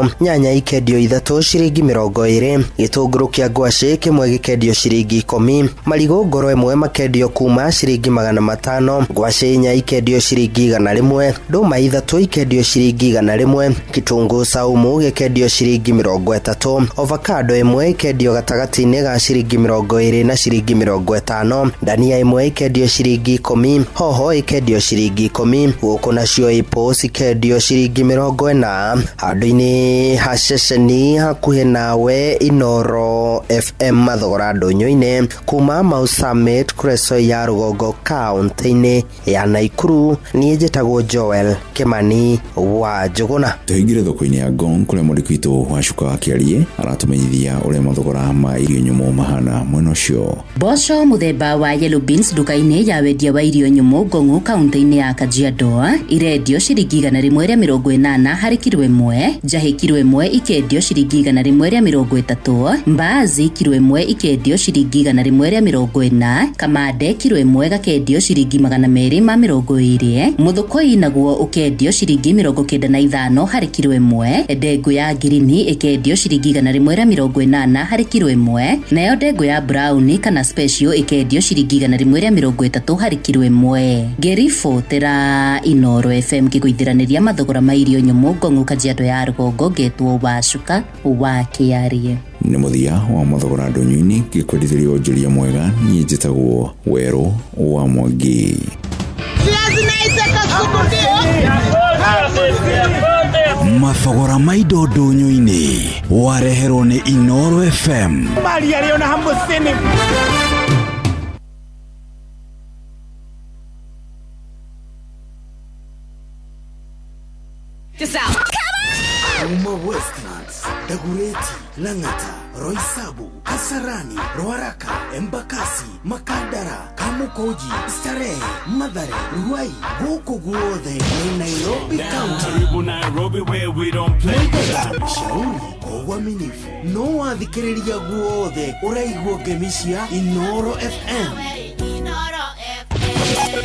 5, nyanya ikendio 3 ciringi 20, gitunguru kia ngwaci kimwe gikendio ciringi 10, marigo ngoro imwe makendio kuma ciringi 500, ngwaci 4 ikendio ciringi 100, nduma 3 ikendio ciringi 100, kitungu saumu gikendio ciringi 30, avocado imwe ikendio gatagati-ini ga ciringi 20 na ciringi 50, dania imwe ikendio ciringi 10, hoho ikendio ciringi 10, guku nacio ipo cikendio ciringi 40. Handu-ini ha ceceni hakuhi nawe Inoro FM mathogora ndunyu-ini kuma Mau Summit Creso ya Rugongo kaunti-ini ya Naikuru. Nie njitagwo Joel Kimani wa Njuguna. Tuhingire thoko-ini ya Ngong kuria mwandiki witu Wacuka Akiarie aratumenyithia uria mathogora ma irio nyumu mahana mwena ucio. Mboco muthemba wa yellow beans nduka-ini ya wendia wa irio nyumu Ngong kaunti-ini ya Kajiado irendio ciringi 180 hari kilo imwe, njahi kilo imwe ikendio ciringi 130, mbaazi kilo imwe ikendio ciringi 140, kamande kilo imwe gakendio ciringi 220, muthukoi naguo ukendio ciringi 95 hari kilo imwe, ndengu ya girini ikendio ciringi 180 hari kilo imwe, nayo ndengu ya brown kana special ikendio ciringi 130 hari kilo imwe. Gerifo tera Inoro FM kiguithiraniria mathogora ma irio nyumu Ngong Kajiado ya Rugongo getwo Wacuka wa Kiarie. Ni muthia wa mathogora ndunyu-ini gikwendithirio onjoria mwega. Nie njitagwo Weru wa Mwangi. Mathogora ma indo ndunyu-ini wareherwo ni Inoro FM. Mali aliona hamsini. Just out. Uma Westlands, Dagureti, Langata, Roysabu, Kasarani, Ruaraka, Embakasi, Makadara, Kamukoji, Starehe, Mathare, Ruai, Goko guothe, Nairobi County. Nairobi where we don't play. Shauri, kwa uaminifu. No wathikiriria guothe, uraigua ngemishia Inoro FM. Inoro FM.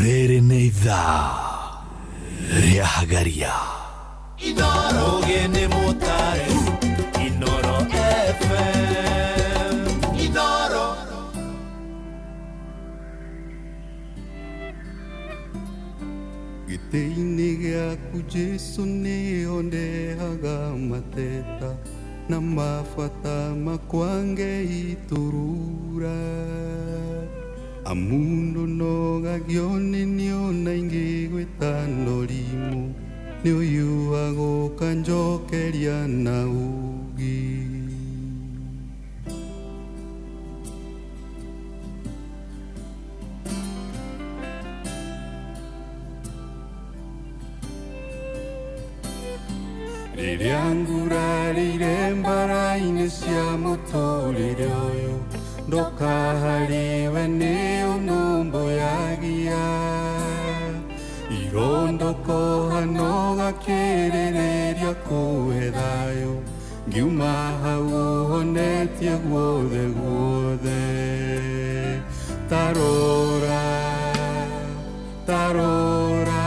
Rere nĩ ithaa rĩa Hagaria. Inoro gene motare. Inoro FM. Inoro. Gĩtĩ-inĩ gĩaku Jesũ nĩho ndehaga mateta na mabata makwa Ngai turura. Amundu nogagio nĩ niona ingĩgwĩta ndorimu nĩ ũyuaga ũkanjokeria na ugi. Rĩrĩa ngurarĩire mbara-inĩ cia mũtũrĩre ũyũ ndoka hariwe nĩ ũnũmbũyagia. Irondoko hano gakĩrĩrĩria kũhe thayũ ngiuma hau ũhonetie guothe guothe. Tarora, tarora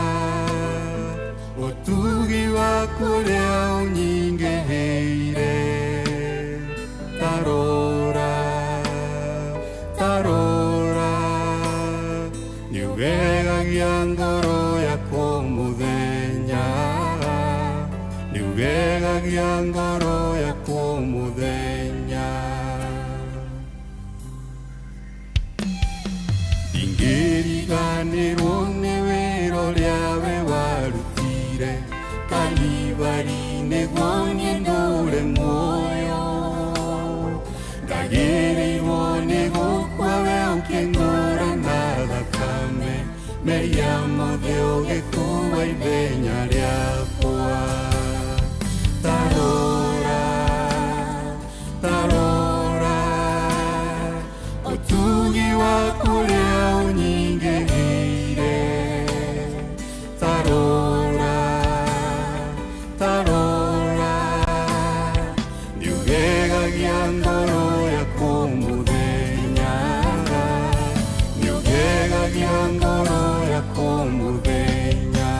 ũtugi waku ũrĩa ũnyingĩhĩire. Tarora, tarora niugegagia ngoro yakwa mũthenya, niugegagia ngoro yakwa mũthenya. Ingĩriganĩrwo nĩ wĩra ũrĩa we warutire Kalvari nĩguo niĩ ndũre muoyo. Ndagĩrĩirwo nĩ gũkua we ũkĩng'ũra na thakame, meya mothe ũgĩkuua ithenya rĩakwa. Tarora, tarora ũtugi waku ũrĩa ũnyingĩhĩire. Tarora, tarora niugegagia ngoro yakwa mũthenya, niugegagia ngoro yakwa mũthenya.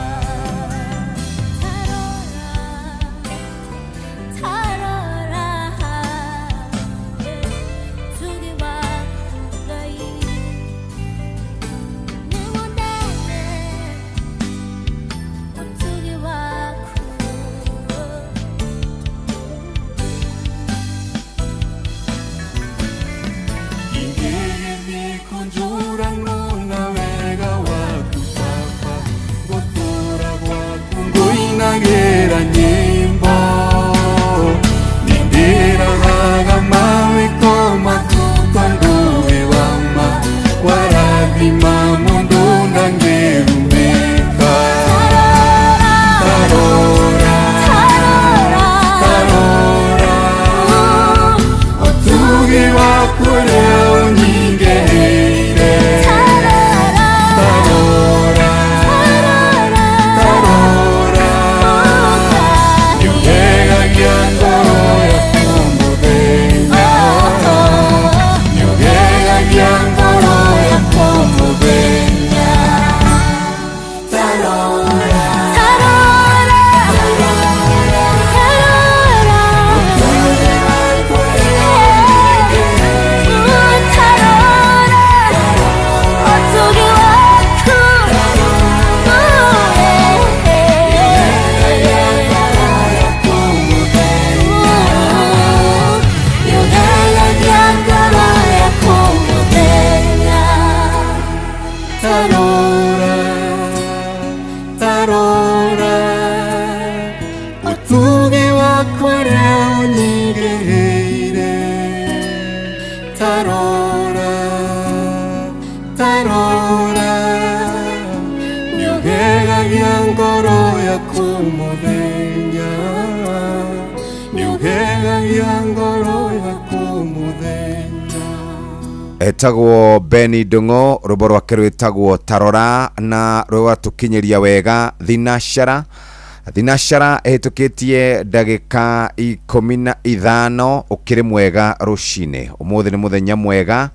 wakuria unyigĩrĩire tarora niũgegagia ngoro yaku mũthenya niũgegagia ngoro yaku mũthenya. Etagwo Beni Ndung'u, rwĩmbo rwake rwĩtagwo Tarora, na rwatukinyeria wega Thinashara ehĩtũkĩtie ndagĩka 15 ũkĩrĩ mwega rũcinĩ. Ũmũthĩ nĩ mũthenya mwega,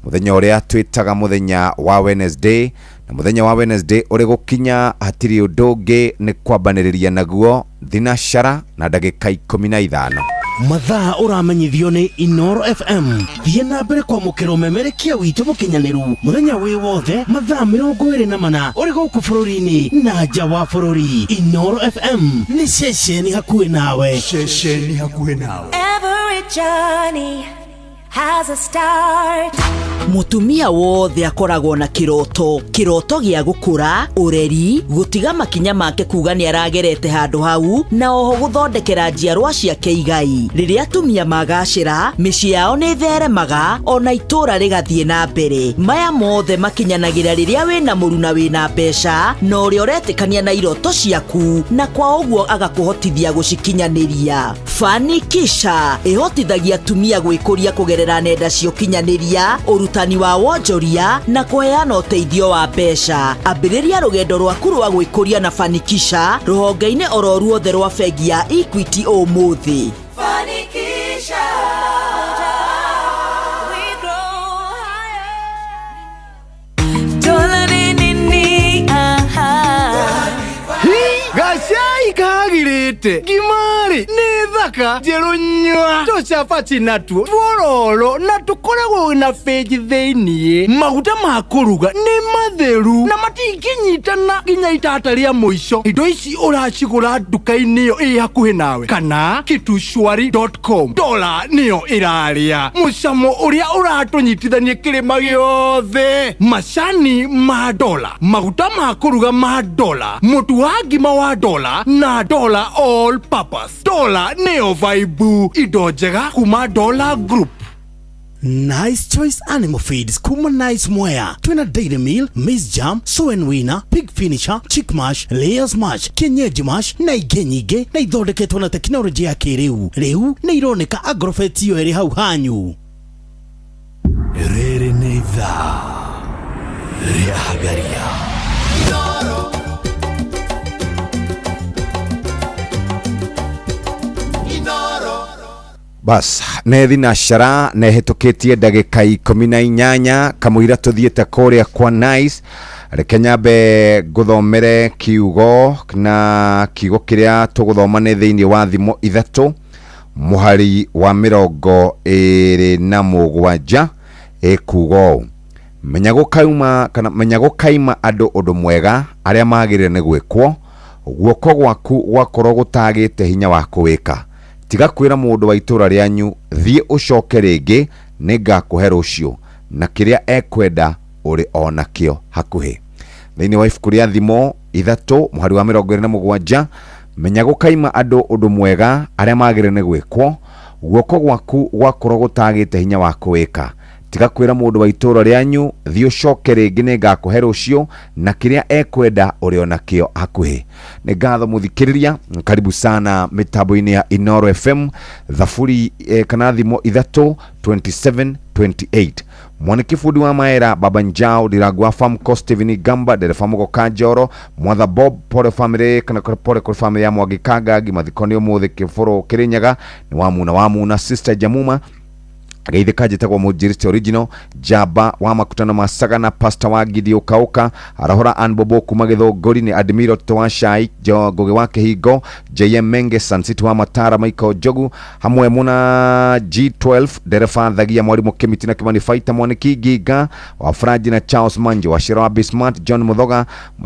mũthenya ũrĩa twĩtaga mũthenya wa Wednesday, na mũthenya wa Wednesday ũrĩ gũkinya hatirĩ ũndũ ũngĩ nĩ kwambanĩrĩria naguo Thinashara na ndagĩka 15. Mathaa ũramenyithio nĩ Inoro FM. Thiĩ na mbere kwamũkĩra ũmemerekia witũ mũkinyanĩru mũthenya wĩ wothe, mathaa 24 ũrĩ gũkũ bũrũri-inĩ na nja wa bũrũri. Inoro FM nĩ ceceni hakuhĩ nawe. Every journey has a start. Mutumia wothe akoragwo na kiroto gĩa gũkũra, ũreri, gũtiga makinya make kuga nĩ aragerete handũ hau, na oho gũthondekera njiarwa ciake igai. Rĩrĩa atumia magacĩra, mĩciĩ yao nĩ theremaga, ona itũra rĩgathiĩ na mbere. Maya mothe makinyanagĩra rĩrĩa wĩna mũru na wĩna mbeca, na ũrĩa ũretĩkania na iroto ciaku, na kwa ũguo agakũhotithia gũcikinyanĩria. Fanikisha ĩhotithagia atumia gwĩkũria kũgerera nenda cia ũkinyanĩria, ũrutani wa wonjoria na kũheana ũteithio wa mbeca. Ambĩrĩria rũgendo rwaku rwa gwĩkũria na Fanikisha rũhonge-inĩ oro ruothe rwa bengi ya Equity ũmũthĩ. Fanikisha, we grow higher. Dola nini, Gacai kagirĩte ngimari nĩ thaka njerũnywa tũcabaci natuo twororo na tũkoragwo na bengi thĩiniĩ. Maguta ma kũruga nĩ matheru na matingĩnyitana nginya itata rĩa mũico. Indo ici ũracigũra nduka-inĩ ĩyo ĩ hakuhĩ nawe kana kitushwari.com. Dola nĩyo ĩrarĩa mũcamo ũrĩa ũratũnyitithania kĩrĩma gĩothe. Macani ma dola, maguta ma kũruga ma dola, mũtu wa ngima wa dola na dola all purpose. Dola neo vibe, indo njega kuma Dola Group. Nice Choice Animal Feeds kuma Nice Mwea. Twina Dairy Meal, Maize Jam, Soen Wina, Pig Finisher, Chick Mash, Layers Mash, Kienyeji Mash na ingĩ nyingĩ na ithondeketwo na tekinoronjĩ ya kĩrĩu. Rĩu nĩ ironeka Agrovet iyo ĩrĩ hau hanyu. Rĩrĩ nĩ ithaa rĩa Hagaria. Bas, nĩ Thinashara na ehĩtũkĩtie ndagĩka 18 kamũira tũthiĩte kũrĩa kwa Nice. Reke nyambe ngũthomere kiugo, na kiugo kĩrĩa tũgũthoma nĩ thĩinĩ wa thimo 3 mũhari wa 27 ekugo menya gũkaima andũ ũndũ mwega arĩa magĩrĩire nĩ gwĩkwo, guoko gwaku gwakorwo gũtagĩte hinya wa kũwĩka. Tiga kwĩra mũndũ wa itũra rĩanyu thiĩ ũcoke rĩngĩ nĩ ngakũhe rũciũ, na kĩrĩa ekwenda ũrĩ ona kĩo hakuhĩ. Thĩinĩ wa ibuku rĩa thimo 3 mũhari wa 27 menya gũkaima andũ ũndũ mwega arĩa magĩrĩire nĩ gwĩkwo, guoko gwaku gwakorwo gũtagĩte hinya wa kũwĩka. Tiga kwĩra mũndũ wa itũra rĩanyu thiĩ ũcoke rĩngĩ nĩ ngakũhe rũciũ, na kĩrĩa ekwenda ũrĩ ona kĩo hakuhĩ. Nĩ ngatho mũthikĩrĩria, karibu sana mitambo-inĩ ya Inoro FM, thaburi kana thimo 3 27-28. Mwanikifundi wa maera Baba Njao, Diragwa Famco, Steven Gamba, Dereva Mugoka Njoro, Mwatha Bob, pole family kana pole kwa family ya Mwagikaga, Gimathikoni ũmũthĩ Kĩbũrũ Kĩrĩnyaga, ni wamuna Sister Jamuma, Agaithĩka njĩtagwo Mũnjĩrĩsti Original, Jamba wa makutano ma Sagana, Pastor wa Gideon Kauka, Arahora Anbobo kuma Gĩthũngũri, ni Admiral Toa Shai, Ngoge wa Kĩhingo, JM Menge, Sansiti wa Matara, Michael Jogu, hamwe muna G12, Dereva Thagia, Mwalimu Kĩmiti na Kimani Fighter, Mwaniki Giga wa Fraji na Charles Manjo, wa Shira wa Bismart, John Muthoga,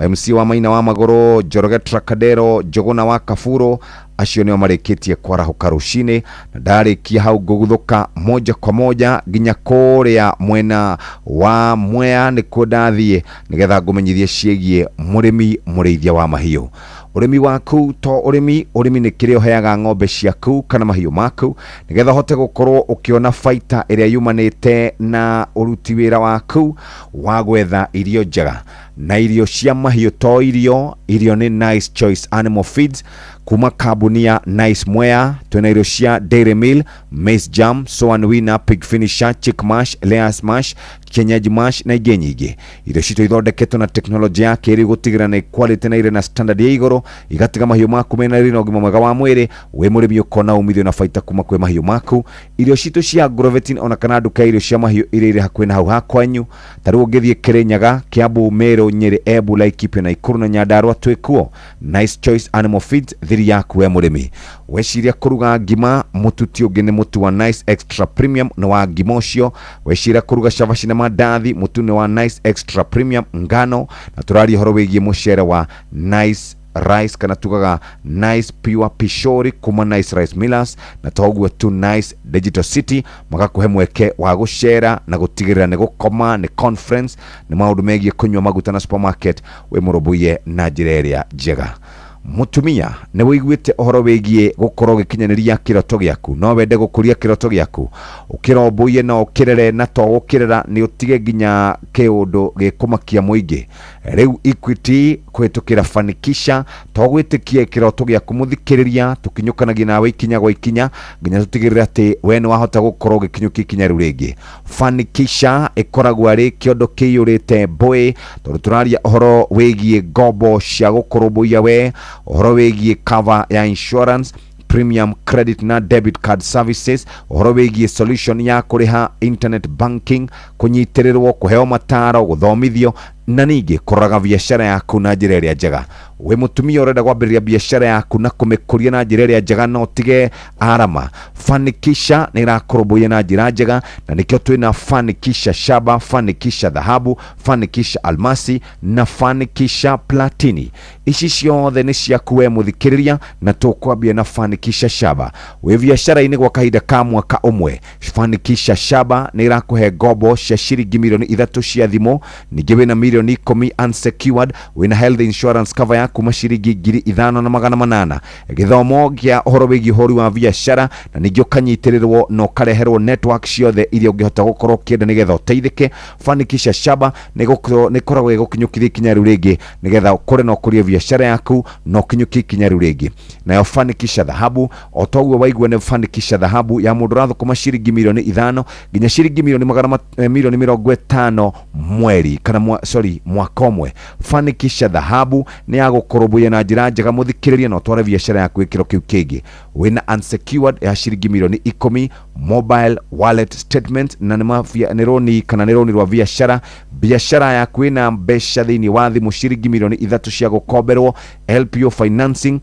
MC wa Maina wa Magoro, Joroge Trakadero, Jogona wa Kafuro. Acio nĩo marĩkĩtie kwarahuka rũcinĩ, na ndarĩkia hau ngũguthũka moja kwa moja nginya kũrĩa mwena wa Mwea nĩkuo ndathiĩ nĩgetha ngũmenyithie ciĩgiĩ mũrĩmi mũrĩithia wa mahiũ. urimi waku to urimi nä kä rä å heaga ng'ombe ciaku kana mahiũ maku nĩgetha hote gũkorwo ũkĩona baita ĩrĩa yumanĩte na ũruti wĩra waku wa gwetha irio njega na irio cia mahiũ to irio nĩ Nice Choice Animal Feeds kuma kambuni ya Nice Mwea. Twina irio cia Dairy Meal, Maize Jam, Soan Winner, Pig Finisher, Chick Mash, Layers Mash, Kienyeji Mash na ingĩ nyingĩ. Irio citũ ithondeketwo na teknolojia ya kĩrĩu gũtigĩrĩra nĩ quality na irĩ na standard ya igũrũ, igatiga mahiũ maku mena riri na ũgima mwega wa mwĩrĩ, wĩ mũrĩmi ũkona umithio na baita kuma kwĩ mahiũ maku. Irio citũ cia Grovetin ona kana nduka irio cia mahiũ irĩ hakuhĩ na hau hakwanyu. Tarĩu ũngĩthiĩ Kĩrĩnyaga, Kiambu, Meru, Nyeri, Embu, Laikipia na Ikuru na Nyandarua twĩkuo. Nice Choice Animal Feeds thiri yaku we mũrĩmi. Weciria kũruga ngima, mũtu ti ũngĩ nĩ mũtu wa Nice Extra Premium na wa ngima ũcio. Weciria kũruga cabaci na mandathi, mũtu nĩ wa Nice Extra Premium ngano, na tũraria ũhoro wĩgiĩ mũcere wa Nice Rice kana tugaga Nice Pure Pishori kuma Nice Rice Millers, na toguo tu Nice Digital City magakuhe mweke wa gucera na gutigirira ni gukoma ni conference ni maundu megie kunywa maguta na supermarket we murobuye na njĩra ĩrĩa njega. Mutumia nĩ wĩiguĩte ũhoro wĩgiĩ gũkorwo gĩkinyanĩria kĩroto gĩaku, no wende gũkũria kĩroto gĩaku ũkĩromboie na ũkĩrere na to gũkĩrera nĩ ũtige nginya kĩũndũ gĩkũmakia mũingĩ. Rĩu Equity kũhĩtũkĩra Fanikisha to gwĩtĩkia kĩroto gĩaku mũthikĩrĩria, tũkinyũkanagia nawe ikinya gwa ikinya nginya tũtigĩrĩre atĩ we nĩ wahota gũkorwo gĩkinyũkia ikinya rĩu rĩngĩ. Fanikisha ĩkoragwo arĩ kĩondo kĩiyũrĩte mbũĩ, tondũ tũraria ũhoro wĩgiĩ ngombo cia gũkũrũmbũiya we, ũhoro wĩgiĩ cover ya insurance, premium credit na debit card services, ũhoro wĩgiĩ solution ya kũrĩha internet banking, kũnyitĩrĩrwo, kũheo mataro, gũthomithio na ningĩ kũraga biacara yaku na njĩra ĩrĩa njega. We mutumia ũrenda kwambĩrĩria biacara yaku na kũmĩkũria na njĩra ĩrĩa njega no tige arama, Fanikisha nĩ ĩrakũrũmbũiya na njĩra njega, na nĩkĩo twĩna Fanikisha Shaba, Fanikisha Dhahabu, Fanikisha Almasi na Fanikisha Platini. Ici ciothe nĩ ciaku we mũthikĩrĩria, na tũkwambia na Fanikisha Shaba. We biacara-inĩ gwa kahinda ka mwaka ũmwe, Fanikisha Shaba nĩ ĩrakũhe ngombo cia ciringi milioni 3 cia thimũ, ningĩ wĩna milioni 10 unsecured, wĩna health insurance cover ya kuma ciringi 5,800, gĩthomo gĩa ũhoro wĩgiĩ ũhũri wa biacara, na ningĩ ũkanyitĩrĩrwo na ũkareherwo network ciothe iria ũngĩhota gũkorwo ũkĩenda nĩgetha ũteithĩke. Fanikisha Shaba nĩ ĩkoragwo ĩgũkinyũkithia ikinya rĩu rĩngĩ nĩgetha ũkũre na ũkũrie biacara yaku na ũkinyũkie ikinya rĩu rĩngĩ. Nayo Fanikisha Dhahabu o toguo waigua nĩ Fanikisha Dhahabu ya mũndũ ũrathũkũma ciringi milioni 5 nginya ciringi milioni 50 mweri kana mwaka ũmwe. Fanikisha Dhahabu nĩ ya gũkũrũmbũiya na njĩra njega mũthikĩrĩria na ũtware biacara yaku gĩkĩro kĩu kĩngĩ. Wĩna unsecured ya ciringi milioni 10, mobile wallet statement na nĩ roni kana nĩ roni rwa biacara. Biacara yaku ĩna mbeca thĩinĩ wa thimũ ciringi milioni 3 cia gũkomberwo, LPO financing,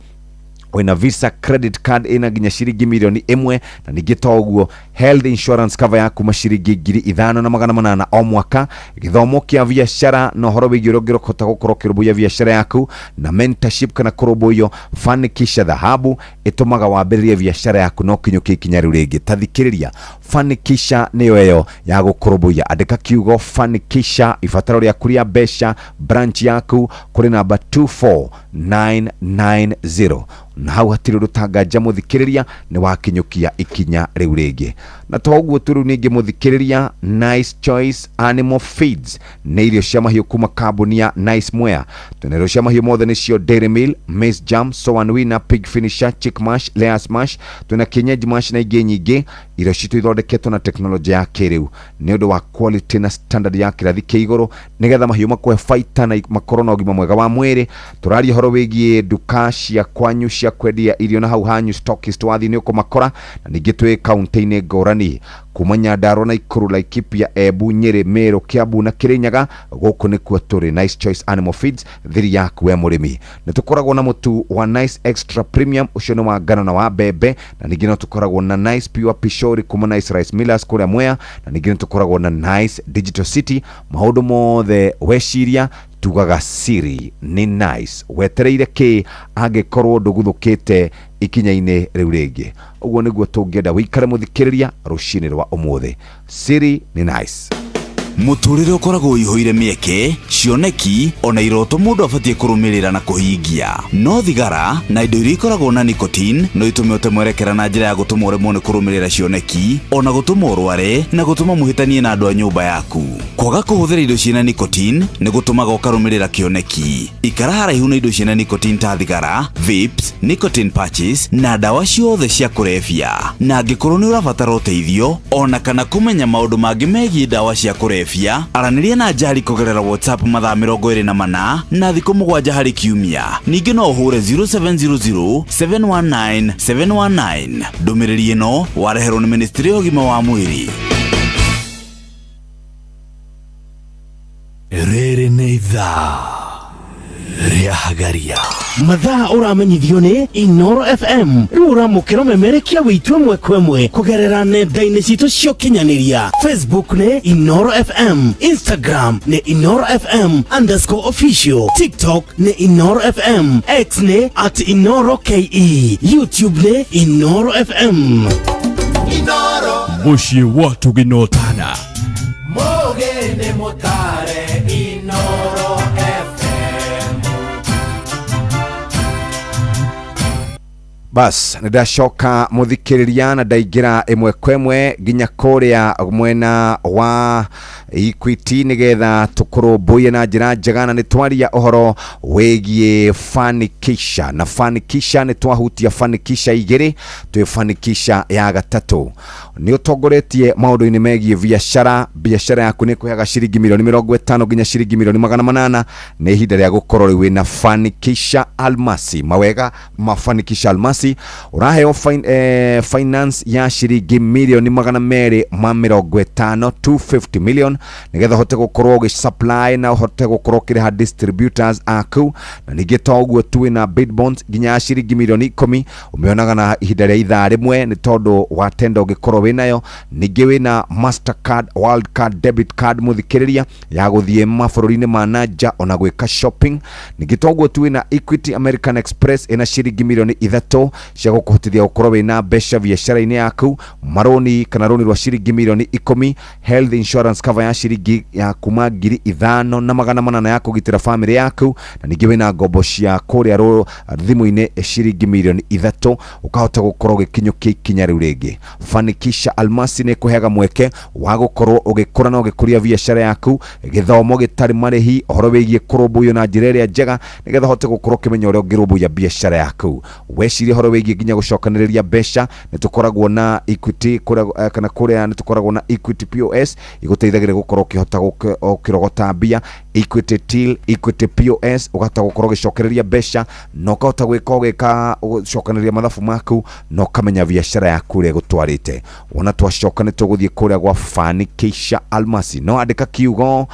wĩna Visa credit card ĩna nginya ciringi milioni 1, na ningĩ toguo health insurance cover ya kuma ciringi 5,800 o mwaka, gĩthomo kĩa biacara na ũhoro wĩgiĩ ũrĩa ũngĩhota gũkorwo ũkĩrũmbũiya biacara yaku na mentorship kana kũrũmbũiyo. Fanikisha Dhahabu ĩtũmaga wambĩrĩrie biacara yaku no kinyũkie ikinya rĩu rĩngĩ. Tathikĩrĩria, Fanikisha nĩyo ĩyo ya gũkũrũmbũiya. Andĩka kiugo Fanikisha ibataro rĩaku rĩa mbeca branch yaku kũrĩ namba 24990 na hau hatirĩ rũtanganja mũthikĩrĩria nĩ wakinyũkia ikinya rĩu rĩngĩ. Na toguo tu rĩu ningĩ mũthikĩrĩria, Nice Choice Animal Feeds nĩ irio cia mahiũ kuma kambuni ya Nice Mwea. Twĩna irio cia mahiũ mothe nĩcio Dairy Meal, Maize Jam, Soan Winner, Pig Finisher, Chick Mash, Layers Mash, twĩna Kienyeji Mash na ingĩ nyingĩ. Irio citũ ithondeketwo na teknolojia ya kĩrĩu nĩ ũndũ wa quality na standard ya kĩrathi kĩa igũrũ nĩgetha mahiũ makũhe baita na makorwo na ũgima mwega wa mwĩrĩ. Tũraria ũhoro wĩgiĩ nduka cia kwanyu cia kwendia irio na hau hanyu stockist wathi nĩ ũkũmakora, na ningĩ twĩ kaunti-inĩ ngũrani kuma Nyandarua na Ikuru, Laikipia, Embu, Nyeri, Meru, Kiambu na Kĩrĩnyaga. Gũkũ nĩkuo tũrĩ Nice Choice Animal Feeds thiri yaku we mũrĩmi. Nĩ tũkoragwo na mũtu wa Nice Extra Premium, ũcio nĩ wa ngano na wa mbembe, na ningĩ no tũkoragwo na Nice Pure Pishori kuma Nice Rice Millers kũrĩa Mwea, na ningĩ nĩ tũkoragwo na Nice Digital City. Maũndũ mothe weciria tugaga siri ni Nice. Wetereire kĩ angĩkorwo ndũguthũkĩte ikinya-inĩ rĩu rĩngĩ? Ũguo nĩguo tũngĩenda wĩikare mũthikĩrĩria rũcinĩ rwa ũmũthĩ. Siri ni Nice. muturire ukoragwo ihoire mieke cioneki ona iroto mundu abatie kurumirira na kuhingia no thigara na indo iria ikoragwo na nicotine no itume utemwerekera na njira ya gutuma uremwo ni kurumirira cioneki ona gutuma urware na gutuma muhitanie na andu a nyumba yaku. Kwaga kuhuthira indo ciina nicotine ni gutumaga ukarumirira kioneki. Ikara haraihu na indo ciina nicotine ta thigara, vapes, nicotine patches na dawa ciothe cia kurebia. Na angikorwo ni urabatara uteithio ona kana kumenya maundu mangi megie dawa cia kurebia, araniria na Njari kugerera WhatsApp mathaa 24 na thikũ 7 harĩ kiumia. Ningĩ no uhure 0700 719 719. Ndũmĩrĩri ĩno wareherwo nĩ Ministry ya Ũgima wa Mwĩrĩ. Rĩrĩ nĩ ithaa rĩa Hagaria. mathaa uramenyithio ni Inoro FM riu uramukira memerekia witu ĩmwe kwa ĩmwe kugerera nenda-inĩ citũ cia ũkinyanĩria. Facebook ni Inoro FM, Instagram ni Inoro FM_official, TikTok ni Inoro FM, X ni @InoroKE, YouTube ni Inoro FM. Inoro Mushi watu ginotana Mogene motare Inoro FM. Bas nĩndacoka muthikĩrĩria na ndaingĩra ĩmwe kwa ĩmwe nginya kũrĩa mwena wa Equity nĩgetha tũkũrũmbũiye na njĩra njega na nĩtwaria ũhoro wĩgiĩ Fanikisha na Fanikisha nĩtwahutia Fanikisha igĩrĩ twĩ Fanikisha ya gatatũ. Nĩ ũtongoretie maũndũ-inĩ megiĩ biacara yaku nĩ kũheaga ciringi milioni 50 nginya ciringi milioni 800 nĩ ihinda rĩa gũkorwo rĩu na Fanikisha Almasi. Mawega ma Fanikisha Almasi uraheo finance ya ciringi milioni 250 250 million nigetha hote gukorwo supply na hote gukorwo kireha distributors aku na ningĩ toguo tuwe na bid bonds nginya ciringi milioni 10 umeonaga na ihinda rĩa ithaa rĩmwe nĩ tondũ wa tenda ũngĩkorwo wĩnayo. Ningĩ wĩna Mastercard World Card Debit Card muthikĩrĩria ya gũthiĩ mabũrũri-inĩ ma nanja ona gwĩka shopping. Ningĩ toguo tuwe na Equity American Express ina ciringi milioni 3 cia gũkũhotithia gũkorwo wĩna mbeca biacara-inĩ yaku, maroni kana roni rwa ciringi milioni 10, health insurance cover ya ciringi ya kuma 5,800 ya kũgitĩra family yaku, na ningĩ wĩna ngombo cia kũrĩa thimũ-inĩ ciringi milioni 3 ukahota gũkorwo gĩkinyũkia ikinya rĩu rĩngĩ. Fanikisha Almasi nĩ kũheaga mweke wa gũkorwo ũgĩkũra na ũgĩkũria biacara yaku, gĩthomo gĩtarĩ marĩhi, ũhoro wĩgiĩ kũrũmbũiyo na njĩra ĩrĩa njega nĩgetha hote gũkorwo ũkĩmenya ũrĩa ũngĩrũmbũiya biacara yaku. Wecirie ũhoro wĩgiĩ nginya gũcokanĩrĩria mbeca nĩ tũkoragwo na Equity kana kũrĩa nĩ tũkoragwo na Equity POS igũteithagĩrĩria gũkorwo ũkĩhota gũkĩrogota mbia, Equity Till, Equity POS ũgahota gũkorwo ũgĩcokereria mbeca na ũkahota gwĩka gũcokanĩrĩria mathabu maku na ũkamenya biacara yaku ũrĩa gũtwarĩte. Wona twacoka nĩ tũgũthiĩ kũrĩa gwa Fanikisha Almasi. No andĩka kiugo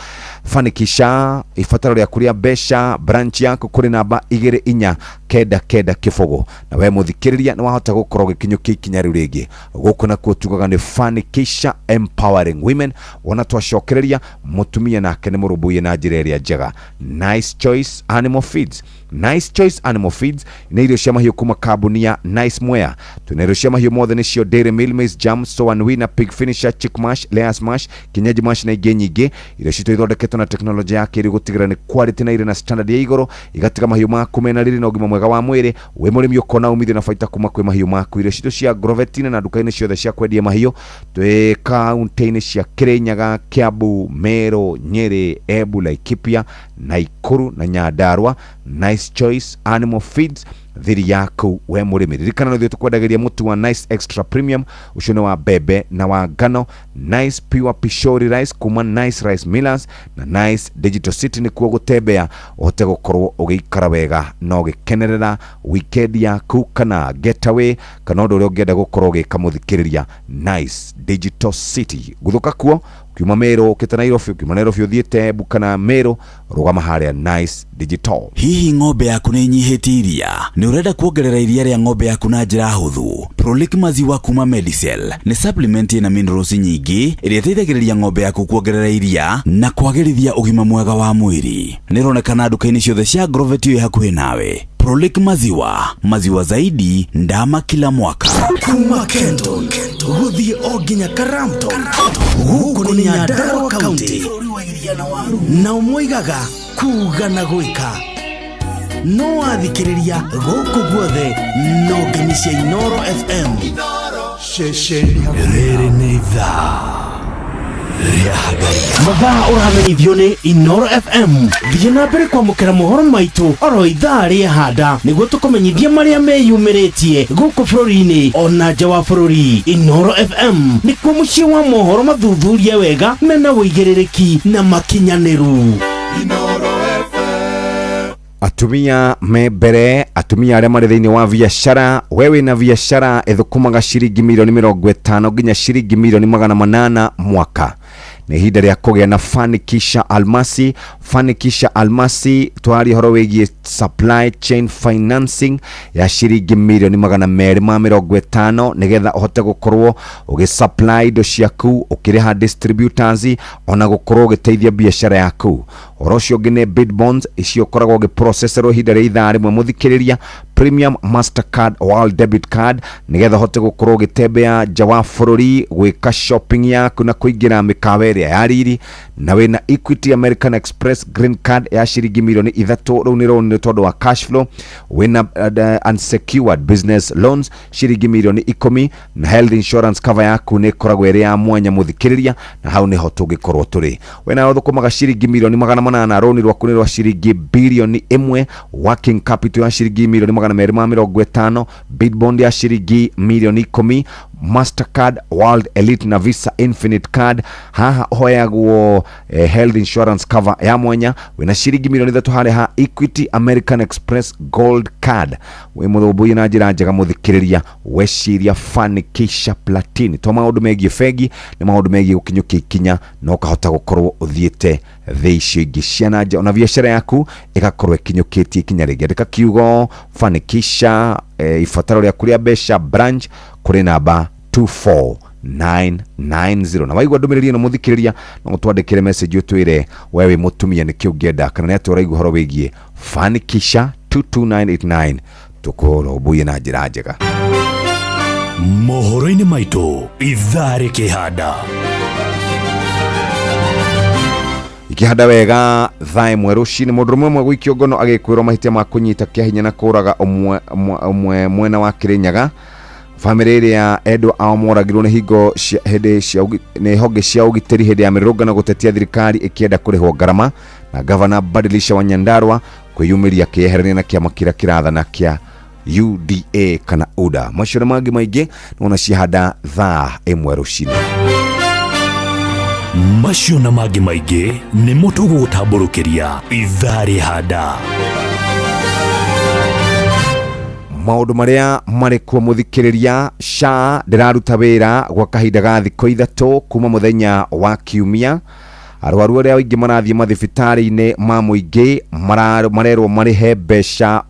Fanikisha ibataro rĩa kũrĩa mbeca branch yaku kũrĩ namba 2499 Kibogo, na we muthikĩrĩria nĩ wahota gũkorwo gĩkinyũkia ikinya rĩu rĩngĩ. Gũkũ nakuo tugaga nĩ Fanikisha Empowering Women. Wona twacokereria mutumia nake nĩ mũrũmbũiye na njĩra ĩrĩa njega. Nice Choice Animal Feeds. Nice Choice Animal Feeds nĩ irio cia mahiũ kuma kambuni ya Nice Mwea. Tuna irio cia mahiũ mothe nĩcio Dairy Meal, Maize Jam, Soan Winner, Pig Finisher, Chick Mash, Layers Mash, Kienyeji Mash na ingĩ nyingĩ. Irio citũ ithondeketwo na teknolojia ya kĩrĩu gũtigĩrĩra nĩ quality na irĩ na standard ya igũrũ, igatiga mahiũ maku mena riri na ũgima mwega wa mwĩrĩ. We mũrĩmi ũkona umithio na baita kuma kwĩ mahiũ maku. Irio citũ cia Grovetina na nduka-inĩ ciothe cia kwendia mahiũ twĩ kaunti-inĩ cia Kirinyaga, Kiambu, Meru, Nyeri, Embu, Laikipia, Nakuru na Nyandarua. Nice Choice Animal Feeds thiri yaku we mũrĩmi. Ririkana no tũkwendagĩria mũtu wa Nice Extra Premium ucio nĩ wa mbembe na wa ngano, Nice Pure Pishori Rice kuma Nice Rice Millers na Nice Digital City nĩ kuo gũtembea ũhote gũkorwo ũgĩikara wega na ũgĩkenerera weekend yaku kana getaway kana ũndũ ũrĩa ũngĩenda gũkorwo ũgĩka mũthikĩrĩria. Nice Digital City gũthũka kuo kiuma Meru ũkĩte Nairobi, kiuma Nairobi ũthiĩte Embu Meru, rũgama harĩa Nice Digital. Hihi ng'ombe yaku nĩ nyihĩtie iria? Nĩ Nĩ ũrenda kuongerera iria rĩa ng'ombe yaku na njĩra hũthũ? Prolic maziwa kuma Medicell nĩ supplement ina minerals nyingĩ ĩrĩa ĩteithagĩrĩria ng'ombe yaku kuongerera iria na kwagĩrithia ũgima mwega wa mwĩrĩ. Nĩ ĩronekana nduka-inĩ ciothe cia Agrovet ĩ hakuhĩ nawe. Prolic maziwa zaidi ndama kila mwaka. Kuma Kenton gũthiĩ o nginya Karamton gũkũ nĩ Nyandarua County na ũmoigaga kuga na gwĩka. No wathikĩrĩria gũkũ guothe no ngemi cia Inoro FM. Rĩrĩ nĩ thaa rĩa Hagari. Mathaa ũramenyithio nĩ Inoro FM. Thiĩ na mbere kwamũkĩra mohoro maitũ oro ithaa rĩa handa nĩguo tũkũmenyithia marĩa meyumĩrĩtie gũkũ bũrũri-inĩ ona nja wa bũrũri. Inoro FM nĩkuo mũciĩ wa mohoro mathuthurie wega mena wũigĩrĩrĩki na makinyanĩru. Inoro atumia me mbere, atumia arĩa marĩ thĩinĩ wa biacara. Wewe na biacara ĩthũkũmaga ciringi milioni 50 nginya ciringi milioni 800 mwaka. Nĩ ihinda rĩa kũgĩa na Fanikisha Almasi. Fanikisha Almasi twari horo wĩgiĩ supply chain financing ya ciringi milioni 250 nĩgetha ũhote gũkorwo ũgĩsupply indo ciaku, ũkĩrĩha distributors ona gũkorwo ũgĩteithia biacara yaku. Ũhoro ũcio ũngĩ nĩ bid bonds icio ũkoragwo ũgĩprocesserwo ihinda rĩa ithaa rĩmwe mũthikĩrĩria. Premium Mastercard World Debit Card nĩgetha ũhote gũkorwo ũgĩtembea nja wa bũrũri gwĩka shopping yaku na kũingĩra mĩkawa ĩrĩa ya riri. Na wĩna Equity American Express Green Card ya ciringi milioni 3 rĩu nĩ rũni tondũ wa cash flow. Wĩna unsecured business loans ciringi milioni 10 na health insurance cover yaku nĩ koragwo ĩrĩ ya mwanya mũthikĩrĩria, na hau nĩho tũngĩkorwo tũrĩ. Wĩna ũthũkũmaga ciringi milioni 800 rũni rwaku nĩ rwa ciringi bilioni 1. Working capital ya ciringi milioni 250. Bid bond ya ciringi milioni 10. Mastercard World Elite na Visa Infinite Card haha hoyagwo health insurance cover ya mwanya wina ciringi milioni 3 harĩ ha Equity American Express Gold Card. We mũthũmbũi na njĩra njega mũthikĩrĩria weciria Fanikisha Platini. To maũndũ megiĩ bengi nĩ maũndũ megiĩ gũkinyũkia ikinya no kahota gũkorwo ũthiĩte thĩ icio ingĩ cia na nja ona biacara yaku ĩgakorwo ĩkinyũkĩtie ikinya rĩngĩ. Andĩka kiugo Fanikisha ibataro rĩa kũrĩa mbeca branch kũrĩ namba 24990 na waigua ndũmĩrĩri ĩno mũthikĩrĩria no twandĩkĩre message ũtwĩre wewe mũtumia nĩkĩ ũngĩenda kana nĩ atũra igũhoro wĩgiĩ Fanikisha 22989 tũkũhoro buye na njĩra njega. Mohoro-inĩ maitũ ithaa rĩkĩhanda ikihanda wega thaa ĩmwe rũcinĩ. Mũndũ ũmwe gũikio ngono agĩkwĩrwo mahĩtia ma kũnyita kĩahinya na kũraga ũmwe mwena wa Kĩrĩnyaga. Famĩlĩ ĩrĩa endwa ao moragirwo nĩ honge cia ũgitĩri hĩndĩ ya mĩrũrũngano gũtetia thirikari ĩkĩenda kũrĩhwo ngarama na gavana Badilisha wa Nyandarua kwĩyumĩria kĩeherania na kĩama kĩrĩa kĩrathana kĩa UDA kana UDA. Macio na mangĩ maingĩ nona cihanda thaa ĩmwe rũcinĩ. Macio na mangĩ maingĩ nĩ mũtugo gũtambũrũkĩria ithaa rĩhanda. Maũndũ marĩa marĩ kuo mũthikĩrĩria. SHA ndĩraruta wĩra gwa kahinda ga thikũ 3 kuma mũthenya wa Kiumia. Arwaru arĩa aingĩ marathiĩ mathibitarĩ-inĩ ma mũingĩ marerwo marĩhe mbeca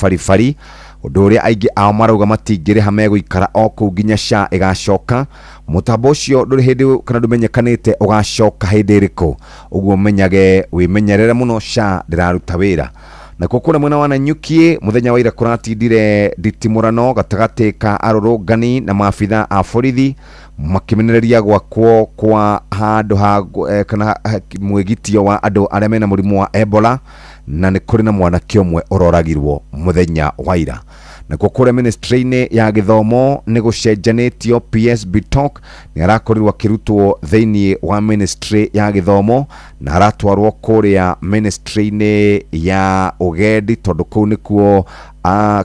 baribari, ũndũ ũrĩa aingĩ ao marauga matingĩrĩha megũikara o kũu nginya SHA ĩgacoka. Mũtambo ũcio ndũrĩ hĩndĩ kana ndũmenyekanĩte ũgacoka hĩndĩ ĩrĩkũ, ũguo menyage wĩmenyerere mũno. SHA ndĩraruta wĩra. Na kũkũra mwena wa Nanyuki mũthenya wa ira kũratindire nditimũrano gatagatĩ ka arũrũngani na maabitha a borithi makĩmenereria gwakwo kwa handũ ha kana mwĩgitio wa andũ arĩa mena mũrimũ wa Ebola, na nĩ kũrĩ na mwanake ũmwe ũroragirwo mũthenya wa ira. Na kũkũra ministry-inĩ ya gĩthomo nĩ gũcenjanĩtio. PSB Talk nĩ arakorirwo akĩrutwo thĩinĩ wa ministry ya gĩthomo na aratwarwo kũrĩa ministry-inĩ ya ũgendi tondũ kũu nĩkuo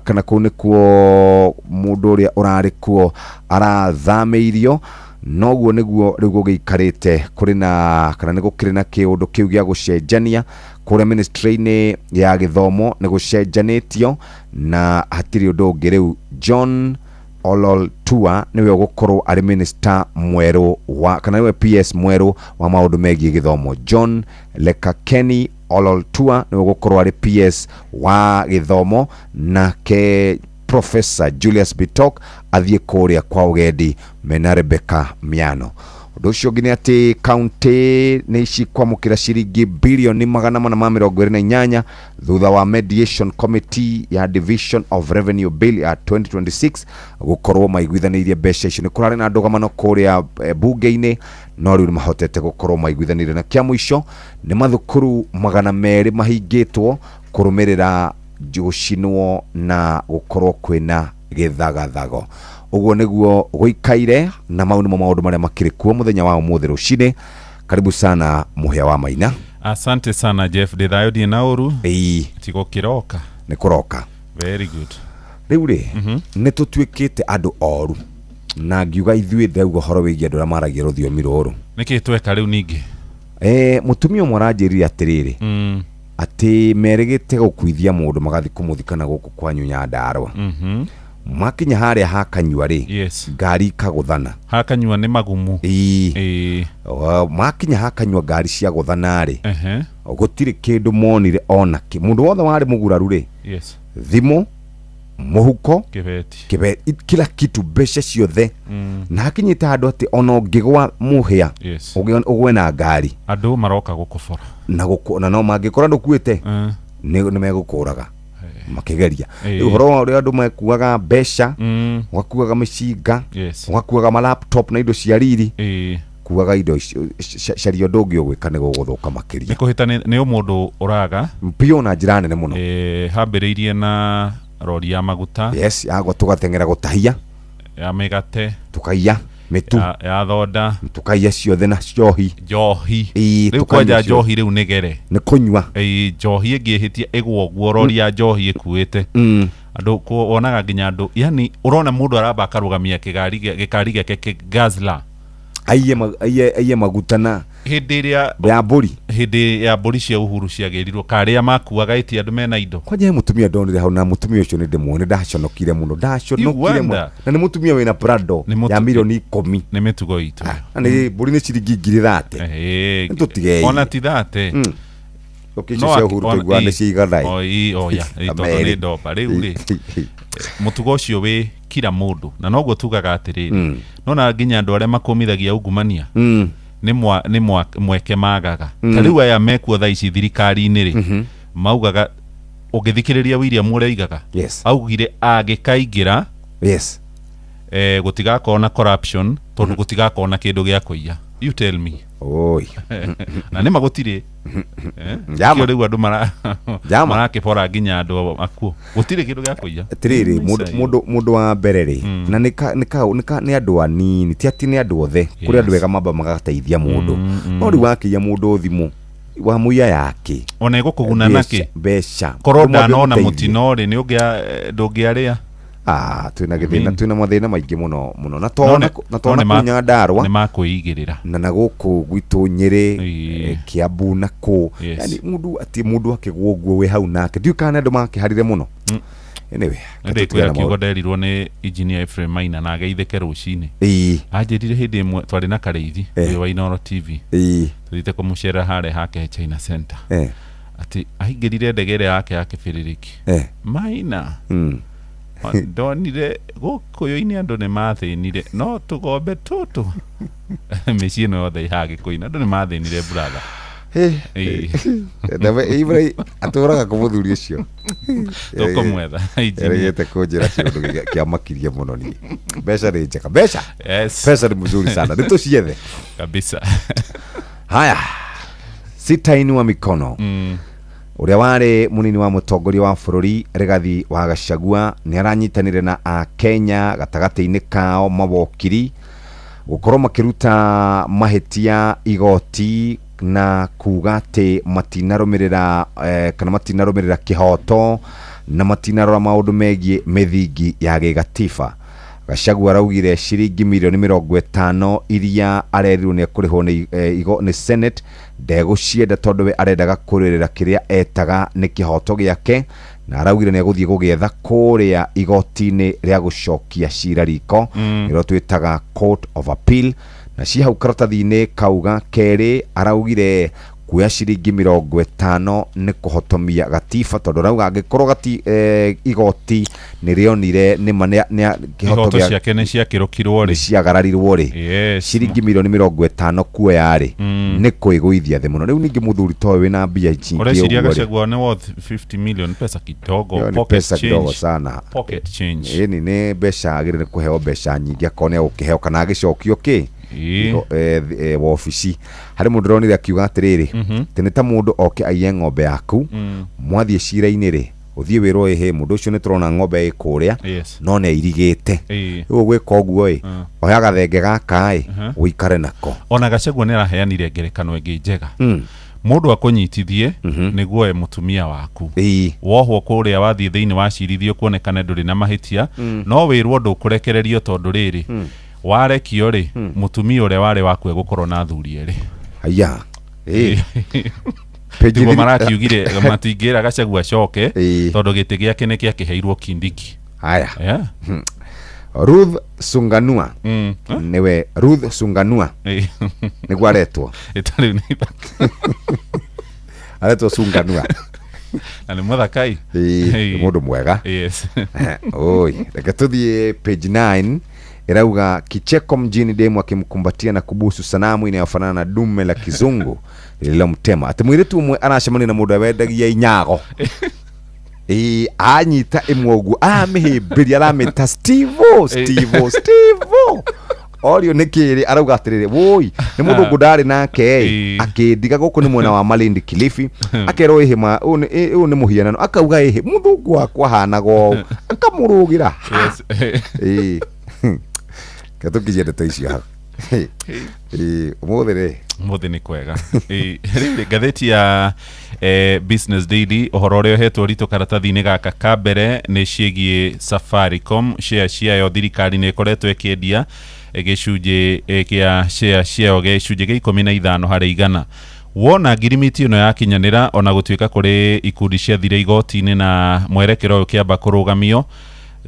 kana kũu nĩkuo mũndũ ũrĩa ũrarĩ kuo arathamĩirio. Noguo nĩguo rĩu gũgĩikarĩte kũrĩ na kana nĩ gũkĩrĩ na kĩũndũ kĩu gĩa gũcenjania kũrĩa ministry-inĩ ya gĩthomo nĩ gũcenjanĩtio na hatirĩ ũndũ ũngĩ. Rĩu John Olol Tua niwe ugukorwo ari minister mweru wa kana niwe PS mweru wa maundu megie githomo. John Lekakeni Olol Tua niwe ugukorwo ari PS wa githomo, nake Professor Julius Bitok athie kuria kwa ugendi mena Rebecca Miano. Undu ucio ngine ati county ni ici kwamukira ciringi bilioni 428 thutha wa mediation committee ya division of revenue bill ya 2026 gukorwo maiguithanirie mbeca icio. Ni kurari na ndugamano kuria bunge-ini, no riu mahotete gukorwo maiguithanirie, na kia mwisho ni mathukuru 200 mahingitwo kurumirira gucinwo na gukorwo kwina githagathago. Uguo niguo guikaire na maundu maundu maria makiri kuo muthenya wa umuthi rucine. Karibu sana Muhia wa Maina. Asante sana Jeff, ndithayo die nauru tigo kiroka ni kuroka. Very good. Riu ri ni tutwikite andu oru na ngiuga ithuĩ thaugo horo wigie andu maragia ruthiomi ruru. Niki tweka riu ningi mutumia umwe aranjirire atiriri ati merigite gukuithia mundu magathi kumuthikana guku kwanyu Nyandarua. Makinya haria hakanyua ri yes. Ngari kaguthana hakanyua ni magumu makinya hakanyua ngari cia guthana ri gutiri kindu monire ona ki mundu wothe wari muguraru ri yes. Thimu, muhuko, kibeti kila kitu mbeca ciothe na hakinyite handu ati ona ngigwa Muhia yes. ugwe na ngari andu maroka gukubora na no mangikora ndukuite ni megukuraga makigeria. Uhoro wa uri andu mekuaga mbeca wakuaga micinga wakuaga ma laptop na indo cia riri kuaga indo cario ndungi ugwikane guguthuka makiria. Nikuhita ni umundu uraga mpio na njira nene muno. Hambiriirie na rori ya maguta yes, yagwa tugatengera gutahia ya migate tukaiya mitu ya thoda tukaiya ciothe na njohi riu kwanja njohi riu nigere ni kunywa njohi ingihitia igwo guo rori ya njohi ikuite andu kuonaga nginya andu yani urona mundu aramba akarugamia gikari gake gazla aiye magutana hindi ya mburi cia uhuru ciagirirwo karia makuaga iti andu mena indo kwaje mutumia ndonire hau na mutumia ucio ni ndimwone ndaconokire muno na ni mutumia wina Prado ya milioni 10 ni mitugo itu ni mburi ni ciringi 30 ntutigei ona ti 30 ukisha uhuru tegwa ni ciigadai oya itondo ni ndoba riu ri mutugo ucio wi kila mundu na noguo tugaga atiriri nona nginya andu aria makomithagia ungumania ni mweke magaga tariu aya mekuo tha ici thirikari-ini ri maugaga ugithikiriria William uria igaga augire agikaingira gutigakona corruption tondu gutigakona kindu gia kuiya. You tell me. Oi. Na nima gutire kio riu andu marakibora nginya andu akuo gutire kindu gia kuiya. Tiriri mundu wa mbere ri na ni andu anini ti ati ni andu othe kuri andu wega mamba magataithia mundu no ri wakiya mundu thimu wa muya yake ona igukuguna naki mbeca koroda nona mutino ri ni ndungiaria twina githina twina mathina maingi muno na tona ku Nyandarua ni makuigirira na guku gwitu Nyeri Kiambu na ku yani mundu akigwo uguo we hau nake ndiukana andu makiharire muno anyway ndikuya kiugo nderirwo ni engineer Ephraim Maina na ageitheke rucini anjirire hindi imwe twari na Kareithi wa Inoro TV tuthite kumucera hare hake China Center ati ahingirire ndegere yake ya kibiririki Maina ndonire gukuyu-ini andu ni mathinire no tugombe tutu micii no yothe ihagi kuina andu ni mathinire brother Ibrahim aturaga kumuthuri ucio tukumwetha erete kunjira kindu kia makiria muno ni mbeca ni njega pesa ni mzuri sana nituciethe kabisa. Haya Sitaini wa Mikono uria wari munini wa mutongoria wa bururi Rigathi wa Gachagua ni aranyitanire na a Kenya gatagati-ini kao mabokiri gukorwo makiruta mahetia igoti na kuga ati matinarumirira kana matinarumirira kihoto na matinarora maundu megie mithingi ya gigatiba. Gachagua araugire ciringi milioni 50 iria arerirwo ni kurihwo ni Senate ndegucienda tondu we arendaga kuririra kiria etaga ni kihoto giake na araugire nä egå thiä gå gä etha kå rä a igoti-inä rä a gå cokia cira riko nä ro twä taga Court of Appeal, na cia hau karatathi-inä kauga kerä araugire kuoya ciringi 50 nä kå hotomia gatiba tondå rauga angä korwo igoti nä rä onire ihoto ciake nä ciakä rå kirwo rä ciagararirwo rä ciringi 50 kuoya rä nä kwä gå ithia thä må no rä u ningä må thuri toä wä na mbia ureciria Gachagua nä worth 50 million pesa kidogo, pesa kidogo sana, pocket change ĩni nä mbeca agä rä nä kå heo mbeca nyingä akorwo nä agå kä heo kana agä cokio kä wabici harä må ndå ronire akiuga atä rä rä tä nä ta må ndå oke aiye ng'ombe yaku mwathiä cira-inä rä å thiä wä rwo ä må ndå å cio nä tå rona ng'ombe ä kå rä a no nä airigä te rä u gwä ka å guo oya gathenge gaka gå ikare nako. Ona Gachagua nä araheanire ngerekano ĩngĩ njega må ndå akånyitithie nä guo må tumia waku wohwo kå rä a wathiä thä inä wa cirithio kuonekane ndå rä na mahä tia no wä rwo ndå kå rekererio tondå rä rä warekio rĩ mutumia ũrĩa warĩ waku egũkorwo na thuri erĩ aya tiguo marakiugire matingĩra Gachagua acoke tondũ gĩtĩ gĩake nĩ kĩakĩheirwo Kindiki. Aya Ruth Sunganua nĩwe Ruth Sunganua nĩguo aretwo aretwo Sunganua na nĩ mũthakai mũndũ mwega oi reke tũthiĩ page 9 irauga kicheko mjini demu akimkumbatia na kubusu sanamu inayofanana na dume la kizungu lililomtema. Ati mwiritu umwe aracemania na mundu awendagia inyago anyita imwogu amihimbiria aramita Stevo orio nikiri arauga atiriri woi ni mundu ngudari nake akindiga guku ni mwena wa Malindi Kilifi akero ihima u ni muhianano akauga ihi muthungu wakwa hanago akamurugira katukije ndeto icio hau umuthi ni kwega gatheti ya Business Daily uhoro uria uhetwo rito karatathi-inĩ gaka ka mbere nĩ ciĩgiĩ Safaricom share ciayo thirikari nĩ ĩkoretwo ĩkĩendia gĩcunjĩ kĩa share ciayo gĩcunjĩ gĩa 15 harĩ 100 wona ngirimiti ĩno yakinyanĩra ona gũtuĩka kũrĩ ikundi ciathire igoti-inĩ na mwerekero ũyũ kĩamba kũrũgamio.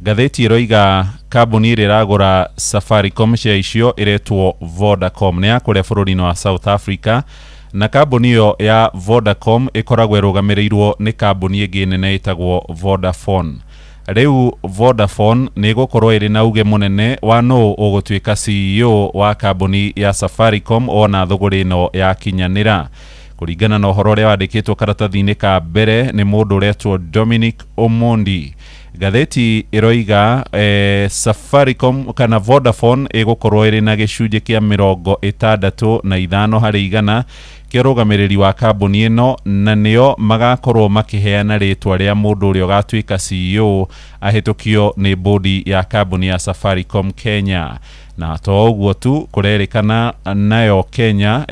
Gatheti iroiga kambuni ĩrĩa ĩragũra Safaricom share icio ĩretwo Vodacom nĩ ya kũrĩa bũrũri-inĩ wa South Africa na kambuni ĩyo ya Vodacom ĩkoragwo ĩrũgamĩrĩirwo nĩ kambuni ĩngĩ nene ĩtagwo Vodafone. Rĩu Vodafone nĩ ĩgũkorwo ĩrĩ na uge mũnene wa nũ ũgũtuĩka CEO wa kambuni ya Safaricom ona thũgũrĩ ĩno yakinyanĩra. Kũringana na ũhoro ũrĩa wandĩkĩtwo karatathi-inĩ ka mbere nĩ mũndũ ũretwo Dominic Omondi. Gatheti iroiga Safaricom kana Vodafone ĩgũkorwo ĩrĩ na gĩcunjĩ kĩa 65 harĩ 100 kĩa ũrũgamĩrĩri wa kambuni ĩno na nĩo magakorwo makĩheana rĩtwa rĩa mũndũ ũrĩa ũgatuĩka CEO ahĩtũkio nĩ bodi ya kambuni ya Safaricom Kenya. Na to ũguo tu kũrerĩkana nayo Kenya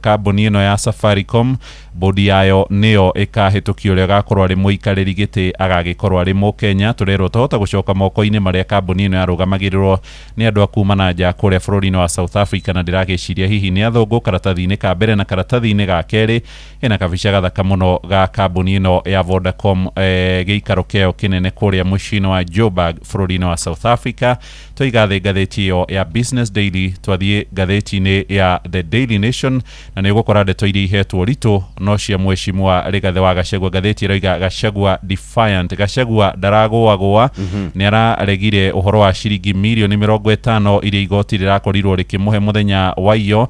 kambuni ĩno ya Safaricom bodi yayo nĩyo ĩkahĩtũkio ũrĩa agakorwo arĩ mũikarĩri gĩtĩ agagĩkorwo arĩ Mũkenya. Tũrerwo tohota gũcoka moko-inĩ marĩa kambuni ĩno yarũgamagĩrĩrwo nĩ andũ a kuma na nja kũrĩa bũrũri-inĩ wa South Africa na ndĩragĩciria hihi nĩ athũngũ. Karatathi-inĩ ka mbere na karatathi-inĩ ga kerĩ ĩna kabica gathaka mũno ga kambuni ĩno ya Vodacom gĩikaro kĩayo kĩnene kũrĩa mũciĩ-inĩ wa Joburg bũrũri-inĩ wa South Africa. Tũiga thĩ ngathĩti ĩyo ya Business Daily twathiĩ ngathĩti-inĩ ya The Daily Nation na nĩ gũkora ndeto iria ihetwo ritũ no cia mweshimwa Rigathi wa Gachagua. Gatheti ĩroiga Gachagua defiant. Gachagua daragũagũa nĩ araregire ũhoro wa ciringi mirioni 50 iria igoti rĩrakorirwo rĩkĩmũhe mũthenya wa iyo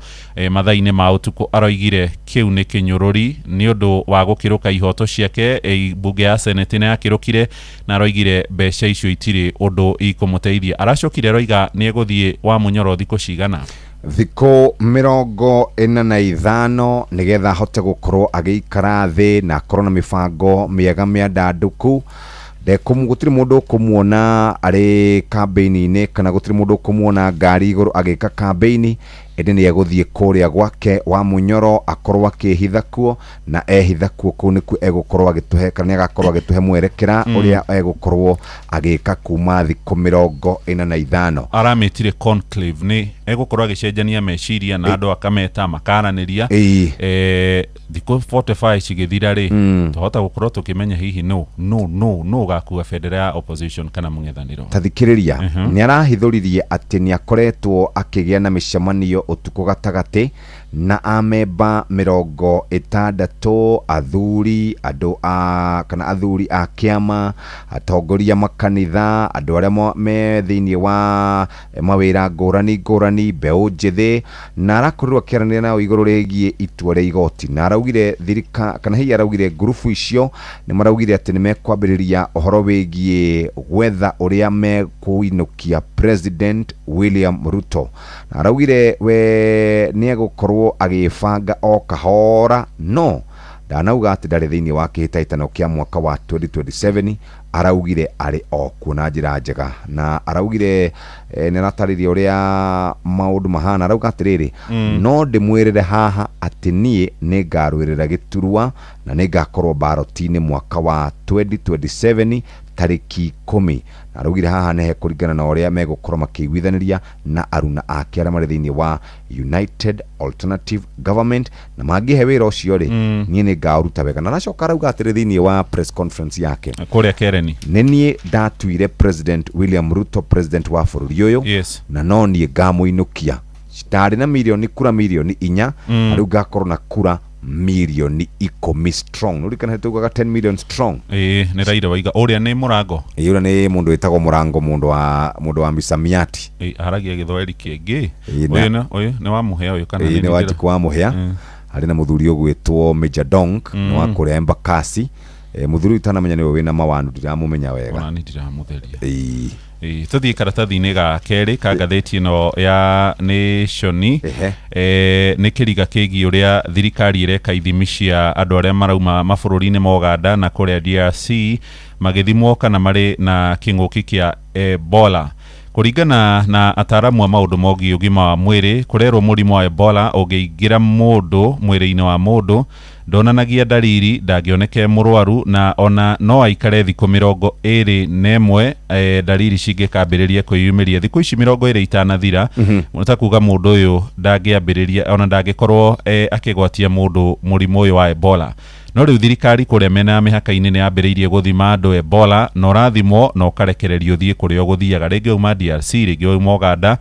mathaa-inĩ ma ũtukũ. Aroigire kĩu nĩ kĩnyũrũri nĩ ũndũ wa gũkĩrũka ihoto ciake bunge ya Senate nĩ yakĩrũkire na aroigire mbeca icio itirĩ ũndũ ikũmũteithia. Aracokire aroiga nĩ egũthiĩ wa mũnyoro thikũ cigana thikũ 45 nigetha hote gukorwo agĩikara thĩ na akorwo na mibango mĩega mĩandandũku. Gũtirĩ mũndũ ũkũmuona arĩ kambĩini-inĩ kana gũtirĩ mũndũ ũkũmuona ngari igũrũ agĩka kambĩini ende ni eguthie kuria gwake wa Munyoro akorwo akihitha kuo na ehitha kuo kuu niku egukorwo agituhe kana agakorwo agituhe mwerekera uria egukorwo agika kuma thikũ 45 arametire conclave ni egukorwo agicenjania meciria na andu akameta makaraniria thikũ 45 cigithira ri tuhota gukorwo tukimenya hihi no gakuga federal opposition kana mung'ethaniro tathikiriria ni arahithuririe ati ni akoretwo akigia na micemanio utuko gatagati na amemba 60 athuri andu kana athuri a kiama atongoria makanitha andu aria me thiini wa mawira ngurani mbeu njithi na arakorirwo akiaranira nao iguru rigie itua ria igoti na araugire thirika kana hihi araugire grupu icio ni maraugire ati ni mekwambiriria uhoro wigie gwetha uria mekuinukia President William Ruto na araugire we ni egukorwo agifanga o kahora no ndanauga ati ndari thiini wa kihitaitano kia mwaka wa 2027 araugire ari o kuona njira njega na araugire ni aratariria uria maundu mahana arauga atiriri no ndimwirire haha ati nie ni ngarwirira giturwa na ni ngakorwo baroti-ini mwaka wa 2027 tariki 10 na araugire haha nehe kuringana na uria megukorwo makiguithaniria na aruna ake aria mari thiini wa United Alternative Government na mangihe wira ucio ri nie ni ngauruta wega na aracoka arauga atiri thiini wa press conference yake kuria Kereni nenie ndatuire President William Ruto president wa bururi uyu na no nie ngamuinukia stari na milioni 4 ariu ngakorwo na kura milioni 10 strong nuri kana tugaga 10 million strong ni Raila waiga uria ni murango uria ni mundu witagwo murango mundu wa misamiati haragia githweri kingi uyu ni wa muhea uyu kana ni wa tiku wa muhea ari na muthuri ugwitwo Major Dong ni wa kuria Embakasi muthuri utanamenya niwe wina mawandu ndiramumenya wega ona ni ndiramutheria tuthii karatathi-ini ga keri ka ngathĩti ino ya Nation ni kiriga kigi uria thirikari ireka ithimi cia andu aria marauma mabũrũri-inĩ ma Uganda na kuria DRC magithimwo kana mari na king'ũki kia Ebola kuringana na ataramu a maundu mogi ugima wa mwiri kurerwo murimu wa Ebola ungiingira mundu mwiri-ini wa mundu ndonanagia dalili ndangioneke murwaru na ona no aikare thikũ 21 dalili cingĩkambĩrĩria kwĩyumĩria thikũ ici 20 itanathira mũta kuga mundu uyu ndangĩambĩrĩria ona ndangĩkorwo akĩgwatia mundu murimu uyu wa Ebola no riu thirikari kuria mena mihaka-ini ni ambĩrĩirie guthima andu Ebola no rathimo no karekererio thie kuria guthiaga ringi uma DRC ringi uma Uganda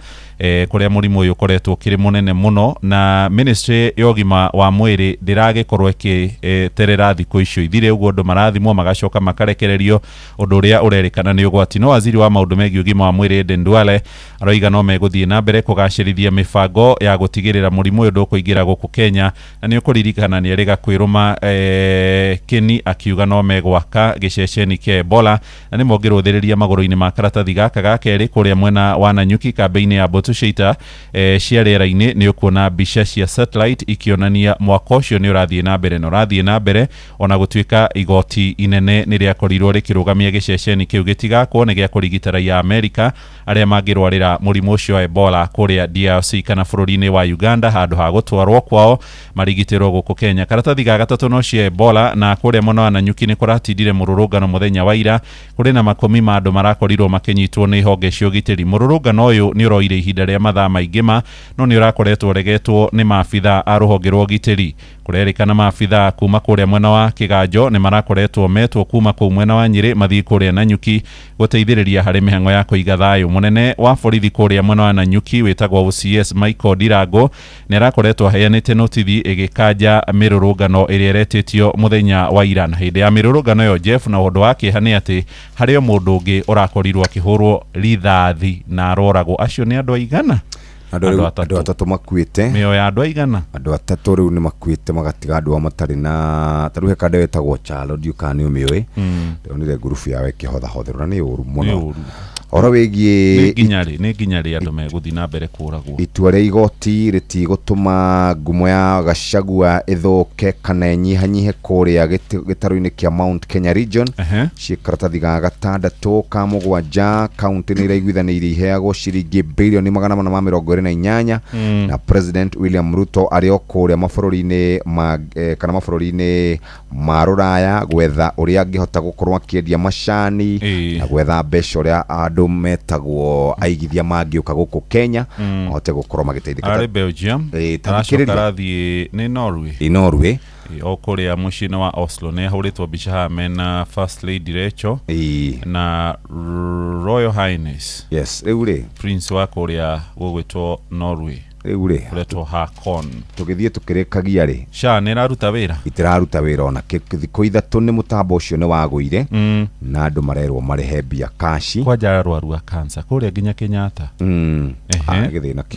kuria murimu uyu koretwo kiri munene muno na ministry ya ugima wa mwiri ndiragikorwo terera thikũ icio ithire uguo andu marathimwo magacoka makarekererio undu uria urerikana ni ugwati no waziri wa maundu megie ugima wa mwiri Aden Duale aroiga no meguthie na mbere kugacirithia mibango ya gutigirira murimu uyu ndukuingira guku Kenya na ni ukuririkana ni erega kwiruma Keni akiuga no megwaka giceceni kia Ebola na ni mongiruthiriria maguru-ini ma karatathi gaka ga keri kuria mwena wa Nanyuki kambi-ini ya Botushita cia rĩera-inĩ ni ukuona mbica cia satellite ikionania mwaka ucio ni urathie na mbere ona gutuika igoti inene ni riakorirwo rikirugamia giceceni kiu gitigakwo ni gia kurigita raia Amerika aria mangirwarira murimu ucio wa Ebola kuria DRC kana bururi-ini wa Uganda handu ha gutwarwo kwao marigitirwo guku Kenya. Karatathi ga gatatu no cia Ebola na kuria mwena wa Nanyuki ni kuratindire mururungano muthenya wa ira kuri na makumi ma andu marakorirwo makinyitwo ni honge cia ugitiri. Mururungano uyu ni uroire ihinda ria mathaa maingĩ no ni urakoretwo regetwo ni maabitha a ruhonge rwa ugitiri kurerikana maabitha kuma kuria mwena wa Kiganjo ni marakoretwo metwo kuma kuu mwena wa Nyeri mathii kuria Nanyuki guteithiriria hari mihango ya kuiga thayu. Munene wa borithi kuria mwena wa Nanyuki witagwo OCS Michael Dirango ni arakoretwo aheanite notithi igikanja mirurungano iria iretitio muthenya wa ira. Na hindi ya mirurungano yo Jeff na undu wake hani ati hario mundu ungi urakorirwo akihurwo rithathi na aroragwo. Acio ni andu aigana? Andu atatu makuite mio ya andu aigana andu atatu riu ni makuite magatiga andu a matari na taruhe kande wetagwo Chalo ndiukani umiwe ndonire ngurubu yawe kihotha hotherwa ni uru muno oro wigie nĩ nginyarĩ andũ megũthiĩ na mbere kũragwo. Itua rĩa igoti rĩtigũtũma ngumo ya Gachagua ĩthũke kana inyihanyihe kũrĩa gĩtarũ-inĩ kĩa Mount Kenya region. Ciĩkaratathi ga 6 ka 7 kaunti nĩ iraiguithanĩirie iheagwo ciringi bilioni 428 na President William Ruto arĩ o kũrĩa mabũrũri-inĩ kana mabũrũri-inĩ ma Rũraya gwetha ũrĩa angĩhota gũkorwo akĩendia macani na gwetha mbeca ũrĩa andũ metagwo aigithia mangĩũka gũkũ Kenya ahote gũkorwo magĩteithĩka. Arĩ Belgium, aracoka arathiĩ nĩ Norway. O kũrĩa mũciĩ-inĩ wa Oslo nĩ ahũrĩtwo mbica haha mena First Lady Rachel na Royal Highness rĩu rĩ Prince wa kũrĩa gũgwĩtwo Norway rĩu rĩ ũretwo Hakon. Tũgĩthiĩ tũkĩrĩkagia rĩ SHA nĩ ĩraruta wĩra? Itiraruta wĩra ona thikũ ithatũ nĩ mũtambo ũcio nĩ wagũire na andũ marerwo marehe mbia kashi kwanja arwaru a cancer kũrĩa nginya Kenyatta.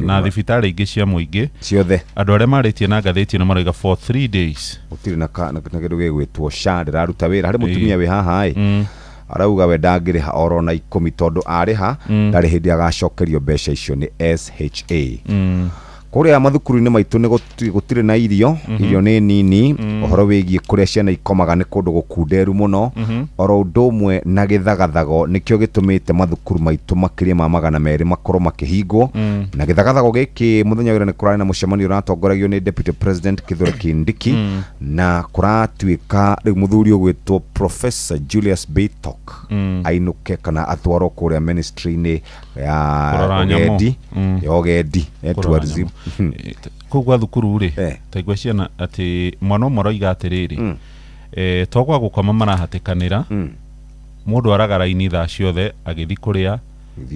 Na thibitarĩ ingĩ cia mũingĩ ciothe andũ arĩa marĩtie na ngathĩti ĩno marauga for 3 days gũtirĩ na kĩndũ gĩgwĩtwo SHA ndĩraruta wĩra. Harĩ mũtumia wĩ haha arauga we ndangĩrĩha oro na 10 tondũ arĩha ndarĩ hĩndĩ agacokerio mbeca icio nĩ SHA. Kũrĩa mathukuru-inĩ maitũ nĩ gũtirĩ na irio nĩ nini. Ũhoro wĩgiĩ kũrĩa ciana ikomaga nĩ kũndũ gũkunderu mũno. Oro ũndũ ũmwe na gĩthagathago nĩkĩo gĩtũmĩte mathukuru maitũ makĩria ma 200 makorwo makĩhingwo. Na gĩthagathago gĩkĩ mũthenya wĩra nĩ kũrarĩ na mũcemanio ũratongoragio nĩ Deputy President Kithure Kindiki na kũratuĩka rĩu mũthuri ũgwĩtwo Professor Julius Bitok ainũke kana atwarwo kũrĩa ministry-inĩ ya ũgendi tourism. Kũgwa thukuru rĩ taigua ciana atĩ mwana ũmwe roiga atĩrĩrĩ togwa gũkoma marahatĩkanĩra mũndũ araga raini thaa ciothe agĩthiĩ kũrĩa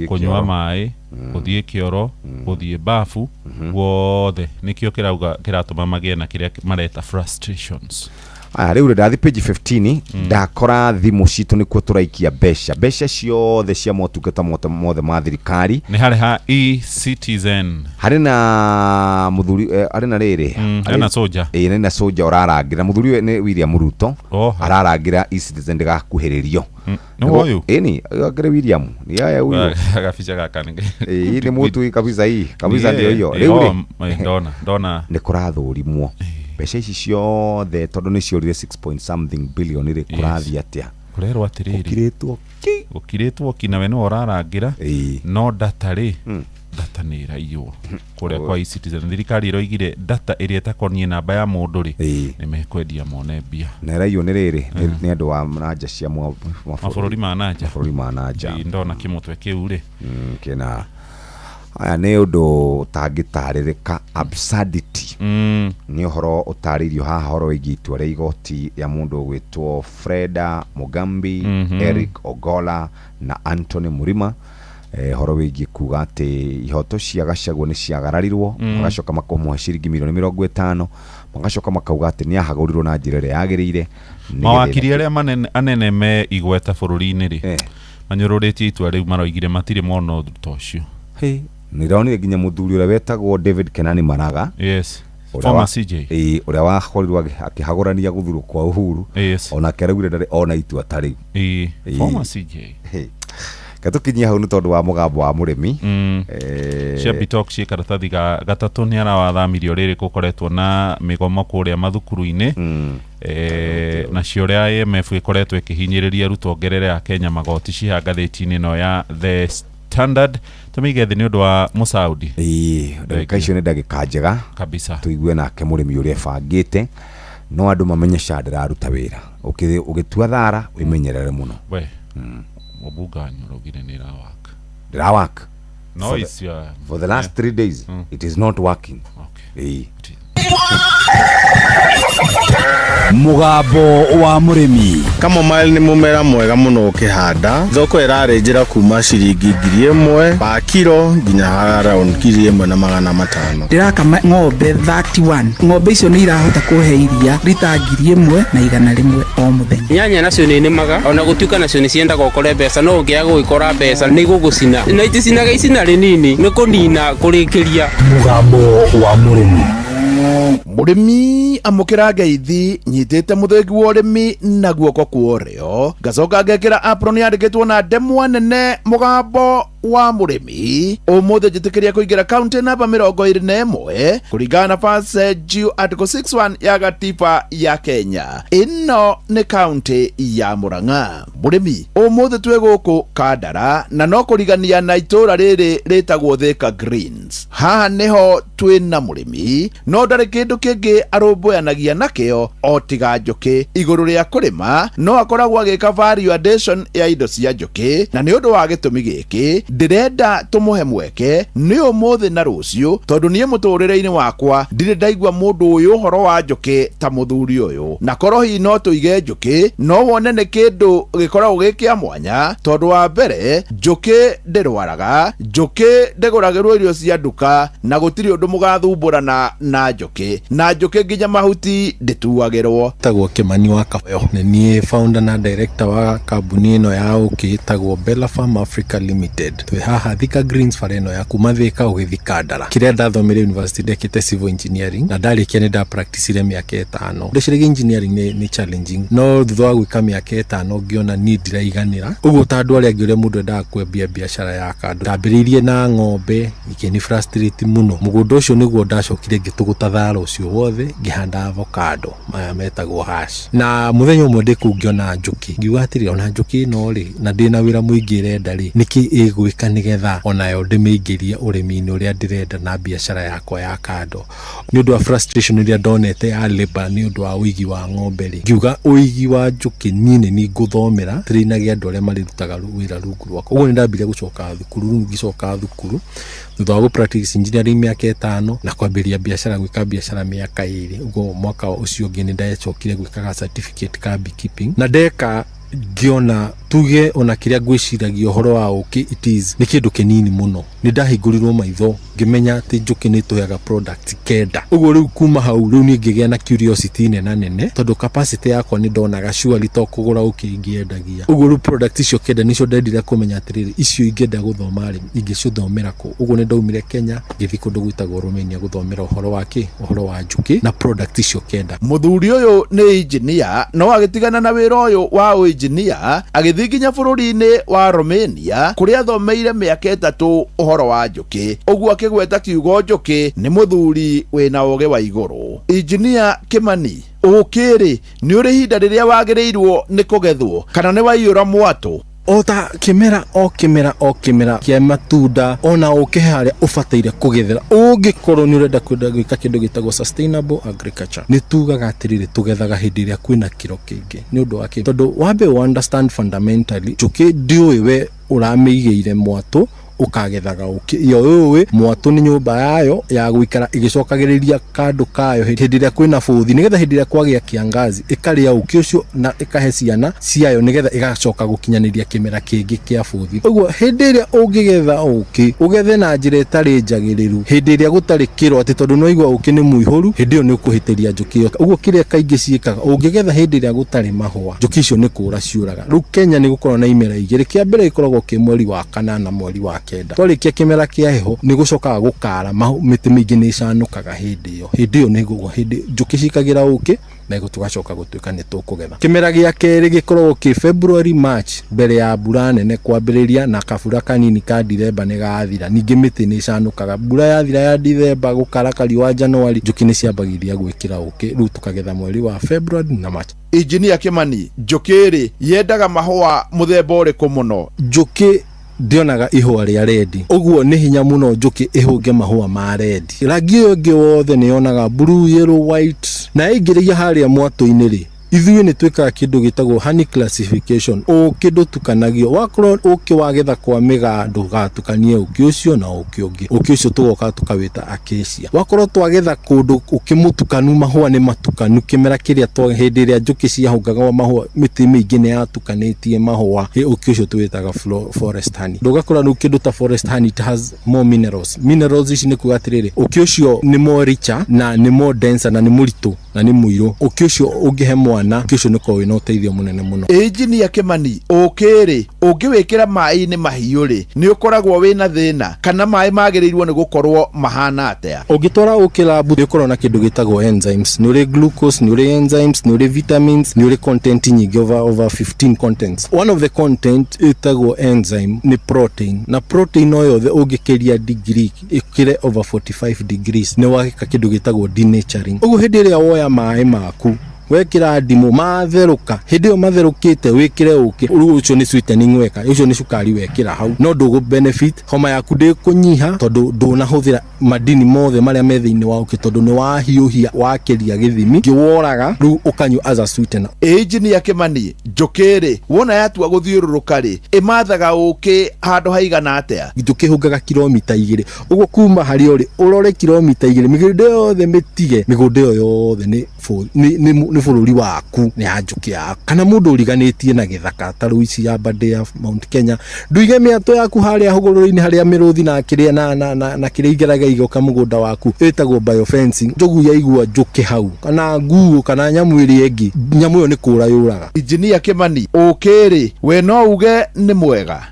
kũnyua maĩ gũthiĩ kĩoro gũthiĩ bafu wothe nĩkĩo kĩratũma magĩe na kĩrĩa mareta frustrations. Rĩu ndathi page 15 ndakora thimũ citũ nĩkuo tũraikia mbeca ciothe cia motungata mothe ma thirikari nĩ harĩ ha eCitizen harĩ na mũthuri harĩ na rĩrĩ harĩ na soja nĩ na soja ũrarangĩra mũthuri nĩ William Ruto ararangĩra eCitizen ndĩgakuhĩrĩrio no huyu ni agere William ni yaya huyo agaficha gaka ni mutu kabisa hii kabisa ndio hiyo rĩu ndona nĩ kũrathũrimwo mbeca ici ciothe tondũ nĩ ciorire 6 billion rĩ kũrathi atĩa kurerwo atiriri ukiretwo kina we no ũrarangĩra no data rĩ data nĩ ĩraiywo kũrĩa kwa eCitizen. Thirikari ĩroigire data ĩrĩa ĩtakoniĩ namba ya mũndũ rĩ nĩ mekwendia mone mbia na ĩraiywo nĩ rĩrĩ nĩ andũ wa nanja cia mabũrũri ma nanja ndona kĩmũtwe kĩu rĩ kĩna aya nĩ ũndũ ũtangĩtarĩrĩka absurdity nĩ ũhoro ũtarĩirio haha horo wĩgiĩ itua rĩa igoti ya mũndũ ũgwĩtwo Freda Mugambi Eric Ogolla na Anthony Murima horo wĩgiĩ kuga atĩ ihoto cia Gachagua nĩ ciagararirwo magacoka makũmũhe ciringi milioni 50 magacoka makauga atĩ nĩ ahagũrirwo na njĩra ĩrĩa yagĩrĩire. Mawakiri arĩa anene me igweta bũrũri-inĩ rĩ manyũrũrĩtie itua rĩu maroigire matirĩ mona ũndũ ta ũcio. Nĩronire nginya mũthuri ũrĩa wetagwo David Kenani Maraga former CJ ũrĩa wakorirwo akĩhagũrania gũthurwo kwa Uhuru ona keraugire ndarĩ ona itua tarĩ former CJ gatukinyia hau nĩ tondũ wa mũgambo wa mũrĩmi Bitok ciĩ karatathi gatatũ nĩ arawathamirio rĩrĩ gũkoretwo na mĩgomo kũrĩa mathukuru-inĩ na cio ũrĩa IMF ĩkoretwo ĩkĩhinyĩrĩria arutwo ongerere a Kenya magoti ciha ngathĩti-inĩ ĩno ya The Standard tũmĩige thĩ nĩ ũndũ wa Mũsaudi. Ndagĩka icio nĩ ndagĩka njega kabisa tũigue nake mũrĩmi ũrĩa bangĩte no andũ mamenye SHA ndĩraruta wĩra ũgĩtua thara wĩmenyerere mũno we mũbunga nyũrũgire nĩ ĩrawaka no it's for the last 3 days it is not working. Mugambo wa mũrĩmi. Kamomile nĩ mũmera mwega mũno ũkĩhanda. Thoko ĩrarĩ njĩra kuma ciringi 1,000 pa kilo nginya around 1,500. Ndĩrakama ng'ombe 31. Ng'ombe icio nĩ irahota kũhe iria rita 1,100 o mũthenya. Nyanya nacio nĩ nĩmaga ona gũtuĩka nacio nĩ ciendaga ũkore mbeca no ũngĩaga gwĩkora mbeca nĩ gũgũcina. Na iticinaga icina rĩnini nĩ kũnina kũrĩkĩria. Mugambo wa mũrĩmi. Murimi amukira ngeithi nyitite muthengi wa urimi na guoko kuorio ngacoka ngekira apron yandikitwo na ndemwa nene mugambo wa murimi umuthe njitikiria kuingira kaunti namba 21 kuringana na verse G article 61 ya gatiba ya Kenya. Ino ni kaunti ya Murang'a. Murimi umuthe twe guku Kandara na no kurigania na itura riri ritagwo Thika Greens. Haha niho twina murimi no ndari kindu kingi arumbuanagia nakio o tiga njuki iguru ria kurima no akoragwo agika value addition ya indo cia njuki na ni undu wa gitumi giki ndirenda tumuhe mweke ni umuthi na rucio tondu nie muturire-ini wakwa ndire ndaigua mundu uyu horo wa njuki ta muthuri uyu na korohi no tuige njuki no wone ni kindu gikoragwo gikia mwanya tondu wa mbere njuki ndirwaraga njuki ndiguragirwo irio cia nduka na gutiri undu mugathumbũrana na njuki nginya mahuti ndituagirwo. Tagwo Kimani wa Kabayo ni nie founder na director wa kambuni ino ya uki tagwo Bella Farm Africa Limited. Twe haha Thika Greens fareno ya kuma Thika ugithi Kandara. Kiria ndathomire university ndekite civil engineering na ndarikia ni nda practice ile miaka 5. Ndecirege engineering ni challenging no thutha wa gwika miaka 5 ngiona need iraiganira. Uguo ta andu aria ngire mundu nda kwambia biashara ya kandu. Ndambiririe na ng'ombe ikini frustrate muno. Mugundo ucio niguo ndacokire ngituguta thara ucio wothe ngihanda avocado maya metagwo hash. Na muthenya umwe ndikungiona njuki ngiuga atiri ona njuki no ri na ndina wira muingi renda ri niki igwika nigetha onayo ndimeingirie urimi-ini uria ndirenda na biashara yakwa ya kando ni undu wa frustration iria ndonete ya labor ni undu wa uigi wa ng'ombe ri ngiuga uigi wa njuki nini ni nguthomera trinagia andu aria marirutaga wira rungu rwakwa. Uguo ni ndambire gucoka thukuru ngicoka thukuru thutha wa practice engineering miaka 5 na kwambiria biashara gwika biashara miaka 2. Uguo mwaka ucio ngi ni ndacokire gwikaga certificate ka beekeeping na ndeka ngiona tuge ona kiria gwiciragia horo wa uki it is ni kindu kinini muno. Ni ndahingũrirwo maitho ngimenya ati njuki ni tuyaga product kenda. Uguo riu kuma hau riu ni ngigia na curiosity nene tondu capacity yakwa ni ndonaga surely to kugura uki ngiendagia. Uguo riu product icio kenda nicio ndendire kumenya atiriri icio ingenda guthoma ri ingicithomera ku. Uguo ni ndaumire Kenya ngithi kundu gwitagwo Romania guthomera uhoro wa njuki na product icio kenda. Muthuri uyu ni engineer no agitigana na wira uyu wa engineer agithi nginya bururi-ini wa Romania kuria athomeire miaka 3 uhoro wa njuki. Uguo akigweta kiugo njuki ni muthuri wina uge wa iguru. Engineer Kimani ukiri ni uri hinda riria wagirirwo ni kugethwo kana ni waiyura mwatu? Ota kimera kia matunda ona ukiharia ufateire kugethera ungikorwo ni urenda gwika kindu gitagwo sustainable agriculture. Ni tugaga atiriri tugethaga hindi iria kwina kiro kingi ni undu wa tondu wambe understand fundamentally njuki ndiuĩ we uramĩigĩire mwatu ukagethaga uki iyo we mwatu ni nyumba yayo ya gwikara igicokagiriria kandu kayo hindi iria kwina buthi nigetha hindi iria kwagia kiangazi ikaria uki ucio na ikahe ciana ciayo nigetha igacoka gukinyaniria kimera kingi kia buthi. Uguo hindi iria ungigetha uki ugethe na njira itari njagiriru hindi iria gutari kiro ati tondu no igwa uki ni muihuru hindi iyo ni ukuhitiria njuki iyo. Uguo kiria kaingi ciikaga ungigetha hindi iria gutari mahua njuki icio ni kura ciuraga. Riu Kenya ni gukorwo na imera igiri kia mbere ikoragwo ki mweri wa kana na mweri wa kenda. Twarikia kimera kia heho ni gucokaga gukara miti mingi ni canukaga hindi iyo ni gugo hindi njuki cikagira uki na tugacoka gutuika ni tukugetha. Kimera gia keri gikoragwo ki February March mbere ya mbura nene kwambiriria na kabura kanini ka December ni gathira. Ningi miti ni canukaga mbura yathira ya December gukara kari wa January njuki ni ciambagiria gwikira uki riu tukagetha mweri wa February na March. Engineer Kimani njukiri yendaga mahua muthemba uriku muno? Njuki ndionaga ihua ria red. Uguo ni hinya muno njuki ihunge mahua ma red. Rangi uyu ngi wothe ni yonaga blue, yellow, white na ingirigia haria mwatu-ini ri ithuĩ ni twikaga kindu gitagwo honey classification. Kindu tukanagio wakorwo uki wagetha kwa migando gatukanie uki ucio na uki ungi uki ucio tugoka tukawita acacia. Wakorwo twagetha kundu ukimutukanu mahua ni matukanu kimera kiria twa hindi iria njuki ciahungaga mahua miti mingi ni yatukanitie mahua uki ucio tuwitaga forest honey. Ndugakora nu kindu ta forest honey it has more minerals ici ni kugatiriri uki ucio ni more richer na ni more denser na ni muritu na ni muiro. Uki ucio ungihe mwana mwana kicio niko wina uteithio munene muno. Engineer Kimani okere ungiwikira mai-ini mahiu ri ni ukoragwo wina thina kana mai magirirwo ni gukorwo mahana atia? Ugitwara ukilabu ukorwo na kindu gitagwo enzymes, ni uri glucose, ni uri enzymes, ni uri vitamins, ni uri content nyingi over 15 contents. One of the content itagwo enzyme ni protein, na protein no yothe ungikiria degree ikire over 45 degrees ni wagika kindu gitagwo denaturing. Ugu hindi ria woya mai maku wekira ndimu matheruka, hindi yo matherukite wikire uki ucio ni sweetening weka, ucio ni cukari wekira hau, no ndugu benefit homa yaku ndikunyiha tondu ndunahuthira madini mothe maria me thiini wa uki tondu ni wahiuhia wakiria githimi giworaga ru ukanyu as a sweetener. Engineer Kimani njukiri wona yatua guthiururuka ri imathaga uki handu haigana atia? Tukihungaga kilomita 2 uguo kuma hari uri urore kilomita 2 migunda yothe mitige migunda yothe ni bururi waku ni anjuki yaku kana mundu uriganitie na githaka taru ici ya bade ya Mount Kenya nduige miato yaku haria hugururi-ini haria miruthi na kiria na kiria igeraga igoka mugunda waku etagwo biofencing. Njogu ya igua njuki hau kana nguo kana nyamu iri ingi, nyamu yo ni kura yuraga. Engineer Kimani okiri we no uge ni mwega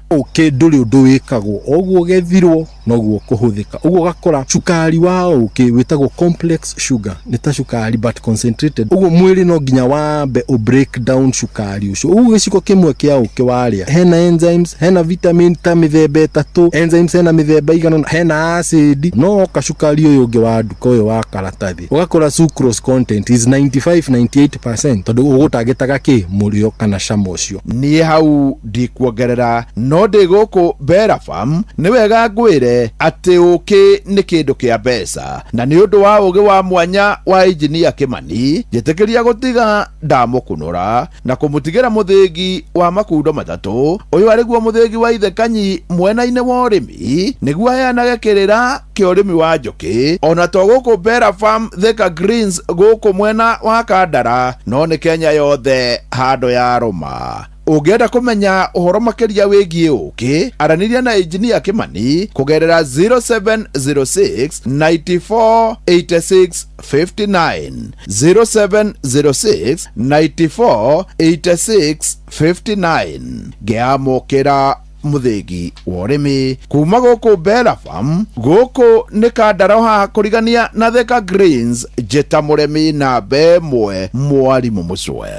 nduri undu wikagwo oguo gethirwo noguo kuhuthika. Uguo gakora cukari wao witagwo complex sugar, ni ta cukari but concentrated. Uguo mwiri no nginya wambe o break down cukari ucio. Uguo giciko kimwe kia uki waria hena enzymes, hena vitamin ta mithemba 3, enzymes hena mithemba igana, hena acid, no kacukari uyu ungi wa nduka uyu wa karatathi ugakora sucrose content is 95-98% tondu ugutagitaga ki murio kana cama ucio. Ni hau ndikuongerera no ndi guku Bella Farm ni wega ngwire ati uki ni kindu kia mbeca, na ni undu wa ugi wa mwanya wa Engineer Kimani jetikiria gutiga ndamukunura na kumutigira muthingi wa makundo matatu uyu ariguo muthingi wa Ithe Kanyi mwena-ini wa urimi niguo aheanage kirira kia urimi wa njuki ona to guku Bella Farm Thika Greens guku mwena wa Kandara no ni Kenya yothe handu ya ruma. Ugienda kumenya uhoro makiria wigie uki araniria na Engineer Kimani kugerera 0706 94 86 59 0706 94 86 59 giamukira muthingi wa urimi kuma guku Bella Farm guku ni Kandara ha kurigania na Thika Greens jeta muremi na bemwe mwarimu mucwe.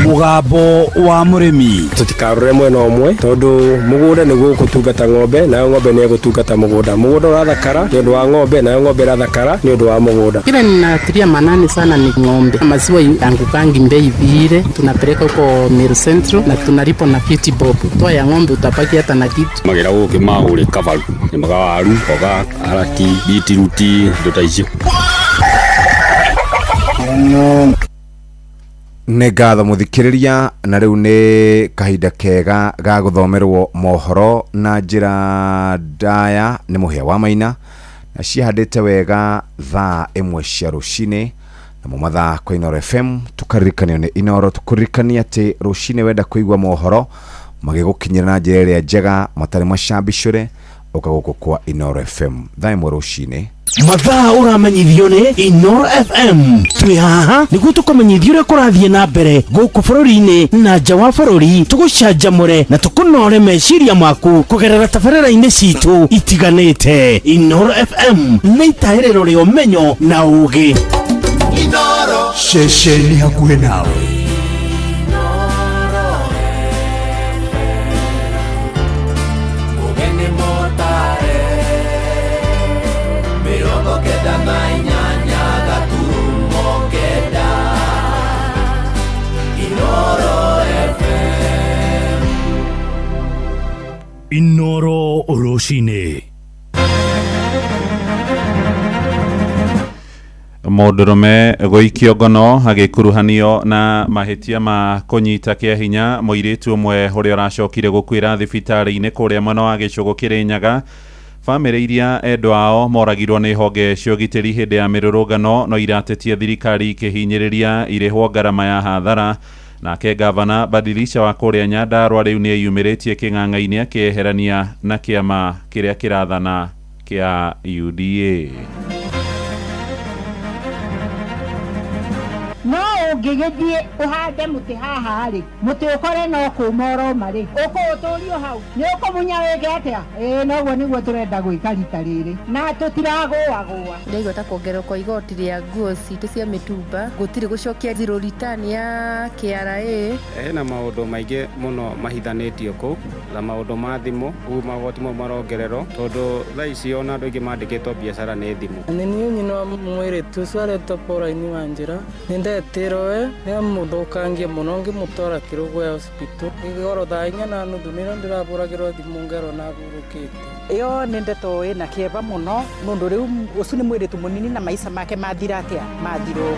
Mugambo wa murimi tutikarure mwena umwe tondu mugunda ni gutungata ng'ombe nayo ng'ombe ni gutungata mugunda urathakara ni undu wa ng'ombe nayo ng'ombe irathakara ni undu wa mugunda. Kile ninatilia manani sana ni ng'ombe. Maziwa yangukangi mbei vile tunapeleka huko Meru Central na tunalipo na 50 bob. Toa ya ng'ombe utapaki hata na kitu magira guki mauri kavaru ni magawaru oga arati bitiruti ndotaicio. Nĩ ngatho muthikiriria na riu ni kahinda kega ga guthomerwo mohoro na njira ndaya ni muhia wa maina na cihandite wega thaa 1 cia rucini na mumatha kwa Inoro FM tukaririkanio ni Inoro tukuririkania ati rucini wenda kuigwa mohoro magigukinyira na njira iria njega matari macambicure ukaguko kwa Inoro FM thaa 1 rucini. Mathaa uramenyithio ni Inoro FM. Twi haha niguo tukumenyithia uria kurathie na mbere guku bururi-ini na nja wa bururi, tugucanjamure na tukunore meciria maku kugerera tabarĩra-inĩ citu itiganĩte. Inoro FM nĩ itaĩrĩro rĩa ũmenyo na ũũgĩ. Inoro ceceni hakuhĩ nawe. Inoro rucini. Mũndũrũme gũikio ngono agĩkuruhanio na mahĩtia ma kũnyita kĩa hinya mũirĩtu ũmwe ũrĩa ũracokire gũkuĩra thibitarĩ-inĩ kũrĩa mwena wa Gĩcũgũ Kĩrĩnyaga. Bamĩrĩ iria endwa ao moragirwo nĩ honge cia ũgitĩri hĩndĩ ya mĩrũrũngano no iratetia thirikari ikĩhinyĩrĩria irĩhwo ngarama ya hathara. Nake gavana Badilisha wa kũrĩa Nyandarua rĩu nĩ eyumĩrĩtie kĩng'ang'a-inĩ akĩeherania na kĩama kĩrĩa kĩrathana kĩa UDA. ũngĩgĩthiĩ ũhande mũtĩ haha rĩ mũtĩ ũkore no kũmoro marĩ ũkũũtũrio hau nĩ ũkũmunya wĩke atĩa noguo nĩguo tũrenda gwĩka rita rĩrĩ na tũtiragũagũa ndĩigua ta kuongererwo kwa igoti rĩa nguo citũ cia mĩtumba gũtirĩ gũcokia zero return ya KRA hena maũndũ maingĩ mũno mahithanĩtio kũu na maũndũ ma thimũ ũguo magoti mau marongererwo tondũ thaa ici ona andũ aingĩ mandĩkĩtwo biacara nĩ thimũ. Nĩ niĩ nyina wa mũirĩtu ũcio aretwo Paul-ini wa Njĩra nĩ ndetĩrwo nĩ amũthũkangia mũno ngĩmũtwara Kĩrũgũ ya hospital igoro thaa 4:30 nĩrĩo ndĩrabũragĩrwo thimũ ngero na hurũkĩte. Iyo nĩ ndeto ĩna kĩeba mũno mũndũ rĩu ũcio nĩ mũirĩtu mũnini na maica make mathira atĩa mathirwo.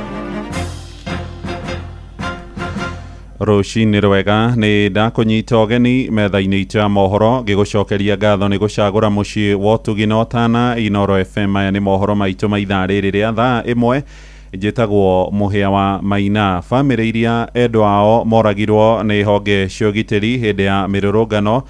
Rũcinĩ rwega nĩ ndakũnyita ũgeni metha-inĩ itũ ya mohoro ngĩgũcokeria ngatho nĩ gũcagũra mũciĩ wa ũtugi na ũtana Inooro FM. Aya nĩ mohoro maitũ ma ithaa rĩrĩ rĩa thaa ĩmwe njĩtagwo Mũhĩa wa Maina. Bamĩrĩ iria endwa ao moragirwo nĩ honge cia ũgitĩri hĩndĩ ya mĩrũrũngano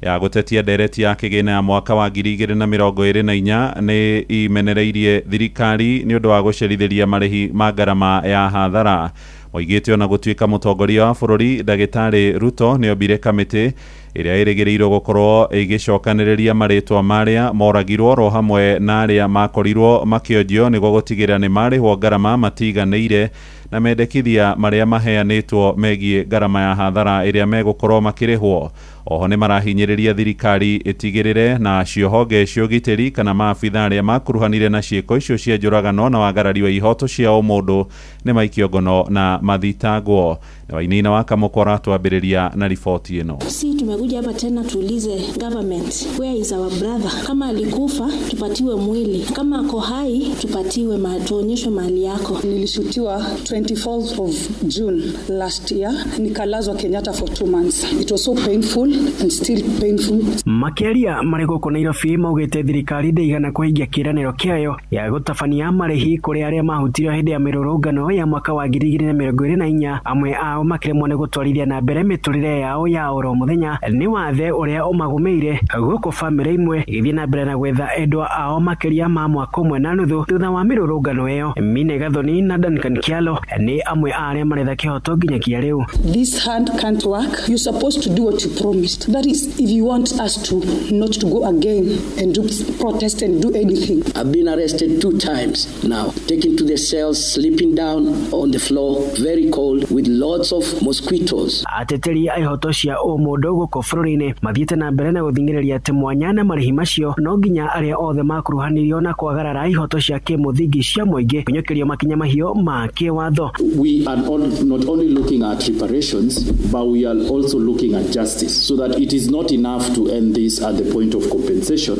ya gũtetia ndereti ya kĩgĩna ya mwaka wa 2024 nĩ imenereirie thirikari nĩ ũndũ wa gũcerithĩria marĩhi ma ngarama ya hathara. Moigĩte ona gũtuĩka mũtongoria wa bũrũri Ndagĩtarĩ Ruto nĩ ombire kamĩtĩ ĩrĩa ĩrĩgĩrĩirwo gũkorwo ĩgĩcokanĩrĩria marĩtwa marĩa moragirwo ro hamwe na arĩa makorirwo makĩonjio nĩguo gũtigĩrĩra nĩ marĩhwo ngarama matiganĩire na mendekithia marĩa maheanĩtwo megiĩ ngarama ya hathara ĩrĩa megũkorwo makĩrĩhwo. Oho nĩ marahinyĩrĩria thirikari ĩtigĩrĩre na ciohonge cia ũgitĩri kana maabitha arĩa makuruhanire na ciĩko icio cia njũragano na wagarari wa ihoto cia ũmũndũ nĩ maikio ngono na mathitangwo. Wainaina wa Kamũkora twambĩrĩria na riboti ĩno. Si tumekuja hapa tena tuulize government, where is our brother? Kama alikufa tupatiwe mwili, kama ako hai tupatiwe tuonyeshwe mahali yako. Nilishutiwa 24th of June last year, nikalazwa Kenyatta for 2 months. It was so painful and still painful. Makĩaria marĩ gũkũ Nairobi maugĩte thirikari ndĩigana kũhingia kĩĩranĩro kĩayo ya gũtabania marĩhi kũrĩ arĩa mahutirio hĩndĩ ya mĩrũrũngano ya mwaka wa 2024. Amwe ao makĩremwo nĩ gũtwarithia na mbere mĩtũrĩre yao ya oro mũthenya nĩ wathe ũrĩa ũmagũmĩire gũkũ bamĩrĩ imwe igĩthiĩ na mbere na gwetha endwa ao makĩria ma mwaka ũmwe na nuthu thutha wa mĩrũrũngano ĩyo. Mine Gathoni na Duncan Kialo nĩ amwe arĩa maretha kĩhoto nginyagia rĩu. This hand can't work. You're supposed to do what you promised. That is, if you want us to not to go again and do protest and do anything. I've been arrested 2 times now, taken to the cells, sleeping down on the floor, very cold, with lots of mosquitoes. Ateteri a ihoto cia ũmũndũ gũkũ bũrũri-inĩ mathiĩte na mbere na gũthingĩrĩria atĩ mwanya na marĩhi macio no nginya arĩa othe makuruhanirio na kwagarara ihoto cia kĩmũthingi cia mũingĩ kũnyũkĩrio makinya mahiũ ma kĩwatho. We are not only looking at reparations, but we are also looking at justice, so that it is not enough to end this at the point of compensation,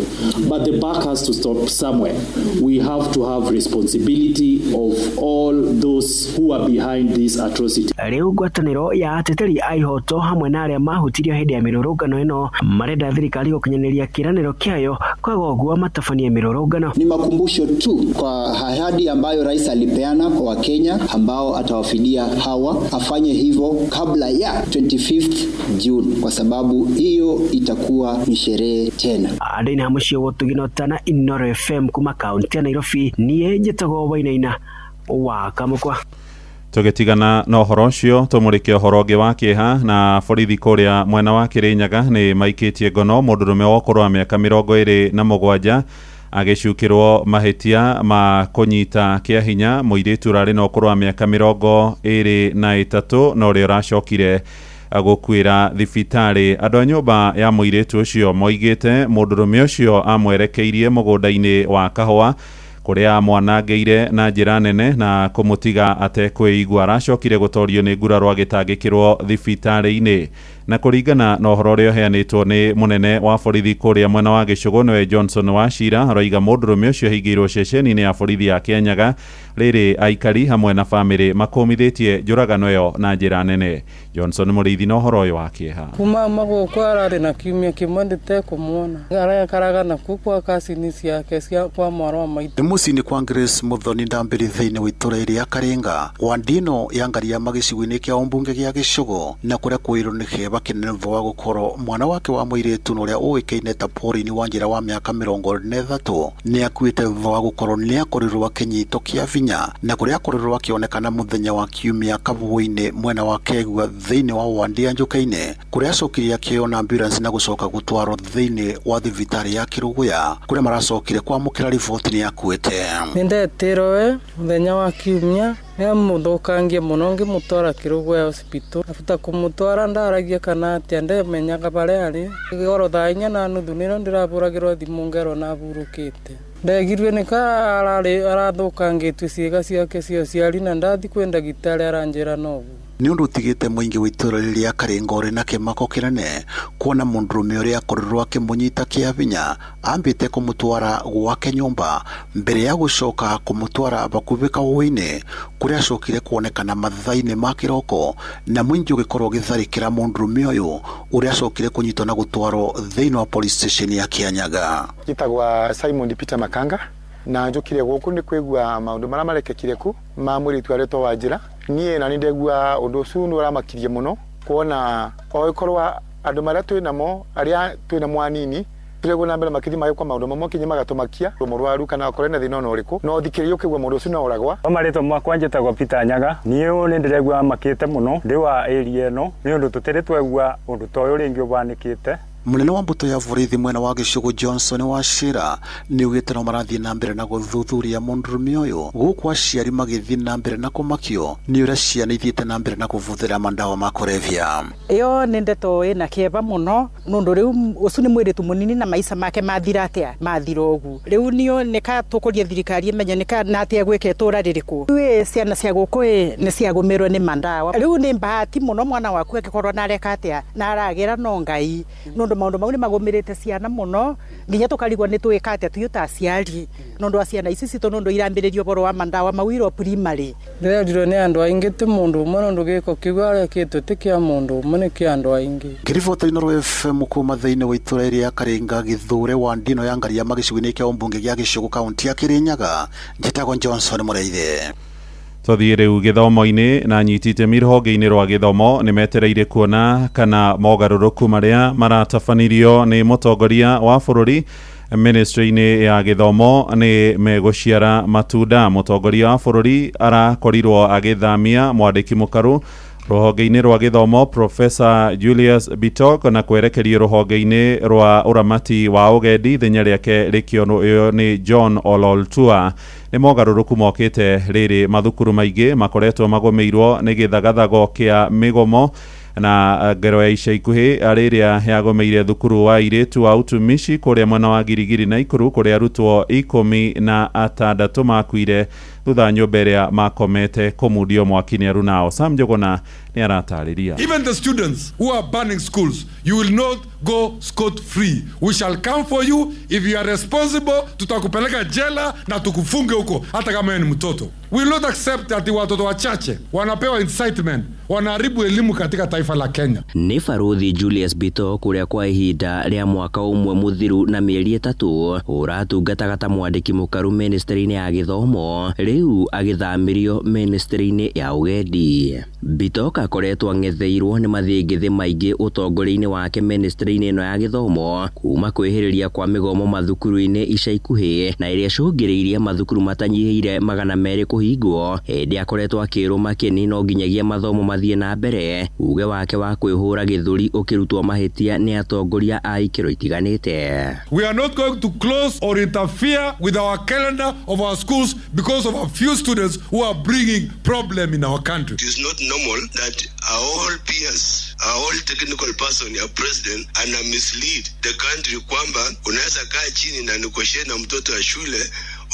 but the buck has to stop somewhere. We have to have responsibility of all those who are behind this atrocity. Rĩu ngwatanĩro ya ateteri a ihoto hamwe na arĩa mahutirio hĩndĩ ya mĩrũrũngano ĩno marenda thirikari gũkinyanĩria kĩĩranĩro kĩayo kwaga ũguo matabanie mĩrũrũngano. Ni makumbusho tu kwa ahadi ambayo rais alipeana kwa Wakenya ambao atawafidia hawa, afanye hivyo kabla ya 25th June kwa sababu hiyo itakuwa ni sherehe tena. Andũ-inĩ ha mũciĩ wa ũtugi na ũtana Inooro FM kuma kaunti ya Nairobi niĩ njĩtagwo Wainaina wa Kamũkwa. Tũgĩtigana na ũhoro ũcio tũmũrĩke ũhoro ũngĩ wa kĩeha na borithi kũrĩa mwena wa Kĩrĩnyaga nĩ maikĩtie ngono mũndũrũme wa ũkũrũ wa mĩaka 27 agĩcukĩrwo mahĩtia ma kũnyita kĩa hinya mũirĩtu ũrarĩ na ũkũrũ wa mĩaka 23 na ũrĩa ũracokire gũkuĩra thibitarĩ. Andũ a nyũmba ya mũirĩtu ũcio moigĩte mũndũrũme ũcio amwerekeirie mũgũnda-inĩ wa kahũa kũrĩa mwanangĩire na njĩra nene na kũmũtiga atekwĩigua. Aracokire gũtorio nĩ nguraro agĩtangĩkĩrwo thibitarĩ-inĩ. Na kũringana na ũhoro ũrĩa ũheanĩtwo nĩ mũnene wa borithi kũrĩa mwena wa Gĩcũgũ nĩwe Johnson Wachira, aroiga mũndũrũme ũcio ahingĩirwo ceceni-inĩ ya borithi ya Kĩanyaga rĩrĩ aikari hamwe na bamĩrĩ makũmithĩtie njũragano ĩyo na njĩra nene. Johnson mũrĩithi na ũhoro ũyũ wa kĩeha. Kuma magũkũ ararĩ na kiumia kĩmwe nditekũmuona arekaraga nakuo kwa kasini ciake cia kwa mwarĩ wa maitũ. Mũciĩ-inĩ kwa Grace Muthoni Ndambĩri thĩinĩ wa itũra rĩa Karenga, wandi ĩno ya Ngariama gĩcigo-inĩ kĩa ũmbunge gĩa Gĩcũgũ na kũrĩa kwĩrwo nĩ kĩeba makinene wa gukoro mwana wake wa muiritu nuria uikaine ta Pauline Wanjira wa miaka 23 ni akuite wa gukoro ni akorirwa kinyito kia vinya na kuria akorirwa kionekana muthenya wa kiumia kabuini mwena wa Kegwa thiini wa Wandia Njukaine kuria acokirie akiona ambulance na gucoka gutwarwo thiini wa thibitari ya Kiruguya kuria maracokire kwamukira riboti ni akuite. Nindetirwe muthenya wa kiumia ya muthukangie muno ngimutwara Kiruguya hospital afuta kumutwara ndaragia kana atia ndemenyaga baria ari igoro thaa 4:30 niro ndirabũragĩrwo thimu ngero na burukite ndegirwe nika arathukangĩtwe ciĩga ciake cia ciari na ndathi kwenda gitari aranjĩra nogu ni undu utigite muingi witura riria Karingori na kimako kinene kuona mundurume uria akorirwo akimunyita kia vinya ambite kumutwara gwake nyumba mbere ya gucoka kumutwara bakubika uine kuria acokire kuonekana mathaini ma kiroko na muingi ugikorwo githarikira mundurume uyu uria acokire kunyitwo na gutwarwo thiini wa police station ya Kianyaga. Gitagwa Simon Peter Makanga na njukire guku ni kwigua maundu maria marekekire ku ma mwiritu aretwo Wanjira nie na nindegua undu ucu ni uramakirie muno kuona oikorwa andu maria twinamo aria twinamo anini turego na mbere makithi mayo kwa maundu mamwe kinye magatumakia rumurwaru kana akorene thina no riku no thikirio kigwa mundu ucu no uragwa amarito mwakwa njitagwa Peter Nyaga niu ni ndiregua makite muno ndi wa area eno ni undu tutire twegua undu toyo ringi ubanikite. Munene wa mbuto ya borithi mwena wa Gicugu Johnson Wachira ni ugite no marathie na mbere na guthuthuria mundurume uyu guku aciari magithie na mbere na kumakio ni uria ciana ithiite na mbere na kuvuthira mandawa ma kurevya. Iyo ni ndeto ina kieba muno nundu riu ucu ni mwiritu munini na maisha make mathira atia mathira ugu riu nio nika tukuria thirikari imenya nika natia gwike tura ririku we ciana cia guku ni cia gumirwo ni mandawa riu ni bahati muno mwana waku akikorwo na reka atia na aragira no ngai nundu maundu mau ni magumirite ciana muno nginya tukarigwa ni twika atia tuyuta ciari nundu ciana ici citu nundu irambiririo boro wa mandawa mawiro primary ndiriro ni andu aingi ti mundu umwe nundu giko kigwa kitu ti kia mundu umwe ni kia andu aingi. Kiriboti no FM kuma thiini wa itura iria Karinga Githure wa Ndino ya Ngaria magicugine kia umbunge gia Gicugu kaunti ya Kirinyaga njitagwo Johnson Mureithe. Tuthiire githomo-ini na nyitite mirhonge-ini rwa githomo ni metereire kuona kana mogaruruku maria maratabanirio ni mutongoria wa bururi ministry-ini ya githomo ni meguciara matunda. Mutongoria wa bururi arakorirwo agithamia mwandiki mukaru ruhonge-ini rwa githomo Professor Julius Bitok na kwerekeria ruhonge-ini rwa uramati wa ugendi thinya riake rikio ni John Ololtua. Ni mogaruruku mokite riri mathukuru maingi makoretwo magomeirwo ni githagathago kia migomo na ngero ya ica ikuhi ariria yagomeire thukuru wa iritu wa utumishi kuria mwena wa Girigiri na Ikuru kuria arutwo 16 makuire thutha nyumba iria makomete kumudio mwakini arunao. Sam Njogona ni aratariria. Even the students who are burning schools, you will not go scot free. We shall come for you. If you are responsible, tutakupeleka jela na tukufunge huko hata kama ni mtoto. We will not accept that watoto wachache wanapewa incitement, wanaharibu elimu katika taifa la Kenya. Ni Faruthi Julius Bito kuria kwa ihinda ria mwaka umwe muthiru na mieri 3 uratungataga ta mwandiki mukaru ministry-ini ya githomo riu agithamirio ministry-ini ya ugendi. Bito akoretwo ang'etheirwo ni mathingithi maingi utongori-ini wake ministry-ini ino ya githomo kuma kwihiriria kwa migomo mathukuru-ini ica ikuhi na iria cungiriirie mathukuru matanyihiire 200 kuhingwo hindi akoretwo akiruma kini no nginyagia mathomo mathie na mbere. Uge wake wa kwihura githuri ukirutwo mahitia ni atongoria a ikiro itiganite. We are not going to close or interfere with our calendar of our schools because of a few students who are bringing problem in our country. It is not normal that our whole peers, our whole technical person ya president ana mislead the country kwamba unaweza kaa chini na nikoshie na mtoto wa shule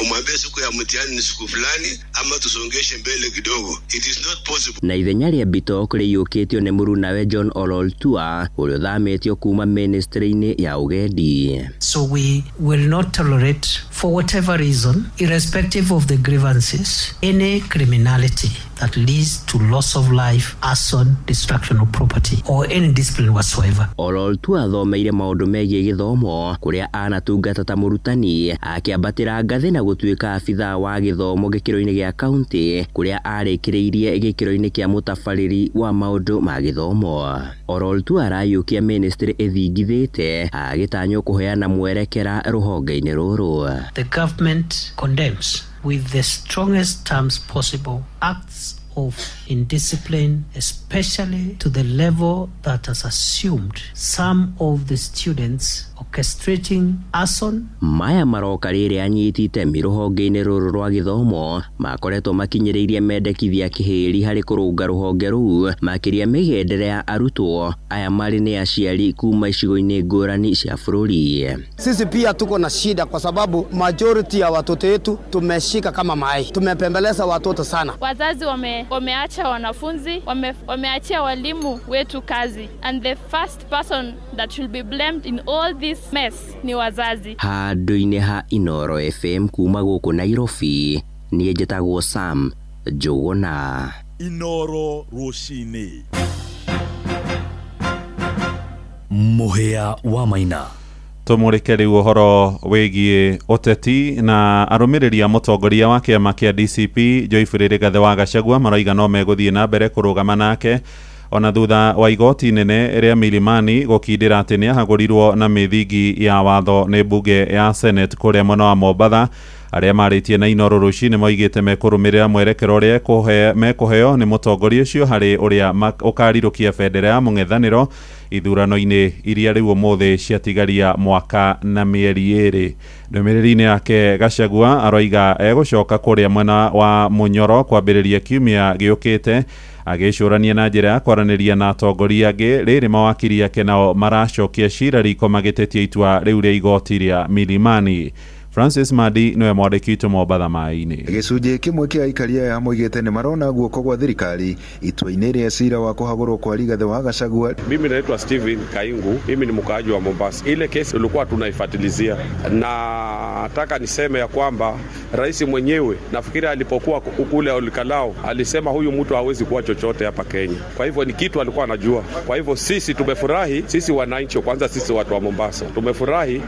umwambie siku ya mtihani ni siku fulani ama tusongeshe mbele kidogo. It is not possible. Na ithenya ria Bito kuriyukitio ni murunawe John Ololtua uria thametio kuma ministry-ini ya ugendi. So we will not tolerate for whatever reason, irrespective of the grievances, any criminality that leads to loss of life, arson, destruction of property, or any discipline whatsoever. Orol tu athomeire maundu megie githomo kuria anatungata ta murutani akiambatira ngathi na gutuika abitha wa githomo gikiro-ini gia county kuria arikiriirie gikiro-ini kia mutabariri wa maundu ma githomo. Orol tu arayukia ministry ethingithite agitanyo kuheana mwerekera ruhonge-ini ruru. The government condemns with the strongest terms possible acts of indiscipline, especially to the level that has assumed some of the students orchestrating arson. Maya maroka riri anyitite miruhonge-ini ruru rwa githomo makoretwo makinyiriirie mendekithia kihiri hari kurunga ruhonge ruu makiria migendere ya arutwo aya mari ni aciari kuma icigo-ini ngurani cia bururi. Sisi pia tuko na shida kwa sababu majority ya watoto wetu tumeshika kama mai, tumepembeleza watoto sana. Wazazi wameacha wanafunzi, wameachia walimu wetu kazi, and the first person that should be blamed in all this mess ni wazazi. Handu-ini ha Inoro FM kuma guku Nairobi ni njitagwo Sam Njuguna. Inoro Rucini. Muhia wa Maina. Tumurike riu uhoro wigie uteti na arumiriri a mutongoria wa kiama kia DCP Joyfrey Rigathi wa Gachagua maraiga no meguthie na mbere kurugama nake ona thutha wa igoti nene ria Milimani gukindira ati ni ahagurirwo na mithingi ya watho ni bunge ya Senate kuria mwena wa Mombatha. Aria maritie na Inoro Rucini moigite mekurumirira mwerekero ria mekuheo ni mutongoria ucio hari uria ukarirukia bendera ya mung'ethaniro ithurano-ini iria riu umuthi ciatigaria mwaka na mieri iri. Ndumiriri-ini yake Gachagua aroiga egucoka kuria mwena wa Munyoro kwambiriria kiumia giukite agicurania na njira ya kwaraniria na atongoria angi. Riri mawakiri yake nao maracokia cira riko magitetia itua riu ria igoti ria Milimani. Francis Madi niwe mwandikitwo Mombatha mai-ini. Gicunji kimwe kia aikaria ya moigite ni marona guoko gwa thirikari itua-ini ria cira wa kuhagurwo kwa Rigathi wa Gachagua. Mimi naitwa Steven Kaingu, mimi ni mkaaji wa Mombasa. Ile kesi tulikuwa tunaifuatilizia, na nataka niseme ya kwamba rais mwenyewe nafikiri alipokuwa kule Olkalao alisema huyu mtu hawezi kuwa chochote hapa Kenya. Kwa hivyo ni kitu alikuwa anajua. Kwa hivyo sisi tumefurahi, sisi wananchi kwanza, sisi watu wa Mombasa tumefurahi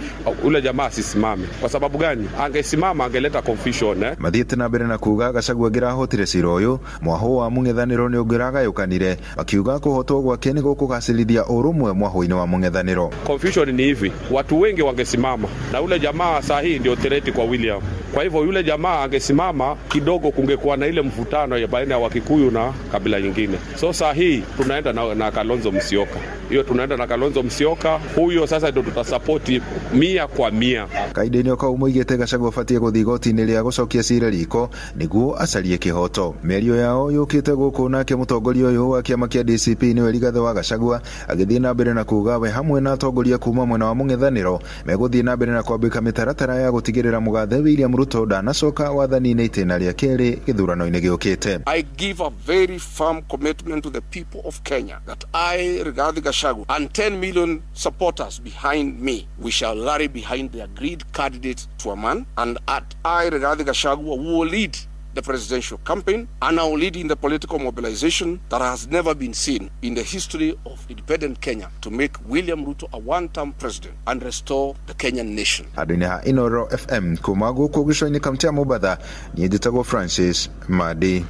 ule jamaa asisimame. Kwa sababu gani? Angesimama angeleta confusion Mathiete na mbere na kuga Gachagua ngirahotire cira uyu mwaho wa mung'ethaniro ni ungiragayukanire akiuga kuhotwo gwake ni gukugacirithia urumwe mwaho-ini wa mung'ethaniro. Confusion ni hivi, watu wengi wangesimama na ule jamaa saa hii ndio threat kwa William. Kwa hivyo yule jamaa angesimama kidogo, kungekuwa na ile mvutano ya baina ya Wakikuyu na kabila nyingine. So saa hii tunaenda na Kalonzo Musyoka. Hiyo tunaenda na Kalonzo Musyoka, huyo sasa ndio tutasupport 100%. Kaide-ini okaumugite Gachagua fatie guthii igoti-ini ria gucokia cira riko niguo acarie kihoto. Mĩario yao yukite guku nake mutongoria uyu wa kiama kia DCP niwe Rigathi wa Gachagua agithii na mbere na kuga we hamwe na atongoria kuma mwena wa mung'ethaniro meguthii na mbere na kwambika mitaratara ya gutigirira mugathe William Ruto ndanacoka wathani-ini itena ria keri githurano-ini giukite. I give a very firm commitment to the people of Kenya that I, Rigathi Gachagua, and 10 million supporters behind me, we shall rally behind the agreed candidate to a man, and I, Rigathi Gachagua, will lead the presidential campaign, and I will lead in the political mobilization that has never been seen in the history of independent Kenya to make William Ruto a one-term president and restore the Kenyan nation. Handu-ini ha Inoro FM kuma guku gicua-ini kaunti ya Mombatha ni njitagwo Francis Madi.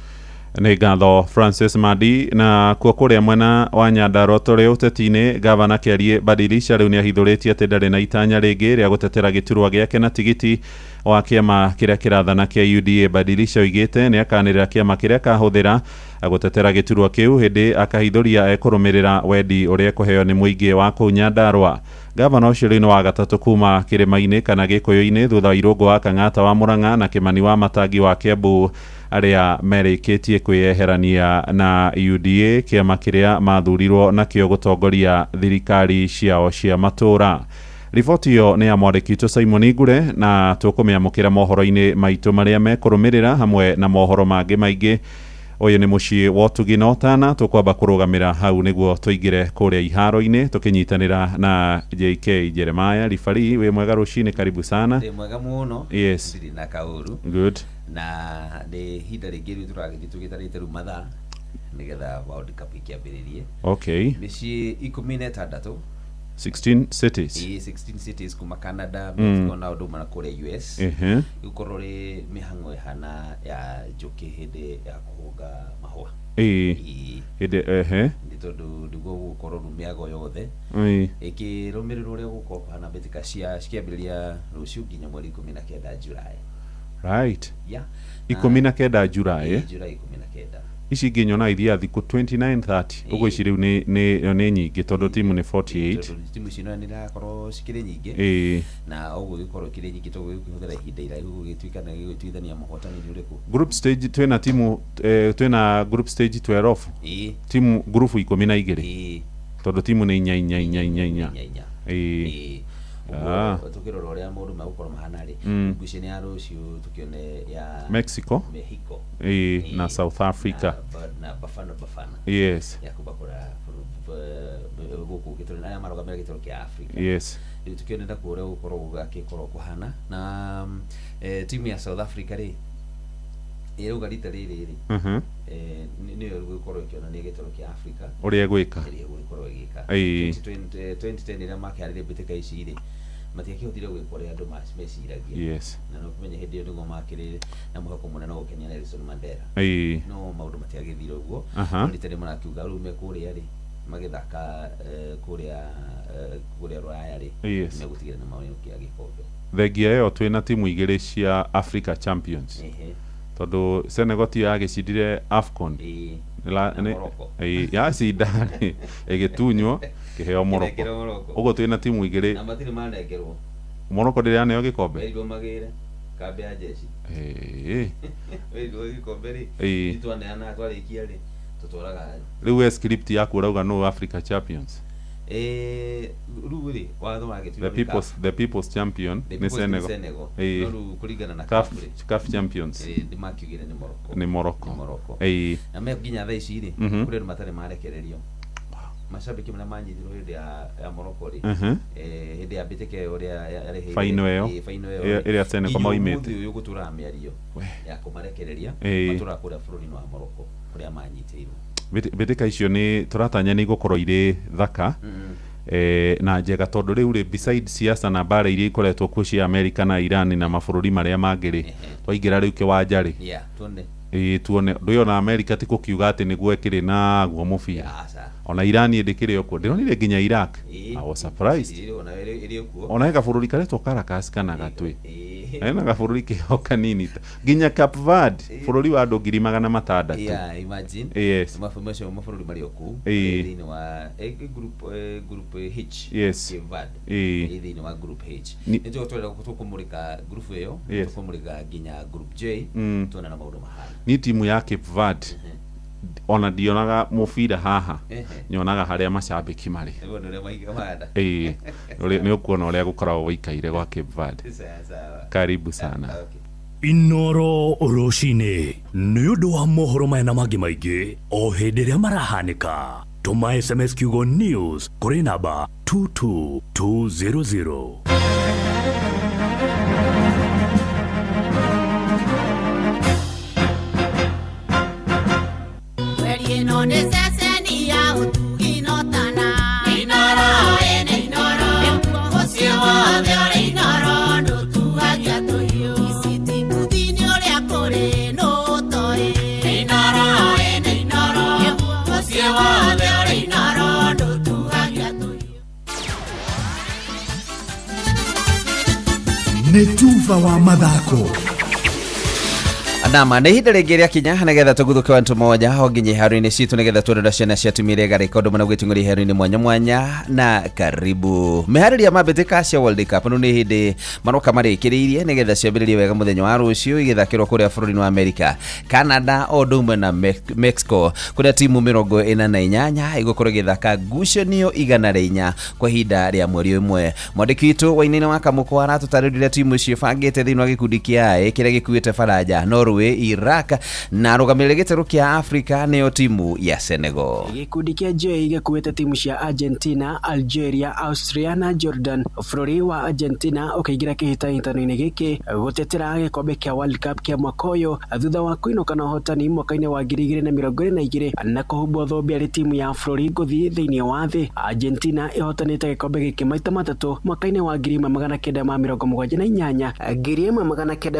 Ni ngatho Francis Madi. Na kuo kuria mwena wa Nyandarua turi uteti-ini gavana Kiarie Badilisha riu ni ahithuritie ati ndari na itanya ringi ria gutetera giturwa giake na tigiti wa kiama kiria kirathana kia UDA. Badilisha oigite ni akanirira kiama kiria kahuthira gutetera giturwa kiu hindi akahithuria ekurumirira wendi uria kuheo ni muingi wa kuu Nyandarua. Gavana ucio riu ni wa gatatu kuma kirima-ini kana gikuyu-ini thutha wa Irungu wa Kang'ata wa Murang'a na Kimani wa Matangi wa Kiambu aria merikitie kwiyeherania na UDA, kiama kiria mathurirwo nakio gutongoria thirikari ciao cia matura. Riboti yo ni ya mwandikitwo Simon Ngure na tukumiamukira mohoro-ini maitu maria mekurumirira hamwe na mohoro mangi maingi Oyo ni muciĩ wa Tuginotana tukwamba kurugamira hau niguo tuingire kuria iharo-ini tukinyitanira na JK Jeremiah Rifari. We mwega rucini, karibu sana. Ndi mwega muno. Yes. Ndiri na kauru. Good. Na ndi hinda ringi riu turagithii tugitarite ru mathaa nigetha World Cup ikiambiririe. Okay. Mĩciĩ 16 16 cities. 16 cities kuma Canada, Mexico na ũndũ ũmwe na kũrĩa US. Gũkorwo rĩ mĩhang'o ĩhana ya njũkĩ hĩndĩ ya kũhũnga mahũa. Hĩndĩ nĩ tondũ nĩguo gũkorwo mĩago yothe ĩkĩrũmĩrĩrwo ũrĩa gũkorwo kũhana mbĩtĩka cikĩambĩrĩria rũciũ nginya mweri 19 Julai. Right. Yeah. 19 Julai. Julai 19. Ici nginyona iria thikũ 29-30 ugo ici riu ni nyingi tondu timu ni 48. Timu cino ni rakorwo cikire nyingi na ugo gikorwo kire nyingi to gikuhuthira ihinda iraihu gugituika na gigutuithania muhotani ni uriku. Group stage twina timu twina group stage 12. Timu group 12. Tondu timu ni 9. Tukirora uria maundu magukorwo mahana ri ngucini ya rucio tukione ya Mexico na South Africa na Bafana yes ya kubakura guku gitoro na marogamira gitoro kia Africa yes riu tukione nda kuria gukorwo gakikorwo kuhana na timu ya South Africa ri iruga rita riri ni gukorwo ikiona ni gitoro kia Africa uria gwika 2010 ira makiarire bitika ici ri matiakihotire gwikora andu meciragia yes na no kumenya hindi ndugo makirire na muhako munene wo Kenya Nelson Mandela no maundu matiagithire uguo nditene marakiuga ru me kuria ri magithaka kuria Rwaya ri megutigira na maundu kia gikombe thegia yo twina timu igiri cia Africa Champions tondu Senegal ti yagicindire AFCON ya cindani igitunywo kiheo Morocco ugo twina timu igiri na matiri manengerwo Morocco ndiri aneo gikombe ego magire kambe ya jeshi ego gikombe ri twaneana twarikia ri tutwaraga riu script yaku urauga no Africa Champions ruri watho magitira the people's champion ni Senegal ru kuringana na CAF Champions ndimakiugire ni Morocco na me ginya thaa ici ri kuri matare marekererio mashabiki mna manyithirwo hindi ya Morocco ri hindi ya bitike uria yarehe faino iria Senegal maimite uyu gutura miario ya kumarekereria matura kuria bururi wa Morocco uria manyitirwo bitika icio ni turatanya ni gukorwo iri thaka na njega tondu riu ri beside siasa na bara iria ikoretwo kuo cia America na Iran na mabururi maria mangiri twaingira riu kiwanja ri tuone ndio na America tiko kiuga ati niguo ekire na guo mubira ona Iran ndikire okuo ndironire nginya Iraq I was surprised ona ega bururi karetwo Caracas kana gatwi ena gabururi kihoka nini nginya Cape Verde bururi wa andu 600 yeah imagine yes mafururi mari oku thini wa group H yes Cape Verde thini wa group H ndio twenda tukumurika group eyo tukumurika nginya group J tuona na maundu mahana ni timu ya Cape Verde ona dionaga mufira haha nyonaga haria macambiki mari ni ukuona uria gukoragwo guikaire gwa Cape Verde karibu sana Inoro Roshine ni undu wa mohoro mena mangi maingi o hindi ria marahanika tuma SMS kiugo news kuri namba 22200 Netuva wa mathako Nama nĩ ihinda rĩngĩ rĩa kinya nĩgetha tũguthũke wantu moja ho nginya iharoinĩ citũ nĩgetha twendera ciana cia tumire garĩka ũndũ mũna gwĩtungũria iharoinĩ mwanya mwanya na karibu meharĩria mambĩtĩka cia World Cup no nĩ hĩndĩ maroka marĩkĩrĩirie nĩgetha ciambĩrĩrie wega mũthenya wa rũciũ igĩthakĩrwo kũrĩa bũrũri-inĩ wa America Canada o ũndũ ũmwe na Mexico kũrĩa timu 48 igũkorwo igĩthaka ngucanio 104 kwa ihinda rĩa mweri ũmwe mwandĩki witũ Wainaina wa Kamũkwa aratũtarĩria timu icio bangĩte thĩinĩ wa gĩkundi kĩa A kĩrĩa gĩkuĩte Faraja Norway Norway, Iraq na rugamĩrĩre gĩtarũ kĩa Afrika nĩyo timu ya Senegal. Gĩkundi kĩa J gĩkuĩte timu cia Argentina, Algeria, Austria na Jordan. Bũrũri wa Argentina ũkĩingĩra kĩhĩtahĩtano-inĩ gĩkĩ gũtetera gĩkombe kĩa World Cup kĩa mwaka ũyũ thutha wa kũinũka na ũhotani mwaka-inĩ wa 2022 na kũhumbwo thũmbĩ arĩ timu ya bũrũri ngũthi thĩinĩ wa thĩ. Argentina ĩhotanĩte gĩkombe gĩkĩ maita matatũ mwaka-inĩ wa 1978,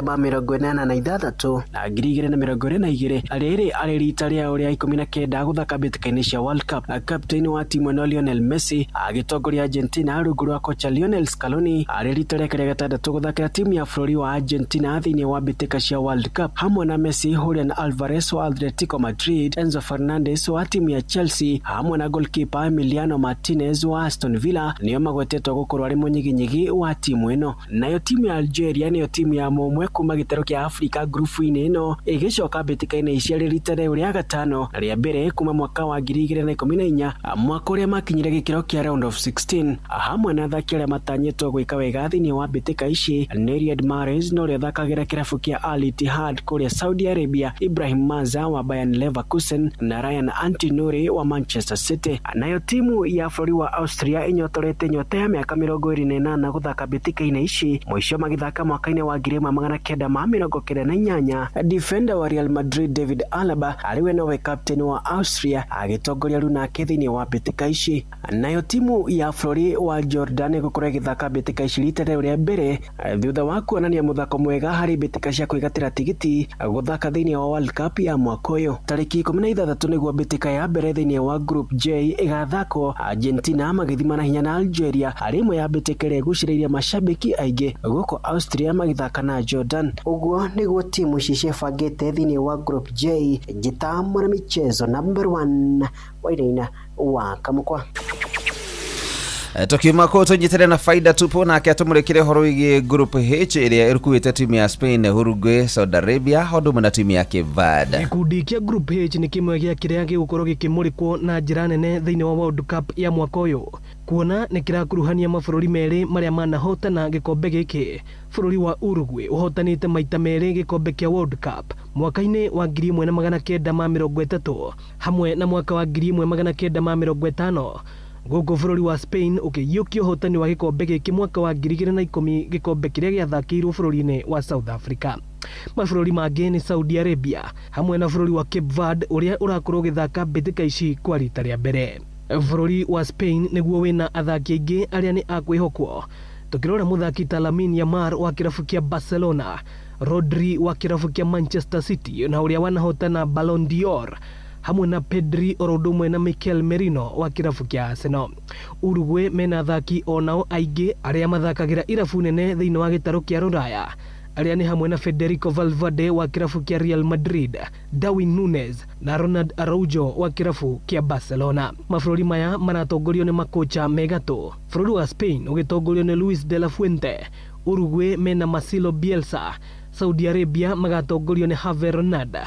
1986 na 2022. Rĩrĩ arĩ rita rĩao rĩa 19 gũthaka mbĩtĩka-inĩ cia World Cup. Kapteni wa timu ĩno Lionel Messi agĩtongoria Argentina rungu rwa kocha Lionel Scaloni arĩ rita rĩake rĩa gatandatũ gũthakĩra timu ya bũrũri wa Argentina thĩinĩ wa mbĩtĩka cia World Cup, hamwe na Messi, Julian Alvarez wa Atletico Madrid, Enzo Fernandez wa timu ya Chelsea hamwe na goalkeeper Emiliano Martinez wa Aston Villa nĩo magwetetwo gũkorwo arĩ mũnyiginyigi wa timu ĩno. Nayo timu ya Algeria nĩyo timu ya mũmwe kuma gĩtarũ kĩa Afrika grupu-inĩ ĩno ĩgĩcoka mbĩtĩka-inĩ icio rĩ rita rĩa gatano rĩa mbere kuma mwaka wa 2014, mwaka ũrĩa makinyire gĩkĩro kĩa round of 16 hamwe na athaki arĩa matanyĩtwo gwĩka wega thĩinĩ wa mbĩtĩka ici nĩ Riyad Mahrez na ũrĩa thakagĩra kĩrabu kĩa Al Ittihad kũrĩa Saudi Arabia, Ibrahim Maza wa Bayern Leverkusen na Ryan Antinori wa Manchester City. Nayo timu ya bũrũri wa Austria ĩnyotorete nyota ya mĩaka 28 gũthaka mbĩtĩka-inĩ ici, mũico magĩthaka mwaka-inĩ wa 1998. Defender wa Real Madrid David Alaba arĩwe nowe captain wa Austria agĩtongoria rĩu nake thĩinĩ wa mbĩtĩka ici. Nayo timu ya bũrũri wa Jordan ĩgũkorwo ĩgĩthaka mbĩtĩka ici rita rĩa mbere thutha wa kuonania mũthako mwega harĩ mbĩtĩka cia kwĩgatĩra tigiti gũthaka thĩinĩ wa World Cup ya mwaka ũyũ. Tarĩki 16 nĩguo mbĩtĩka ya mbere thĩinĩ wa Group J ĩgathakwo, Argentina magĩthima na hinya na Algeria arĩ imwe ya mbĩtĩka ĩrĩa ĩgucĩrĩirie macambĩki aingĩ, gũkũ Austria magĩthaka na Jordan. Ũguo nĩguo timu ici ciebangĩte thĩinĩ wa Group J. Njĩta mwanamichezo number 1 Wainaina wa Kamũkwa. Tukiuma kũ tũnyitere na faida tupo nake atũmũrĩkire horo wĩgiĩ Group H ĩrĩa ĩrũkuĩte timu ya Spain, Uruguay, Saudi Arabia hodũmwe na timu ya Cape Verde. Gĩkundi kĩa Group H nĩ kĩmwe gĩa kĩrĩa gĩgũkorwo gĩkĩmũrĩkwo na njĩra nene thĩinĩ wa World Cup ya mwaka ũyũ, kuona nĩ kĩrakuruhania mabũrũri merĩ marĩa manahotana gĩkombe gĩkĩ. Bũrũri wa Uruguay ũhotanĩte maita merĩ gĩkombe kĩa World Cup mwaka-inĩ wa 1930 hamwe na mwaka wa 1950. Gũkũ bũrũri wa Spain ũkĩiyũkia ũhotani wa gĩkombe gĩkĩ mwaka wa 2010, gĩkombe kĩrĩa gĩathakĩirwo bũrũri-inĩ wa South Africa. Mabũrũri mangĩ nĩ Saudi Arabia hamwe na bũrũri wa Cape Verde ũrĩa ũrakorwo gĩthaka mbĩtĩka ici kwa rita rĩa mbere. Bũrũri wa Spain nĩguo wĩna athaki aingĩ arĩa nĩ akwĩhokwo, tukirora muthaki ta Lamine Yamal wa kirabu kia Barcelona, Rodri wa kirabu kia Manchester City na uria wanahotana Ballon d'Or, hamwe na Pedri orodumwe na Mikel Merino wa kirabu kia Arsenal. Uruguay mena athaki onao aingĩ arĩa mathakagira irabu nene thĩinĩ wa gĩtarũ kia Rũraya, arĩa nĩ hamwe na Federico Valverde wa kirabu kia Real Madrid, Darwin Núñez na Ronald Araujo wa kirabu kia Barcelona. Mabũrũri maya maratongorio nĩ makocha megatũ. Bũrũri wa Spain ũgĩtongorio nĩ Luis de la Fuente, Uruguay mena Marcelo Bielsa, Saudi Arabia magatongorio nĩ Hervé Renard,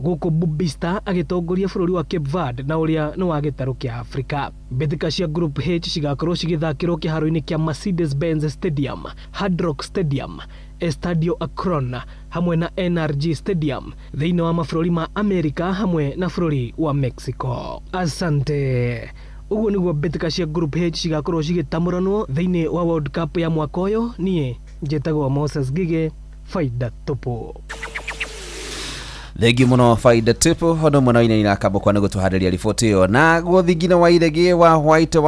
gũkũ Bubista agĩtongoria bũrũri wa Cape Verde na ũrĩa nĩ wa gĩtarũ kia Afrika. Mbĩtĩka cia Group H cigakorwo cigĩthakĩrwo kĩharo-inĩ kia Mercedes-Benz Stadium, Hard Rock Stadium, Estadio Akron hamwe na NRG Stadium thĩinĩ wa mabũrũri ma Amerika hamwe na bũrũri wa Mexico. Asante. Ũguo nĩguo mbĩtĩka cia Group H cigakorwo cigĩtamũranwo thĩinĩ wa World Cup ya mwaka ũyũ. Niĩ njĩtagwo Moses Gige, Faida Tupu. Thengi muno Faida Tupu hono mwana ina Kamũkwa nĩ gũtũharĩria riboti ĩyo. Na gũthingina wa iregi wa White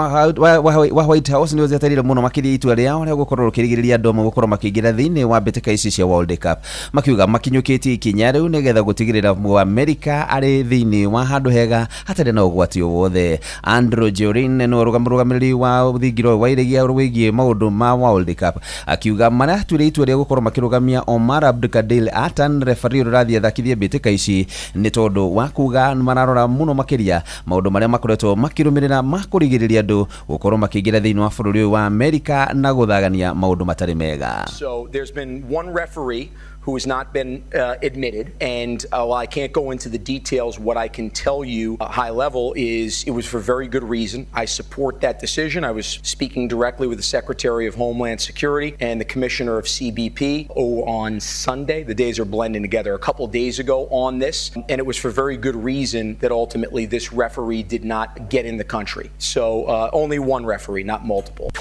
House nĩ ũzetarire muno makĩria itua rĩao rĩa gũkorwo rũkĩrigĩrĩria andũ gũkorwo makĩingĩra thĩinĩ wa mbĩtĩka ici cia World Cup, makiuga makinyũkĩtie ikinya rĩu nĩgetha gũtigĩrĩra Mũamerika arĩ thĩinĩ wa handũ hega hatarĩ na ũgwati o wothe. Andrew Jorin nĩ mũrũgamĩrĩri wa thingiro wa iregi wĩgiĩ maũndũ ma World Cup akiuga maratuire itua rĩa gũkorwo makĩrũgamia Omar Abdulkadir Atan, referee ũrathiĩ athakithie mbĩtĩka ici nĩ tondũ wa kuga mararora muno makĩria maũndũ marĩa makoretwo makĩrũmĩrĩra makũrigĩrĩria andũ gũkorwo makĩingĩra thĩinĩ wa bũrũri wa Amerika na gũthagania maũndũ matarĩ mega. So there's been one referee who has not been admitted. And while I can't go into the details, what I can tell you high level is it was for very good reason. I support that decision. I was speaking directly with the Secretary of Homeland Security and the Commissioner of CBP on Sunday. The days are blending together a couple of days ago on this, and it was for very good reason that ultimately this referee did not get in the country. So only one referee, not multiple.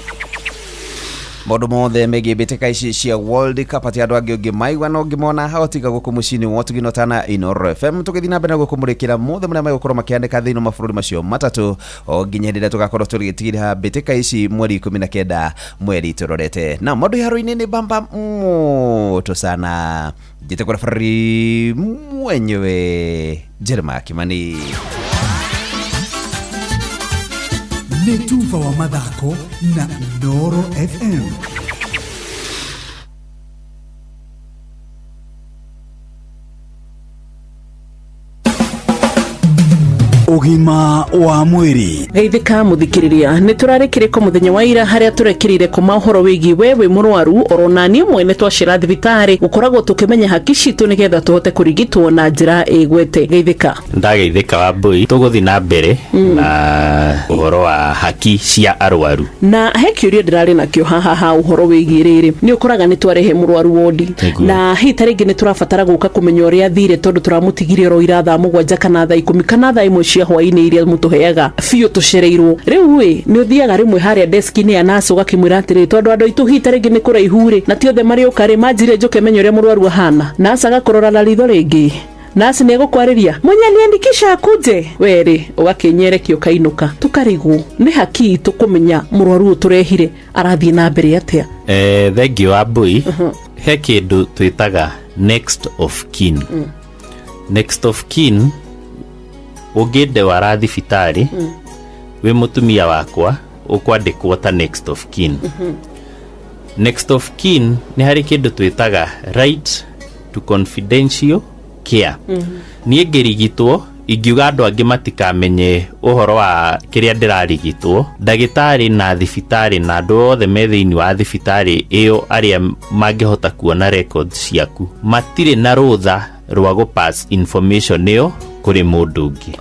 Maundu mothe megie mbĩtĩka ici cia World Cup ati andu angi ũngĩmaigua no ngĩmona haotiga gũkũ mũciĩ-inĩ wa Tuginotana Inoro FM tũgĩthiĩ na mbere gũkũmũrĩkĩra mothe marĩa megũkorwo makĩandĩka thĩinĩ wa mabũrũri macio matatũ o nginya hĩndĩ ĩrĩa tũgakorwo tũgĩtigĩra mbĩtĩka ici mweri 19 mweri tũrorete na maũndũ iharo-inĩ nĩ bamba moto sana njĩte kwa referee mwenyewe Jeremiah Kimani. Netuva wa mathako na Inoro FM. Ugima wa mwiri geithika muthikiriria ni turarikiriko muthenya wa ira haria turekirire kuma uhoro wigi wewe murwaru oronani mwene twashira thibitari ukoragwo tukimenya haki citu nigetha tuhote kurigitwo na njira igwete geithika ndageithika wa mbui tuguthi na mbere na uhoro wa haki cia arwaru na he kiuria ndirari nakio haha uhoro wigi riri ni ukoraga ni twarehe murwaru wodi na hita ringi ni turabatara guka kumenya uria thire tondu turamutigirie ro ira thaa 7 kana thaa 10 kana thaa 1 cia hwaini iria mutuheaga biu tucereirwo riu ni uthiaga rimwe haria deski-ini ya naso ugakimwira atiri tondu andu itu hita ringi ni kuraihure na ti othe mari ukari manjire njuke menye uria murwaru ahana nasa agakorora na ritho ringi nasi ni gukwariria munya niandikisha akuje weri ugakinyerekio kainuka tukarigwo ni haki tukumenya murwaru turehire arathie na mbere atia thengi wa mbui he kindu twitaga next of kin next of kin uginde wara thibitari we mutumia wakwa ukwandikwo ta next of kin next of kin ni hari kindu twitaga right to confidential care ni ngirigitwo ingiuga andu angi matikamenye uhoro wa kiria ndirarigitwo ndagitari na thibitari na andu othe me thiini wa thibitari iyo aria mangihota kuona records ciaku matire na rutha rwa go pass information iyo kuri mundu ungi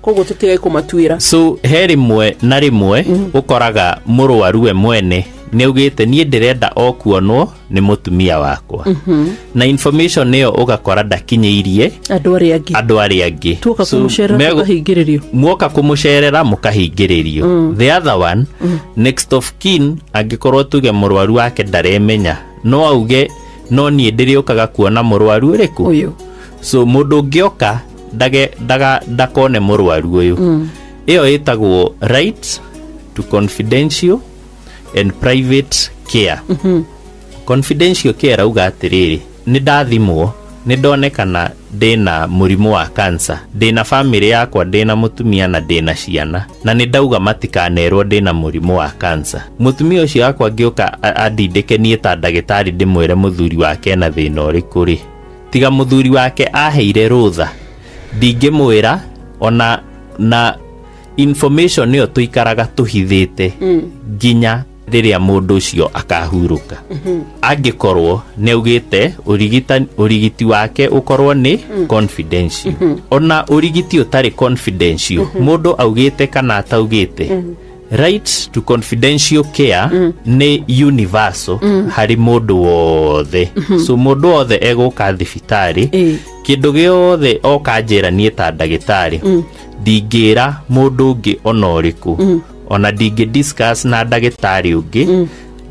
koguo tutigai kumatuira so he rimwe na rimwe ukoraga murwaru we mwene neugite nie ndirenda okuonwo ni mutumia wakwa na information niyo ugakora ndakinyeirie andu aria angi tuka kumucerera tukahingiririo muoka kumucerera mukahingiririo the other one next of kin angikorwo tuge murwaru wake ndaremenya no auge no nie ndiriokaga kuona murwaru uriku uyu so mundu ngioka ndakone murwaru uyu iyo itagwo right to confidential and private care confidential care auga atiriri ni ndathimwo ni ndonekana ndina murimu wa cancer ndina family yakwa ndina mutumia na ndina ciana na ni ndauga matikanerwo ndina murimu wa cancer mutumia ucio yakwa ngioka adindike nie ta ndagitari ndimwire muthuri wake na thina uriku ri tiga muthuri wake aheire rutha ndingimwira ona na information niyo tuikaraga tuhithite ginya riria mundu ucio akahuruka angikorwo neugite urigiti wake ukorwo ni confidential ona urigiti utari confidential mundu augite kana ataugite right to confidential care ni universal hari mundu wothe so mundu wothe eguka thibitari kindu giothe okanjira nie ta ndagitari ndingira mundu ungi onoriku ona ndingi discuss na ndagitari ungi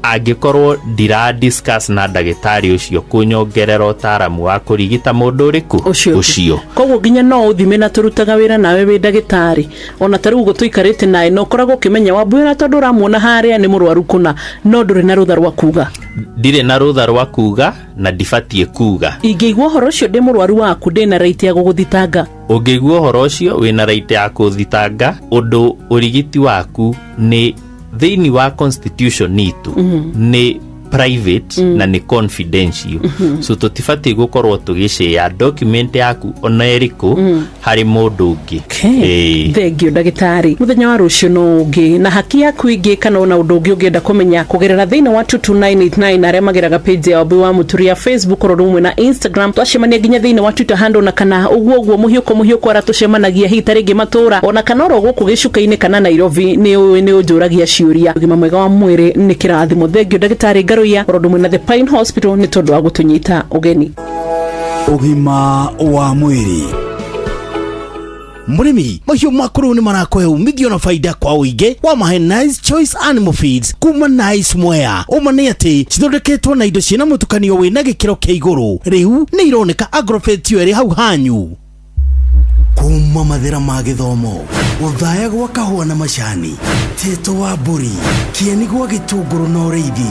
angikorwo ndira discuss na ndagitari ucio kunyongerera utaramu wa kurigita mundu uriku ucio koguo ginya no uthime na turutaga wira nawe wi ndagitari ona taru ugo tuikarite nae no koragwo kimenya wambwira tondu ramuona haria ni murwaru kuna no nduri na rutha rwa kuga ndire na rutha rwa kuga na ndifatie kuga ingĩigua horo ucio ndi murwaru waku ndina right ya guguthitanga ungĩigua horo ucio wina right ya kuthitanga undu urigiti waku ni thiini wa constitution nitu ni private na ni confidential so tutifati gukorwo tugishare document yaku ona eriko hari mundu ungi. Thengio ndagitari muthenya wa rucio no ungi na haki yaku ingi kana ona undu ungi ungienda kumenya kugerera thina wa 22989 aria mageraga page ya Obi wa Muturia Facebook rumwe na Instagram twacemania nginya thina wa Twitter handle na kana uguo muhiuko aratucemanagia hita ringi matura ona kana ro guku gicuka-ini kana Nairobi ni unjuragia ciuria ugima mwega wa mwiri ni kirathimo. Thengio ndagitari Ngaruya rumwe na The Pine Hospital ni tondu wa gutunyita ugeni. Ugima wa mwiri. Murimi mahiũ makũrũ nĩ marakohe umithio na faida kwa ũingĩ wa mahe Nice Choice Animal Feeds kuma Nice Mwea. Ũma nĩ atĩ cithondeketwo na indo ciĩna mũtukanio wĩna gĩkĩro kĩa igũrũ. Rĩu nĩ ironeka Agrovet ĩrĩ hau hanyu. Kuma mathĩra ma gĩthomo, ũthaya gwa kahũa na macani, teto wa mbũri, kĩeni gwa gĩtũngũrũ na ũrĩithi.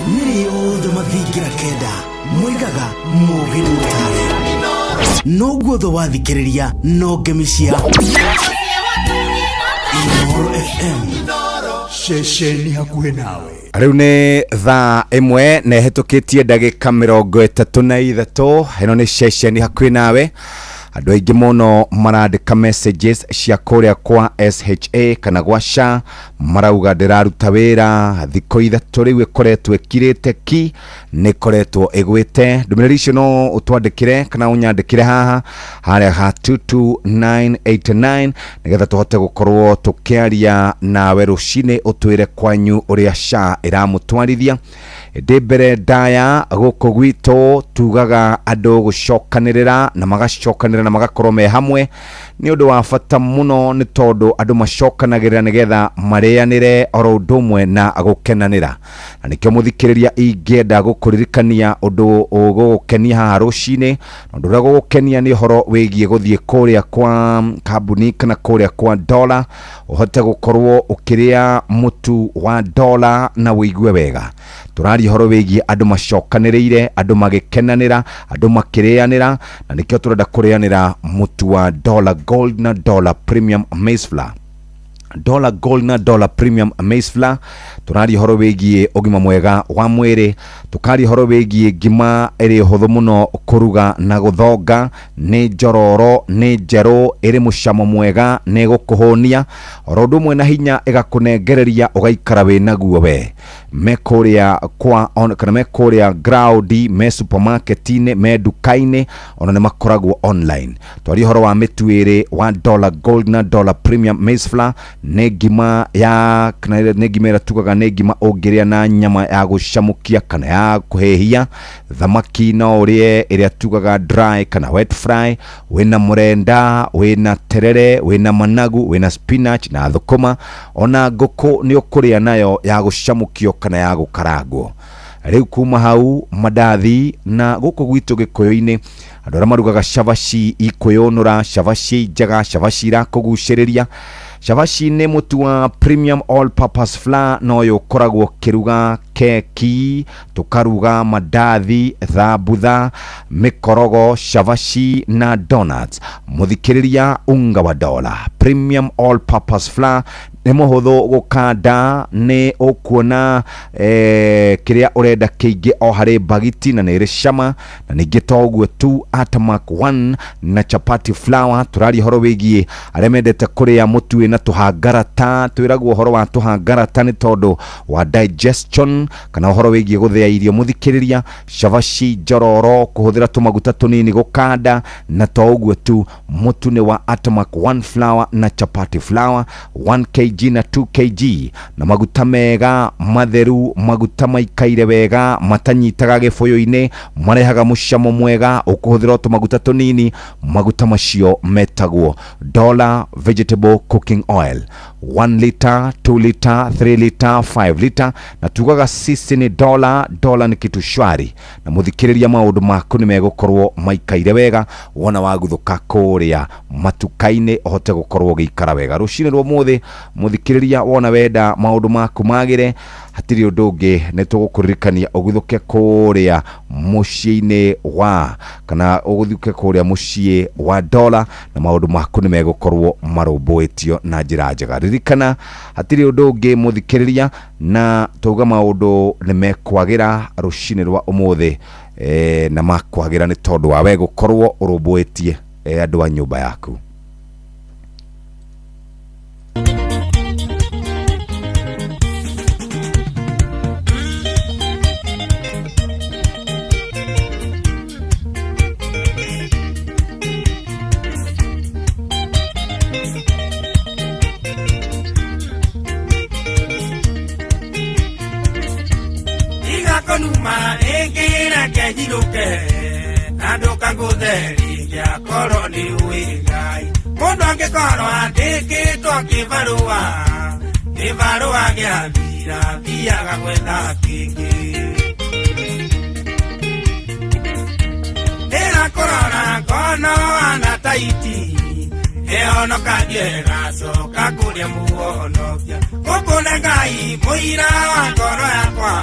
Nĩ yothe mathingira kenda moigaga mũgĩ mũtare. No guotho wathikĩrĩria no ngemisia Inoro FM shesheni hakuhĩ nawe. Rĩu nĩ thaa 1 na hetũkĩtie ndagĩka 33 ĩno nĩ shesheni hakuhĩ nawe. Andũ aingĩ mũno marandĩka messages cia kũrĩa kwa SHA kana gwa SHA marauga ndĩraruta wĩra thikũ ithatũ rĩu ĩkoretwo ĩkirĩte ki nĩ ĩkoretwo ĩgwĩte. Ndũmĩrĩri icio no ũtwandĩkĩre kana ũnyandĩkĩre haha harĩa ha 22989 nĩgetha tũhote gũkorwo tũkĩaria nawe rũcinĩ ũtwĩre kwanyu ũrĩa SHA ĩramũtwarithia. Ndĩ mbere ndaya gũkũ gwitũ tugaga andũ gũcokanĩrĩra na magacokanĩrĩra na magakorwo me hamwe nĩ ũndũ wa bata mũno nĩ tondũ andũ macokanagĩrĩra nĩgetha marĩanĩre oro ũndũ ũmwe na gũkenanĩra. Na nĩkĩo mũthikĩrĩria ingĩenda gũkũririkania ũndũ ũgũgũkenia haha rũcinĩ. Ũndũ ũrĩa gũgũkenia nĩ ũhoro wĩgiĩ gũthiĩ kũrĩa kwa kambuni kana kũrĩa kwa Dola ũhote gũkorwo ũkĩrĩa mũtu wa Dola na wĩigue wega. Tũraria ũhoro wĩgiĩ andũ macokanĩrĩire, andũ magĩkenanĩra, andũ makĩrĩanĩra na nĩkĩo tũrenda kũrĩanĩra mũtu wa Dola Gold na Dola Premium Maize Flour. Dola Gold na Dola Premium Maize Flour. Tũraria ũhoro wĩgiĩ ũgima mwega wa mwĩrĩ, tũkaria ũhoro wĩgiĩ ngima ĩrĩ hũthũ mũno kũruga na gũthonga, nĩ njororo, nĩ njerũ, ĩrĩ mũcamo mwega, nĩ gũkũhũnia oro ũndũ ũmwe na hinya ĩgakũnengereria ũgaikara wĩnaguo we. Mekũrĩa kwa kana mekũrĩa ground, me supermarket-inĩ, me duka-inĩ, ona nĩ makoragwo online. Twaria ũhoro wa mĩtu ĩrĩ wa Dola Gold na Dola Premium Maize Flour. Nĩ ngima ya kana nĩ ngima ĩrĩa tugaga nĩ ngima ũngĩrĩa na nyama ya gũcamũkia kana ya kũhĩhia, thamaki no ũrĩe ĩrĩa tugaga dry kana wet fry, wĩna mũrenda, wĩna terere, wĩna managu, wĩna spinach na thũkũma, ona ngũkũ nĩ ũkũrĩa nayo ya gũcamũkio kana ya gũkarangwo. Rĩu kuma hau mandathi na gũkũ gwitũ Gĩkũyũ-inĩ andũ arĩa marugaga cabaci ikũyũnũra, cabaci njega, cabaci irakũgucĩrĩria. Cabaci nĩ mũtu wa Premium All Purpose Flour no yo ũkoragwo kĩruga keki, tukaruga mandathi, thambutha, mikorogo, cabaci na donuts. Mũthikĩrĩria unga wa Dola Premium All Purpose Flour nĩ mũhũthũ gũkanda, nĩ ũkuona kĩrĩa ũrenda kĩingĩ o harĩ bagiti na nĩ ĩrĩ cama, na ningĩ to ũguo tu Atamak 1 na chapati flour. Tũraria ũhoro wĩgiĩ arĩa mendete kũrĩa mũtu wĩna tũhangarata, twĩragwo ũhoro wa tũhangarata nĩ tondũ wa digestion kana ũhoro wĩgiĩ gũthĩa irio. Mũthikĩrĩria cabaci njororo, kũhũthĩra tũmaguta tũnini gũkanda, na to ũguo tu mũtu nĩ wa Atamak 1 flour na chapati flour 1 kg na 2 kg, na maguta mega matheru, maguta maikaire wega, matanyitaga gĩbũyũ-inĩ, marehaga mũcamo mwega ũkũhũthĩra tũmaguta tũnini. Maguta macio metagwo Dola Vegetable Cooking Oil 1 liter, 2 liter, 3 liter, 5 liter, na tugaga sisi ni Dola. Dola nĩ kitu shwari, na mũthikĩrĩria maũndũ maku nĩ megũkorwo maikaire wega wona waguthũka kũrĩa matuka-inĩ ũhote gũkorwo gĩikara wega. Rũcinĩ rwa mũthĩ mũthikĩrĩria wona wenda maũndũ maku magĩre, hatiri undu ungi ni tugukuririkania uguthuke kuria muciĩ-inĩ wa kana uguthuke kuria muciĩ wa dola na maundu maku ni megukorwo marũmbũĩtio na njĩra njega. Ririkana hatiri undu ungi muthikiriria na tuga maundu ni mekwagira rucinĩ rwa umuthi na makwagira ni tondu wa we gukorwo urũmbũĩtie andu a nyumba yaku. Numa engera kejiruke naduka ngutheri ya koroni uigai mundu angikorwo andikitwo kibarua gia thira thiaga gwetha kingi ndirakurora ngono ana taiti ehonokagie gacoka kuria muhonokia ngũkũne Ngai mũira wa ngoro yakwa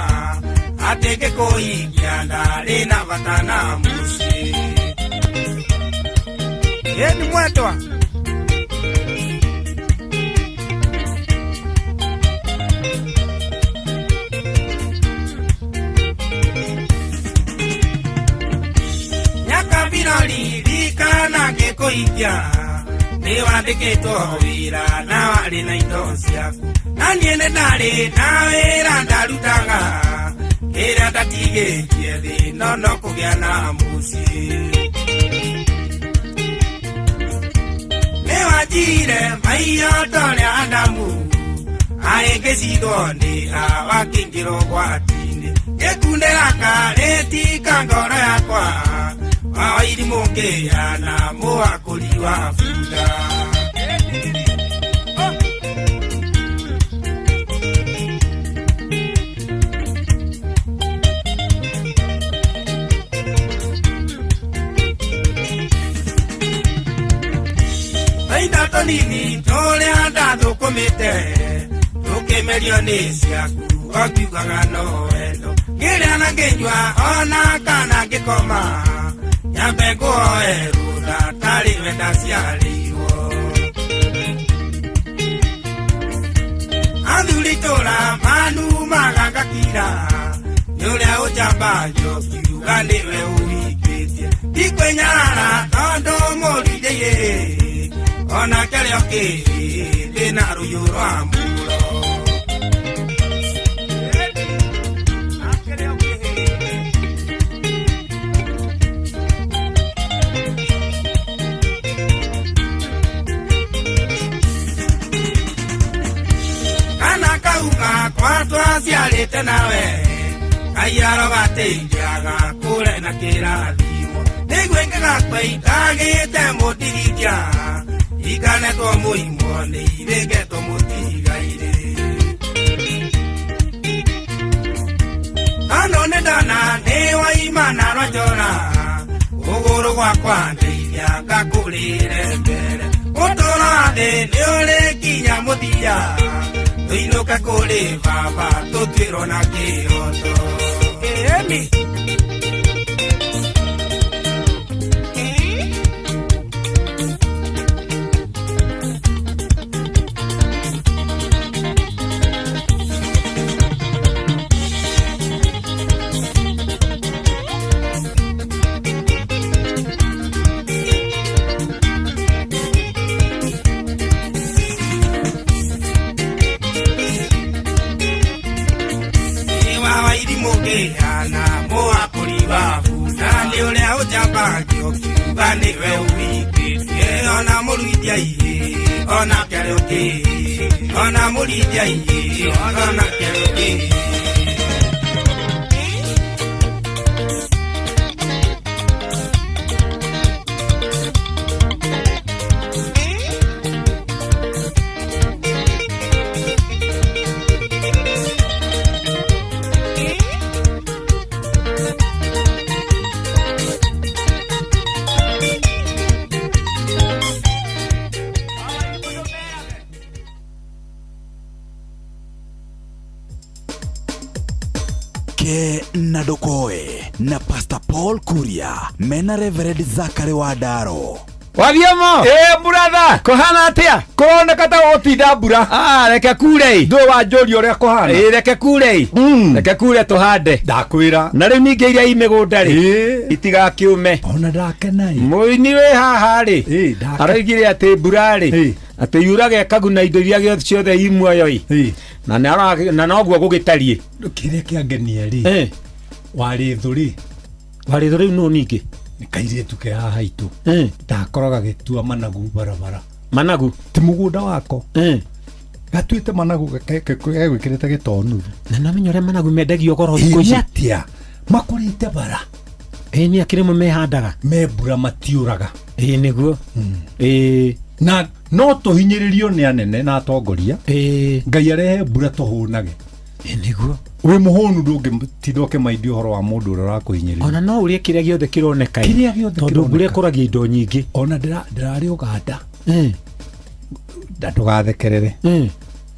ateke kuigia ndari na batana muci yeni mwetwa nyakabirori rikana ngikuigia ni wandikitwo wira na wari na indo ciaku na niĩ ndarĩ na wĩra ndarutaga ira tatigĩtie thĩ no kũgĩa na muciĩ nĩ wanjire maiyo torĩa Adamu ahĩngĩcithwo nĩ Hawa akĩingĩra ũgwati-inĩ ngĩkundĩra karĩti ka ngoro yakwa wa irimũ ngĩana mũhakũri wa bunda Ainda nini tũrĩa ndathũkũmĩte tũkĩmerio nĩ ciaku wakiugaga no wendo ngĩrĩa na ngĩnyua ona kana ngĩkoma nyambe ngũhoe rũtha tarĩ we ndaciarĩirwo athuri tũra manumaga ngakira nĩ ũrĩa ũnjambanio kiuga nĩwe ũhingĩtie ndikwĩnyarara tondũ mũrindĩiĩ ona kĩrĩa kĩrĩ na rũhiũ rwa mũro kana kauga kwa twaciarĩte nawe kairaro gateithiaga kũre na kĩrathimo nĩguo ngĩgakũitagĩte mũndigithia ikanetwo mũimwo nĩ irĩngetwo mũtigaire ano nĩ ndona nĩ waimana rwanjora ũgũrũ gwakwa ndeithia ngakũrĩre mbere ũtũũro thĩ nĩ ũrĩ kinya mũthia tũinũke kũrĩ baba tũtuĩrwo na kĩhoto ĩni ana mũhakũri wa bunda nĩ ũrĩa ũnjambagio kiuga nĩwe ũhingĩtie ona mũruithia ihĩ ona kĩarĩ ũkĩ ona mũruithia ihĩ ona kĩarĩ ũkĩ Ke na Ndokoe na Pastor Paul Kuria mena Reverend Zachary Wadaro. Wathiamo brother kohana atia kuroneka ta otinda mbura reke kure ndo wanjuri uria kohana reke kure reke kure tuhande ndakwira na riu ninge iria imigunda ri itigakiume ona ndakena muini we haha ri araigire ati mbura ri ati yurage kaguna indo iria gyo ciothe imuoyo na noguo gugitarie kire kiangenia ri wari thuri no ninge nikaire tuke haha itu ndakoroga gitua managu barabara managu ti mugunda wako gatuite managu gegwikirite gitonu na namenyo re managu mendagio goro thiko ici atia makurite bara ni akirimo mehandaga mebura matiuraga niguo na no tuhinyiririo ni anene na atongoria ngai arehe mbura tuhunage niguo we muhonu ndungi tidoke maidi horo wa mundu ura kuhinyiririo ona no urie kiria giothe kironeka tondu mbura kuragia indo nyingi ona ndirari uganda ndugathekerere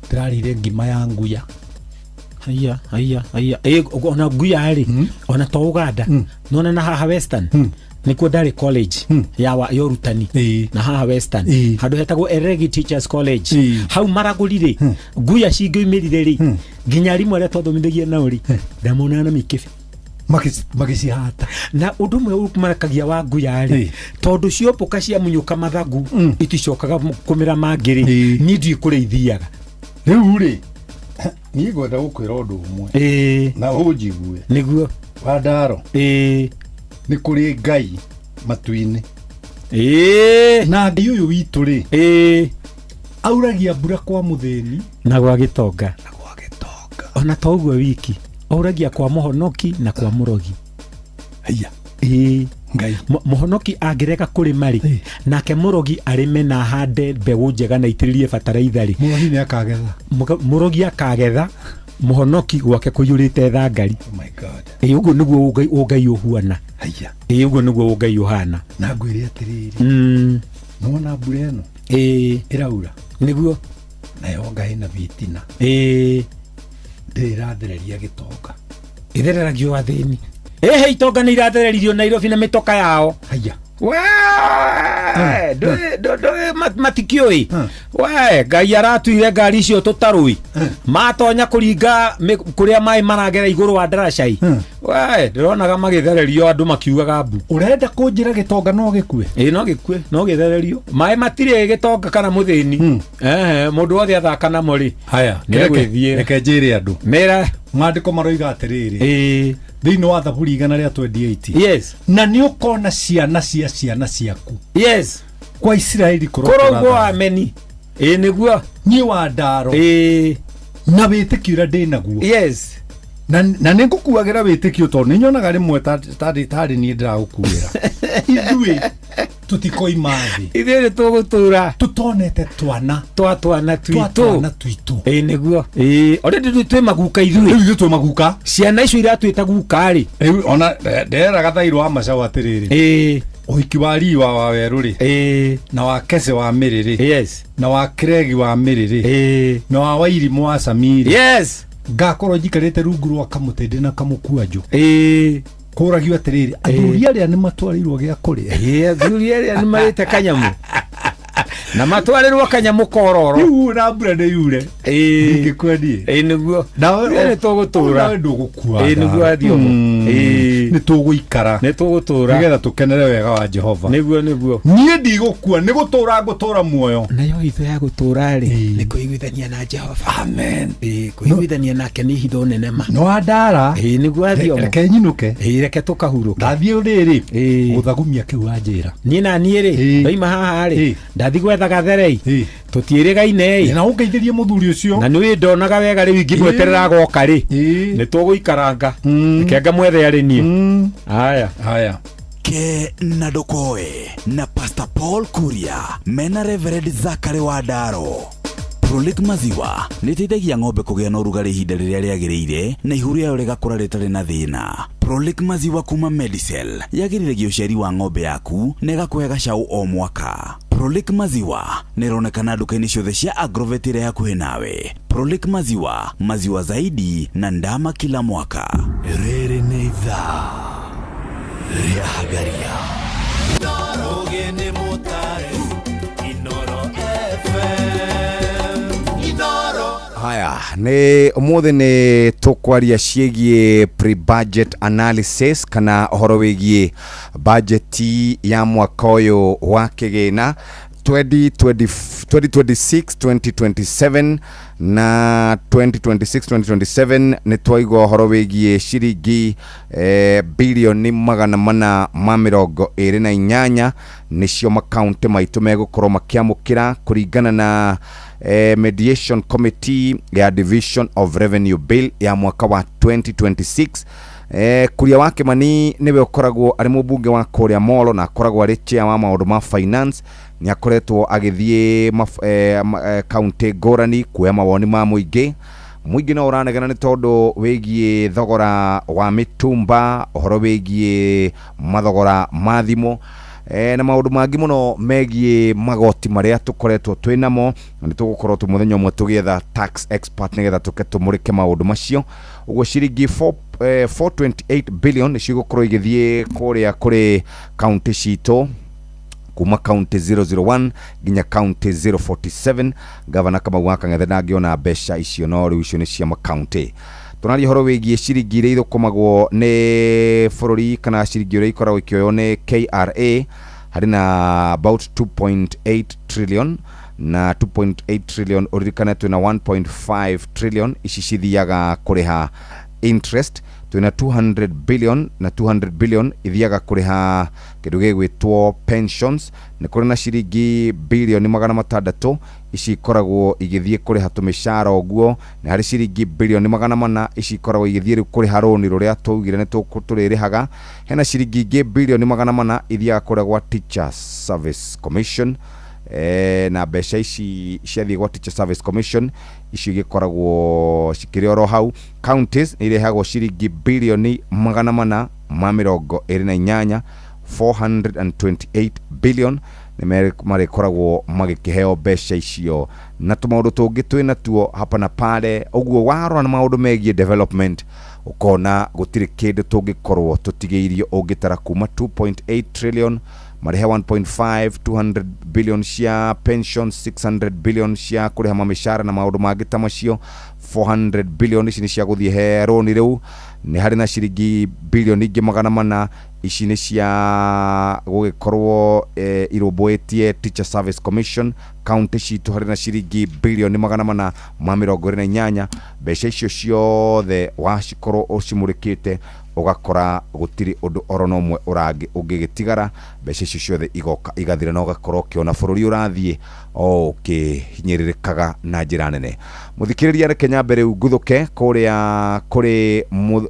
ndirarire ngima ya nguya haya ona nguya ri ona to uganda nona na haha western nikuo ndari college ya urutani na haha western handu hetagwo Eregi Teachers College hau maragurire nguya cingiumirire ri nginya rimwe ria twathomithagia nao ri ndamona na mikibi magicihata na undu mwe ukumarakagia wa nguya ri tondu ciomboka cia munyuka mathagu iticokaga kumira mangiri ni ndi kureithiaga riu ri ni gwenda gukwira undu umwe na unjigue niguo Wadaro ni kuri ngai matuini na ngai uyu witu ri auragia mbura kwa mutheni na gwa gitonga ona to uguo wiki auragia kwa muhonoki na kwa murogi haya ngai muhonoki angireka kuri mari nake murogi arime na hande mbegu njega na itiririe bataraitha ri murogi ni akagetha murogi akagetha muhonoki gwake kuyurite thangari oh my god uguo niguo ugai uhuana haya uguo niguo ugai uhana na ngwire atiriri nona mbura eno iraura niguo nayo ngai na vitina ndirathereria gitonga ithereragio athini itonga ni iratheririo Nairobi na mitoka yao haya matikioi ngai aratuire ngari icio tutarui matonya kuringa kuria mai maragera iguru wa ndaracai ndironaga magithererio andu makiugaga mbu urenda kunjira gitonga no gikue no githererio mai matire gitonga kana muthini mundu wothe athaka na mori haya reke njire andu mera mwandiko maroiga atiriri thiini wa thaburi igana ria 28 na ni ukona ciana ciaku kwa Israeli korogwo ameni niguo ni Wadaro na witikio ria ndinaguo na ningukuagira witikio tondu ninyonaga rimwe tari ni ndiragukuira ithui tutikoimathi ithuĩ tugutura tutonete twana twitu niguo already twi maguka ithuĩ twi maguka ciana icio iratwita guka ri ona nderaga thairo wa macaũ atiriri uhiki wa riwa wa weru ri na wa kese wa miriri na wa kiregi wa miriri na wa wairimu wa samiri ngakorwo njikarite rungu rwa kamutende na kamukuanjo kuragio atiriri athuri aria ni matwarirwo gia kuria athuri aria ni marite kanyamu na matwarirwo kanyamu kororo na mbura ni yure ngikwendie niguo na tugutura ndugukua niguo athiomo ni tuguikara ni tugutura nigetha tukenere wega wa Jehova niguo nie ndigukua ni gutura muoyo nayo ithu ya gutura ri ni kuiguithania na Jehova amen kuiguithania nake ni hitho nene ma no andara niguo athiomo reke nyinuke reke tukahuruka ndathie uriri guthagumia kiu anjira nie na nie ri ndoima haha ri ndathi gwethaga therei tutiirigaine na ungeithirie muthuri ucio na ni ndonaga wega ri wingi mweterera goka ri ni tuguikaranga kenga mwethe ari nie haya Ke na Ndokoe na Pastor Paul Kuria mena Reverend Zachary Wadaro. Prolic maziwa niteithagia ng'ombe kugia na urugari ihinda riria riagiriire na ihu riayo rigakura ritari na thina. Prolic maziwa kuma Medicel yagiriragia uciari wa ng'ombe yaku na igakuhe gacaũ o mwaka. Prolic maziwa nironekana nduka-ini ciothe cia Agrovet iria hakuhi nawe. Prolic maziwa zaidi na ndama kila mwaka. Mwagaria. Haya, ni umuthi ni tukwaria ciĩgie pre-budget analysis kana uhoro wigie budgeti ya mwaka uyu wa kigina 2026-2027 na 2026-2027 ni twaigua uhoro wigie ciringi bilioni 428 nicio makaunti maitu megukorwo makiamukira kuringana na mediation committee ya division of revenue bill ya mwaka wa 2026. Kuria wake mani niwe ukoragwo ari mubunge wa Kuria Molo na akoragwo ari chair wa maundu ma finance, ni akoretwo agithie county ngorani kuoya mawoni ma muingi no uranegana ni tondu wigie thogora wa mitumba, uhoro wigie mathogora ma thimu na maundu mangi muno megie magoti maria tukoretwo twinamo, ni tugukorwo tumuthenya umwe tugietha tax expert nigetha tuketumurike maundu macio. Uguo ciringi 428 billion ni cigukorwo igithie kuria kuri county cito kuma county 001 ginya county 047. Governor Kamau wa Kang'ethe nangiona mbeca icio no riu icio ni cia county. Tunari horo wigie ciringi iria ithukumagwo ni bururi kana ciringi iria ikoragwo ikioyo ni KRA hari na about 2.8 trillion na 2.8 trillion uririkana twina 1.5 trillion ici cithiaga kuriha interest, twina 200 billion na 200 billion ithiaga kuriha kindu gigwitwo pensions, ni kuri na ciringi bilioni 600 ici ikoragwo igithie kuriha tumishara oguo, ni hari ciringi bilioni 400 ici ikoragwo igithie kuriha roni ruria tugire ni turirihaga, hena ciringi ingi bilioni 400 ithiaga kuragwa Teachers Service Commission. Na mbeca ici ciathie gwa Teacher Service Commission ici igikoragwo cikiri oro hau. Counties irehagwo ciringi bilioni 428 428 billion ni marikoragwo magikiheo mbeca icio, na tumaundu tungi twina tuo hapa na pale. Uguo warora na maundu megie development ukona gutiri kindu tungikorwo tutigeirio ungitara kuma 2.8 trillion marihe 1.5 200 billion cia pension, 600 billion cia kuriha mamishara na maundu mangi ta macio, 400 billion ici ni cia guthie he roni riu, ni hari na ciringi bilioni ingi 400 ici ni cia gugikorwo irumbuitie Teacher Service Commission. County citu hari na ciringi bilioni 428. Mbeca icio ciothe wacikorwo ucimurikite ugakora gutiri undu orono mwe urangi ungigitigara, mbeca icio ciothe igoka igathira na ugakorwo kiona bururi urathie hinyirikaga na njira nene. Muthikiriria Kenya mbere nguthuke kuria kuri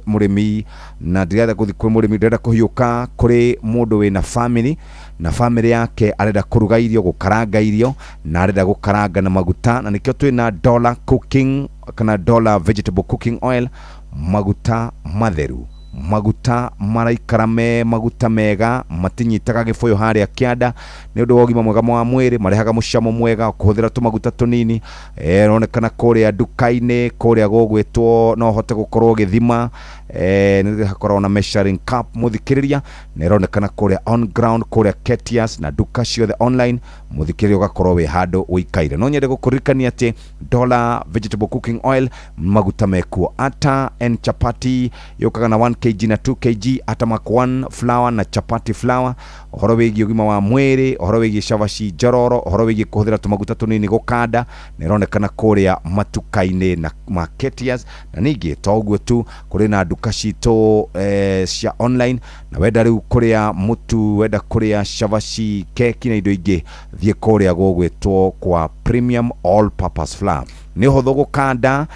murimi na ndirenda guthi kuri murimi, ndirenda kuhiuka kuri mundu wina family na family yake arenda kuruga irio, gukaranga irio na arenda gukaranga na maguta, na nikio twina dollar cooking kana dollar vegetable cooking oil, maguta matheru, maguta maraikarame, maguta mega matinyitaga gifuyo haria kianda, ni undu wa ugima mwega wa mwiri, marehaga mucamo mwega kuhuthira tumaguta tunini. Ronekana kuria dukaini kuria gugwitwo no hote gukorwo githima, ni hakorwo na measuring cup. Muthikiriria ni ronekana kuria on ground kuria Ketias na duka ciothe online. Muthikiriria ugakorwo wi handu uikaire. No nyende gukurikania ati dollar vegetable cooking oil maguta mekuo ata and chapati yokaga na 1 kg na 2 kg, ata mak 1 flour na chapati flour. Uhoro wigie ugima wa mwiri, uhoro wigie shavashi jororo, uhoro wigie kuhuthira tumaguta tunini gukanda, ni ronekana kuria matukaini na marketias. Na ningi toguo tu kuri na duka cito cia online, na wenda riu kuria mutu, wenda kuria shavashi keki na indo ingi, thie kuria gugwitwo kwa premium all purpose flour. Ni hotho gukanda,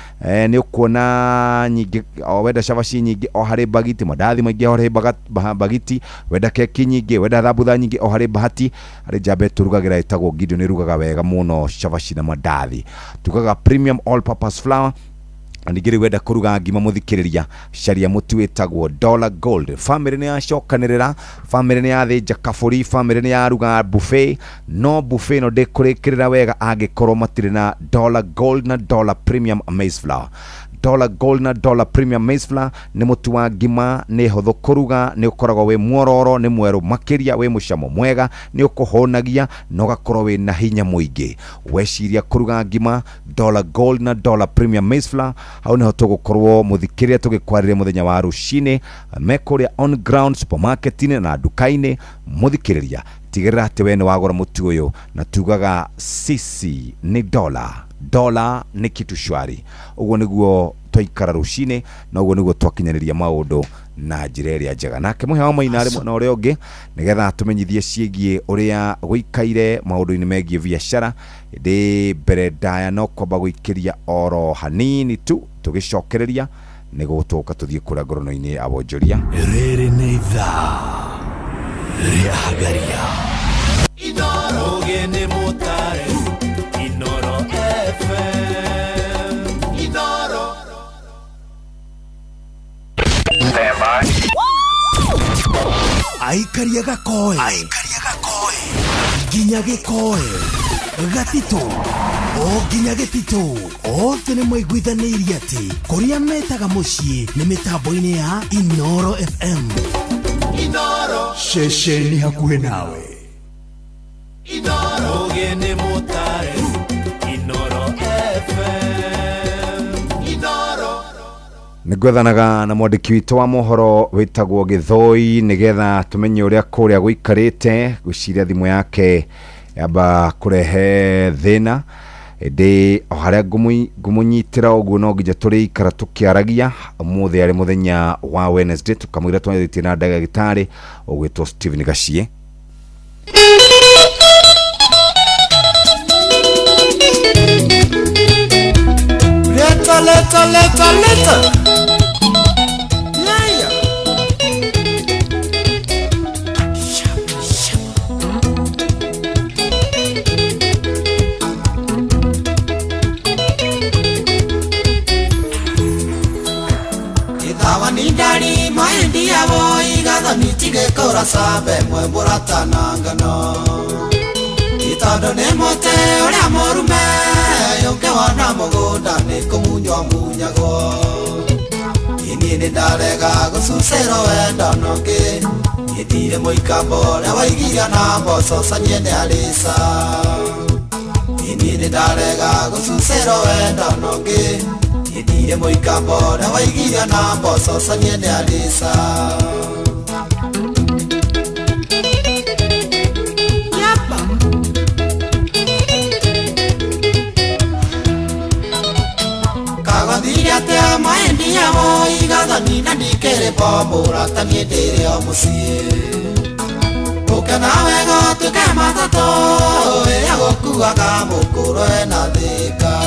ni ukuona nyingi wenda shavashi nyingi o hari bagiti, madathi maingi o hari bagiti, wenda keki nyingi, wenda thabutha nyingi o hari bahati. Hari jabe turugagira itagwo Gideon, ni rugaga wega muno shavashi na madathi. Tugaga premium all purpose flour ningiri wenda kuruga ngima muthikiriria caria mutu witagwo Dollar Gold. Family ni yacokanirira, family ni yathinja kaburi, family ni yaruga buffet. No buffet no ndikurikirira wega angikorwo matire na Dollar Gold na Dollar Premium Maize Flour. Dollar Gold na Dollar Premium Maize Flour ni mutu wa ngima, ni hotho kuruga, ni ukoragwo we mwororo, ni mweru makiria, we mucamo mwega, ni ukuhonagia no gakorwo we na hinya muingi. Weciria kuruga ngima Dollar Gold na Dollar Premium Maize Flour, hau ni hoto gukorwo muthikiria tugikwarire muthenya wa rucini mekuria on ground supermarket na dukaini. Muthikiriria tigirira ati we ni wagura mutu uyu na tugaga sisi ni Dollar ni kitu shwari. Uguo niguo twaikara rucini na uguo niguo twakinyaniria maundu na njira iria njega. Nake muhe wa Maina ari na uria ungi nigetha tumenyithie ciegie uria guikaire maundu-ini megie biashara ndi mbere ndaya no kwamba guikiria oro hanini tu tugicokereria nigutuka tuthie kuria ngorono-ini abonjoria. Riri ni ithaa ria hagaria Inoro gene motare Inoro FM Inoro Aikaria gakoe nginya gikoe gatito o nginya gitito othe nĩ mwaiguithanirie atĩ kũrĩa metaga mũciĩ nĩ mĩtambo-inĩ ya Inoro FM. Inoro Ceceni hakuhĩ nawe. Inoro gene motare Inoro FM Inoro Nigwethanaga na mwandiki witu wa mohoro witagwo Githoi nigetha tumenye uria kuria guikarite guciria thimu yake yamba kurehe thina ndi haria ngumunyitira uguo no ngija turi ikara tukiaragia umuthi ari muthenya wa Wednesday tukamwira twathitie na ndagitari ugwitwo Steven Gacie. Leta Nidari maendi yabo igatho nitige kora sabe mwe muratanangano itondo ne mote uria morume yonke wana mugunda ni kumunywa munyago ini ni ndarega gusucero wenda noke itire muikambo na waigiria na mboco sanyene alisa ini ni ndarega gusucero wenda noke itire muikambo na waigiria na mboco sanyene alisa maendi yabo igathani na ndikere bombora taniendere o mucie ukena wega tuke matatu ya gokuaga mukuru na thika.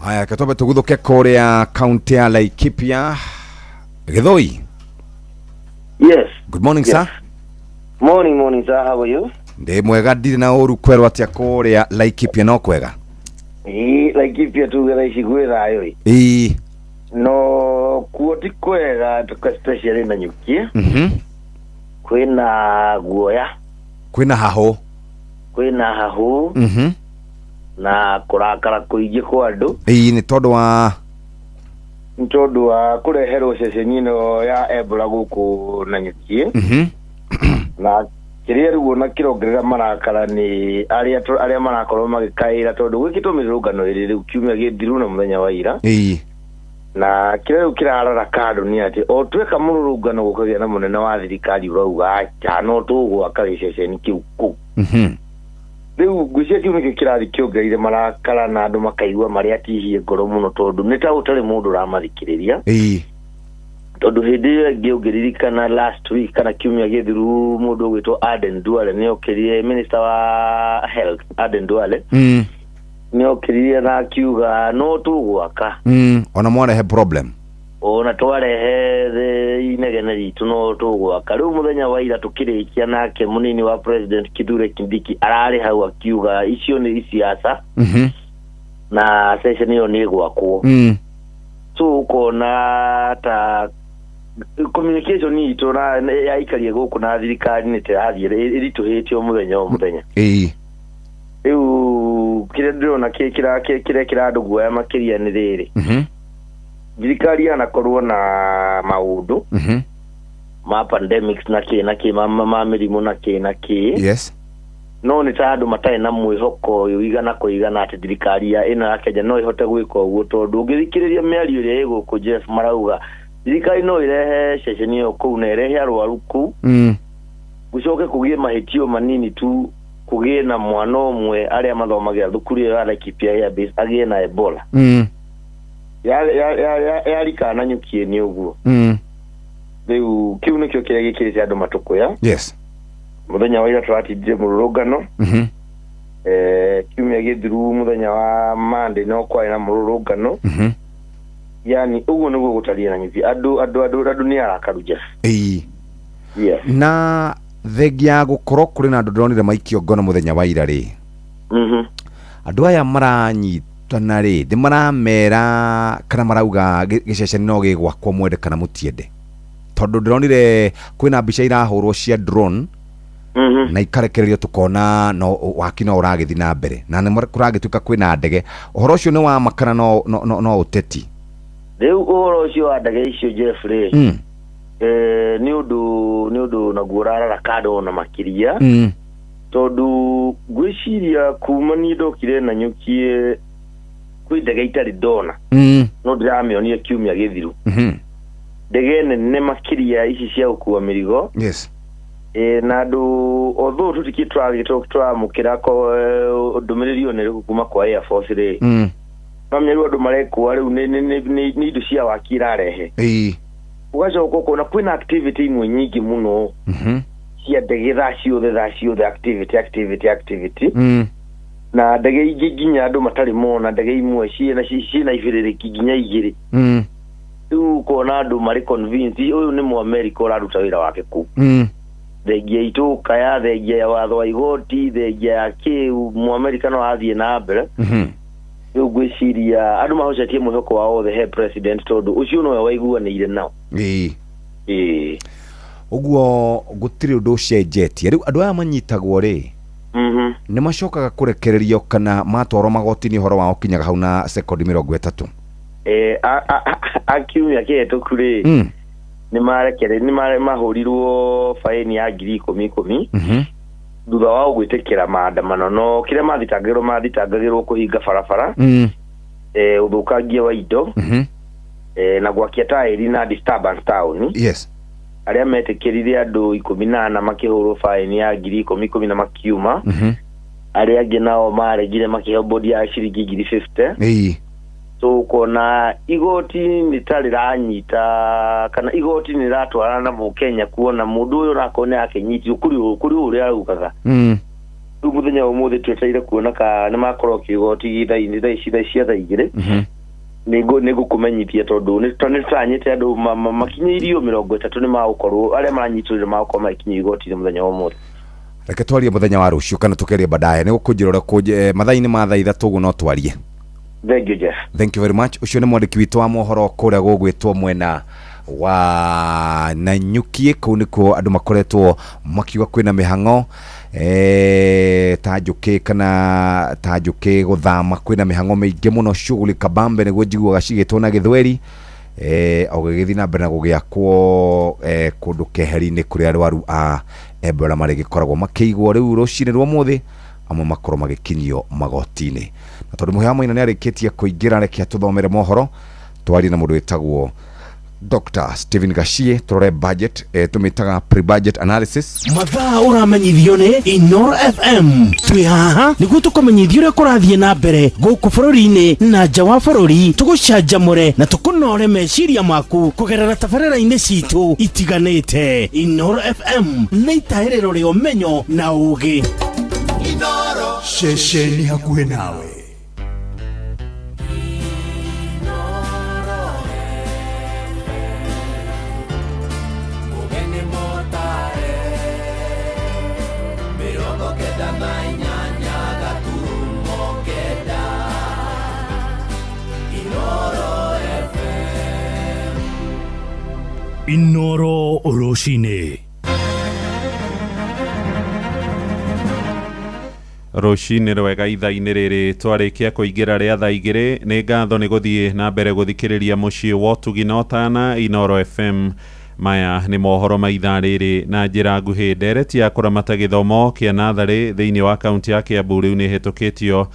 Aya katobe tuguthuke kuria county ya Laikipia. Githoi. Yes. Good morning, yes. Sir. Morning sir, how are you? Ndi mwega ndiri na uru kwerwa atia kuria Laikipia no kwega. Laikipia tugera icigwira ayo no kuoti kwega tuka special na nyukia kwina guoya kwina haho na kurakara kuingi kwa andu ni tondu wa kureherwo ceceni-ino ya Ebola guku na nyukie na kiria ruo na kirongerera marakara ni aria marakorwo magikaira tondu gwikitwo mirungano iri riu kiumia githiru na muthenya wa ira na kiria riu kirarara kando ni ati o tweka murungano gukagia na munene wa thirikari urauga acha no tugwaka ceceni kiu ku riu ngwiciria kiumia kirathi kiongereire marakara na andu makaigua maria atihie ngoro muno tondu ni ta utari mundu uramathikiriria tondu hindi iyo ngiongeririkana last week kana kiumia githiru mundu gwitwo Aden Duale ni okirie minister wa health Aden Duale ni okirie na kiuga no tugwaka ona mwarehe problem ona twarehe the inegene ritu no tugwaka riu muthenya wa ira tukirikia nake munini wa president Kithure Kindiki arari hau akiuga icio ni siasa na session iyo ni gwakwo so uko na ta communication ni itora ya ikarie guku na thirikari ni tirathire irituhitio muthenya riu kire ndona kira nduguoya makiria ni riri thirikari anakorwo na maundu ma pandemics na ki ma mirimu na ki yes no ni ta andu matai na mwihoko igana ko igana ati thirikari ya ino ya Kenya no ihote gwika uguo tondu ngithikiriria miario iria iguku Jeff marauga thirikari no irehe session iyo kuu na irehe arwaru kuu gucoke kugie mahitio manini tu kugie na mwana umwe aria mathomagira thukuru ya Laikipia ya base agie na Ebola ya rikana nyukie ni uguo riu kiu nikio kiria gikirite andu matukuya yes muthenya wa ira twatindire mururungano kiumia githiru muthenya wa Monday no kwari na mururungano yani uguo niguo gutaria na nyuki andu ni arakaru Jeff yes na thegia gukorwo kuri na andu ndonire maikio ngono muthenya wa ira ri andu aya maranyitana ri ndi maramera kana marauga giceceni no gigwakwo mwende kana mutiende tondu ndonire kwina mbica irahurwo cia drone na ikarekererio tukona no waki no uragithi na mbere na ni kuragituka kwina ndege uhoro ucio ni wa makana no uteti riu uhoro ucio wa ndege icio Jeffrey ni undu na gurara kado na makiria tondu gwiciria kuma ni ndokire na nyukie kwi ndege itari dona no ndiramionire kiumia githiru ndege nene makiria ici cia gukua mirigo yes na ndu otho tutiki tramukira ko ndumiriri one kuma kwa Air Force ri mamyeru andu marekwa riu ni indu cia wakira rehe ugacoka ukona kwina activity imwe nyingi muno cia ndege thaa ciothe activity na ndege ingi nginya andu matari mona ndege imwe ciina ibiriki nginya igiri riu kona andu mari convince uyu ni Muamerika uraruta wira wake ku thegia itu kaya thegia ya watho wa igoti thegia ya Muamerika no athie na mbere riu gwiciria andu mahocetie mwihoko wao the president tondu ucio no waiguanire nao uguo gutiri undu ucenjetie riu andu aya manyitagwo ri ni macokaga kurekererio kana matwaro magoti-ini horo wao kinyaga hau na sekondi 30 akiumia kihituku ri ni mahurirwo faini ya 10,000 thutha wa gwitikira maandamano no kiria mathitangagirwo kuhinga barabara uthukangia wa indo na gwakia tairi na disturbance town yes aria metikirire andu 18 makihurwo faini ya 10,000 na makiuma aria angi nao maregire makiheo bodi ya ciringi 50 so kona igoti nitaranyita kana igoti niratwarana na Mukenya kuona mundu uyu rakone akenyitio kuri uria arukaga muthenya wa muthi tweteire kuona ka ni makorwo kigoti thaa cia thaa igiri nigo kumenyithia tondu ni tanyite andu makinyirio 30 ni magukorwo aria maranyitirire magukorwo makinyia igoti ni muthenya wa muthi reke twarie muthenya wa rucio kana tukerie baadaye ni gukunjirora mathaini ma thaa ithatũ guo no twarie. Thank you, Jeff. Thank you very much. Ucio ni mwandiki witu wa mohoro kuria gugwitwo mwena wa Nanyuki, kuu niko andu makoretwo makiuga kwina mihang'o tajuki kana tajuki guthama kwina mihang'o maingi muno shughuli kabambe niguo njiguaga cigitwo na Githweri ogigithii na mbere na gugiakwo kundu keheri-ini kuria arwaru a Ebola marigikoragwo makiigwo riu rucini rwa muthi amwe makorwo magikinyio magoti-ini na tondu muhea Maina ni arikitie kuingira reke tuthomere mohoro twari na mundu witagwo Dr. Stephen Gashie turore budget tumitaga pre-budget analysis. Mathaa uramenyithio ni Inoro FM. Twi haha niguo tukumenyithio uria kurathie na mbere guku bururi-ini na nja wa bururi, tugucanjamure na tukunore meciria maku kugerera tabarĩra-inĩ citu itiganĩte. Inoro FM nĩ itaĩrĩro rĩa ũmenyo na ũũgĩ. Inoro ceceni hakuhĩ nawe. Inoro Oroshine. Rũcinĩ rwega ithaa-inĩ rĩrĩ twarĩkia kũingĩra rĩa thaa igĩrĩ nĩ ngatho nĩ gũthiĩ na mbere gũthikĩrĩria mũciĩ wa ũtugi na ũtana Inoro FM. Maya nĩ mohoro ma ithaa rĩrĩ na njĩra nguhĩ. Ndereti ya kũramata gĩthomo kĩa natharĩ thĩinĩ wa kaunti ya Kiambu rĩu nĩ ĩhĩtũkĩtio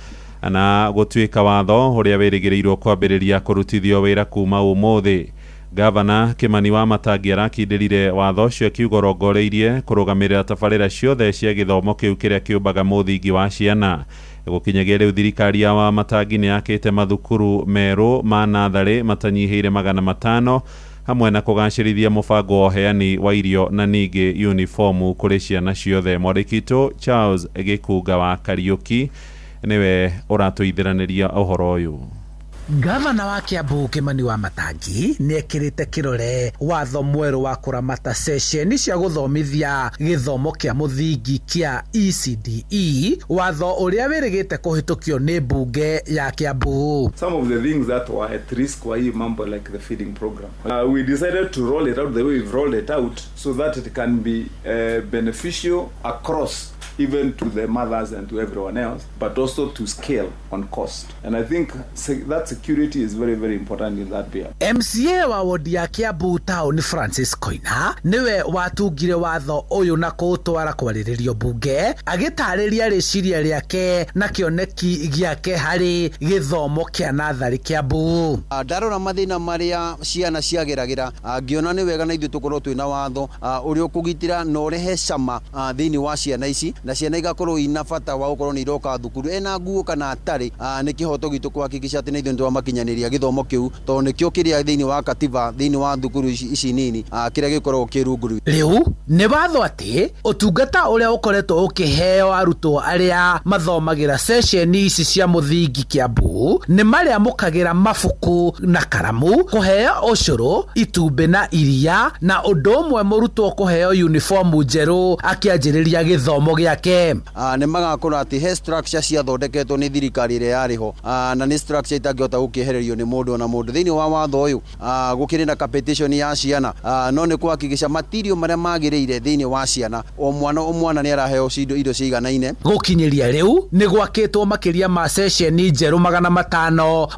na gũtuĩka watho ũrĩa wĩrĩgĩrĩirwo kwambĩrĩria kũrutithio wĩra kuma ũmũthĩ. Gavana Kimani Wamatangi arakindĩrire watho ũcio akiuga ũrongoreirie kũrũgamĩrĩra tabarĩra ciothe cia gĩthomo kĩu kĩrĩa kĩũmbaga mũthingi wa ciana. Gũkinyagia rĩu thirikari ya Wamatangi nĩ yakĩte mathukuru merũ ma natharĩ matanyihĩire 500 hamwe na kũgacĩrithia mũbango wa ũheani wa irio na ningĩ uniformu kũrĩ ciana ciothe. Mwandĩkitũ Charles Gĩkunga wa Kariũki niwe ũratũithĩranĩria ũhoro ũyũ. Gavana wa Kiambu Kimani Wamatangi niekirite kirore watho mweru wa kuramata session cia guthomithia githomo kia muthingi kia ECDE, watho uria wirigite kuhitukio ni bunge ya Kiambu. Some of the things that were at risk kwa hii mambo like the feeding program, we decided to roll it out the way we've rolled it out so that it can be beneficial across, even to the mothers and to everyone else, but also to scale on cost. And I think that security is very, very important in that bill. MCA wa wodi ya Kiambu Town Francis Koina niwe watungire watho uyu na kuutwara kwarĩrĩrio bunge, agĩtarĩria rĩciria rĩake na kĩoneki gĩake harĩ gĩthomo kĩa natharĩ Kiambu. Ndarora mathĩna marĩa ciana ciageragira, ngĩona nĩ wega na ithuĩ tũkorwo twĩna watho ũrĩa ũkũgitĩra na ũrehe cama thĩinĩ wa ciana ici, na ciana igakorwo ina bata wa gukorwo ni iroka thukuru ena nguo kana atari. Nĩ kĩhoto gitu kuhakikisha atĩ nĩ ithuĩ twamakinyanĩria gĩthomo kĩu, tondũ nĩkĩo kĩrĩa thĩinĩ wa katiba thĩinĩ wa thukuru ici nini kĩrĩa gĩkoragwo kĩrunguru. Rĩu nĩ watho atĩ ũtungata ũrĩa ũkoretwo ũkĩheo arutwo arĩa mathomagĩra session ici cia mũthingi Kiambu nĩ marĩa mũkagĩra mabuku na karamu, kũheo ũcũrũ, itumbĩ na iria, na ũndũ ũmwe mũrutwo kũheo uniform njerũ akĩanjĩrĩria gĩthomo gĩake. Nĩ magakorwo atĩ he structure ciathondeketwo nĩ thirikari ĩrĩa yarĩho, na nĩ structure itangĩhota gũkĩehererio nĩ mũndũ ona mũndũ. Thĩinĩ wa watho ũyũ gũkĩrĩ na competition ya ciana, no nĩ kuhakikisha material marĩa magĩrĩire thĩinĩ wa ciana o mwana nĩ araheo indo ciganaine. Gũkinyĩria rĩu nĩ gwakĩtwo makĩria ma session njerũ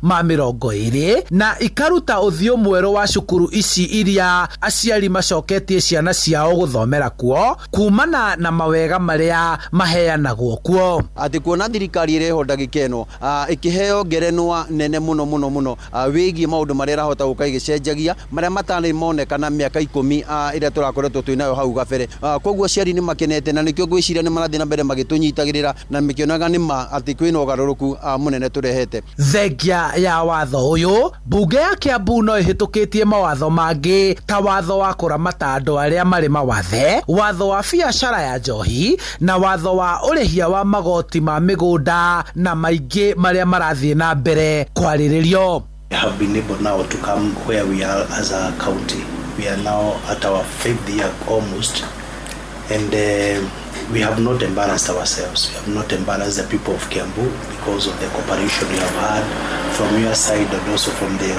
520 na ikaruta ũthiũ mwerũ wa cukuru ici iria aciari macoketie ciana ciao gũthomera kuo kumana na mawega marĩa maheanagwo kuo. Atĩ kuona thirikari ĩreho ndagĩka ĩno ĩkĩheo ngerenwa nene mũno wĩgiĩ maũndũ marĩa ĩrahota gũka ĩgĩcenjagia marĩa matarĩ monekana mĩaka 10 ĩrĩa tũrakoretwo twĩnayo hau gabere. Koguo aciari nĩ makenete na nĩkĩo ngwĩciria nĩ marathiĩ na mbere magĩtũnyitagĩrĩra na mĩkĩonaga nĩ ma atĩ kwĩna ũgarũrũku mũnene tũrehete. Thengia ya watho ũyũ, bunge ya Kiambu no ĩhĩtũkĩtie mawatho mangĩ ta watho wa kũramata andũ arĩa marĩ mawathe, watho wa biacara ya njohi na watho wa ũrĩhia wa magoti ma mĩgũnda na maingĩ marĩa marathiĩ na mbere kwarĩrĩrio. We have been able now to come where we are as a county. We are now at our 5th year almost, and we have not embarrassed ourselves. We have not embarrassed the people of Kiambu because of the cooperation we have had from your side and also from the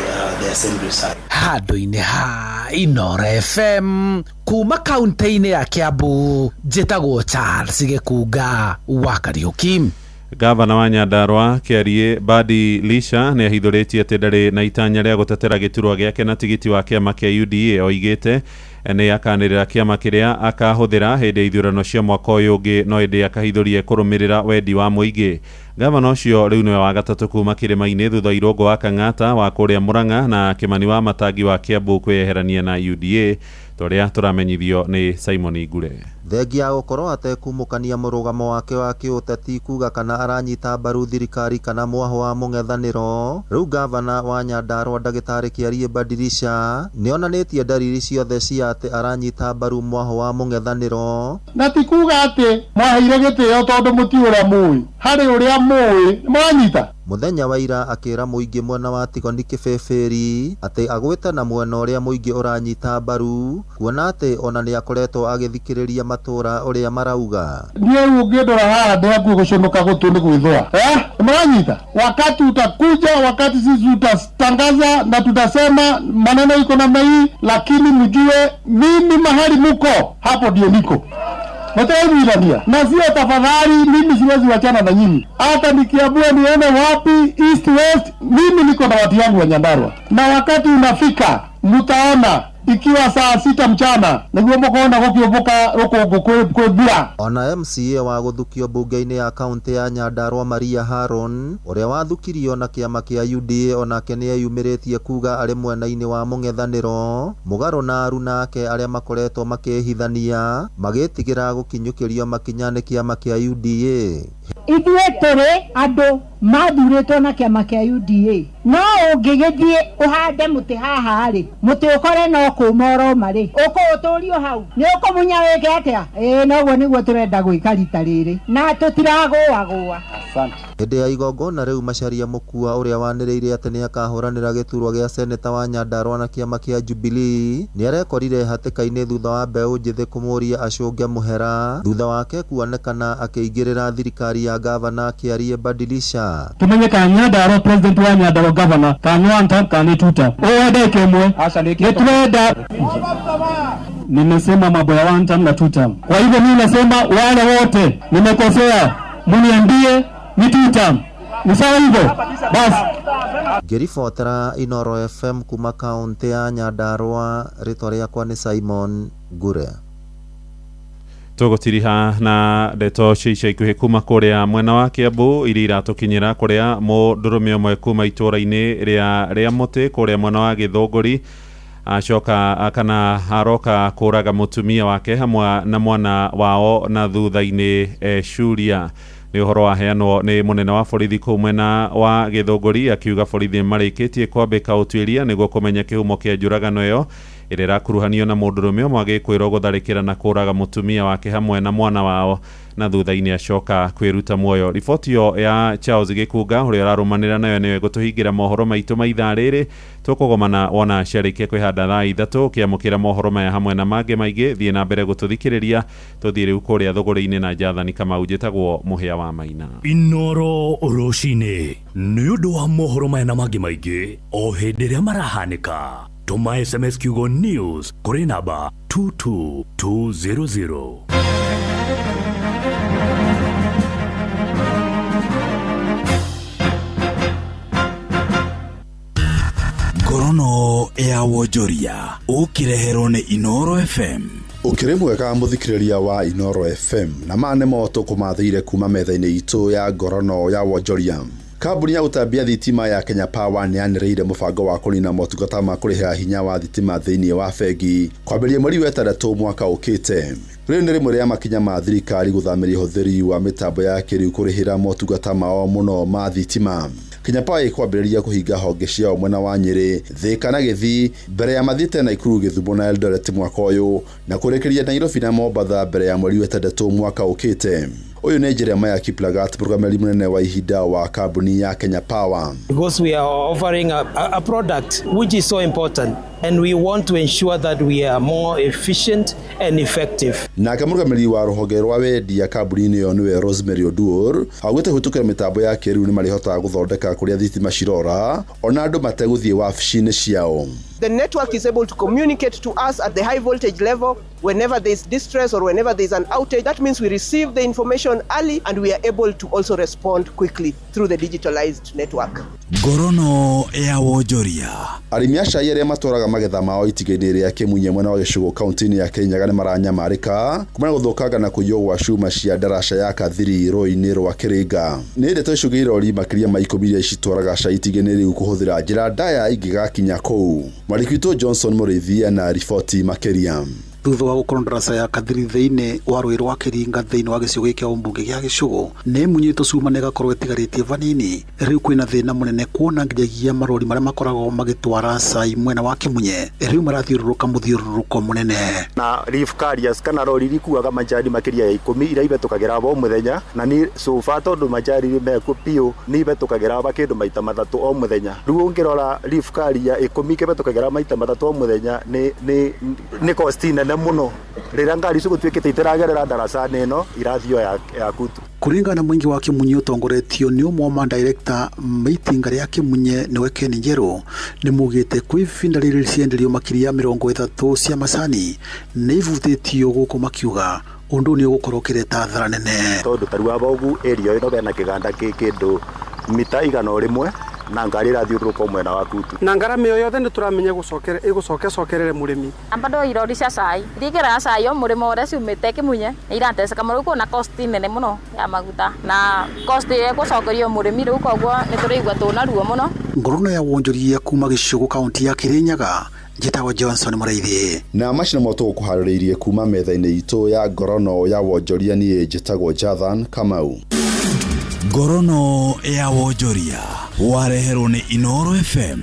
assembly side. Handũ-inĩ ha Inoro FM kuma kaunti-inĩ ya Kiambu, njĩtagwo Charles Gĩkunga wa Kariũki. Gavana wa Nyandarua Kĩarie Badi Lisha nĩ ahithũrĩtie atĩ ndarĩ na itanya rĩa gũtetera gĩturwa gĩake na tigiti wa kĩama kĩa UDA. Oigĩte nĩ akanĩrĩra kĩama kĩrĩa akahũthĩra hĩndĩ ya ithurano cia mwaka ũyũ ũngĩ, no hĩndĩ akahithũrie kũrũmĩrĩra wendi wa mũingĩ. Gavana ũcio rĩu nĩwe wa gatatũ kuma kĩrĩma-inĩ thutha Irũngũ wa Kang'ata wa kũrĩa Mũrang'a na Kimani Wamatangi wa Kiambu kwĩyeherania na UDA, tũrĩa tũramenyithio nĩ Simon Ngure. Thengia gũkorwo atekumũkania mũrũgamo wake wa kĩũteti kuga kana aranyita mbaru thirikari kana mwaho wa mũng'ethanĩro, rĩu gavana wa Nyandarua Ndagĩtarĩ Kĩarie Badi Lisha nĩonanĩtie dalili ciothe cia atĩ aranyita mbaru mwaho wa mũng'ethanĩro, na ti kuga atĩ mwaheire gĩtĩo tondũ mũti ũrĩa mũĩ harĩ ũrĩa mũĩ mwanyita. muthenya wa ira akira muingi mwena wa Tigoni Kibeberi ati agwete na mwena uria muingi uranyita mbaru kuona ati ona ni akoretwo agithikiriria matura uria marauga nie ungindora haha ndengu guconoka gutundi gwithwa mranyita wakati utakuja wakati sisi tutatangaza na tutasema maneno iko namna hii, lakini mjue mimi mahali muko hapo ndio niko Mtaimilania na sio tafadhali, mimi siwezi wachana na nyinyi. Hata nikiamua niende wapi east west, mimi niko na watu yangu wa Nyandarua, na wakati unafika mtaona ikiwa saa 6 mchana niguo mukuona gukioboka kwibura. Ona MCA wa guthukio bunge-ini ya kaunti ya Nyandarua Maria Haron uria wathukirio na kiama kia UDA onake ni eyumiritie kuga ari mwena-ini wa mung'ethaniro mugaro na aruna ake aria makoretwo makihithania magitigira gukinyukirio makinya ni kiama kia UDA. Ithuĩ tũrĩ andũ mathurĩtwo na kĩama kĩa UDA, no ũngĩgĩthiĩ ũhande mũtĩ haha rĩ, mũtĩ ũkore no kũũma ũroma rĩ, ũkũũtũrio hau nĩ ũkũmunya wĩke atĩa? Noguo nĩguo tũrenda gwĩka rita rĩrĩ na tũtiragũagũa. Hĩndĩ ya igongona rĩu Macharia Mũkua ũrĩa wanĩrĩire atĩ nĩ akahũranĩra gĩturwa gĩa seneta wa Nyandarua na kĩama kĩa Jubilee nĩ arekorire hatĩka-inĩ thutha wa mbeũ njĩthĩ kũmũria acũnge mũhera thutha wake kuonekana akĩingĩrĩra thirikari ya gavana Kiarie Badilisha. Tumenye ka Nyandarua president wa Nyandarua governor kanwanta kanituta oende kemwe nĩtũrenda. Nimesema mambo ya one term na two term. Kwa hivyo mimi nasema wale wote nimekosea, mniambie ni two term. Ni sawa hivyo? Basi. Ngĩribotera Inoro FM kuma kaunti ya Nyandarua, rĩtwa rĩakwa nĩ Simon Ngure. Tugutiriha na ndeto ciica ikuhi kuma kuria mwena wa Kiambu iria iratukinyira kuria mundurume umwe kuma itura-ini ria muti kuria mwena wa Githunguri acoka kana haroka kuraga mutumia wake hamwe na mwana wao na thutha-ini curia. Ni uhoro waheanwo ni munene wa borithi kuu mwena wa Githunguri akiuga borithi marikitie kwambika utuiria niguo kumenya kihumo kia njuragano iyo iria irakuruhanio na mundurume umwe agikwirwo gutharikira na kuraga mutumia wake hamwe na mwana wao na thutha-ini acoka kwiruta muoyo. Riboti yo ya Charles Gikunga uria ararumanira nayo niwe gutuhingira mohoro maitu ma ithaa riri tukugomana wona ciarikia kwihanda thaa 3 kiamukira mohoro maya hamwe na mange maingi thie na mbere gututhikiriria tuthie riu kuria thuguri-ini na Jathani Kamau njitagwo Muhia wa Maina. Inoro Roshine ni undu wa mohoro maya na mange maingi o hindi ria marahanika. Tuma SMS kiugo news kuri namba 22200. Ngorono ya wonjoria ukireherwo ni Inoro FM. Ukiri mwega muthikiriria wa Inoro FM na mane moto kumathiire kuma metha-ini itu ya ngorono ya wonjoria. Kambuni ya utambia thitima ya Kenya Power nĩ yanĩrĩire mũbango wa kũnina motungata ma kũrĩhĩra hinya wa thitima thĩinĩ wa bengi kwambĩrĩria mweri wa 6 mwaka ũkĩte. Rĩu nĩ rĩmwe rĩa makinya ma thirikari gũthamiria ũhũthĩri wa mĩtambo ya kĩrĩu kũrĩhĩra motungata mao mũno ma thitima. Kenya Power ikwambĩrĩria kũhinga honge ciao mwena wa Nyeri, Thika na Gĩthii mbere ya mathiĩte Nakuru, Gĩthumo na Eldoret mwaka ũyũ na kũrĩkĩrĩria Nairobi na Mombasa mbere ya mweri wa 6 mwaka ũkĩte. Uyu nĩ Jeremiah Kiplagat, programmeri munene wa ihinda wa kambuni ya Kenya Power. Because we are offering a product which is so important and we want to ensure that we are more efficient and effective. Na kamurgameri wa ruhonge rwa wendia kambuni-inĩ ĩyo nĩwe Rosemary Oduor augĩte hũtũkĩra mĩtambo ya kĩrĩu nĩ marihotaga gũthondeka kũrĩa thitima cirora ona andũ mategũthiĩ wabici-inĩ ciao. The network is able to communicate to us at the high voltage level whenever there is distress or whenever there is an outage. That means we receive the information early and we are able to also respond quickly through the digitalized network. Ngorono ya wonjoria. Arĩmi a cai arĩa matwaraga magetha mao itiga-inĩ rĩa Kĩmunya mwena wa Gĩcũgũ kaunti-inĩ ya Kirinyaga nĩ maranyamarĩka kumana gũthũkanga na kũiywo gwa cuma cia ndaraca ya Kathiri rũĩ-inĩ rwa Kĩrĩnga. Nĩ ndeto icũgĩire irori makĩria ma 10 iria citwaraga cai itiga-inĩ rĩu kũhũthĩra njĩra ndaya ingĩgakinya kũu. Mwandĩki witũ Johnson Mũrĩithi na riboti makĩria. thutha wa gukorwo ndaraca ya Kathiri thiini wa rũĩ rwa Kĩringa thiini wa gĩcigo kĩa ũmbunge gĩa Gĩcũgũ nĩ munyĩtwo cuma na ĩgakorwo ĩtigarĩtie vanini. Rĩu kwĩna thĩna mũnene kuona nginyagia marori marĩa makoragwo magĩtwara cai mwena wa Kĩmunye rĩu marathiũrũrũka mũthiũrũrũko mũnene. Na reef carriers kana rori ikuaga majani makĩria ya 10 iria ibetũkagĩra o mũthenya, na nĩ sofa tondũ majani mekuo piũ nĩ ibetũkagĩra kĩndũ maita matatũ o mũthenya. Rĩu ũngĩrora reef carrier 10 ikĩbetũkagĩra maita matatũ o mũthenya nĩ cost nene mũno rĩrĩa ngari cigũtuĩkĩte itiragerera ndaraca ĩno irathio ya kutu. Kũringana na mũingĩ wa Kĩmunye ũtongoretio nĩ ũmwe wa director mĩtinga rĩa Kĩmunye nĩwe Ken Njerũ nĩ mugĩte kwĩ ivinda rĩrĩ cienderio makĩria 30 cia macani nĩ ivutĩtio gũkũ makiuga ũndũ nĩ ũgũkorwo kĩreta thara nene. Tondũ tarua bogu area ĩno bena kĩganda kĩndũ mita 100 na ngari irathiũrũrũka mwena wa kutu. Na ngarama ĩyo yothe nĩ tũramenya ĩgũcokerere mũrĩmi. Ambado irori cia cai thigera cai o mũrĩmo ũrĩa ciumĩte Kĩmunye irateceka mũno kwona cost nene mũno ya maguta na cost ĩyo ĩgũcokerio mũrĩmi rĩu koguo nĩ tũraigua tũna ruo mũno. Ngorono ya wonjoria kuma Gĩcũgũ kaunti ya Kĩrĩnyaga njĩtagwo Johnson Mũraithi. Na macina moto gũkuharĩrĩirie kuma metha-inĩ itũ ya ngorono ya wonjoria niĩ njĩtagwo Jathan Kamau. Ngorono ya wonjoria wareherwo nĩ Inoro FM.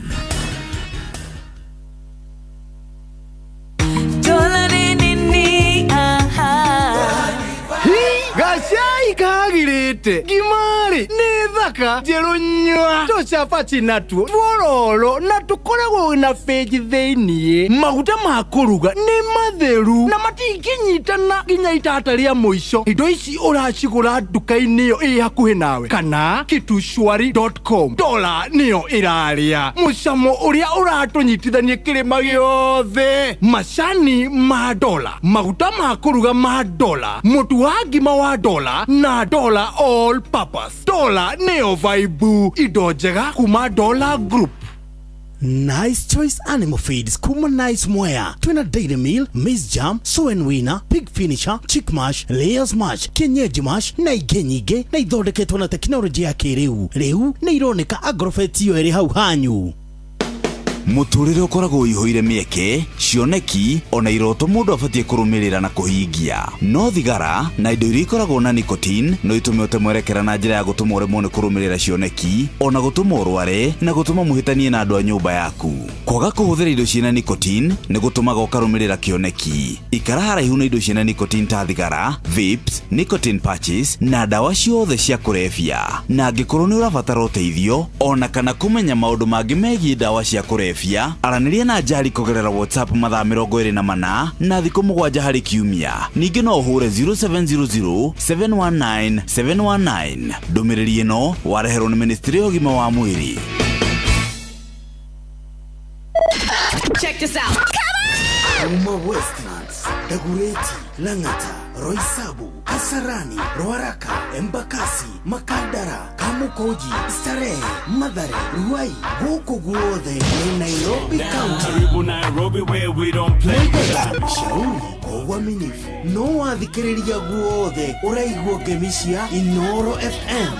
Gacai kagirite gimari nĩ thaka njerũnywa tũcabaci natuo tuororo na tũkoragwo na page thĩiniĩ. Maguta ma kũruga nĩ matheru na matingĩnyitana nginya itata rĩa mũico. Indo ici ũracigũra nduka-inĩ ĩyo ĩ hakuhĩ nawe kana kitushwari.com. Dola nĩyo ĩrarĩa mũcamo ũrĩa ũratũnyitithania kĩrĩma gĩothe. Macani ma dola, maguta ma kũruga ma dola, mũtu wa ngima wa dola na dola all purpose. Dola neo vibe indo njega kuma Dola Group. Nice Choice Animal Feeds kuma Nice Mwea. Twina Dairy Meal, Miss Jam, Soen Winner, Pig Finisher, Chick Mash, Layers Mash, Kienyeji Mash na ingĩ nyingĩ na ithondeketwo na tekinoronjĩ ya kĩrĩu. Rĩu nĩ ironeka Agrofert iyo ĩrĩ hau hanyu. Mũtũrĩre ũkoragwo ihũire mĩeke, cioneki ona iroto mũndũ abatie kũrũmĩrĩra na kũhingia. No thigara na indo iria ikoragwo na nicotine no itume ũtemwerekera na njĩra ya gũtũma ũremwo nĩ kũrũmĩrĩra cioneki, ona gũtũma ũrware na gũtũma mũhĩtanie na andũ a nyũmba yaku. Kwaga kũhũthĩra indo ciĩna nicotine nĩ gũtũmaga ũkarũmĩrĩra kĩoneki. Ikara haraihu na indo ciĩna nicotine ta thigara, vapes, nicotine patches na ndawa ciothe cia kũrebia. Na angĩkorwo nĩ ũrabatara ũteithio ona kana kũmenya maũndũ mangĩ megiĩ ndawa cia kũrebia, aranĩria na Njari kũgerera WhatsApp mathaa 24 na thikũ 7 harĩ kiumia. Ningĩ no ũhũre 0700 719 719. Ndũmĩrĩri ĩno wareherwo nĩ Ministry ya Ũgima wa Mwĩrĩ. Check this out. Uma Westlands, Dagoretti, Lang'ata, Roysambu, Kasarani, Ruaraka, Embakasi, Makadara, Kamukoji, Starehe, Mathare, Ruai, gũkũ guothe nĩ Nairobi County. Karibu Nairobi where we don't play. Shauri kwa uaminifu no wathikĩrĩria guothe ũraigua ngemi cia Inoro FM.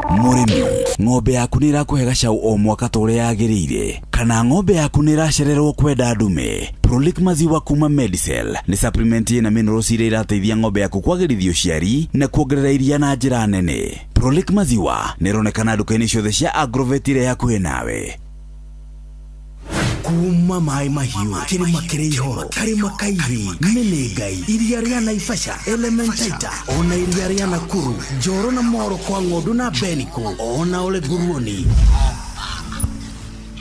Mũrĩmi, ng'ombe yaku nĩ irakũhe gacaũ o mwaka ta ũrĩa yagĩrĩire, kana ng'ombe yaku nĩ iracererwo kwenda ndume? Prolic maziwa kuma Medicel nĩ supplement na minerals iria irateithia ng'ombe yaku kwagĩrithia ũciari na kuongerera iria na njĩra nene. Prolic maziwa nĩ ĩronekana nduka-inĩ ciothe cia Agrovet iria hakuhĩ nawe. Kuma Mai Mahiũ, kĩrĩma kĩrĩ ihoro, karĩma kairi, Menengai, iria rĩa Naivasha, Elementaita, ona iria rĩa Nakuru, Njoro na Moro kwa Ng'ondu na Beniko, ona Ole Guruoni.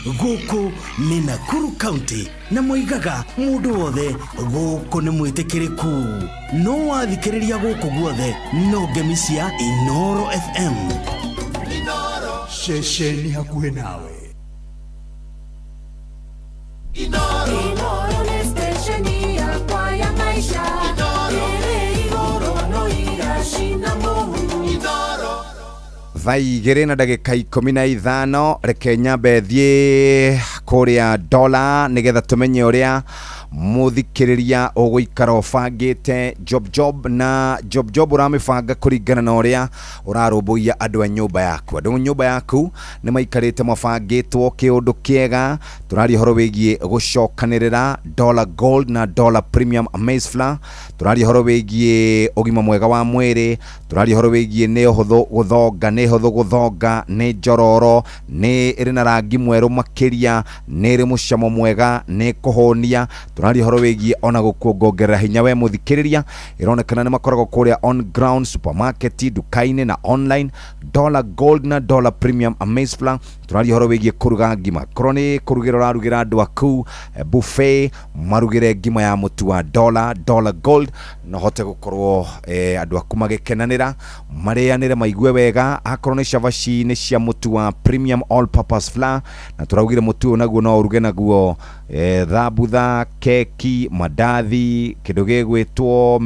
Gũkũ nĩ Nakuru County na moigaga mũndũ wothe gũkũ nĩ mwĩtĩkĩrĩku. No wathikĩrĩria gũkũ guothe no ngemi cia Inoro FM. Inoro, ceceni hakuhĩ nawe. Inoro nĩ stesheni yakwa ya maisha. Ĩrĩ igũrũ no iracina mũhuru. Thaa igĩrĩ na ndagĩka 15 reke nyambe thiĩ kuria dola nigetha tumenye uria muthikiriria uguikara ubangite job na job uramibanga kuringana na uria urarumbuia andu a nyumba yaku. Andu nyumba yaku ni maikarite mabangitwo kiundu kiega. Turari horo wigie gucokanirira dollar gold na dollar premium maize flour. Turari horo wigie ugima mwega wa mwiri. Turari horo wigie ni huthu guthonga ni njororo ni iri na rangi mweru makiria ni iri mucamo mwega ni kuhonia. Turari horo wigie ona gukuongerera hinya we muthikiriria. Ironekana ni makoragwo kuria on ground supermarket dukaini na online. Dollar gold na dollar premium maize flour. Turari horo wigie kuruga ngima kroni kurugiro rarugira andu aku buffet marugire ngima ya mutu wa dollar gold no hote gukorwo andu aku magikenanira marianire maigue wega. Akorwo ni cavaci ni cia mutu wa premium all purpose flour na turaugire mutu naguo no uruge naguo thabutha keki madathi kindu gigwitwo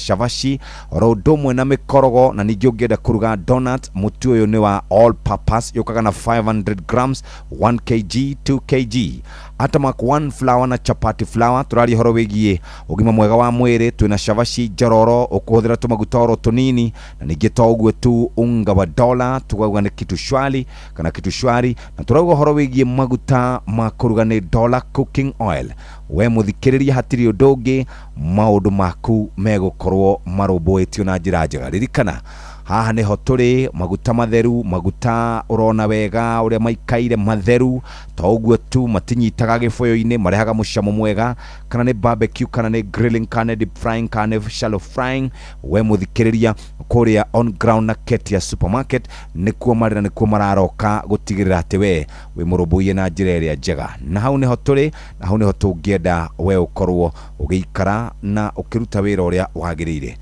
cavaci oro ndomwe na mikorogo na ningi ungienda kuruga donut mutu uyu ni wa all purpose yukaga na 500 grams 1 kg 2 kg atamak 1 flour na chapati flour. Turari horo wigie ugima mwega wa mwiri twina cavaci njororo ukuhuthira tumaguta oro tunini na ningi toguo tu unga wa dola tugauga ni kitu shwari kana kitu shwari na turauga horo wigie maguta makuruga ni dollar cooking oil. We muthikiriria hatiri udungi maundu maku megukorwo marumbuitio na njira njega. Ririkana haha niho turi maguta matheru maguta urona wega uria maikaire matheru toguo tu matinyitaga giboyo-ini marehaga mucamo mwega kana ni barbecue kana ni grilling kana deep frying kana shallow frying. We muthikiriria kuria on ground na Ketia supermarket nikuo marira nikuo mararoka gutigirira ati we murumbuie na njira iria njega. Na hau niho turi na hau niho tungienda we ukorwo ugiikara na ukiruta wira uria wagirire.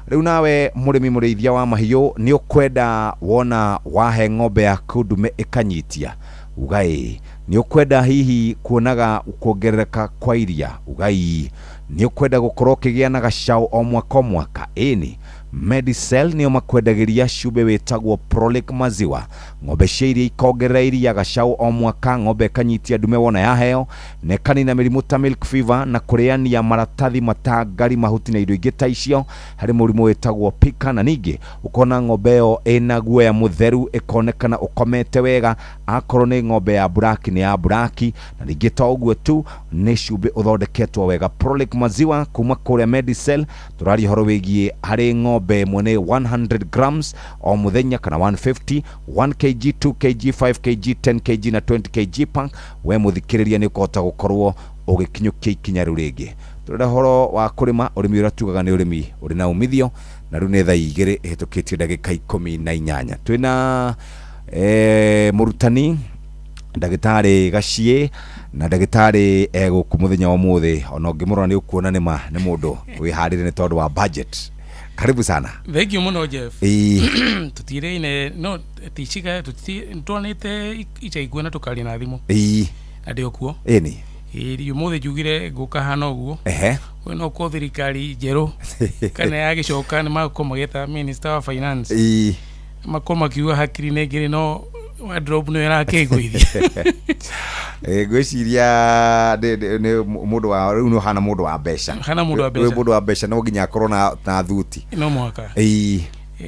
Riu nawe murimi murithia wa mahiu ni ukwenda wona wahe ng'ombe yaku ndume ikanyitia ugai ni ukwenda hihi kuonaga kuongerereka kwa iria ugai ni ukwenda gukorwo kigia na gacau o mwaka eni Medicel ni makwendagiria cube wetagwo Prolic maziwa. Ng'ombe cia iria ikongerera iria gacau o mwaka ng'ombe kanyitia ndume wona yaheo nekani na mirimu ta milk fever na kureania maratathi matangari mahuti na indo ingi ta icio hari murimu wetagwo pika na ningi ukona ng'ombe yo ena guoya mutheru ikonekana ukomete wega. Akorwo ni ng'ombe ya black ni ya black na ningi toguo tu ni cube uthondeketwo wega. Prolic maziwa kuma kuria Medicel turari horo wigie hari ng'ombe mwene 100 grams o muthenya kana 150 1 kg 2 kg 5 kg 10 kg na 20 kg pack. We muthikiriria ni ukota gukorwo ugikinyukia ikinya riu ringi. Turenda horo wa kurima urimi uria tugaga ni urimi uri na umithio na riu ni thaa 2 ihitukitie ndagika 18. Twina murutani ndagitari Gacie na ndagitari guku muthenya wa muthi ona ngimurora ni ukuona ni mundu wiharire ni tondu wa budget. Karibu sana. Thank you muno Jeff. Tutire no tichika tutonete ichaigua na tukari na thimu. Ade okuo. Eni. Iri muthe jugire guka hano uguo. We no ko thirikari jeru. Kana yagicoka ni makomageta Minister of Finance. Makoma kiuga hakiri negire no wardrobe no era kegwithia. Gwiciria ni mundu wa riu no hana mundu wa besha. Hana mundu wa besha. We mundu wa besha no ginya corona na thuti. No mwaka.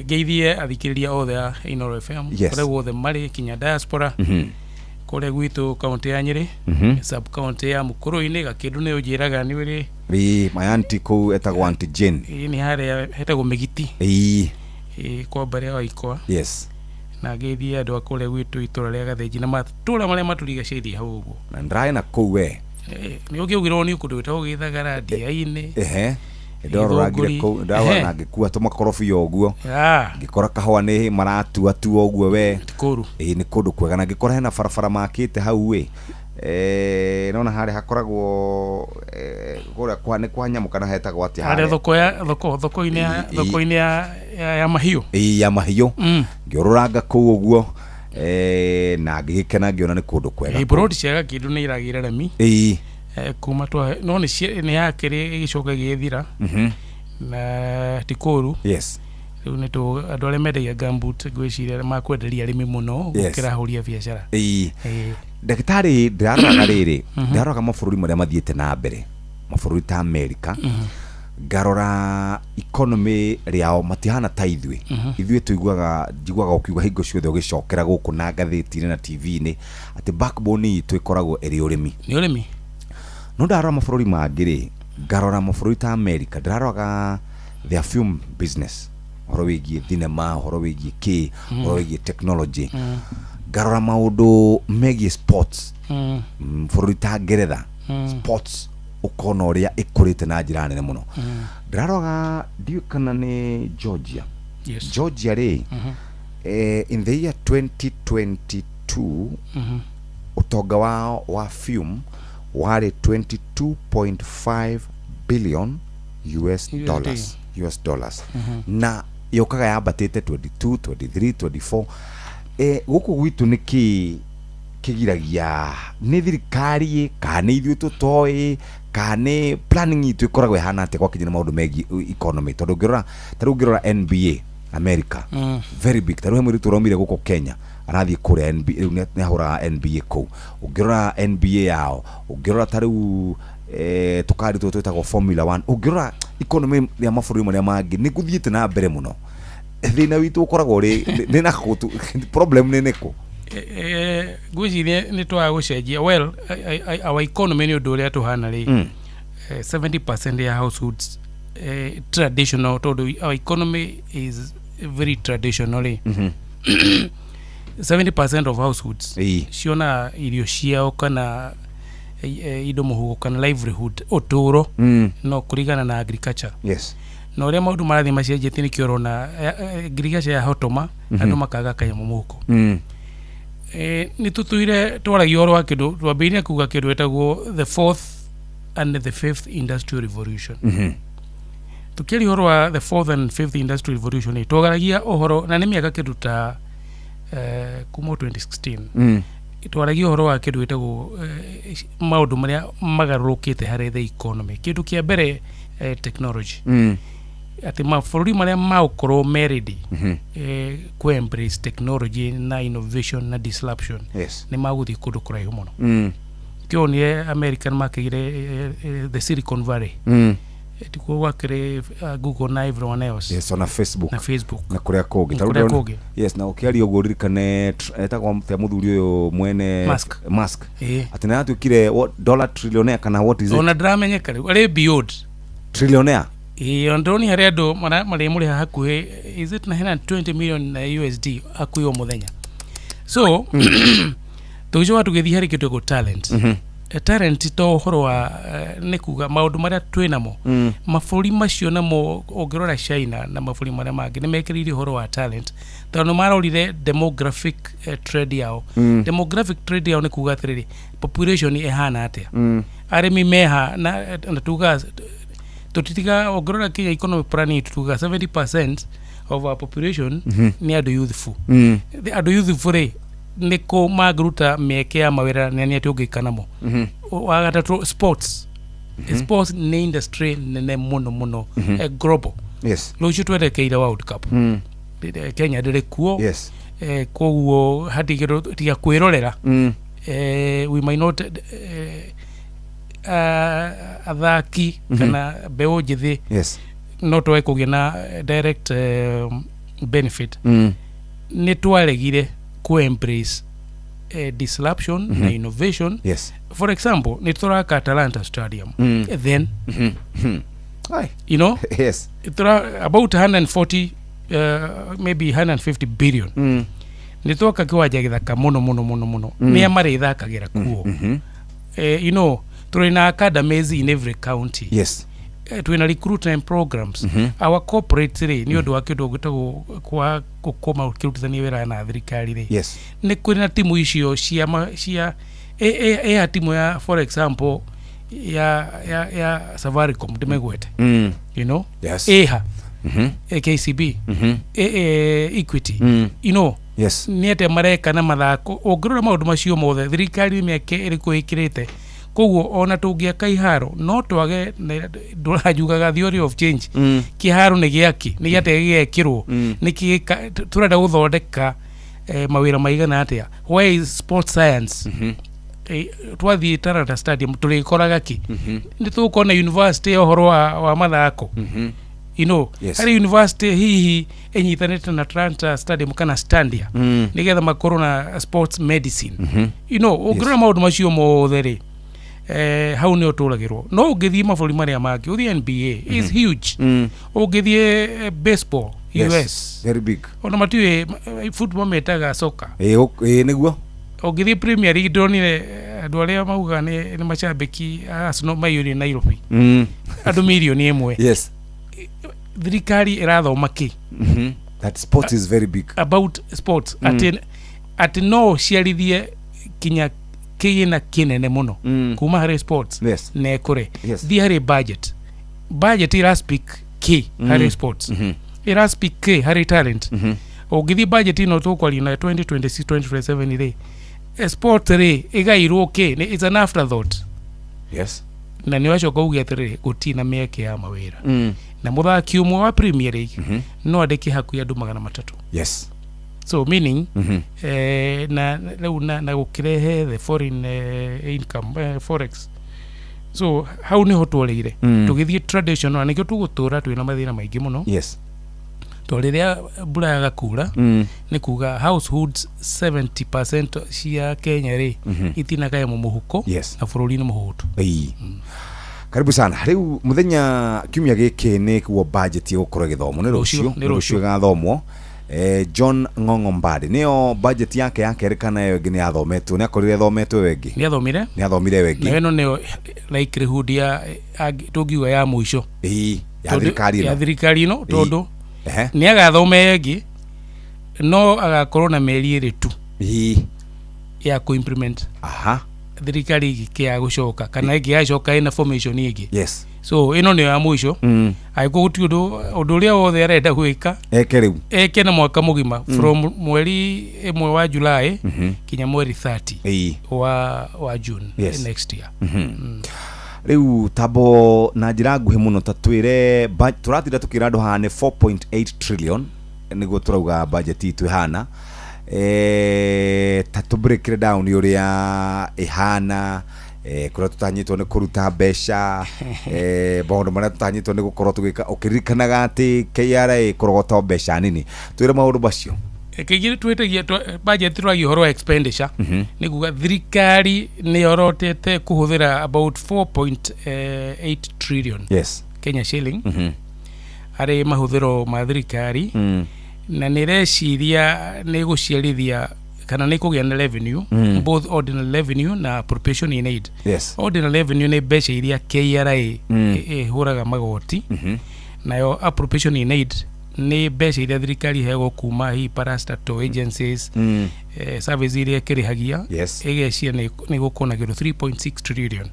Geithie athikiriria othe Inoro FM. Kore wothe mari kinya diaspora. Kore gwitu county ya Nyeri. Sub county ya Mukuru-ini gakindu ni ujiraga ni wiri. My auntie ko etagwo Auntie Jane. Ni hare hetagwo Migiti. Kwa bare wa ikwa. Yes. Na geithia andu akore gwitu itura ria Gathenji na matura maria maturigacirie hau uguo na ndrai na kuu we ni ukiugirwo ni kundu witagwo Githagara Ndia-ini ndoro ragire kuu ndawa na ngikua tumakorofi uguo ngikora kahwa ni maratua tu uguo we tikuru ni kundu kwega na ngikora hena barabara makite hau we nona hare hakoragwo gura kwa ni kwa nyamu kana hetagwo ati hare thoko-ini ya mahiu ya mahiu ngiororanga kuu uguo na ngikena ngiona ni kundu kwega broad ciaga kindu ni iragira remi kuma twa no ni yakiri igicoka githira na tikuru yes riu ni tu andu aria mendagia gambut gwiciria makwenderia arimi muno gukira huria biashara ndagitari ndiraroga riri ndaroga mabũrũri marĩa mathiĩte na mbere mabũrũri ta America garora economy riao matihana ta ithuĩ tuiguaga njiguaga ukiuga hingo ciothe ũgĩcokera gũkũ na ngathĩti-inĩ na TV-inĩ atĩ backbone itũ ikoragwo ĩrĩ ũrĩmi no ndarora mabũrũri mangĩ rĩ garora mabũrũri ta America ndĩraroga their film business horo wĩgiĩ thinema horo wĩgiĩ horo wĩgiĩ technology garora maũndũ megiĩ sports bũrũri ta Ngeretha sports ukona ũrĩa ĩkũrĩte na njĩra nene mũno ndĩraroga ndiũ kana nĩ Georgia rĩ in the year 2022 utonga wao wa film wari 22.5 billion US dollars na yokaga yabatĩte 22 23 24 gũkũ gwitũ nĩkĩ kĩgiragia nĩ thirikari kana ithuĩ tũtoĩ kana planning itũ ikoragwo ihana atĩ kwa kinyana maũndũ megiĩ economy tondũ ngĩrora NBA America very big tarũ hemwe tũromire gũkũ Kenya arathie kũrĩa NBA nĩ ahũraga NBA kũu ũngĩrora NBA yao ũngĩrora tarũ tukari twetagwo Formula 1 ũngĩrora economy ya mabũrũri marĩa mangĩ nĩ gũthiĩte na mbere mũno thĩna witũ ũkoragwo rĩ na problem nĩ nĩkũ gwĩciria nĩ twaga gũcenjia well our economy nĩ ũndũ ũrĩa tũhana rĩ 70% ya households traditional tondũ our economy is very traditional 70% of households ciona irio ciao kana indo mũhuko kana livelihood ũtũũro no kũringana na agriculture no ũrĩa maũndũ marathiĩ macenjetie nĩkĩo ũrona agriculture ya hotoma andũ makaga kanyamũ mũhuko nĩ tũtũire twaragia ũhoro wa kĩndũ twambĩrĩirie kuga kĩndũ wetagwo the fourth and the fifth industrial revolution tukĩaria ũhoro wa the fourth and fifth industrial revolution twagaragia ũhoro na nĩ mĩaka kĩndũ ta kuma 2016 twaragia ũhoro wa kĩndũ wetagwo maũndũ marĩa magarũrũkĩte harĩ the economy kĩndũ kĩa mbere technology ati mabũrũri marĩa maũkorwo meredy ku embrace technology na innovation na disruption nĩ magũthiĩ kũndũ kũraihu mũno kĩo nĩ American makĩgire the Silicon Valley tikuo wakĩrĩ Google na everyone else on Facebook na kũrĩa kũngĩ na ũkĩaria ũguo ririkane etagwo mũthuri ũyũ mwene Musk atĩ nĩ atuĩkire dollar trillionaire kana what is it ona ndiramenyeka rĩu arĩ beyond trillionaire ondoni harĩa andũ marĩ mũrĩ hakuhĩ is it 920 million USD akuyo mũthenya so tũgĩcoka tũgĩthiĩ harĩ kĩndũ gĩtagwo talent talent to ũhoro wa nĩ kuga maũndũ marĩa twĩnamo mabũrũri macio namo ũngĩrora China na mabũrũri marĩa mangĩ nĩ mekĩrĩire ũhoro wa talent tondũ marorire demographic trade yao demographic trade yao nĩ kuga atĩrĩrĩ population ihana atĩa arĩmi meha na tuga tutiga ogrora Kenya economic planning tuga 70% of our population ni ado youthful the ado youthful niko magruta meke ya mawera nani atugikanamo wagatatu sports sports ni industry nene muno global lojo twerekeire world cup Kenya ndire kuo koguo hatigiro tiga kwirorera we might not athaki kana beo jithi no twae kugĩa na direct benefit ni twaregire ku embrace disruption na innovation for example ni tũraka Atalanta Stadium then you know it's about 140 maybe 150 billion ni tũka kiwanja gĩthaka muno ni amare ithakagira kuo you know twina academies in every county twina recruitment programs our corporate rĩ ni ũndũ wa kĩndũ gĩtagwo kwa gũkoma ũkĩrutithania wĩra na thirikari rĩ nĩ kũrĩ na timu icio cia timu ya for example ya Safaricom ndimegwete you know eha KCB Equity you know ni ate mareka na mathako ũngĩrora maũndũ macio mothe thirikari mĩeke ĩrĩ kwĩkĩrĩte koguo ona tũngĩaka iharo no twage ndũrajugaga theory of change kiharo nĩ gĩaki nĩ gĩate gĩekĩrwo nĩ turenda gũthondeka mawira maigana atia where is sports science twathi Tarata Stadium tulikoraga ki ndi tukona university ohoro wa mathako you know hari university hihi enyitanete na Tarata Stadium kana Standia nigetha makorwo na sports medicine you know ogrona maundu macio mothe hau ni otulagirwo no ugithie maburi maria mangi uthi NBA is huge ugithie baseball US very big ona matiwe football metaga soccer niguo ugithie Premier League ndonire andu aria mauga ni macambiki Arsenal mayuri Nairobi andu milioni imwe yes thirikari irathoma ki that sport is very big about sports at no ciarithie kinya kina kinene muno kuma hari sports ne kure thi hari budget ira speak ki hari sports ira speak ki hari talent ogithi budget ino to kwali na 2026 2027 ile sport re igairwo ki it's an afterthought yes na ni wacho kuugia tere gutina meke ya mawira na muthaki umwe wa Premier League no andiki hakuya andu 300 yes so meaning na gukirehe the foreign income forex so how ni hotwalire tugithie traditional nikio tugutura twina mathina maingi muno yes to riria mbura ya gakura ni kuga households 70% cia Kenya ri itina kaya muhuko na bururi ni muhutu karibu sana riu muthenya kiumia giki ni kuo budget igukora githomo ni rucio gathomwo John Ng'ong'o Mbadi nio budget yake yakerekana yegine athometwo ni akorire thometwo wengi ni athomire wengi na eno ne likelihood ya tugiwa ya muisho ya thirikari no tondu ni agathome yengi no agakorwo na meri iri tu ya ku implement thirikari kia gucoka kana igi yacoka ina formation igi yes so ino ni ya muisho aiko gutiudo uduria wothe arenda gwika eke na mwaka mugima from mweri 1 wa July kinya mweri 30 wa June next year riu tabo na njira nguhi muno tatwire turatira tukira andu hane 4.8 trillion niguo turauga budget itu hana tatu break it down yuria ihana kuria tutanyitwo ni kuruta besha bondo maria tutanyitwo ni gukorwo tugika ukirikanaga ati KRA kurogota besha nini twire maundu bacio kigire twetagia budget twagi horo expenditure ni kuga thirikari ni yorotete kuhuthira about 4.8 trillion Kenya shilling ari mahuthiro ma thirikari na nireciria ni guciarithia kana ni kugia na revenue both ordinary revenue na appropriation in aid ordinary revenue ni besha iria KRA huraga magoti nayo appropriation in aid ni besha iria thirikari hego kuma hi parastatal agencies service iria kirihagia egecia ni gukona giro 3.6 trillion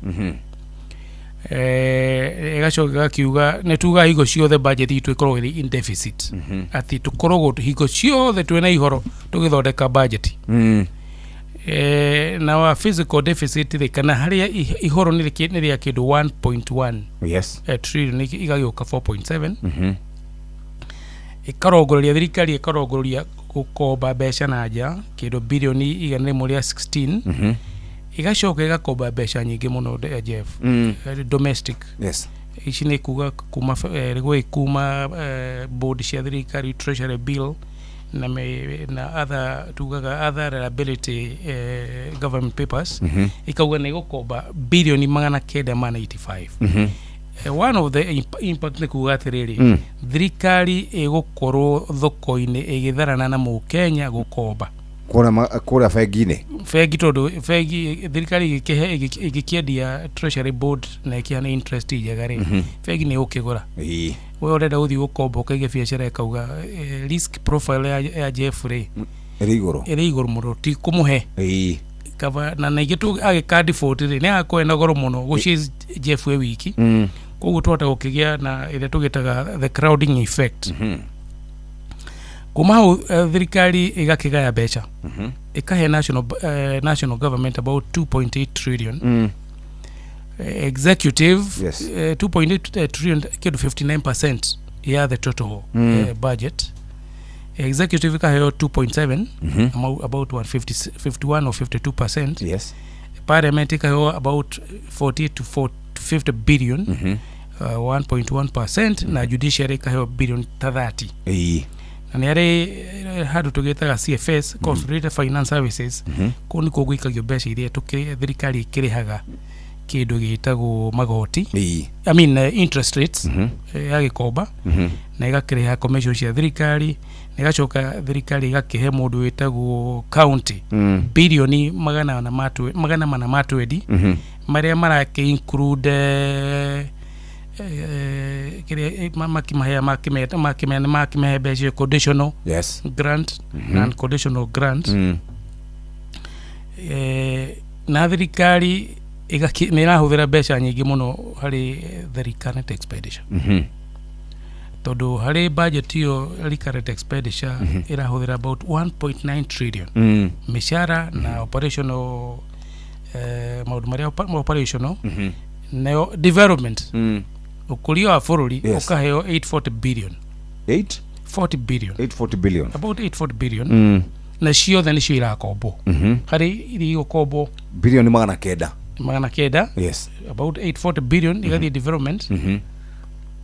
egacoka kiuga ne tuga higo ciothe budget itu ikorwo iri in deficit ati tukorwo higo ciothe twena ihoro tugithondeka budget na wa physical deficit ri kana haria ihoro ni ria kindu 1.1 trillion igagioka 4.7 ikarongoreria thirikari ikarongoreria gukomba besha na nja kindu bilioni igana rimwe ria 16 igacoka igakomba besha nyingi muno Jeff domestic ici ni kuga kuma kuma board cia thirikari treasury bill na other tugaga other reliability government papers ikauga ni gukomba bilioni 985 one of the impact ni kuga atiriri thirikari igukorwo thoko-ini igitharana na Mukenya gukomba kura fegi tondu fegi thirikari igikiendia treasury board na ikiana interest ijagari fegi ni ukigura we urenda uthi gukomba ukaiga biashara ikauga risk profile ya Jeffrey iri iguru muno ti kumuhe kava na igitu agika default ri ni akwenda goro muno guci Jeffrey wiki koguo twata gukigia na ile tugitaga the crowding effect kuma thirikari igakigaya becha ikahe national government about 2.8 trillion executive 2.8 trillion kidu 59% ya the total budget executive kaheo 2.7 about 51 or 52%. Yes. Parliament kaheo about 40 to 50 billion 1.1%. na judiciary kaheo billion 30. Na nere hadu tugetaga CFS Consolidated Finance Services kuni kugwikagio mbeca iria thirikari ikirihaga kindu gitagwo magoti. I mean interest rates ya gikomba na igakiriha commission cia thirikari na igacoka thirikari igakihe mundu witagwo county bilioni magana mana matwedi maria marake include makimehe beje conditional grant and conditional grant. Na thirikari nirahuthira beca nyingi muno hari the recurrent expenditure. Todo hari budget yo recurrent expenditure irahuthira about 1.9 trillion mishara na operational maudu maria operational na development ukulio wa fururi ukaheo 840 billion about 840 billion na cio then cio irakombo hari iri ukombo billion magana keda yes about 840 billion igathi development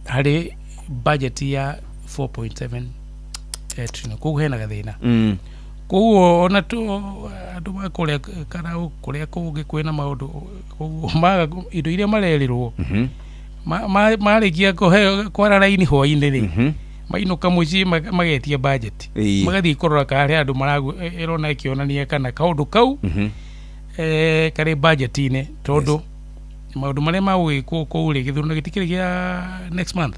hari budget ya 4.7 trillion kuhena gathina kuo ona tu andu makore kana kuria kuge kwena maundu maga indo iria marerirwo marikia kwara raini hwaini ri mainuka muci magetia budget magathi korora kare andu maragu irona ikionania kana kaundu kau kare budget ine tondu maundu maria magwikwo kuri githurano gitikire gia next month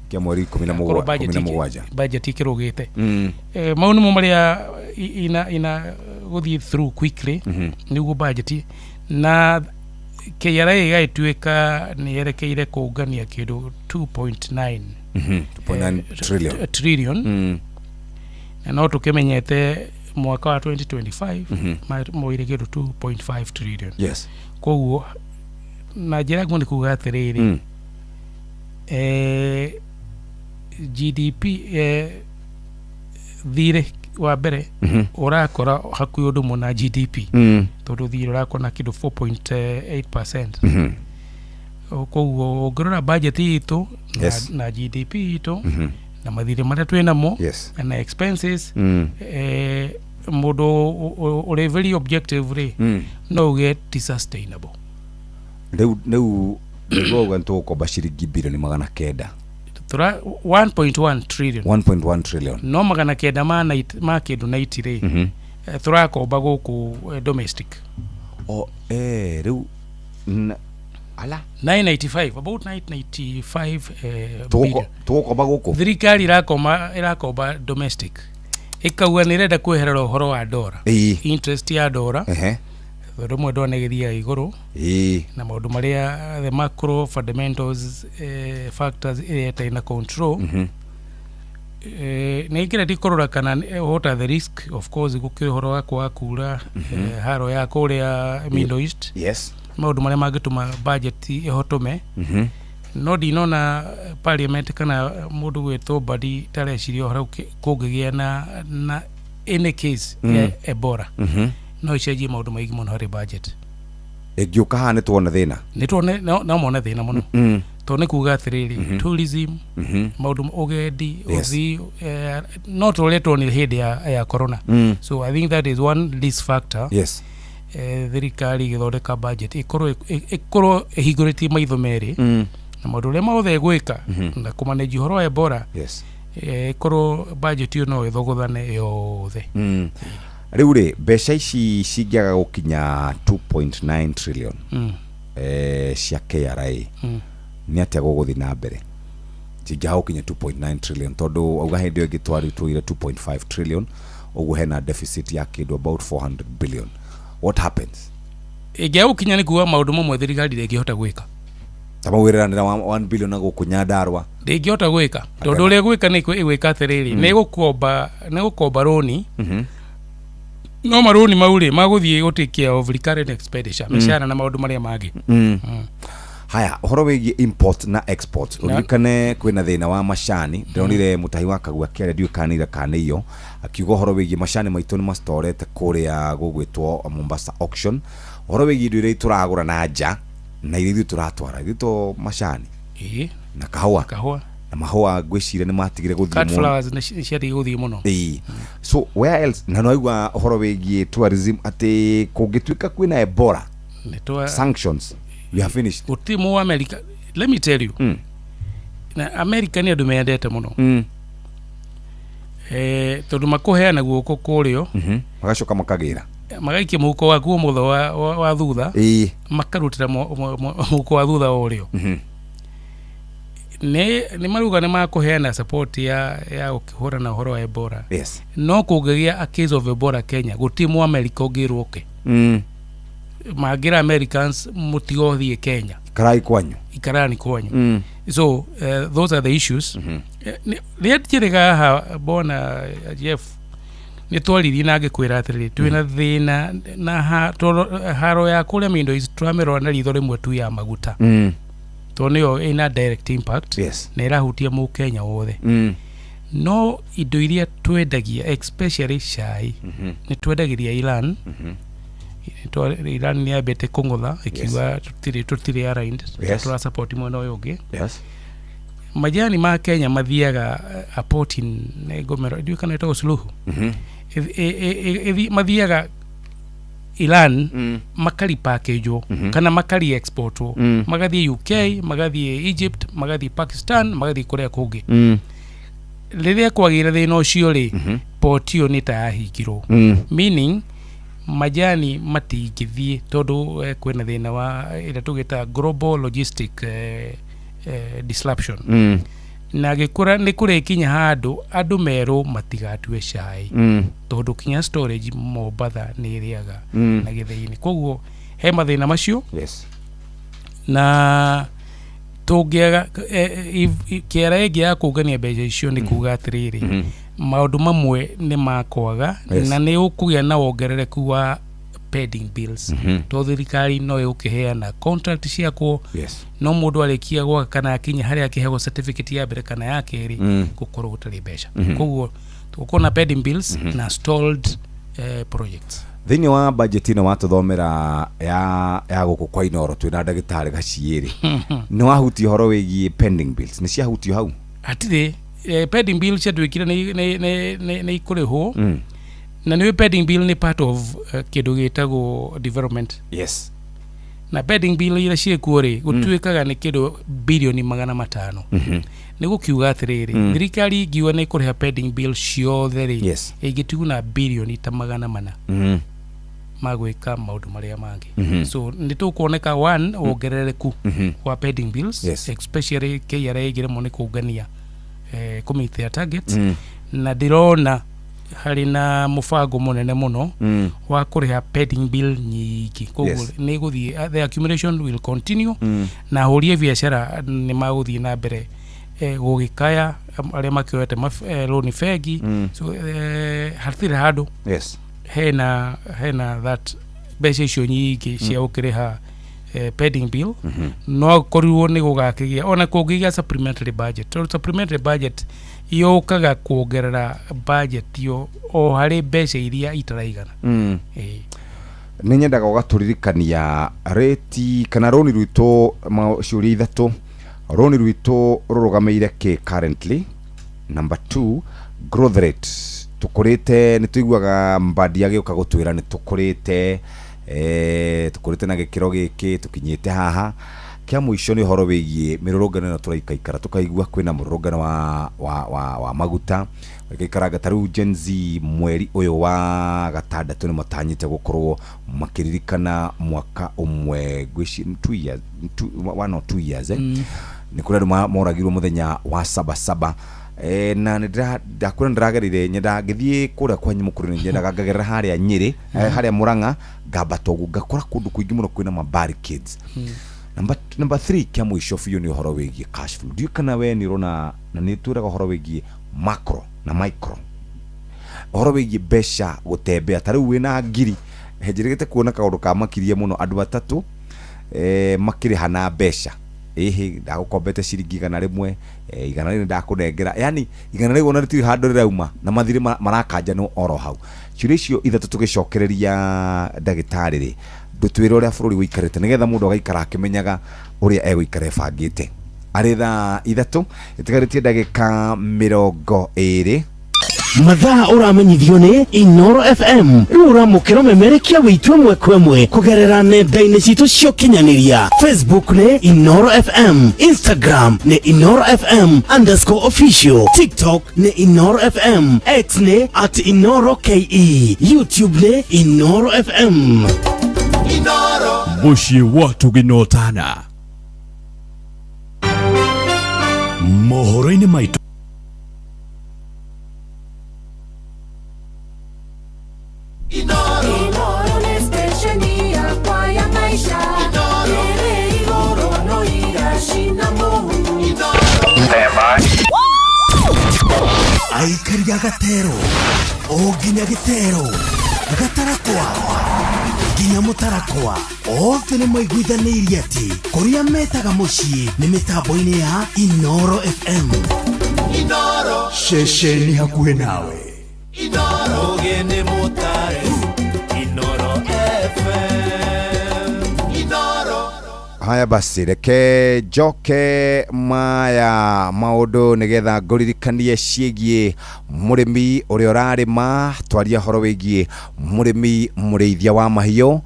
kia mweri 17 budget ikirugite maundu mo maria ina guthi through quickly niguo budget na KRA igaituika ni yerekeire kuungania kindu 2.9 trillion na no tukimenyete mwaka wa 2025 moire kindu 2.5 trillion yes koguo na jira ngoni kuga atiriri GDP thire wa mbere urakora hakuyo undu mona GDP tondu thire urakona kindu 4.8%. Koguo ongorora budget itu na GDP itu na mathire maria twina mo na expenses mundu uri very objective ri no get sustainable. Neu nto ko bashiringi bilioni magana keda tura 1.1 trillion no magana keda ma kindu 90 ri tura ko bagoku domestic reu ala 995 about 995 tuko bagoku thirikari irakomba domestic ikauga nirenda kweherera uhoro wa dora interest ya dora rumwe ndonegithia iguru na maundu maria the macro fundamentals factors ina control na ikira dikorora kana what are the risk of course gukihoro wa kwa kura haro ya kuria Middle East maundu maria magituma budget ihotume no dinona parliament kana mundu gwetwo body tarecirio harau kungigia na in case Ebola no iceji maundu maigi muno hari budget egiuka hane tuona thina no mona thina muno to ne kuga atiriri tourism maundu ugendi uthi not related ni hidi ya corona so I think that is one risk factor thirikari githondeka budget ikoro higuriti maitho meri na maundu ria mothe gwika na kumanage horo wa Ebola ikoro budget yo no ithoguthane yothe riu ri mbeca ici cingiaga gukinya 2.9 trillion cia KRA ni atia guguthi na mbere cingiaga gukinya 2.9 trillion tondu auga hindi ngitwaritwire 2.5 trillion ugu hena deficit ya kindu about 400 billion what happens igia gukinya ni kuwa maundu momwe thirikari ndingihota gwika tama wiranira 1 billion na gukunya ndarwa ndingihota gwika tondu ria gwika ni gwika atiriri ni gukomba roni no maroni maure maguthie gutikia of recurrent expenditure mishara na maundu maria magi haya horo wigi import na export urikane kwina thina wa macani ndonire mutahi wa kagwa kere ndio kanira kaniyo akiugo horo wigi macani maitu ni mastorete kuria gugwitwo Mombasa auction horo wigi ndio turagura na nja na ithu turatwara gito macani na kahua na mahua gwicire ni matigire guthie muno flowers ni ciari guthie muno so where else na noigwa horo wigi tourism ati kungituika kwina Ebola sanctions we have finished utimu wa America let me tell you na America ni andu mendete muno tondu makuheana guoko kurio magacoka makagira magaikia muko wa guo mutho wa thutha makarutira muko wa thutha urio ni maruga ni makuheana support ya ukihura na horo wa Ebola no kugegia a case of Ebola Kenya gutimu America ugirwoke magira Americans mutigothie Kenya ikarani kwanyu so those are the issues rietjirega ha bona Jeff ni twaririe na ngikwira atiri twina thina na haro ya kuria mindo istramero na ritho rimwe tu ya maguta tonio ina direct impact na irahutia mu Kenya wothe no indo iria twendagia especially shai ni twendagiria Iran Iran ni abete kongotha ikiwa tutire aligned tura support mwana uyu ungi majani ma Kenya mathiaga apporting gomero ndio kana ito suluhu mathiaga Iran makali package kana makali export magathi UK magathi Egypt magathi Pakistan magathi Korea kungi riria kwagira thina ucio ri portio ni ta yahingirwo meaning majani matingithie tondu kwina thina wa ira tugita global logistic disruption na gikura ni kurekinya andu meru matigatue cai tondu kinya storage Mombasa ni iriaga na githiini koguo he mathina macio na tungiaga kiara ingi ya kungania mbeca icio ni kuga atiriri maundu mamwe ni makwaga na ni ukugia na wongerereku wa pending bills to thirikari no yukiheana contract ciakwo no mundu arikia gwa kana akinya haria akihego certificate ya mbere kana ya keri gukorwo gutari mbeca koguo tukona pending bills na stalled projects thini wa budget ino watuthomera ya guku kwa Inoro twina ndagitari gaciiri ni wahuti horo wigi pending bills ni ciahutio hau atire pending bill ciatwikire ni ikuriho na ni pending bill ni part of kidu gitagwo development na pending bill ira ciekuori gutwikaga ni kidu bilioni 500 ni gukiuga atiriri thirikari giwa ni kuriha pending bill ciothe ri igituna bilioni ta 400 magwika maundu maria mangi so ni tukuoneka one wongerereku wa pending bills especially KRA igire moni kugania committee ya target na dirona hari na mufango munene muno wa kuriha pending bill nyingi koguo ni guthie the accumulation will continue na horie biashara ni maguthie na mbere gugikaya aria makioete loan fegi so hatire hado hena that mbeca icio nyingi cia ukiriha pending bill no koruo ni gugakigia ona kungigia supplementary budget supplementary budget yokaga kuongerera budget yo o hari mbeca iria itaraigana ni nyendaga ugaturirikania rate kana roni rwito ciuri ithatu roni rwito rurugameire ke currently number 2 growth rate tukurite ni tuiguaga mbadi agioka gutwira ni tukurite tukurite na gikiro giki tukinyite haha kia muico ni horo wigie mirurungano na turaikaikara tukaigua kwina mururungano wa maguta gikaraga taru Gen Z mweri uyu wa gatandatu ni matanyite gukorwo makiririkana mwaka umwe gwici 2 years 2 years ni kuri moragirwo muthenya wa 77 na ndakura ndiragerire nyenda ngithie kuria kwa nyimukuru nyenda gagerera haria Nyeri haria Muranga ngambatogu ngakora kundu kuingi muno kwina ma barricades number 3 kia muico fiyo ni horo wigie cash flow ndio kana we ni rona na ni turaga horo wigie macro na micro horo wigie besha gutembea tari wina ngiri hejirigete kuona kaundu ka makirie muno andu batatu makirihana mbeca ndagukombete ciringi 100 100 ndakũnengera yani 100 ona rĩtirĩ handũ rĩrauma na mathirĩ marakanjanwo oro hau ciũria icio ithatũ tũgĩcokereria ndagĩtarĩ rĩ ndũtwĩre ũrĩa bũrũri wĩikarĩte nĩgetha mũndũ agaikara akĩmenyaga ũrĩa egũikara ebangĩte arĩ thaa ithatũ ĩtigarĩtie ndagĩka 20 mathaa uramenyithio ni Inoro FM uramukira memerekia witwe mwekwemwe kugerera nenda-inĩ citũ cia ũkinyanĩria Facebook ni Inoro FM, Instagram ni Inoro FM_official, TikTok ni Inoro FM, X ni @InoroKE, YouTube ni Inoro FM. Inoro muciĩ watu ginotana mohoro-inĩ maitũ Inoro ni stesheni yakwa ya maisha. Ere igoro no igashina muhu. Aikaria gatero oginya gitero gatarakwa nginya mutarakwa othe nĩ maiguithanĩirie atĩ kũrĩa metaga mũciĩ nĩ mĩtambo-inĩ ya Inoro FM. Inoro ceceni hakuhĩ nawe. Inoro gene motare. Inoro FM. Inoro. Haya basi reke njoke maya maũndũ nĩgetha ngũririkanie ciĩgiĩ mũrĩmi ũrĩa ũrarĩma twaria horo wĩgiĩ mũrĩmi mũrĩithia wa mahiũ.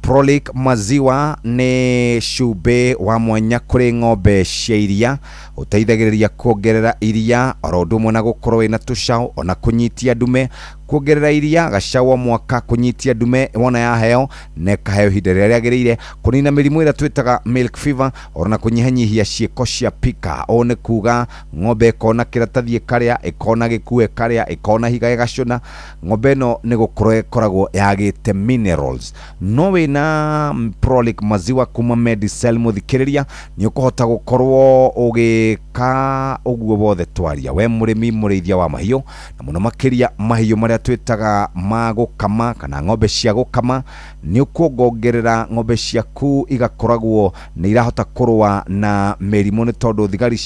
Prolic maziwa nĩ cumbĩ wa mwanya kũrĩ ng'ombe cia iria ũteithagĩrĩria kuongerera iria oro ũndũ ũmwe na gũkorwo wĩna tũcaũ ona kũnyitia ndume kuongerera iria gacaũ mwaka kũnyitia ndume wona yaheo na ĩkaheo ihinda rĩrĩa rĩagĩrĩire kũnina mĩrimũ ĩrĩa twĩtaga milk fever ona kũnyihanyihia ciĩko cia pika ũũ nĩ kuga ng'ombe ĩkona kĩratathi ĩkarĩa ĩkona gĩkuũ ĩkarĩa ĩkona higa ĩgacũna ng'ombe ĩno nĩ gũkorwo ĩkoragwo yagĩte minerals no wĩna Prolic maziwa kuma Medicel mũthikĩrĩria nĩ ũkũhota gũkorwo ũgĩka ũguo wothe twaria we mũrĩmi mũrĩithia wa mahiũ na mũno makĩria mahiũ marĩa twĩtaga ma gũkama kana ng'ombe cia gũkama nĩ ũkuongerera ng'ombe ciaku igakoragwo nĩ irahota kũrũa na mĩrimũ nĩ tondũ thigari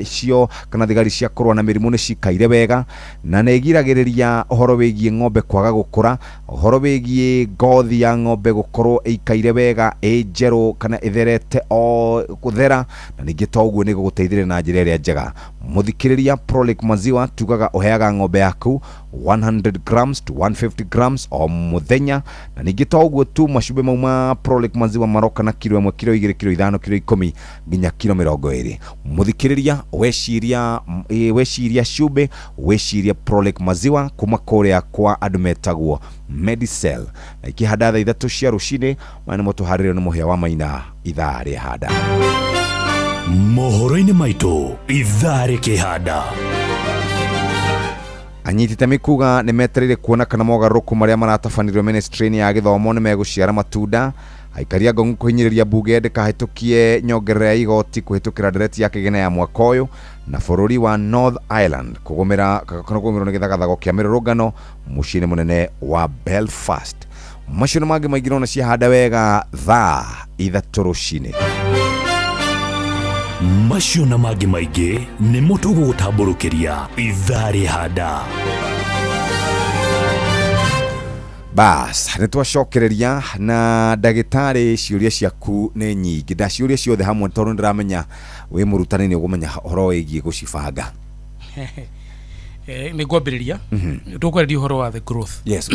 cio kana thigari cia kũrũa na mĩrimũ nĩ cikaire wega na nĩ igiragĩrĩria ũhoro wĩgiĩ ng'ombe kwaga gũkũra ũhoro wĩgiĩ ngothi ya ng'ombe gũkorwo ĩikaire wega njerũ kana ĩtherete o gũthera na ningĩ to ũguo nĩ gũgũteithĩrĩria na njĩra ĩrĩa njega mũthikĩrĩria Prolic maziwa tugaga ũheaga ng'ombe yaku 100 grams to 150 grams o muthenya na ningĩ to ũguo tu macumbĩ mauma Prolic maziwa maroka na kilo 1 kilo 2 kilo 5 kilo 10 nginya kilo 20 mũthikĩrĩria weciria cumbĩ weciria Prolic maziwa kuma kũrĩa kwa andũ metagwo Medicel na ikihanda thaa 3 cia rũcinĩ mwana mũtũharĩrĩrio nĩ mũhĩa wa Maina ithaa rĩa handa mohoro-inĩ maitũ ithaa rĩkĩhanda anyitite mikuga nĩ metereire kuona kana mogarũrũku marĩa maratabanĩrio ministry-inĩ ya gĩthomo nĩ megũciara matunda aikaria Ngong'u kũhinyĩrĩria mbunge ndĩkahĩtũkie nyongerera ya igoti kũhĩtũkĩra ndereti ya kĩgĩna ya mwaka ũyũ na bũrũri wa North Ireland kũgũmĩrwo nĩ gĩthagathago kĩa mĩrũrũngano mũciĩ-inĩ mũnene wa Belfast macio nĩ mangĩ maingĩ na ciahanda wega thaa 3 rũcinĩ macio na mangĩ maingĩ nĩ mũtugo gũtambũrũkĩria ithaa rĩhanda bas nĩ twacokereria na ndagĩtarĩ ciũria ciaku nĩ nyingĩ ndaciũria ciothe hamwe tondũ ndĩramenya wĩ mũrutani nĩ ũgũmenya ũhoro wĩgiĩ gũcibanga nĩ ngwambĩrĩria tũkwarĩria ũhoro wa the growth yes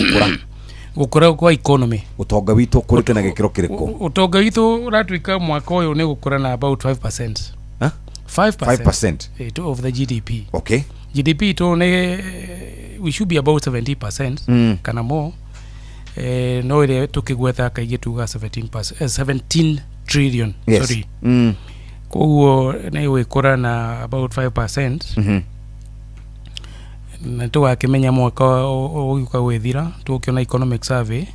gũkũra kwa economy ũtonga witũ ũkũrĩte na gĩkĩro kĩrĩkũ ũtonga witũ ũratuĩka mwaka ũyũ nĩ gũkũra na about 5%. 5% of the GDP. Okay. GDP to we should be about 70% kana more. No ile tukigwetha kaige tuga 17 trillion. Yes. Sorry. Kwa na wikora na about 5%. Na tuwakimenya mwaka ugiuka gwithira tukiona economic survey.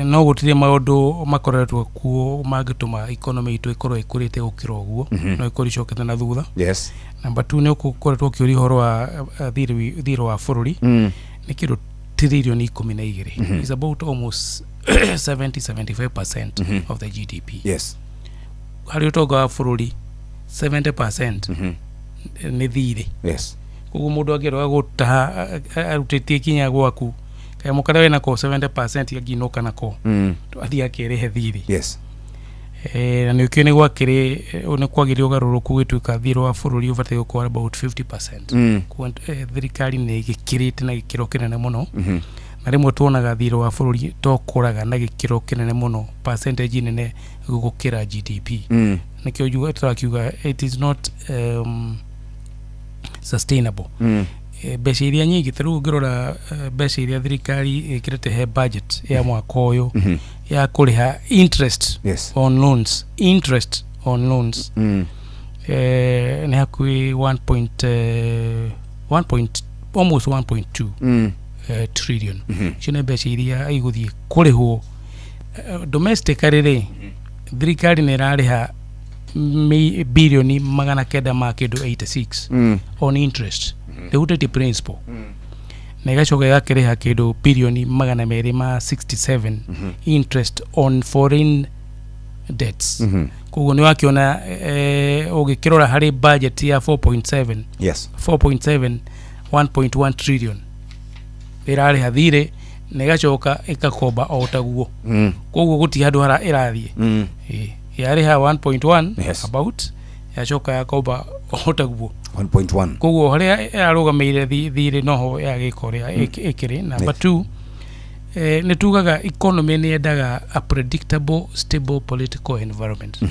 No gutire maundu makoretwo kuo magituma economy itu ikorwo ikurite gukira uguo no ikori cokete na thutha. Yes. Number 2 ni ukukoretwo kiuri horo wa thiro wa bururi ni kiro $1 trillion 12 is about almost 70-75% of the GDP. Yes. Hari utoga fururi 70% ni thiri. Yes. Kugu mundu agiroga gutaha arutitie kinya gwaku kaya mukara wena ko 70% yaginoka nako athia kirehe thiri. Yes. Na ni ukene gwakire one kwagirio garuruku gituika thiro wa fururi ubate gukora about 50%. Kwa thirikari ni gikirite na gikiro kinene muno. Na rimwe tuonaga thiro wa fururi tokuraga na gikiro kinene muno percentage nene gukira GDP. Nikyo juga turakiuga it is not sustainable. Mbeca iria nyingi taru ngirora mbeca iria thirikari ikirete he budget ya mwaka uyu ya kuriha interest on loans, ni hakui 1.2 trillion. Chine mbeca iria iguthie kurihwo domestic arire thirikari ni rariha bilioni 986 on interest. The utility principal. Negachoka yakireha kidu bilioni 267 interest on foreign debts. Kugo ni wakiona ugikirora hari budget ya 4.7. Yes. 4.7 1.1 trillion. Irari hathire negachoka ikakoba otaguo. Kugo guti hadu hara irathie. Yari ha 1.1 about yachoka yakoba otaguo 1.1. Kugo haria arugameire thire noho ya gikoria ikiri. Number 2, nitugaga economy ni endaga a predictable stable political environment.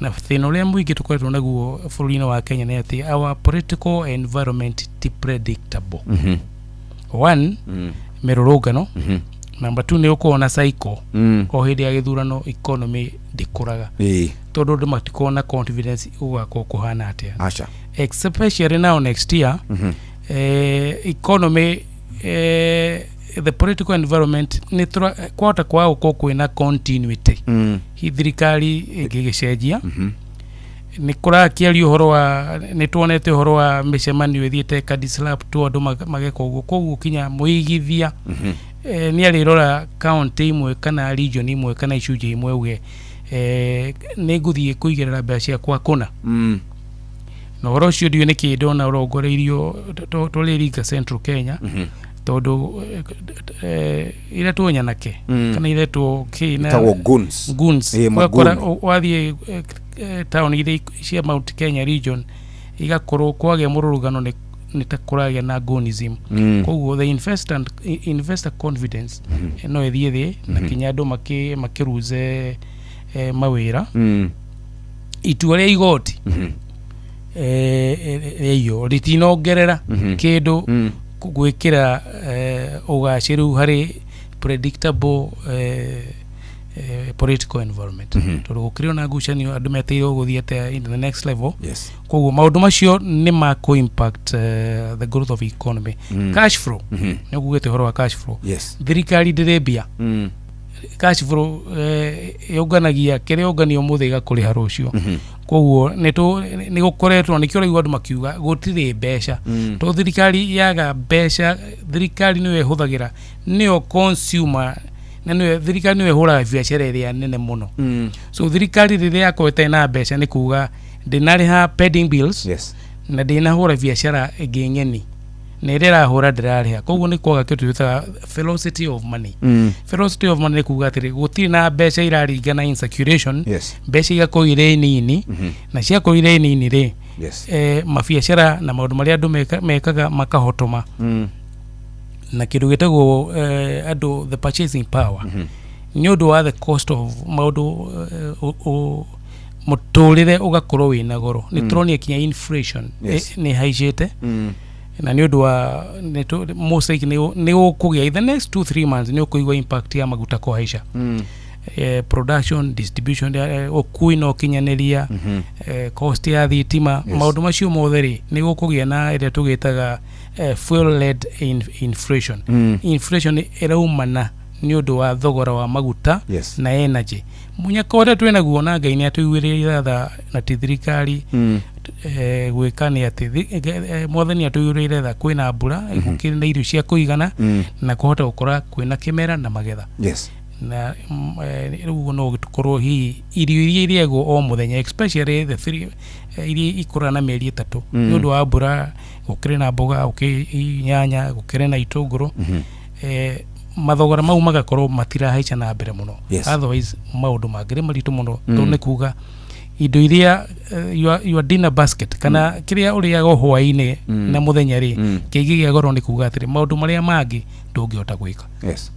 Na thino ria mwingi tukoretwo naguo bururi-ini wa Kenya ni ati our political environment ti predictable. One, mirurungano. Number 2 ni ukona cycle o hindi ya githurano economy ndikuraga tondu ndu matikona confidence ugako kuhana atia especially now next year. Economy the political environment ni kwata kwa uko kwina continuity. Thirikari igigicenjia ni kurakiaria uhoro wa ni tuonete uhoro wa micemani withiete kadislap tu andu mageka uguo koguo kinya muigithia ni arirora county imwe kana region imwe kana icunjĩ imwe uge ni nguthie kuigerera mbeca kwa kuna no horo cio ndio ni kindu na urongoreirio tũrĩringa Central Kenya tondu ira tuonyanake kana ire tu kina guns wathie town ile cia Mount Kenya region igakorwo kwage mururugano ni takuragia na gonism. Koguo the investor confidence no ethie na kinya andu makiruze mawira itua ria igoti iyo ritinongerera kindu gwikira ugaciru hari predictable political environment. Tondu gukirio na ngucanio andu meteirwo guthiete in the next level. Koguo maundu macio ni ma ko impact the growth of economy. Cash flow ni gugete horo wa cash flow. Thirikari ndirebia cash flow yoganagia kire yoganio muthe igakuriha rucio. Koguo ni gukoretwo nikio rĩu andu makiuga gutire mbeca to thirikari yaga mbeca thirikari niwe huthagira niyo consumer na niwe thirikari niwe hura biacara iria nene muno. So thirikari riria yakoete na mbeca ni kuga ndinariha pending bills na ndina hura biacara ingengeni na irira hura ndirariha. Koguo ni kwaga kitu twitaga velocity of money. Velocity of money kuga atiri gutiri na mbeca iraringana in circulation. Mbeca igako ire nini na cia ko ire nini ri mabiacara na maundu maria andu mekaga makahotoma na kindu gitagwo andu the purchasing power ni undu wa the cost of maundu muturire ugakorwo wina goro. Ni turonia kinya inflation ni haicite na ni undu wa mostly ni ukugia the next 2-3 months ni ukuigwa impact ya maguta kwa haisha. Production distribution okui no kinyaneria cost ya thitima maundu macio motheri ni gukugia na ire tugitaga fuel led inflation. Inflation iraumana ni undu wa thogora wa maguta na energy. Munyakore twena guona ngai ni atuigwirira tha na thirikari gwikani ati mwathani atuyurire tha kwina mbura gukiri na irio cia kuigana na kuhota gukora kwina kimera na magetha. Yes. Na riu no gitukorwo hi irio iria iriagwo o muthenya, especially the three iria ikura na mieri 3 ni undu wa mbura, gukiri na mboga, nyanya, gukiri na itunguru. Mathogora mau magakorwo matirahaica na mbere muno. Otherwise maundu mangire maritu muno to ne kuga indo iria your dinner basket kana kiria uriaga hwaini na muthenya ri kigigia goro ni kuga atiri maundu maria mangi ndungihota gwika.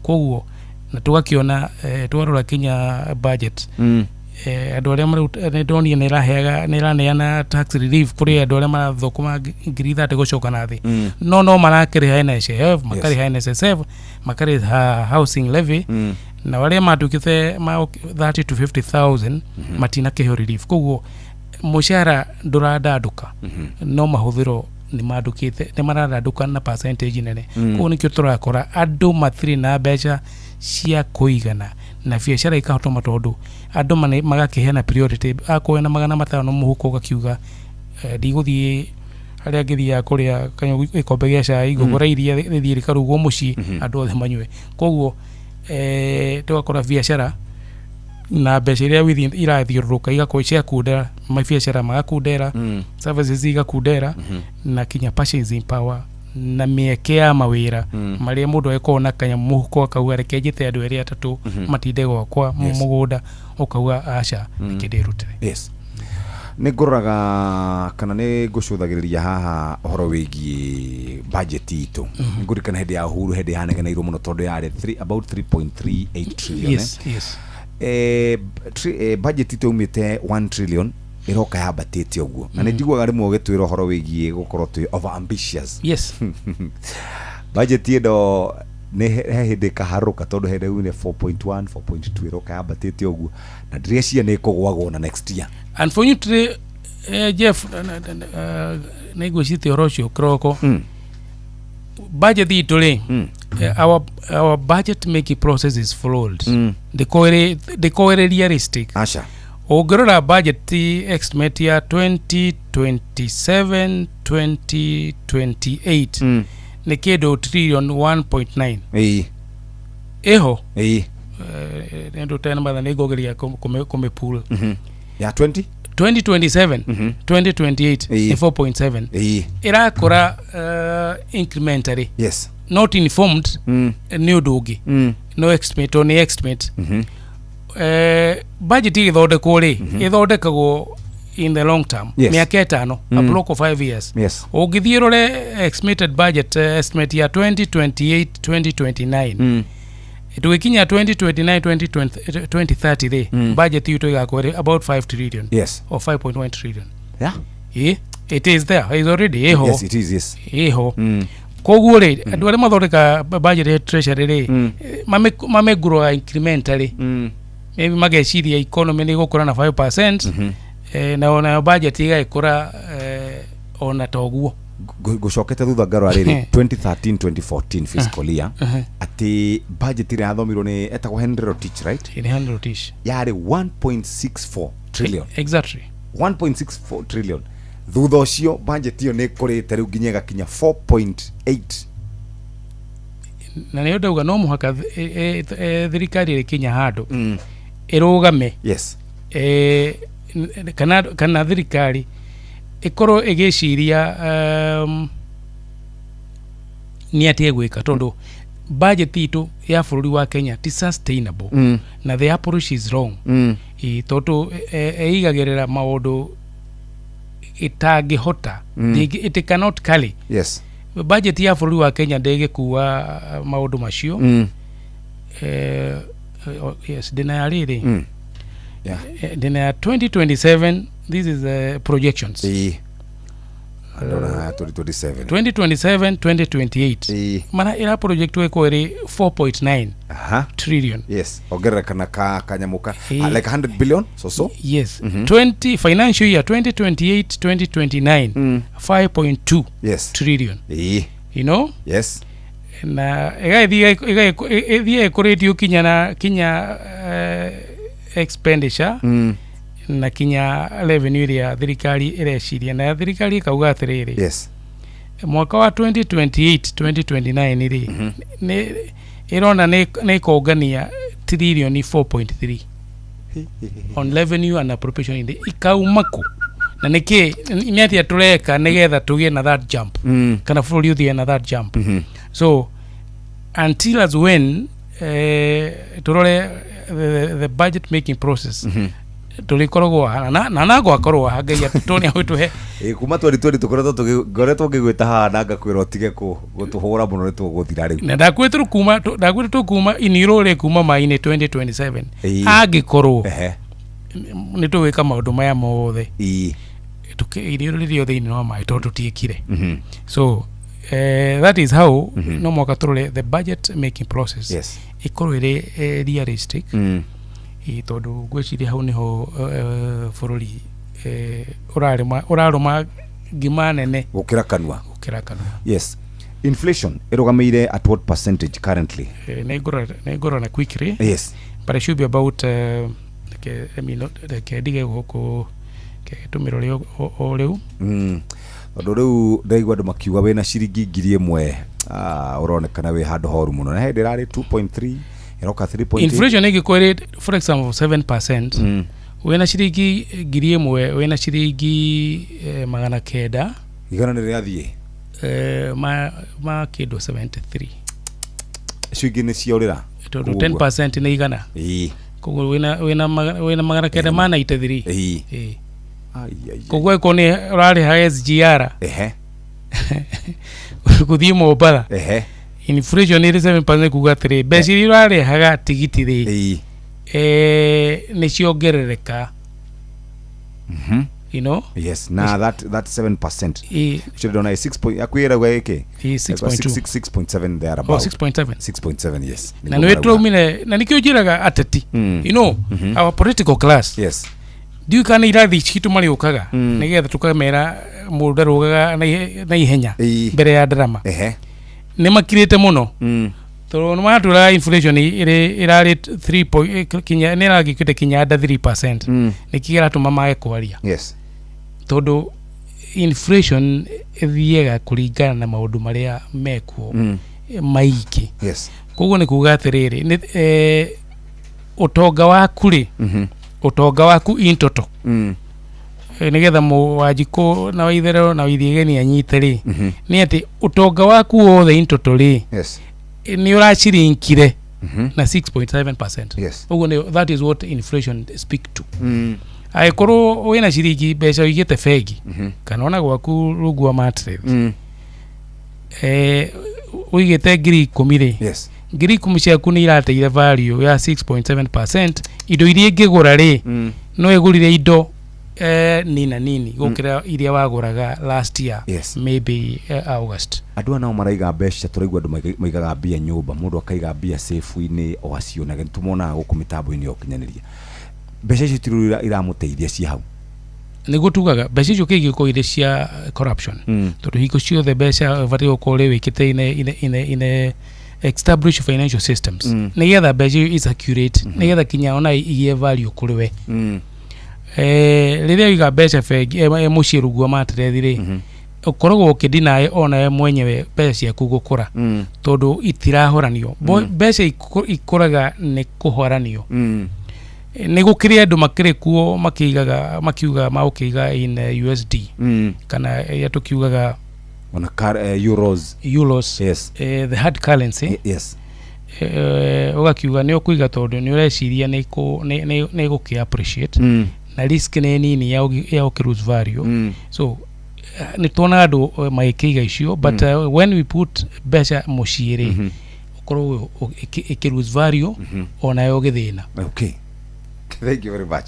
Koguo na tugakiona twarora Kenya budget andu aria ndonire ni iraneana tax relief kuri andu aria marathokuma ngiri 30 gucoka na thi no marakiriha NSSF, makariha NSSF, makariha housing levy na waria matukite 30 to 50,000 matina kiho relief. Koguo mushara nduradanduka no mahuthiro ni madukite ni maradanduka na percentage nene. Koguo nikyo turakora andu mathiri na mbeca cia kuigana na biacara ikahotoma tondu andu magakiheana priority akoena 500 muhuko gakiuga ndiguthie aria ngithia kuria kanyo ikombe gia cai ngogora iria thithie rikarugwo muci andu othe manywe. Koguo tugakora biacara na mbeca iria withi irathiururuka igakoicia kundera mabiacara magakundera services igakundera na kinya purchasing power na mieke ya mawira maria mundu ekona kanya muhuko akauga rekejite andu eri atatu matinde gwakwa mugunda ukauga acha kidirutire. Yes. Niguraga kana ni gucuthagiriria haha horo wigi budget itu ngurikana hedi ya huru hedi hanega na iro muno tondu yari about 3.38 trillion. Yes. Budget itu umite 1 trillion iroka yabatete oguo na ndigwaga rimwe gitwira horo wigie gukorwo twi over ambitious. Yes. Budget yedo ne hede kaharuka tondu hede une 4.1 4.2 iroka yabatete oguo na diresia ne kugwagwo na next year. And for you today Jeff negotiate orocho kroko budget itole our budget making process is flawed. The core realistic. Asha ogorora budget estimate ya 2027 2028 ne kedo trillion 1.9 eho ndo tena bana negogeria come pool ya 2027 2028 4.7 irakora incrementary. Yes. Not informed new dogi no estimate on estimate. Budget ithondekwo ri ithondekagwo in the long term. Miaka 5 a block of 5 years. Yes. Ugithiirore estimated budget estimate ya 2028 2029 tukikinya 2029 2030 ri budget yuto igakore about 5 trillion. Yes. Or 5.1 trillion. Yeah. It is there. It's already eho. Yes, it is. Yes. Eho. Koguo ri andu aria mathondeka budget ya treasury ri mame grow incrementally. Maybe mageciria economy ni gukura na 5% na ona budget igakura ona toguo gucokete thutha ngaro riri 2013 2014 fiscal year ati budget ira athomirwo ni etagwo Henry Rotich, right? Henry Rotich yari 1.64 trillion. Exactly 1.64 trillion. Thutha ucio budget iyo ni kurite riu nginya gakinya 4.8 na niyo ndauga no muhaka thirikari ri Kenya handu irugame. Yes. Kana thirikari ikorwo igiciria ni atie gwika tondu budget itu ya bururi wa Kenya ti sustainable na the approach is wrong. Tondu eigagirira maundu itangihota it cannot carry. Yes. Budget ya bururi wa Kenya ndegikuwa maundu macio. Yes, dina riri dina 2027. This is projections. 2027 2028 mana ira project weko ri 4.9 trillion. Yes. Ogera kana kanyamuka like 100 billion so. Yes. 20 financial year 2028 2029 5.2 yes trillion. You know? Yes. Na ega kuredio kinya expenditure na kinya revenue iria thirikari ireciria na thirikari ikauga atiriri yes mwaka wa 2028 2029 ri ni irona ni kongania trillion 4.3 on revenue and appropriation in the ikaumaku na niki imyatia tureka nigetha tugie na that jump kana fully uthie na that jump so until as when turore the budget making process tulikoragwo na nago akorwo hangai atoni ahutwe kuma twari tukoretwo tugoretwo ngigwita handa ngakwira tige gutuhura muno ni tuguthira riu na ndakwitwo kuma inirore kuma maine 2027 agikorwo ni tuwika maundu maya mothe tukiriririo thiini no mai tondu tutiekire so that is how no mwaka turore the budget making process ikorwo iri realistic tondu gweciria hau niho bururi uraruma ngima nene gukira kanwa yes inflation irugameire at what percentage currently negora na quickly yes but it should be about dige goko tumiro leo oleu tondu riu ndaigua andu makiuga wena ciringi 1,000 uronekana we handu horu muno na hindi rari 2.3 iroka 3.8 inflation igikwire for example 7% wena ciringi 1,000 wena ciringi 900 igana ni riathie ma kido 73 ciringi ni ciaurira tondu 10% ni igana koguo wena 900 mana itathiri koguo kone rari ha SGR kuthie Mombasa inflation iri 7% kuga 3 besi rari haga tigiti ri ni ciongerereka you know yes na that 7% should on 6 akwira gwa eke 6.7 there about 6.7 yes na no etromine na nikiujiraga ateti you know our political class yes diu kana irathi citu mari ukaga nigetha tukamera mundu rugaga na ihenya mbere ya drama ni makirite muno to no matura inflation irari 3 kinya ni ragi kite kinya 3% nikigera tuma mae kwaria yes todo inflation thiega kuringana na maundu maria mekuo maiki yes koguo ni kuga atiriri ni utonga waku ri utonga waku intoto nigetha muwajiko na waitherero na withiegeni anyite ri ni ati utonga waku wothe intoto ri yes ni urachirinkire na 6.7% yes uguo that is what inflation speak to aikorwo wina ciringi mbeca igite fegi kana ona gwaku rugwa matre uigite ngiri 10 ri yes ngiri 10 ciaku ni irateire value ya 6.7% indo iria ingigura ri no igurire indo nini gukira iria waguraga last year maybe August andu nao maraiga mbeca turaigua andu maigaga mbia nyumba mundu akaiga mbia safe-ini o acionaga tumona guku mitambo-ini okinyaniria mbeca icio tirura iramuteithia ci hau nigutugaga mbeca icio kigiko ire cia corruption tondu hiko ciothe mbeca vari ukore wikite ine establish financial systems nigetha mbeca is accurate nigetha kinya ona igie value kuri we riria iga mbeca fegi mucii rugwa matirethire ukoragwo ukidinae ona mwenyewe mbeca ciaku gukura tondu itirahoranio mbeca ikuraga ni kuhoranio ni gukiria andu makire kuo makiuga maukiga in USD kana ya tukiugaga on euros yes the hard currency yes ugakiuga ni ukuiga tondu ni ureciria ni guki appreciate na risk ni nini ya ukirus value so ni tona andu maikiga icio but when we put beca muciiri ukorwo ikirus value ona yo githina okay thank you very much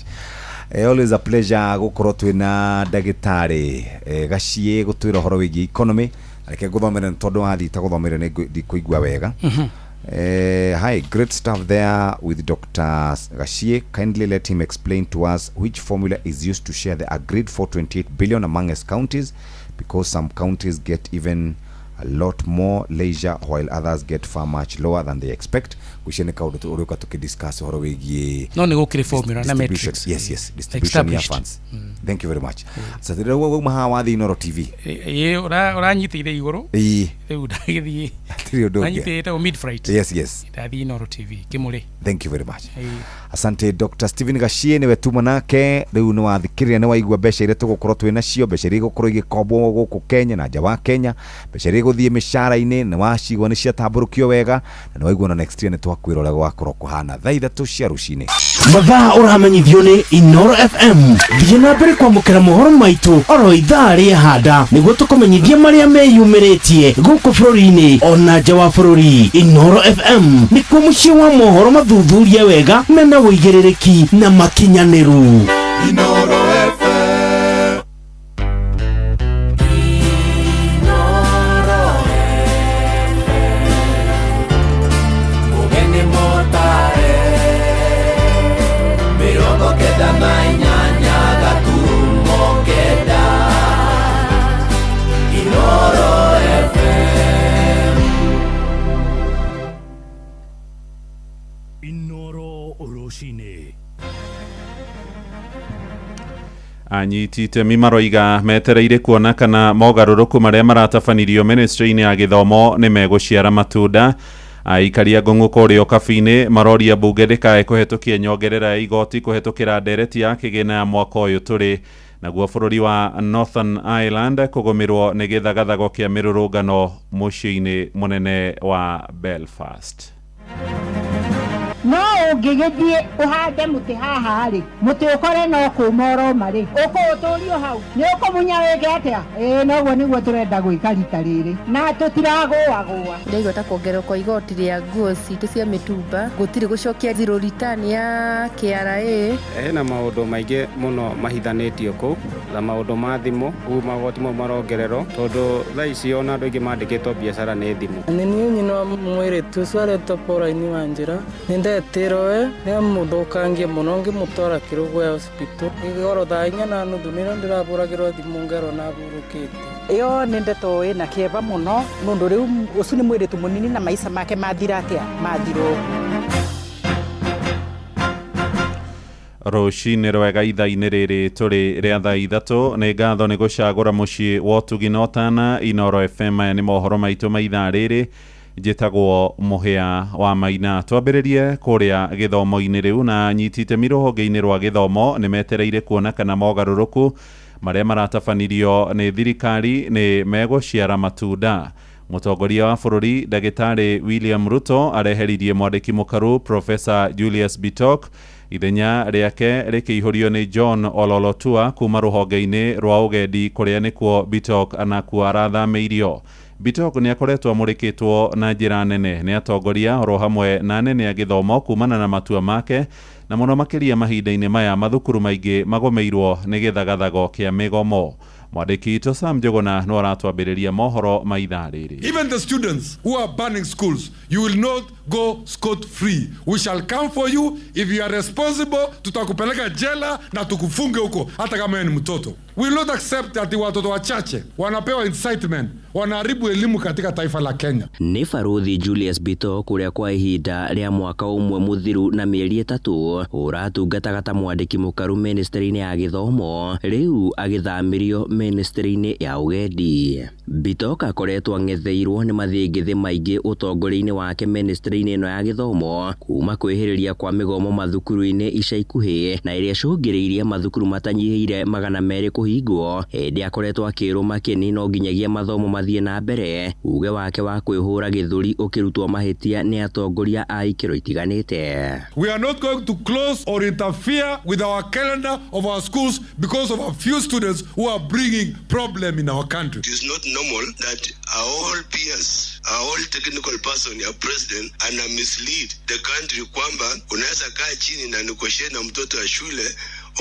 always a pleasure gukorwo twina ndagitari gacie gutwira horo wigi economy areke guthomera tondu wathita guthomera ni ndikuigua wega hi great stuff there with Dr. Gacie. Kindly let him explain to us which formula is used to share the agreed 428 billion among us counties, because some counties get even a lot more leisure while others get far much lower than they expect. Kushene kaundu uruka tukidiscuss horo wigi no ni gukiri formula na metrics. Yes, distribution ya funds. Thank you very much. So the wo mahawa the Inoro TV ora nyitire iguru riu ndagithie nyitire ta mid fright. Yes ndathi Inoro TV kimure. Thank you very much. Asante Dr. Steven Gashie ni wetuma nake riu no wathikiria ni waigua besha ile tugukorwo twina cio besha iri gukorwo igikombwo guku Kenya na nja wa Kenya besha iri guthie mishara-ini ni wacigwa ni cia tamburukio wega na ni waigua na next year ni twakwira ule gwakorwo kuhana thaa 3 cia rucini. Mathaa uramenyithio ni Inoro FM thie na mbere kwamukira mohoro maitu oro ithaa ria handa niguo tukumenyithia maria meyumiritie guku bururi-ini ona nja wa bururi. Inoro FM ni kuo mucii wa mohoro mathuthuria wega mena uigĩrĩrĩki na makinyaniru. Inoro FM. Inoro FM. Mugeni motare. Mirongo kenda na inyanya gaturumo kenda. Inoro FM. Inoro Oroshine. Anyiti itemi maroiga metereire kuona kana mogaruruku maria maratabanirio ministry-ini ya githomo ni meguciara matunda. Aikaria ng'ung'uko rio kabine maroria bunge ndikae kuhetukia nyongerera ya igoti kuhetukira ndereti ya kigina ya mwaka uyu turi naguo bururi wa Northern Ireland kugumirwo ni githagathago kia mirurungano mucii-ini munene wa Belfast. no ungigithie uhande muti haha ri muti ukore no kumoro mari ukuturio hau ni ukumunya wege atia no guo niguo turenda gwika rita riri na tutiragũagũa ndigwa ta kuongererwo igoti ria nguo citu cia mitumba gutiri gucokia zero return ya KRA na maundu maingi muno mahithanitio ku na maundu ma thimu magoti mo marongererwo tondu thaa ici ona andu aingi mandikitwo biacara ni thimu ni nyino mwire tu sware topora-ini wa njira ndeteroe ne muthukangie muno ngimutwara Kirugu hospital igoro thaa 4:30 nino ndirabũragĩrwo thimu ngero na burukite iyo ni ndeto ina kieba muno nundu riu ucu ni mwiritu munini na maisha make mathira atia mathiro Rucini rwega ithaa-ini riri turi ria thaa 3 ni ngatho ni gucagura mucii wa Utugi na Otana. Inoro FM ni mohoro maitu ma ithaa riri njitagwo Muhia wa Maina. Twambiririe kuria githomo-ini riu na nyitite miruhonge-ini rwa githomo ni metereire kuona kana mogaruruku maria maratabanirio ni thirikari ni meguciara matunda. Mutongoria wa bururi Ndagĩtarĩ William Ruto areheririe mwandĩki mũkaru Professor Julius Bitok ithenya riake rikĩihũrio ni John Ololotua kuma ruhonge-ini rwa ugendi kuria nikuo Bitok anakuo arathamĩirio. Bitok ni akoretwo amurikitwo na njira nene ni atongoria oro hamwe na nene ya githomo kumana na matua make na muno makiria mahinda-ini maya mathukuru maingi magomeirwo ni githagathago kia migomo. Mwandĩki to Sam Njuguna no aratwambĩrĩria mohoro ma ithaa rĩrĩ. Even the students who are burning schools, you will not go scot free. We shall come for you. If you are responsible, tutakupeleka jela na tukufunge huko hata kama wewe ni mtoto. We will not accept that watoto wachache wanapewa incitement, wanaharibu elimu katika taifa la Kenya. Ni Baruthi Julius Bitok kuria kwa ihinda ria mwaka umwe muthiru na mieri 3 uratungataga ta mwandĩki mũkaru ministry-ini ya githomo riu agithamirio ministry-ini ya ugendi. Bitok akoretwo ang'etheirwo ni mathingithi maingi utongoria-ini wake ministry-ini ino ya githomo kuma kwĩhĩrĩria kwa migomo mathukuru-ini ica ikuhĩ na iria cũngĩrĩirie mathukuru matanyihĩire 200 kuhingwo. Hĩndĩ akoretwo akĩrũma kĩnino nginyagia mathomo mathie na mbere, uge wake wa kwĩhũra gĩthũri ũkĩrutwo mahĩtia ni atongoria a ikĩro itiganĩte. We are not going to close or interfere with our calendar of our schools because of a few students who are bringing problem in our country. It is not normal that our whole peers, our whole technical person ya president ana mislead the country kwamba unaweza kaa chini na nikoshie na mtoto wa shule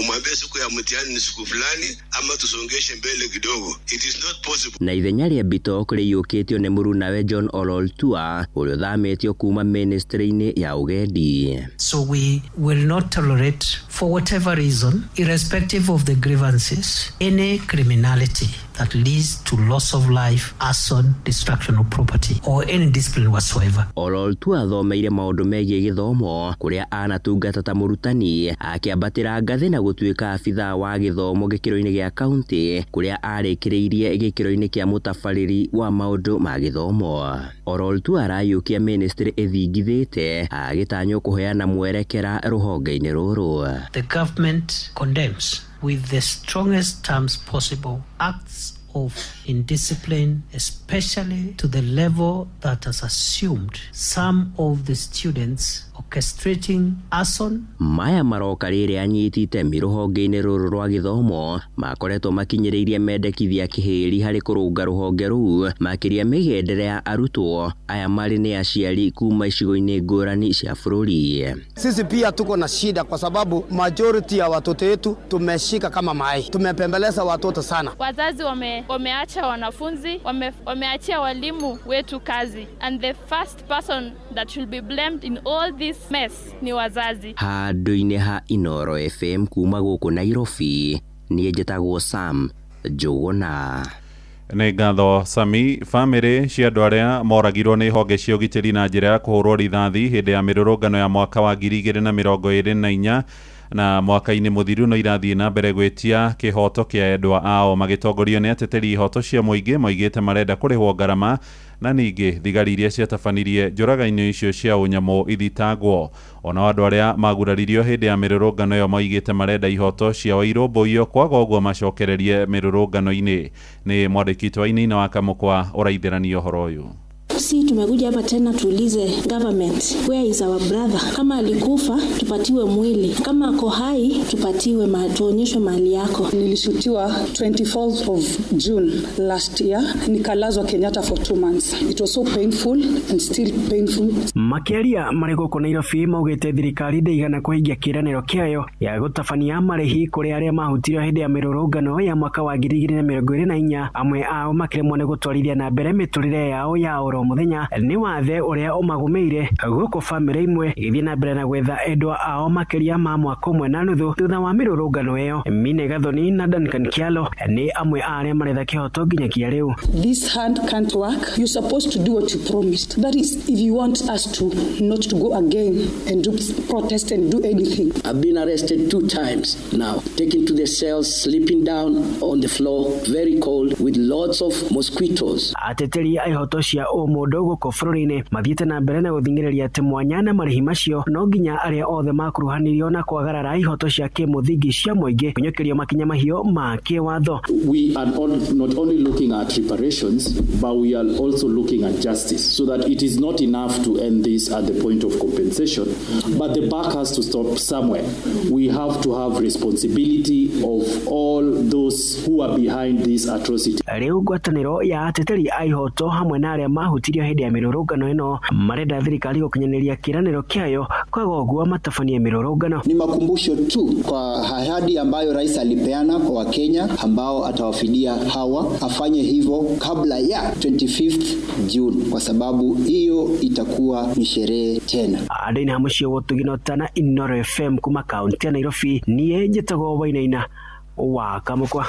umwambie siku ya mtihani ni siku fulani ama tusongeshe mbele kidogo. It is not possible. Na ithenya ria Bitok rĩiyũkĩtio nĩ mũrunawe John Ololotua ũrĩa ũthamĩtio kuma ministry-ini ya ugendi. So we will not tolerate for whatever reason, irrespective of the grievances, any criminality that leads to loss of life, arson, destruction of property, or any discipline whatsoever. Orol tu athomeire maundu megie githomo kuria anatungata ta murutani akiambatira ngathi na gutuika abitha wa githomo gikiro-ini gia county kuria arikiriirie gikiro-ini kia mutabariri wa maundu ma githomo. Orol tu arayukia ministry ethingithite agitanyo kuheana mwerekera ruhonge-ini ruru. The government condemns with the strongest terms possible acts of indiscipline, especially to the level that has assumed some of the students orchestrating arson. Maya maroka riri anyitite miruhonge-ini ruru rwa githomo makoretwo makinyiriirie mendekithia kihiri hari kurunga ruhonge ruu makiria migendere ya arutwo aya mari ni aciari kuma icigo-ini ngurani cia bururi. Sisi pia tuko na shida kwa sababu majority ya watoto wetu tumeshika kama mai, tumepembeleza watoto sana. Wazazi wameacha wanafunzi, wameachia walimu wetu kazi, and the first person that should be blamed in all this mess ni wazazi. Handu-ini ha Inoro FM kuma guku Nairobi ni njitagwo Sam Njuguna. Nĩ ngatho Sami. Family cia andũ arĩa moragirwo nĩ honge cia ũgitĩri na njĩra ya kũhũrwo rithathi hĩndĩ ya mĩrũrũngano ya mwaka wa 2024 na mwaka-ini muthiru no irathiĩ na mbere gwetia kihoto kia endwa ao magitongorio ni ateteri ihoto cia muingi moigite marenda kurihwo ngarama na ningi thigari iria ciatabanirie njũragano icio cia unyamu ithitagwo. Ona andu aria maguraririo hindi ya mirurungano yo moigite marenda ihoto ciao irũmbũiyo kwaga ũguo macokererie mirurungano-ini. Ni mwandĩki Twainaina wa Kamũkwa ũraithĩrania ũhoro ũyũ. Si tumekuja hapa tena tuulize government, where is our brother? Kama alikufa tupatiwe mwili, kama ako hai tupatiwe tuonyeshwe mahali yako. Nilishutiwa 24th of June last year, nikalazwa Kenyatta for 2 months. It was so painful and still painful. Makiaria mariko ko Nairobi maugite thirikari ndeigana kuhingia kiraniro kiayo ya gutabania marihi kuri aria mahutirio hindi ya mirurungano ya mwaka wa 2024 amwe ao makiremwo ni gutwarithia na mbere miturire yao ya oro muthenya ni wathe uria umagumeire guko family imwe ithie na mbere na gwetha endwa ao makiria ma mwaka umwe na nuthu thutha wa mirurungano iyo. Mine Gathoni na Duncan Kialo ni amwe aria maretha kihoto nginya kia riu. This hand can't work. You're supposed to do what you promised. That is, if you want us to not to go again and do protest and do anything. I've been arrested 2 times now, taken to the cells, sleeping down on the floor, very cold, with lots of mosquitoes. Ateteri aihoto cia mundu guko bururi-ini mathiite na mbere na guthingiriria ati mwanya na marihi macio no nginya aria othe makuruhanirio na kwagarara ihoto cia kimuthingi cia muingi kunyokerio makinya mahio ma kiwatho. We are not only looking at reparations, but we are also looking at justice, so that it is not enough to end this at the point of compensation, but the buck has to stop somewhere. We have to have responsibility of all those who are behind this atrocity. Riu ngwataniro ya ateteri aihoto hamwe na aria mahutirio hindi ya mirurungano ino marenda thirikari gukinyaniria kiraniro kiayo kwa goguo matabanie mirurungano. Ni makumbusho tu kwa ahadi ambayo rais alipeana kwa Wakenya ambao atawafidia hawa, afanye hivyo kabla ya 25th June kwa sababu hiyo itakuwa ni sherehe tena. Adaina mucio wotuginotana Inoro FM kuma kaunti ya Nairobi niye njitagwo Wainaina wa Kamũkwa.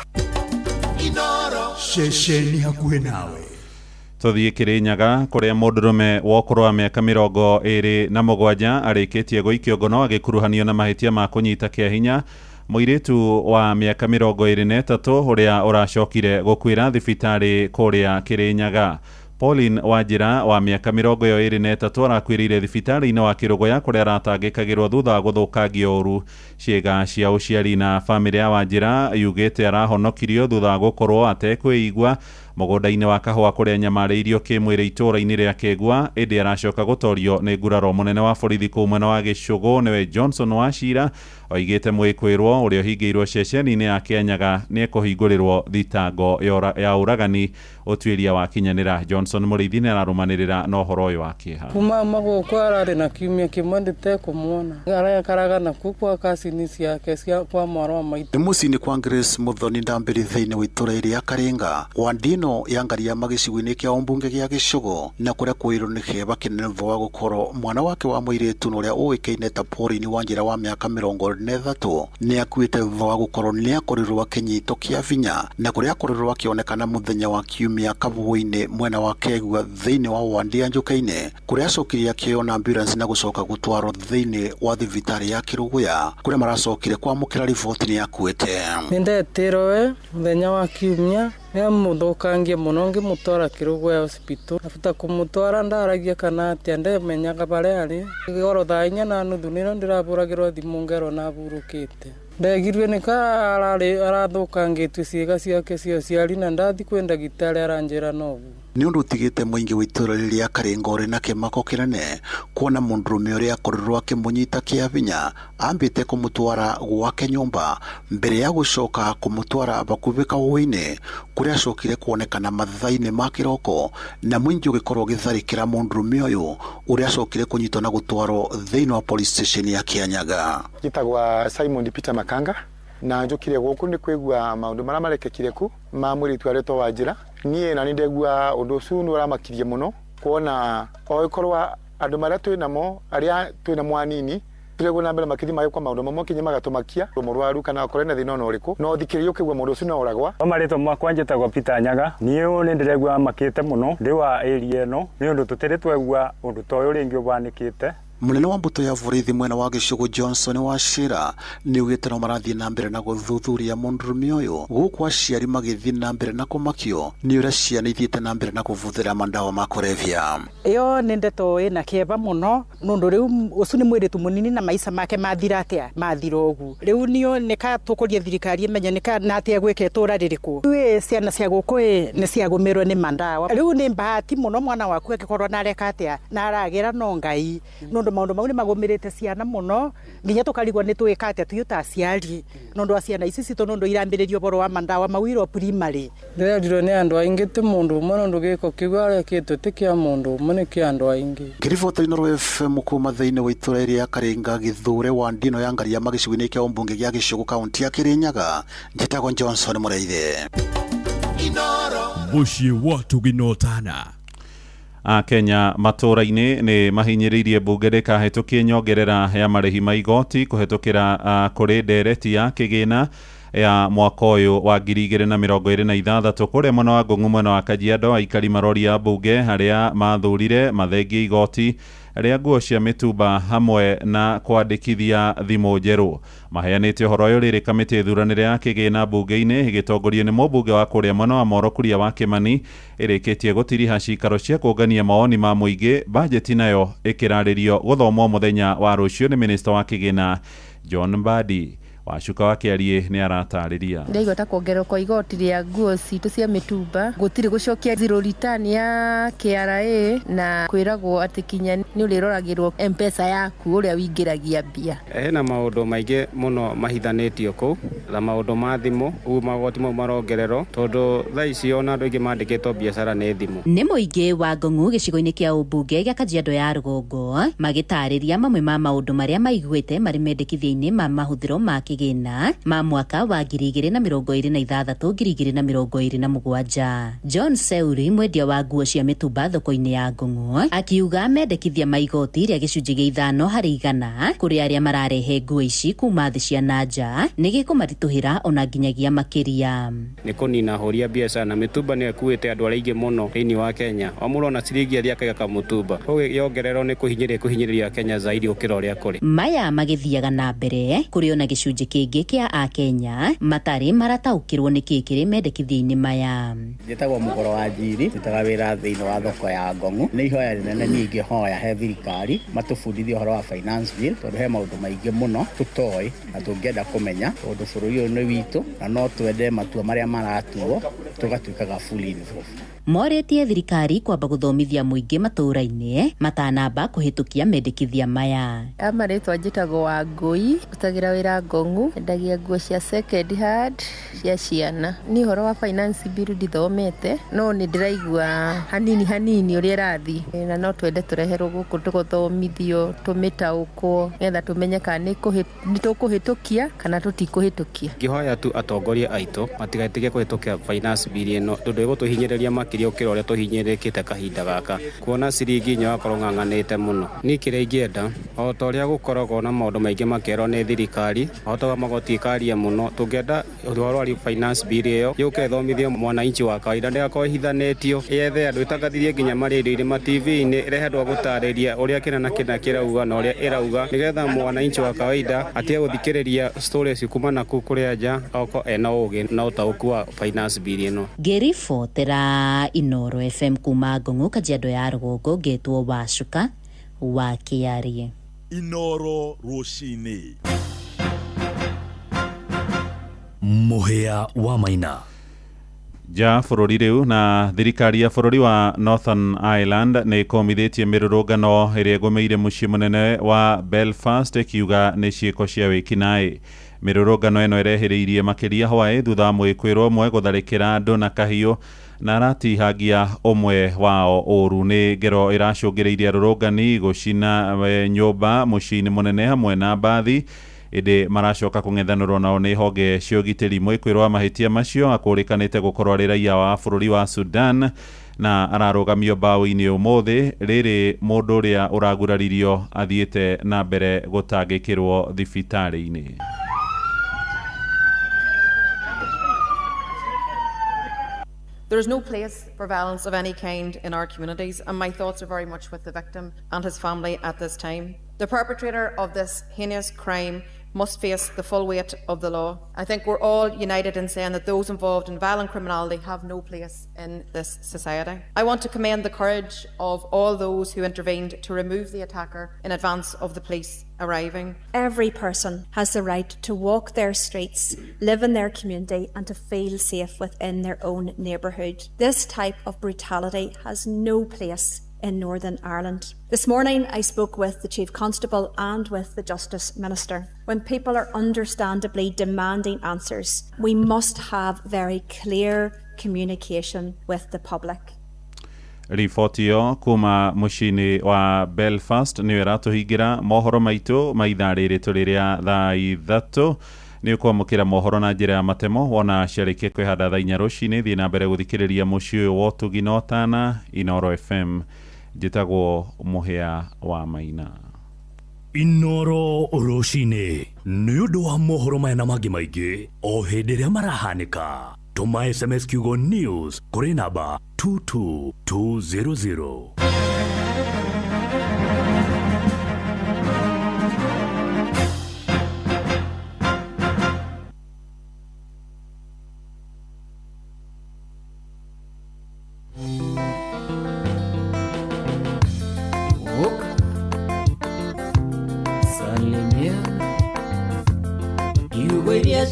Inoro shesheni hakuhe nawe. Tuthie Kirinyaga kuria mundurume wa ukuru wa miaka 27 arikitie guikio ngono agikuruhanio na mahitia ma kunyita kia hinya muiritu wa miaka 23 uria uracokire gukwira thibitari kuria Kirinyaga. Pauline Wanjira wa miaka 23 arakwirire thibitari-ini wa Kirugoya kuria aratangikagirwo thutha wa guthukangio uru. Ciega cia uciari na family ya Wanjira yugite arahonokirio thutha wa gukorwo atekwigua mugunda-ini wa kahua kuria nyamariirio kimwiri itura-ini ria Kegwa indi aracoka gutorio ni nguraro munene wa borithi ku mwena wa Gicugu niwe Johnson Wachira oigite mwikwirwo uria hingiirwo ceceni-ini ya Kenyaga ni kuhingurirwo thitango ya uragani utwiria wa kinyanira. Johnson Muriithi ni ararumanirira na uhoro uyu wa kieha. Kuma magoko arari na kiumia kimwe ndite kumuona arakaraga na kukwa kasini ciake cia kwa mwarwa maitu. Mucini kwa Grace Muthoni Ndambiri thiini wa itura iria Karinga Wandino ino ya ngaria magicigo-ini kia ombunge gia Gicugu na kuria kwirwo ni kieba kinene wa gukorwo mwana wake wa muiritu nuria uikaine ta Pauline Wanjira wa miaka 23 ni akuite wa gukorwo ni akorirwo akinyito kia vinya na kuria akorirwo akionekana muthenya wa kiumia kabuini mwena wa Kegwa thiini wa Wandia Njukaine kuria acokirie akiona ambulance na gucoka gutwarwo thiini wa thibitari ya Kiruguya kuria maracokire kwamukira riboti ni akuite. Nindetirwe muthenya wa kiumia ya muthukangie muno ngimutwara Kiruguya hospital afuta kumutwara ndaragia kana atia ndemenyaga baria ari igoro thaa 4:30 nino ndirabũragĩrwo thimu ngero na burukite ndegirwe nika arathukangĩtwe ciĩga ciake cia ciari na ndathi kwĩ ndagĩtarĩ aranjĩra noguo ni undu utigite muingi witura riria Karingori na kimako kinene kuona mundurume uria akorirwo akimunyita kia vinya ambite kumutwara gwake nyumba mbere ya gucoka kumutwara bakubika uine kuria acokire kuonekana mathaini ma kiroko na muingi ugikorwo githarikira mundurume uyu uria acokire kunyitwo na gutwarwo thiini wa police station ya Kianyaga. Gitagwa Simon Peter Makanga na njukire guku ni kwigua maundu maria marekekire ku ma muritu aretwo Wanjira nie na nindegua undu ucu ni uramakirie muno kuona oikorwa andu maria twinamo aria twinamo anini turego na mbere makithi mayo kwa maundu mamwe kinye magatumakia murwaru kana akore na thina no riku no thikiririo ukigwa mundu ucu no uragwa amaritwo makwa njitagwa Peter Nyaga niu ni ndiregua makite muno ndiwa area no ni undu tutire twegua undu toyo ringi ubanikite. Munene wa mbuto ya borithi mwena wa Gicugu Johnson Wachira ni ugite no marathie na mbere na guthuthuria mundurume uyu guku aciari magithie na mbere na kumakio ni uria ciana ithiite na mbere na kuvuthira mandawa ma kulevya. Iyo ni ndeto ina kieba muno nundu riu ucu ni mwiritu munini na maisha make mathira atia mathira ugu riu nio nika tukuria thirikari menye nika na atia gwike tura ririku we ciana cia guku ni cia gumirwo ni mandawa riu ni bahati muno mwana waku akikorwo na reka atia na aragira no ngai nundu maundu mau ni magomirite ciana muno nginya tukarigwa ni twikate tuyuta aciari nundu ciana ici cito nundu irambiririo boro wa mandawa mawiro primary ndiriro ni andu aingi ti mundu umwe nundu giko kigware kitu ti kia mundu umwe ni kia andu aingi. Kiribota ino FM kuma thiini wa itura iria Karinga Githure wa ndino ya ngaria magicigo-ini kia ombunge gia Gicugu kaunti ya Kirinyaga njitagwo Johnson Mureithe. Muciĩ wa Tuginotana. Kenya matura-ini ni mahinyiririe bunge rikahitukie nyongerera ya marihi ma igoti kuhitukira kuri ndereti ya kigina ya mwaka uyu wa 2026 kuria mwena wa Ngung'u mwena wa Kajiado aikari maroria bunge haria mathurire mathengie igoti ria nguo cia mitumba hamwe na kwandikithia thimu njeru. Maheanite horo uyu riri kamiti ithuranire ya kigina bunge-ini igitongorio ni mubunge wa kuria mwena wa Morokuria wa Kimani irikitie gutiriha cikaro cia kuongania maoni ma muingi bajeti nayo ikiraririo guthomwo muthenya wa rucio ni minister wa kigina John Mbadi. Wacuka wa Kiarie ni aratariria ndaigota kuongererwo kwa igoti ria nguo citu cia mitumba gutiri gucokia zero return ya KRA na kwiragwo ati kinya ni uriroragirwo M-Pesa yaku uria wingiragia mbia. Hena maundu maingi muno mahithanitio ku na maundu ma thimu u magoti mo marongererwo tondu thaa ici ona andu ingi mandikitwo biacara ni thimu. Ni muingi wa Ngung'u gicigo-ini kia umbunge gia Kajiado ya Rugongo magitariria mamwe ma maundu maria maiguite mari mendekithia-ini ma mahuthiro ma kigina ma mwaka wa 2026-2027. John Seuri mwendia wa nguo cia mitumba thoko-ini ya Ngung'u akiuga mendekithia maigoti ria gicunji gia 5% kuri aria mararehe nguo ici kuma thi cia nanja nigikumarituhira ona nginyagia makiria. Ni kunina horia biacara na mitumba ni ekuite andu aringi muno thiini wa Kenya omurona ciringi athia kaga mutumba koguo yongererwo ni kuhinyiriria Kenya zaidi ukira uria kuri maya magithiaga na mbere kuri ona gicunji kingi kia a Kenya matari marataukirwo ni kikiri mendekithia-ini maya. Njitagwo Mugoro wa Njiri tutaga wira thiini wa thoko ya Ngong'u ni ihoya rinene ningi hoya he thirikari matubundithie uhoro wa finance bill tondu he maundu maingi muno tutoi na tungienda kumenya tondu bururi uyu ni witu na no twende matua maria maratuo tugatuikaga fully involved. Moretie thirikari kwamba guthomithia muingi matura-ini matanamba kuhitukia mendekithia maya. Amaretwa njitagwo wa Ngui utagira wira Ngong'u Ng'ong'u endagia nguo cia second hand cia ciana. Ni horo wa finance bill ndithomete no ni ndiraigua hanini uria rathi na no twende tureherwo guku tugothomithio tumitaukwo getha tumenye kana ni tukuhitukia kana tutikuhitukia. Ngihoya tu atongoria aitu matigatige kuhitukia finance bill ino tondu igutuhinyiriria makiria ukira uria tuhinyirikite kahinda gaka kuona ciringi nyo akorwo ng'ang'anite muno. Ni kiria ingienda o ta uria gukoragwo na maundu maingi makerwo ni thirikari ahotaga magoti ikaria muno tungienda uhoro wa finance bill iyo yuke thomithio mwananchi wa kawaida ndigakorwo hithanetio yethe andu itangathirie nginya maredio-ini ma TV-ini irehendwo gutariria uria kina kirauga na uria irauga nigetha mwananchi wa kawaida atige guthikiriria stories kumana kuria nja oko ena ugi na utauku wa finance bill ino. Ngiribotera Inoro FM kuma Ng'ong'u Kajiado ya Rũgongo ngetwo Wacuka wa Kiarie. Inoro Rucini. Muhia wa Maina. Ja bũrũri rĩu na thirikari ya bũrũri wa Northern Ireland nĩ ĩkomithitie mĩrũrũngano ĩrĩa ĩgũmĩire mũciĩ mũnene wa Belfast ĩkiuga nĩ ciĩko cia wĩkinaĩ. Mĩrũrũngano ĩno ĩrehĩrĩirie makĩria hwaĩ thutha wa mwĩkũĩrwo ũmwe gũtharĩkĩra andũ na kahiũ na aratihangia ũmwe wao ũru. Nĩ ngero ĩracũngĩrĩirie arũrũngani gũcina nyũmba mũciĩ-inĩ mũnene hamwe na mbathi ĩndĩ maracoka kũng'ethanĩrwo nao nĩ honge cia ũgitĩri. Mwĩkũĩrwo wa mahĩtia macio akũrĩkanĩte gũkorwo arĩ raia wa bũrũri wa Sudan na ararũgamio mbaũ-inĩ ũmũthĩ. Rĩrĩ mũndũ ũrĩa ũraguraririo athiĩte na mbere gũtangĩkĩrwo thibitarĩ-inĩ. There is no place for violence of any kind in our communities, and my thoughts are very much with the victim and his family at this time. The perpetrator of this heinous crime must face the full weight of the law. I think we're all united in saying that those involved in violent criminality have no place in this society. I want to commend the courage of all those who intervened to remove the attacker in advance of the police arriving. Every person has the right to walk their streets, live in their community, and to feel safe within their own neighbourhood. This type of brutality has no place in Northern Ireland. This morning I spoke with the Chief Constable and with the Justice Minister. When people are understandably demanding answers, we must have very clear communication with the public. Riboti ĩyo kuma mũciĩ-inĩ wa Belfast nĩ ĩratũhingĩra mohoro maitũ ma ithaa rĩrĩ rĩrĩa thaa ithatũ. Nĩ ũkwamũkĩra mohoro na njĩra ya matemo wona ciarĩkia kwĩhanda thaa 4 rũcinĩ. Thiĩ na mbere gũthikĩrĩria mũciĩ ũyũ wa ũtugi na ũtana Inoro FM. Njĩtagwo Muhia wa Maina. Inoro Rucini nĩ ũndũ wa mohoro maya na mangĩ maingĩ o hĩndĩ ĩrĩa marahanĩka. Tũma SMS kiugo news kũrĩ namba 22200.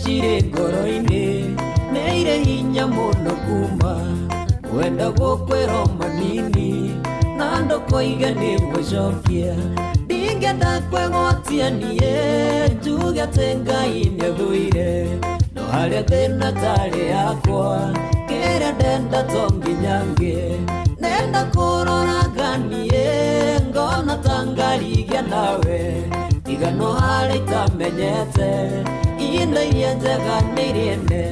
Cirĩ ngoro-inĩ nĩ irĩ hinya mũno kuma wenda gũkwĩrwo manini na ndũkoige nĩ gũcokia. Ndingĩenda kwĩgwatia niĩ njuge atĩ Ngai nĩathũire no harĩa thĩna tarĩ yakwa kĩrĩa ndenda to nginya ngĩ nenda kũroraga niĩ ngona ta ngarigia nawe tiga no harĩa itamenyete ihinda iria njega nĩ irĩene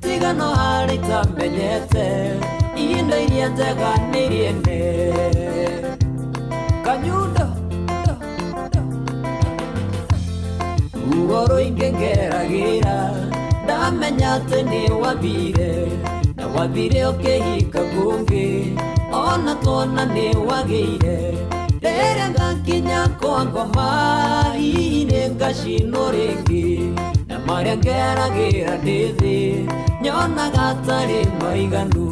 tiga no harĩa itamenyete ihinda iria njega nĩ irĩene. Kanyundo ruo rũingĩ ngeragĩra ndamenya atĩ nĩ wathire na wathire ũkĩhika kũngĩ ona twana nĩ wagĩire rĩrĩa ngakinya kwa ngoma hihi nĩ ngacinwo rĩngĩ na marĩa ngeragĩra ndĩ thĩ nyonaga atarĩ maiganu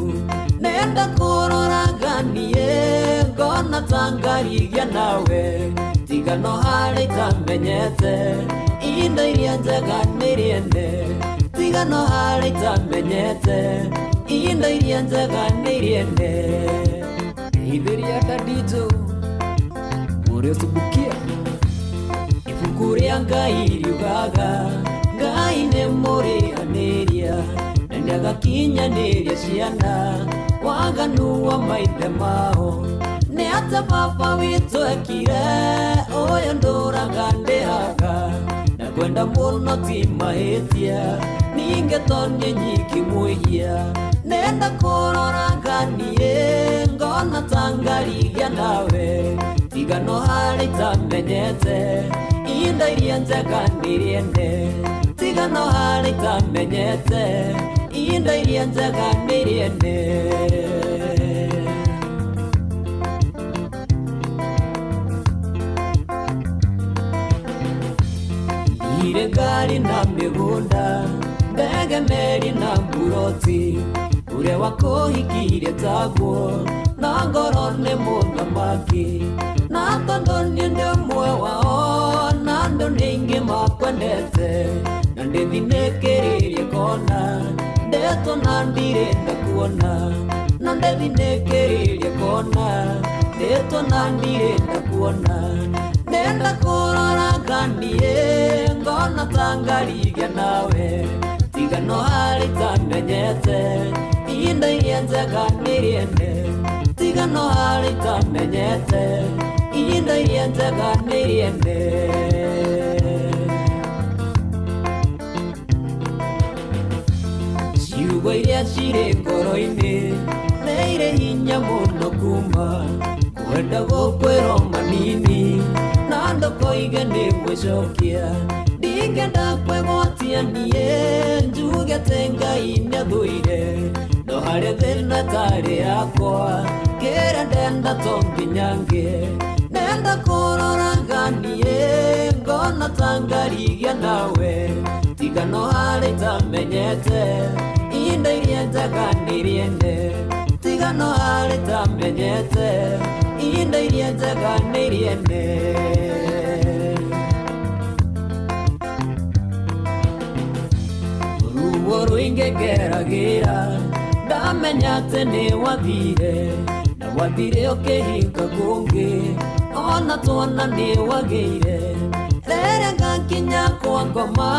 nenda kũroraga niĩ ngona ta ngarigia nawe tiga no harĩa itamenyete ihinda iria njega nĩ rĩene tiga no harĩa itamenyete ihinda iria njega nĩ rĩene. Ihithĩria ndanditũ ũrĩa ũcubukia ibuku rĩa Ngai riugaga Ngai nĩ mũrĩanĩria na nĩagakinyanĩria ciana waganu wa maithe mao. Nĩ atĩ baba witũ ekire ũyũ ndũraga ndĩhaga na kwenda mũno ti mahĩtia ningĩ tonye nyiki mwĩhia nenda kũrora nganiĩ ngona tangarigia nawe tigano harĩ itamenyete inda iria njega nĩrĩende tigano harĩ itamenyete inda iria njega nĩrĩende. Ire gari na mĩgũnda ndege meri na mburoti ũrĩa wakũhikirie taguo na ngoro nĩ mũthamaki na tondũ niĩ ndĩ ũmwe wao na andũ nĩ aingĩ makwendete na ndĩthinĩkĩrĩrie kona ndetwo na ndirenda kuona na ndĩthinĩkĩrĩrie kona ndetwo na ndirenda kuona nenda kũrora nganiĩ ngona tangarigia nawe tigano harĩ itamenyete inda iria njega nĩrĩende tigano harĩ itamenyete inda iria njega nĩrĩende. Ciugo iria cirĩ ngoro-inĩ nĩ irĩ hinya mũno kuma kwenda gũkwĩrwo manini na ndokoige nĩ gwĩcokia ndingĩenda kwĩgwatia niĩ njugĩte Ngai nĩathũire no harĩ thĩna tarĩ yakwa kĩrĩa ndenda to nginya ngĩe nenda kũrora nganiĩ ngona tangarigia nawe tigano harĩ itamenyete inda iria njega nĩrĩende tigano harĩ itamenyete inda iria njega nĩrĩende. Ruo rũingĩ ngeragĩra ndamenya atĩ nĩ wathire na wathire ũkĩhinga kũngĩ ona twana nĩ wagĩire rĩrĩa ngakinya kwa ngoma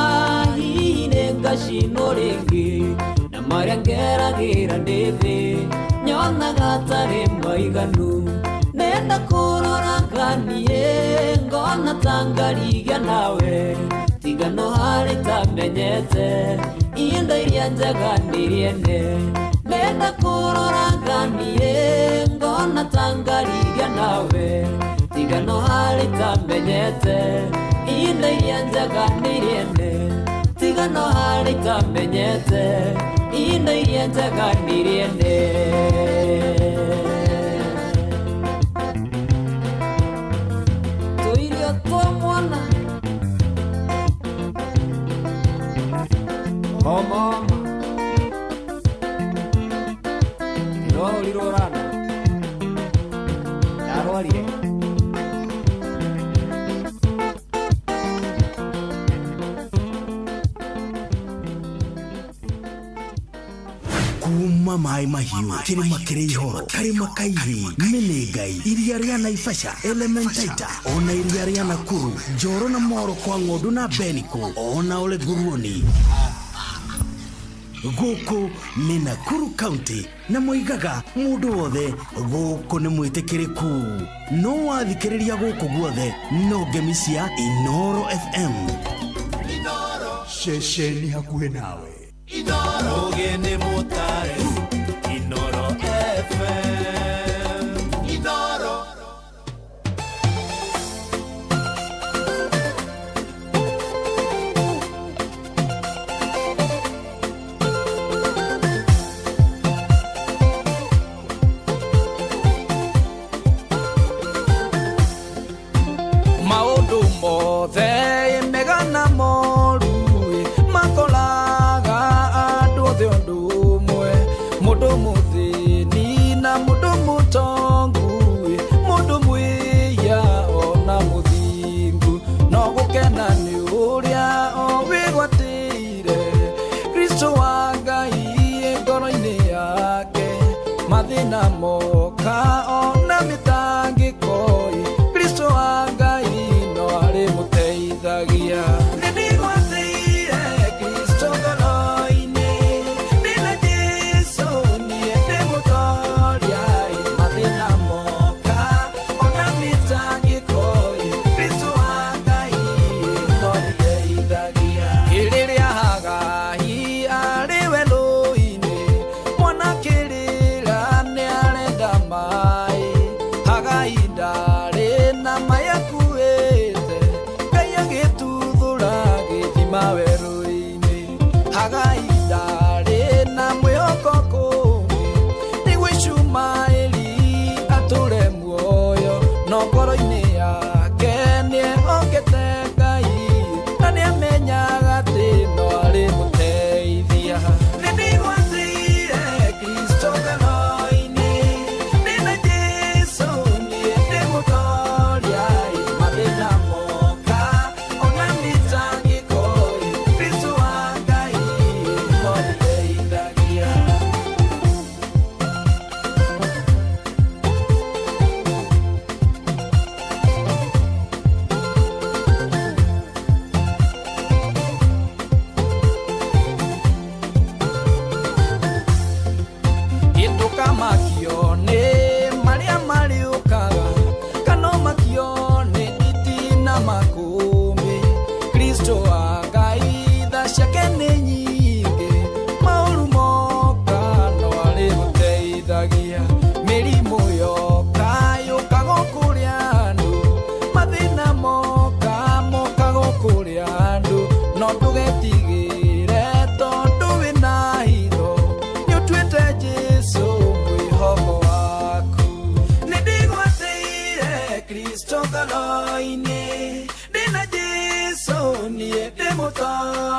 hihi nĩ ngacinwo rĩngĩ na marĩa ngeragĩra ndĩ thĩ nyonaga atarĩ maiganu nenda kũrora nganiĩ ngona tangarigia nawe tigano harĩ itamenyete inda iria njega nĩrĩende nenda kũrora nganiĩ ngona tangarigia nawe tigano harĩ itamenyete inda iria njega nĩrĩende tigano harĩ itamenyete inda iria njega nĩrĩende. Tũirio twa mwana mama ndĩrorirwo rana ndarwarire kuma mai mahiũ kĩrĩma kĩrĩ ihoro karĩma kairi mĩnĩngai iria rĩa Naivasha Elementaita ona iria rĩa Nakuru Njoro na Moro kwa Ng'ondu na Beniko ona Ole Nguruoni gũkũ nĩ Nakuru County na moigaga mũndũ wothe gũkũ nĩ mwĩtĩkĩrĩku no wathikĩrĩria gũkũ guothe no ngemi cia Inoro FM Inoro ceceni hakuhĩ nawe Inoro gene motare Inoro FM Inoro maũndũ mothe megana moru makolaga andũ othe ũndũ ũmwe mũndũ mũthĩni na mũndũ mũtongu mũndũ mwĩya ona mũthingu no gũkena nĩ ũrĩa o wĩgwatĩire Kristo wa Ngai ngoro-inĩ yake mathĩna moka ona mĩtangĩko Kristo wa Ngai no arĩ mũteithagia nĩ ndigwatĩire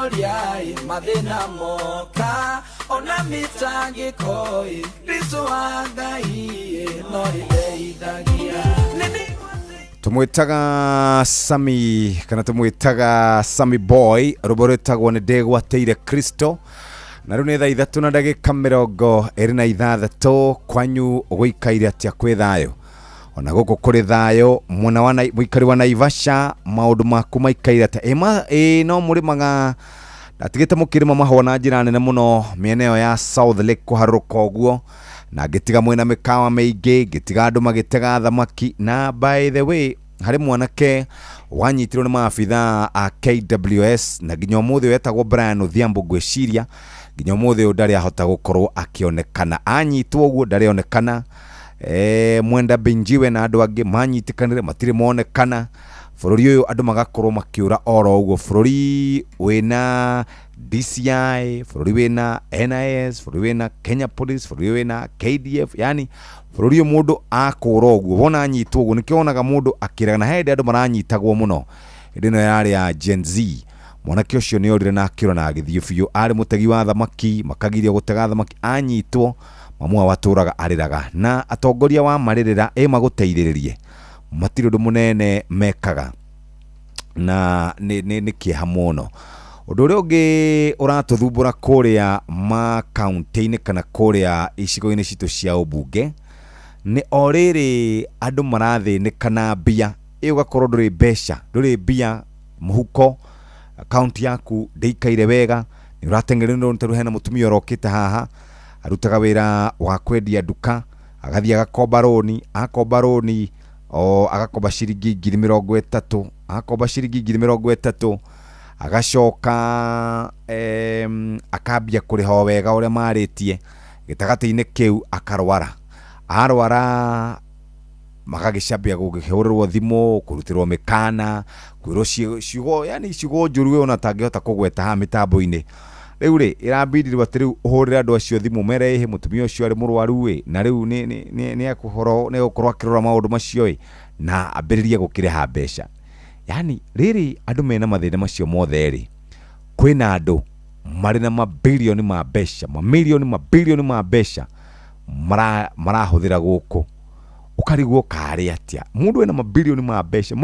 moria mathina moka ona mitangiko Kristo wa Ngai no ndeithagia tumwitaga Sami kana tumwitaga Sami Boy ruboretagwo ni ndegwateire Kristo na riu ni thaa 3:26 kwanyu uguikaire atia kwi thayo ona guku kuri thayo mwena wa muikari wa Naivasha maundu maku maikaire atia no murimaga atigite mukirima mahwa na njira nene muno mieneo ya South Lake kuharuka uguo na gitiga mwena mikawa meige gitiga andu magitega thamaki na by the way hari mwanake wanyitirwo ni maabitha a KWS na nginya umuthi wetagwo Brian Odhiambo gwiciria nginya umuthi ndari ahota gukorwo akionekana anyitwo uguo ndari onekana mwenda Benjiwe na andu angi manyitikanire matire monekana bururi uyu andu magakorwo makiura oro uguo bururi wina DCI bururi wina NIS bururi wina Kenya Police bururi wina KDF yani bururi uyu mundu akura uguo wona anyitwo uguo nikionaga mundu akirana hende andu maranyitagwo muno ndino yari ya Gen Z mwanake ucio ni orire na akira na agithio biu ari mutegi wa thamaki makagiria gutega thamaki anyitwo mamwa waturaga ariraga na atongoria wa maririra maguteithiririe matiri undu munene mekaga na ni kieha muno undu uria ungi uratuthumbura kuria ma county-ini kana kuria icigo-ini citu cia ubunge ni oriri andu marathinika na mbia ugakorwo nduri mbeca nduri mbia muhuko account yaku ndeikaire wega ni uratengerera ntaru hena mutumia urokite haha arutaga wira wa kwendia duka agathia agakomba roni agakomba ciringi 30,000 agakomba ciringi 30,000 agacoka akambia kuriha wega uria maritie gitagati-ini kiu akarwara magagicambia gugihururwo thimu kurutirwo mikana kwiro ciugo yani ciugo njuru ona tangihota kugweta ha mitambo-ini riu ri irabidi batiri uhurira andu acio thimu merehe mutumia ucio ari murwaru na riu ni akuhoro ni gukorwo akirora maundu macio na ambiririe gukiriha mbeca yani riri andu mena mathina macio mothe ri kwina andu mari na mabilioni ma mbeca mabilioni ma mbeca marahuthira guku ukarigwo kari atia mundu ena mabilioni ma mbeca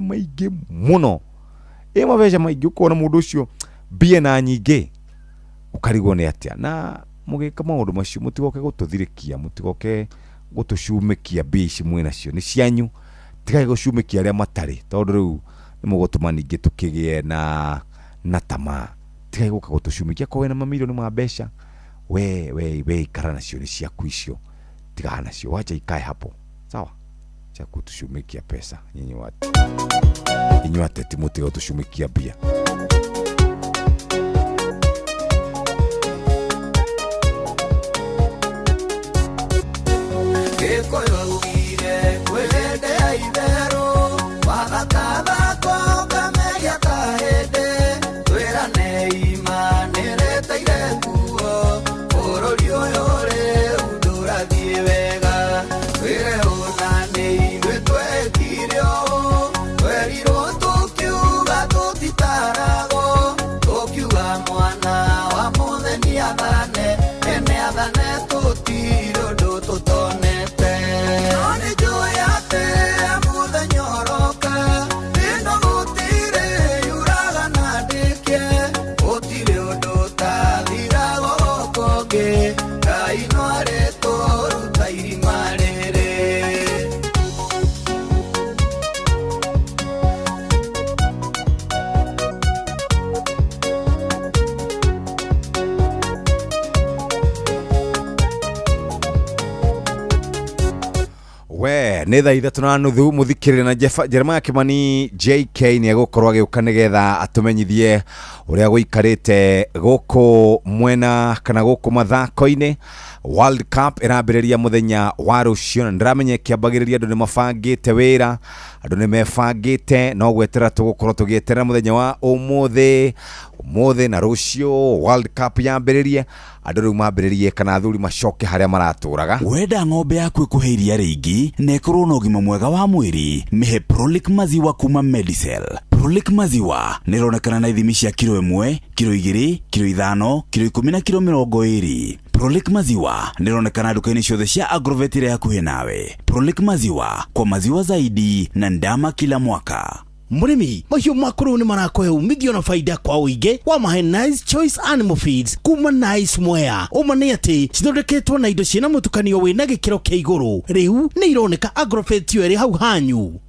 maingi muno mabesha maingi ukona mundu ucio bia na nyingi ukarigwo ni atia na mugika maundu macio mutigoke gututhirikia mutigoke gutucumikia bia ici mwina cio ni cianyu tigai gucumikia aria matari tondu riu ni mugutuma ningi tukigie na tamaa tigai guka gutucumikia ko wena mamilioni ma mbeca we karana cio ni ciaku icio tigana cio wacha ikae hapo sawa cha kutushumikia pesa nyinyi wate Timothy gutushumikia bia ni thaa 3:30 muthikirire na Jeremiah Kimani JK ni agukorwo agiuka nigetha atumenyithie uria guikarite guku mwena kana guku mathako-ini World Cup irambiriria muthenya wa rucio ndiramenye kiambagiriria andu ni mabangite wira andu ni mebangite no gwetera tugukorwo tugieterera muthenya wa umuthi na rucio World Cup yambiririe andu riu mambiririe kana athuri macoke haria maraturaga wenda ng'ombe yaku ikuheiria ringi na ikorwo na ugima mwega wa mwiri mihe Prolic maziwa kuma Medicel. Prolic maziwa nironekana na ithimi cia kilo 1, kilo 2, kilo 5, kilo 10 na kilo 20. Prolic maziwa nironekana duka-ini ciothe cia Agrovet iria hakuhi nawe. Prolic maziwa kwa maziwa zaidi na ndama kila mwaka. Murimi, mahiũ makũrũ nĩ marakohe umithio na faida kwa ũingĩ wa mahe Nice Choice Animal Feeds kuma Nice Mwea. Ũma nĩ atĩ cithondeketwo na indo ciĩna mũtukanio wĩna gĩkĩro kĩa igũrũ. Rĩu nĩ ironeka Agrovet yo ĩrĩ hau hanyu.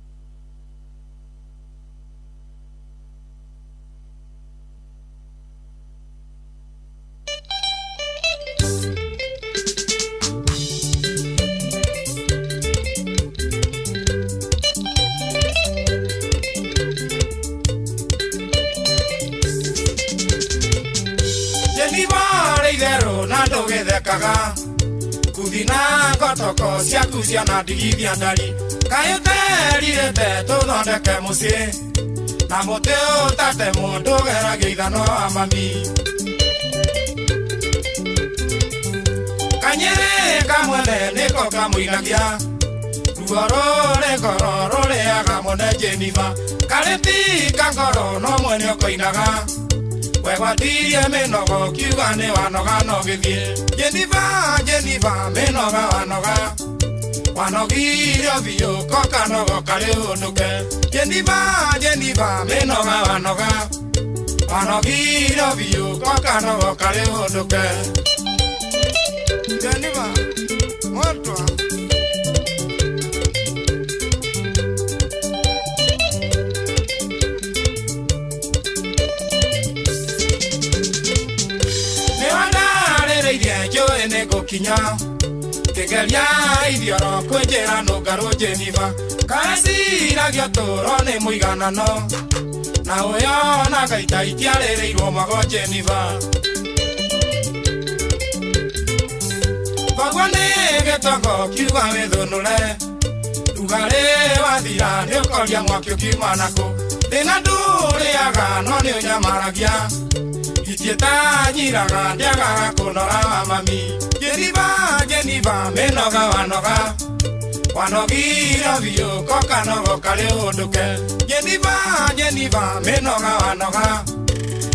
Kaga kudina kotoko siaku siana digithia ndari kayoterire te tuthondeke mucii na muti utate mundu gerage ithano amami kanyere kamwene niko kamuinagia ruo rũrĩ ngoro rũrĩaga mũne Jeniva karĩti kangoro no mwene ũkoinaga wegwatirie mĩnogo kiuga nĩ wanoga no gĩthiĩ Jeniva mĩnoga wanoga wanogirio biũ ko kanogo karĩ ũndũke Jeniva mĩnoga wanoga wanogirio biũ ko kanogo karĩ ũndũke Jeniva mwatwa kinya kegeria ithioro kwenjera nũngarũ Jeniva karaciragio tũro nĩ mũiganano na ũyo na gaita itiarĩrĩirwo mago Jeniva koguo nĩ gĩtongo kiuga wĩthũnũre rugarĩ wathira nĩ ũkoria mwaki ũkiuma nakũ thĩna ndũrĩaga no nĩ ũnyamaragia itieta nyiraga ndiagaga kũnora mami Jeniva mĩnoga wanoga wanogira biũ ko kanogo karĩ ũndũke Jeniva mĩnoga wanoga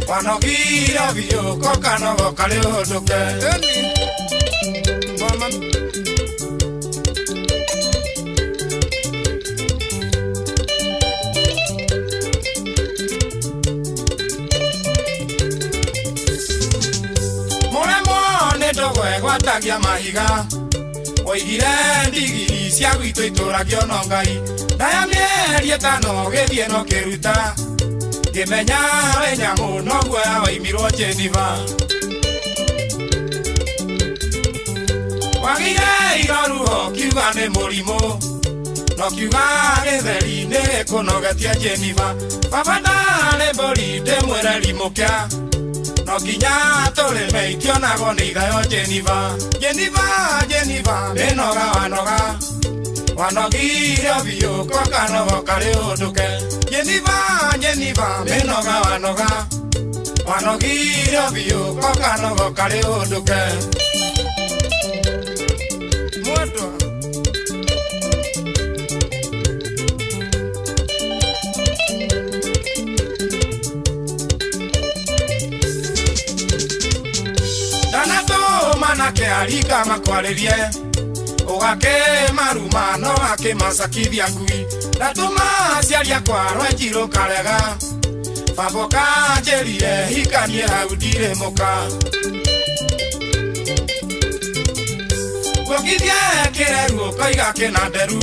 wanogira biũ ko kanogo karĩ ũndũke gwatagia mahiga oigire ndigiri cia gwitũ itũragio no Ngai ndaya mĩeri ĩtano gĩthiĩ no kĩruta ngĩmenya wĩ nyamũ no guoya waimirwo Jeniva wagire iroruho kiuga nĩ mũrimũ no kiuga gĩtheri nĩ gĩkũnogetia Jeniva baba ndarĩ mbũri ndĩmwĩre rimũkĩa no nginya tũrĩme itionagwo nĩ ithayo Jeniva mĩnoga wanoga wanogirio biũ ko kanogo karĩ ũndũke Jeniva mĩnoga wanoga wanogirio biũ ko kanogo karĩ ũndũke mwendwa manake arika makwarĩrie ũgake maruma no akĩmacakithia ngui ndatũma ciaria kwarwa njirũ karega baboka njĩrire hikanie hau ndirĩ mũka gwongithie kĩreru ũkoiga kĩna nderu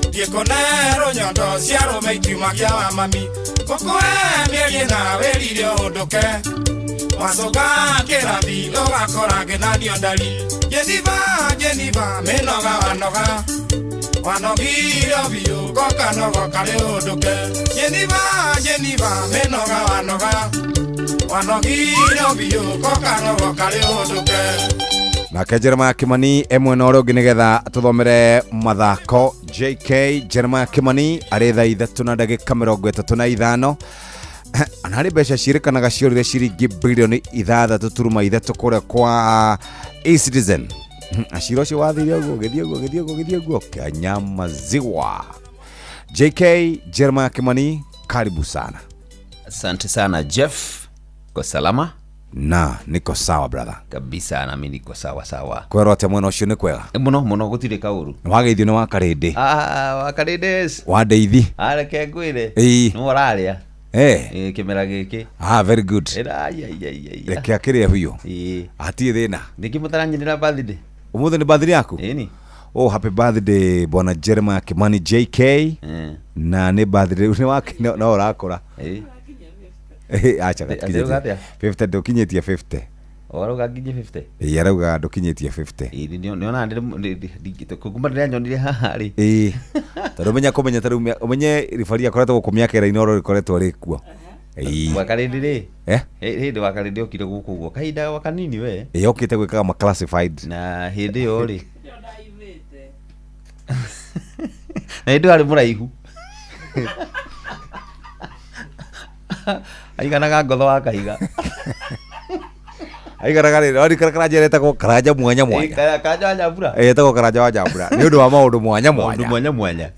ndiĩkonerwo nyondo cia rũme itiumagia wa mami ngũkũhe mĩeri ĩna wĩrire ũndũke wacoka kĩrathi ũgakora ngĩnanio ndari Jeniva mĩnoga wanoga wanogirio biũ ko kanogo karĩ ũndũke Jeniva mĩnoga wanoga wanogirio biũ ko kanogo karĩ ũndũke nake Jeremiah Kimani emwe na ũrĩa ũngĩ nĩgetha tũthomere mathako JK Jeremiah Kimani arĩ thaa 3:35 anari besha shirika na gashirire shiringi bilioni 6.3 kũrĩa kwa eCitizen ashiro shi wathirio githio kanyama ziwa JK Jeremiah Kimani karibu sana. Asante sana Jeff. Kwa salama? Na niko sawa brother. Kabisa na mimi niko sawa. Kwa rote mwana ucio ni kwega. Muno gutire kauru. Wageithio ni wakarinde. Wakarindes. Wadeithi. Areke ngwire. No oraria. Kimera giki. Very good. Reke akiria huyo. Atie thina. Nikimutaranyiira birthday. Umuthe ni birthday yaku? Ni. Oh, happy birthday bwana Jeremiah Kimani JK. Na ni birthday ni wake na orakora. Acha kinyeti 50 dokinyetia 50. Oruga ginye 50. Yarauga dokinyetia 50. Niona kukumbaria nyonire haha ri. Taro menya kumenya taro umenye rifari akoretwo gukumia kera inoro rikoretwo rikuo. Wakarindire. Hindi wakarindire okire guku guo. Kahinda wakanini we. Okite gwikaga ma classified. Na hindi yo ri. Na ndio ari muraihu. Aiganaga ngotho wa kahiga. Aiganaga ri ori karaja reta ko karaja mwanya. Karaja wa Nyambura. Etako karaja wa Nyambura. Ni undu wa maundu mwanya.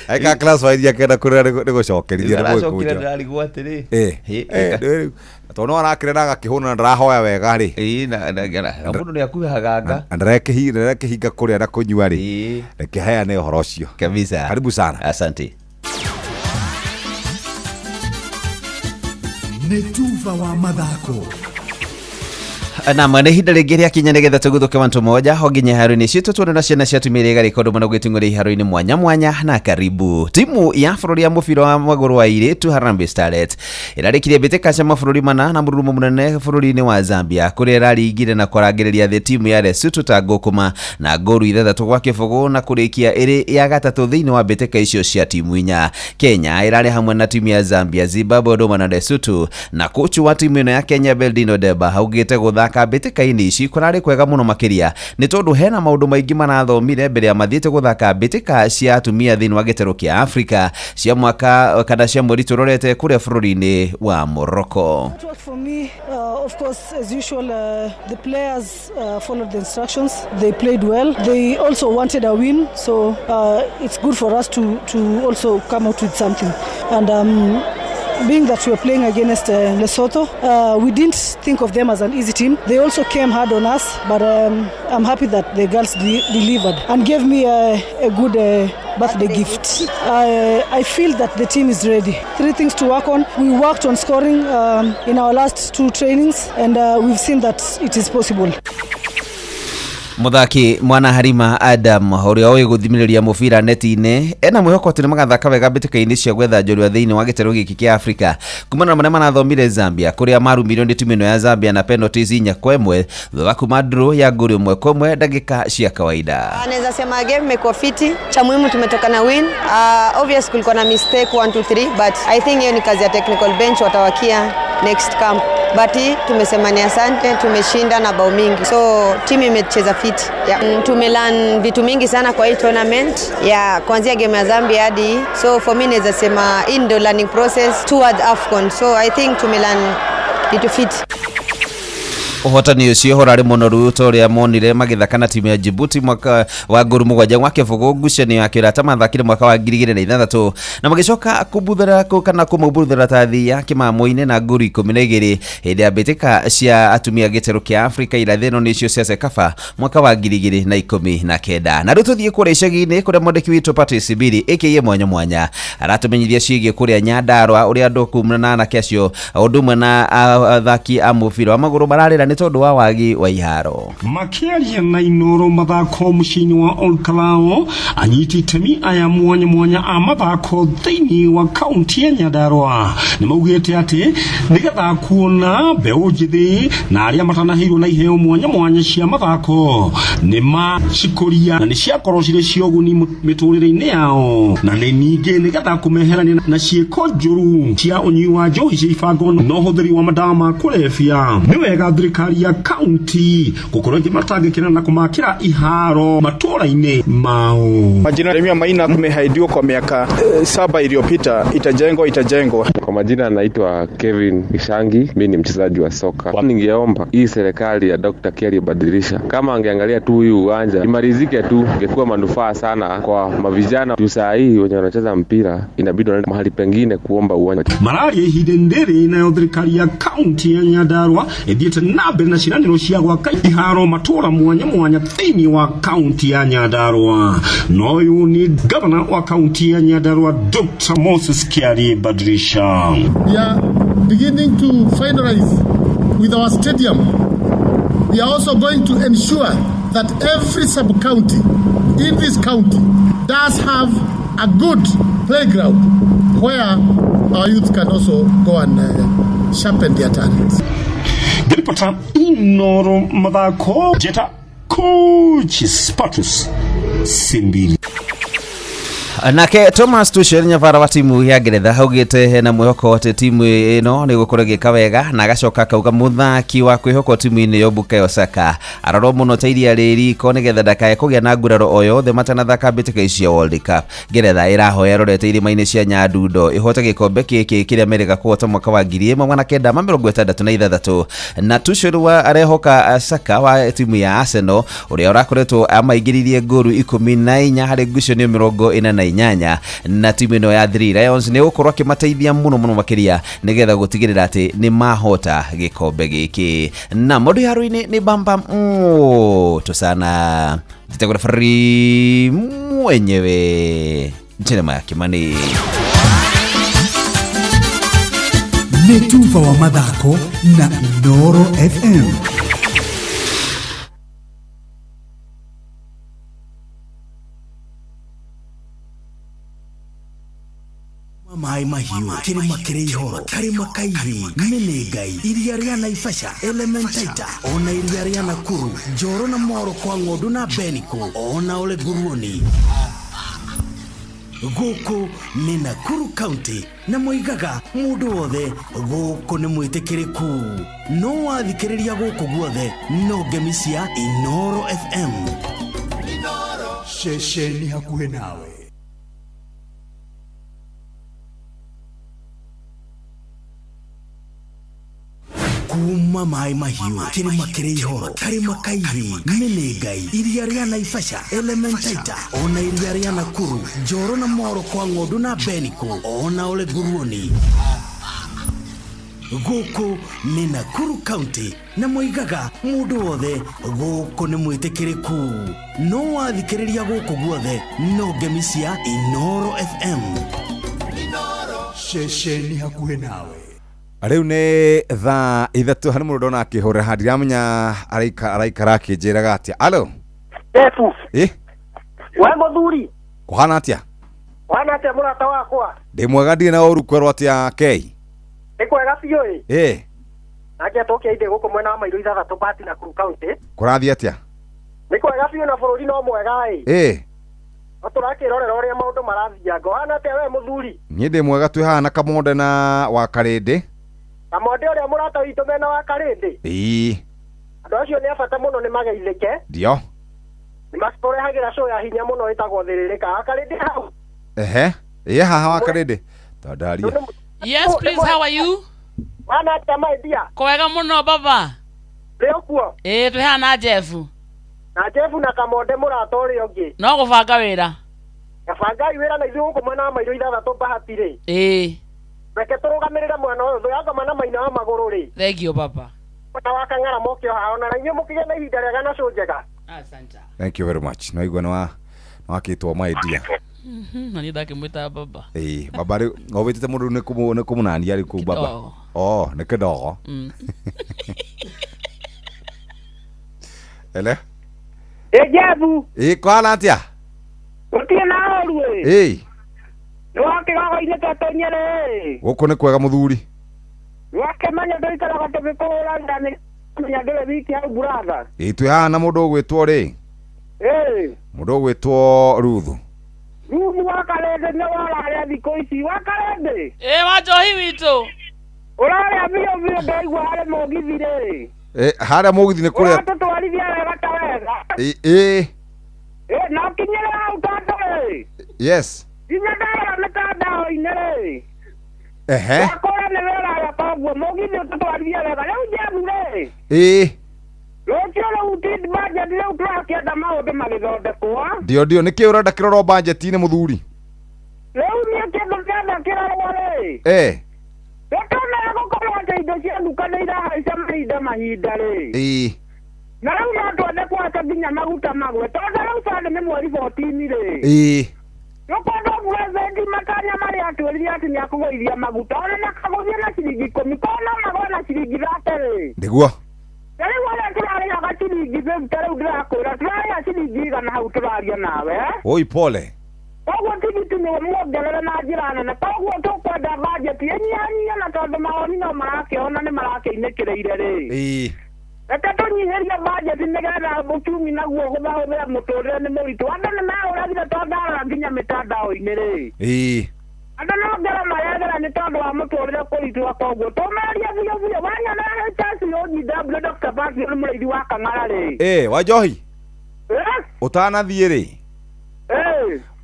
Aika class wa iria kenda kurira ni gucokerithia ni gukuja. Ndari gwatiri. Tono arakire na gakihuna ndarahoya wega ri. Na mundu ni akuhaganga. Ndareke hinga kuria na kunyua ri. Reke haya ni uhoro ucio. Kabisa. Karibu sana. Asante. Netuva wa mathako. Na mwene hinda ringi ria kinya nigetha tuguthuke wantu moja hoginye haru-ini citu tuone na ciana cia tumirega rikondo muno gwitungura haru-ini mwanya na karibu. Timu ya bururi ya mubira wa maguru wa iritu Harambee Starlets irarikirie mbitĩka cia mabũrũri mana na mũrurumo munene bũrũri-inĩ wa Zambia kuria iraringire na kwarangĩrĩria the timu ya Lesotho ta ngũkũma na ngoru 3 gwa kĩbũgũ na kurikia ĩrĩ ya gatatũ thĩinĩ wa mbitĩka icio cia timu inya. Kenya irarĩ hamwe na timu ya Zambia, Zimbabwe, Odoma na Lesotho, na kochi wa timu ĩno ya Kenya Beldino Deba haugĩte guthaka mbĩtĩka-inĩ ici kurarĩ kwega muno makiria nĩ tondũ hena maũndũ maingĩ marathomire mbere ya mathiĩte guthaka mbĩtĩka cia atumia thĩinĩ wa gĩtaro kĩa Afrika cia mwaka kana cia mweri tũrorete kũrĩa bũrũri-inĩ wa Morocco. For me, of course, as usual, the players followed the instructions. They played well. They also wanted a win, so it's good for us to also come out with something. And being that we were playing against Lesotho, we didn't think of them as an easy team. They also came hard on us, but I'm happy that the girls delivered and gave me a good birthday gift. I feel that the team is ready. 3 things to work on. We worked on scoring in our last 2 trainings, and we've seen that it is possible. Muthaki mwana Harima Adam uria oĩ guthimĩrĩria mũbira neti-inĩ ena mwĩhoko atĩ nĩmagathaka wega mbĩtĩka-inĩ cia gwetha njorua thĩinĩ wa gĩtarũ gĩkĩ kĩa Afrika kumana na marĩa manathomire Zambia kuria marumirwo nĩ timu ĩno ya Zambia na penalties 4-1 thutha kuma draw ya goli 1-1 dakika cia kawaida. Anaweza sema game imekuwa fiti, cha muhimu tumetoka na win. Obvious kulikuwa na mistake 1 2 3 but I think hiyo ni kazi ya technical bench watawakia next camp. But tumesema ni asante, tumeshinda na bao mingi, so timu imecheza fit. Tumelan vitu mingi sana kwa hii tournament ya kuanzia game ya Zambia hadi, so for me naweza sema in the learning process towards AFCON, so I think tumelan vitu fit. Uhotani ucio horari muno ruto ria monire magithaka na timu ya Djibouti mwaka wa nguru 7 gwa kĩbũgũ ngucanio ya kĩrata mathakire mwaka wa 2006 na magicoka kubuthira kana kumubuthira tathi ya kĩmamo-inĩ na nguru 12 hĩndĩ ya mbĩtĩka cia atumia gĩtaro kĩa Afrika irathĩno nĩcio cia Sekafa mwaka wa 2019 na rĩu kũrĩa icagi-inĩ kũrĩa mwandĩki witũ Patrice Biri aka mwanya aratumenyithia ciĩgiĩ kũrĩa Nyandarua ũrĩa andũ kumana na anake acio ũndũ ũmwe na athaki a mũbira wa magũrũ mararĩra tondu wa wagi wa iharo. Makiaria na Inoro mathako muciĩ-inĩ wa Olkalao anyiti itemi aya mwanya a mathako thĩinĩ wa kaunti ya Nyandarua nĩ maugĩte atĩ nĩgetha kuona mbeũ njĩthĩ na arĩa matanaheirwo na iheo mwanya cia mathako nĩ macikũria na nĩ ciakorwo cirĩ cia ũguni mĩtũrĩre-inĩ yao na nĩ ningĩ nĩgetha kũmeherania na ciĩko njũru cia ũnyui wa njohi cia ibango na ũhũthĩri wa madawa ma kũrebia. Nĩ wega thirikari ya kaunti gukorwo ngimatangĩkĩra na kũmakĩra iharo matũra-inĩ mao. Majina Remia Maina kumehaidiwa kwa miaka 7 iliyopita itajengwa. Kwa majina anaitwa Kevin Mishangi, mimi ni mchezaji wa soka. Ningeomba hii serikali ya Dr. Kiari badilisha. Kama angeangalia tu huyu uwanja imalizike tu, ingekuwa manufaa sana kwa mavijana. Tu saa hii wenye wanacheza mpira inabidi waende mahali pengine kuomba uwanja. Malaria hidendere inayo thirikari ya kaunti ya Nyandarua ithiete na mbere na ciraniro cia gwaka iharo matura mwanya mwanya thiini wa kaunti ya Nyandarua. No uyu ni gavana wa kaunti ya Nyandarua Dr. Moses Kiari badilisha. We are beginning to finalize with our stadium. We are also going to ensure that every sub-county in this county does have a good playground where our youth can also go and sharpen their talents. Gelipata Inoro mathako jeta Coach Spatus Simbili. Nake Thomas Tuchel nyavara wa timu ya Ngeretha haugite hena mwihoko ati timu ino ni gukora gika wega na agacoka kauga muthaki wa kwihoko timu-ini yo Bukayo Saka aroro muno tairia riri ko nigetha ndakae kugia na nguraro o yothe matanathaka mbitika icio World Cup. Ngeretha irahoya rorete irima-ini cia Nyandundo ihote gikombe kiki kiria merega kuhota mwaka wa 1966 na Tuchel wa arehoka Saka wa timu ya Arsenal uria urakoretwo amaigiririe ngoru 14 hari ngucanio 48 na timu ino ya Three Lions ni gukorwo kimateithia muno makiria nigetha gutigirira ati ni mahota gikombe giki. Na modu ya ruini ni bamba to sana zitakura free mwenyewe Njema ya Kimani. Netuva wa mathako na Noro FM. Mai mahiu kirima kirihoro karima kairi Menegai iria ria Naivasha Elementaita ona iria ria Nakuru Njoro na Moro kwa Ng'ondu na Beniko ona ole Guruoni. Gũkũ nĩ Nakuru County na moigaga mũndũ wothe gũkũ nĩ mwĩtĩkĩrĩku. No wathikĩrĩria gũkũ guothe no ngemi cia Inoro FM. Inoro ceceni hakuhĩ nawe. Kuma mai mahiu kirima kirihoro karima kairi Menegai iria ria Naivasha Elementaita ona iria ria Nakuru Njoro na Moro kwa Ng'ondu na Beniko ona ole Guruoni. Gũkũ nĩ Nakuru County na moigaga mũndũ wothe gũkũ nĩ mwĩtĩkĩrĩku. No wathikĩrĩria gũkũ guothe no ngemi cia Inoro FM. Inoro ceceni hakuhĩ nawe. Riu ni thaa ithatu hani mundu ndona akihura hadiramenya araikara akinjiraga atia. Alo Tefu we muthuri kuhana atia murata wakwa ndi mwega ndi na uru kwerwo atia Kei ikwega biũ nake toke inde guku mwena wa mairo ithathatu Bati na Nakuru County kurathi atia ikwega biũ na bururi no mwega turakirorera uria maundu marathia ngona atia we muthuri ni ndi mwega twi hana Kamonde na wa Karindi Kamonde uria murata witu mena wa Karindi andu acio ni abata muno ni mageithike ndio ni mastorehagira show ya hinya muno itagwo thiririka Karindi hau haha wa Karindi tadaria. Yes please, how are you? Wana atia my dear kwega muno baba leo kuo twi hana Jefu na Kamonde murata uria ungi no gubanga wira wira na ithuĩ gũkũ mwena wa mairo ithathatũ Bahati rĩ reke tũrũgamĩrĩre mwena ũyũ thũ yanga mana maina wa magũrũ rĩ. Thank you papa. Mwena wa Kang'ara mokio hao na inyuĩ mũkĩgĩa na ihinda rĩega na show njega. Asante. Thank you very much. No igwa no akitwa my dear. Na ni ndake mwita baba. Baba rĩ ngobĩtĩte mũndũ nĩ kũmũnania rĩ kũ baba. Nĩ kĩdogo. Ele? Jebu. Kwana atia? Utie na oru Nwake ine tatonyere. Gũkũ nĩ kwega mũthuri. Nwake manya ndoikaraga tũgĩkũrũra ndani. Menya ndĩrĩ wiki hau brother. Twĩ haha na mũndũ ũgwĩtwo rĩ. Mũndũ ũgwĩtwo Ruthu. Ruthu wa Karende nĩ wararĩa thikũ ici wa Karende. Wa Njohi witũ. Ũrarĩa biũ ndaigua harĩ mũgithi rĩ. Harĩa mũgithi nĩ kũrĩa. Tũtwarithia wega ta wega. Na kinyere hau tata rĩ. Yes. Inya ndara nĩ tandao-inĩ rĩ. Akora ne wera ya pagwo mogine tutwaria wega leo njagure. Rũciũ rĩu budget rĩu tũrakĩenda maũndũ magĩthondekwo. Ndio nĩkĩ ũrenda kĩrorwo budget-inĩ mũthuri? Rĩu niĩ kĩndũ kĩenda kĩrorwo rĩ. Nĩtũmenya gũkorwo atĩ indo cia nduka nĩirahaica mahinda rĩ. Na rĩu no twende gwaka nginya maguta magwe tondũ rĩu sasa nĩ mweri 14 rĩ. Nĩkwenda president matanya marĩa atwĩrire atĩ nĩakũgũithia maguta ona nakagũithia na ciringi 10 kona magwe na ciringi 30 rĩ. Nĩguo. Rĩu wala tũrarĩha gaciringi 50 rĩu ndĩrakwĩra tũrarĩha ciringi igana hau tũraria nawe. Oi pole. Koguo tigiti nĩ muongerere na njĩra nene koguo tũkwenda budget ĩnyihanyihie na tondũ mawoni no marakĩona nĩ marakĩinĩkĩrĩire rĩ. Reke tũnyihĩrie budget nĩgetha uchumi naguo gũthahũthĩra mũtũrĩre nĩ mũritũ andũ nĩ mahũragire tondũ nginya mĩtandao-inĩ rĩ. Andũ no ngera marethera nĩ tondũ wa mũtũrĩre kũritũha koguo tũmeria biũ wanyona chance OGW Dr. Basi nĩ mũrĩithi wa Kang'ara rĩ. Wanjohi ũtanathiĩ rĩ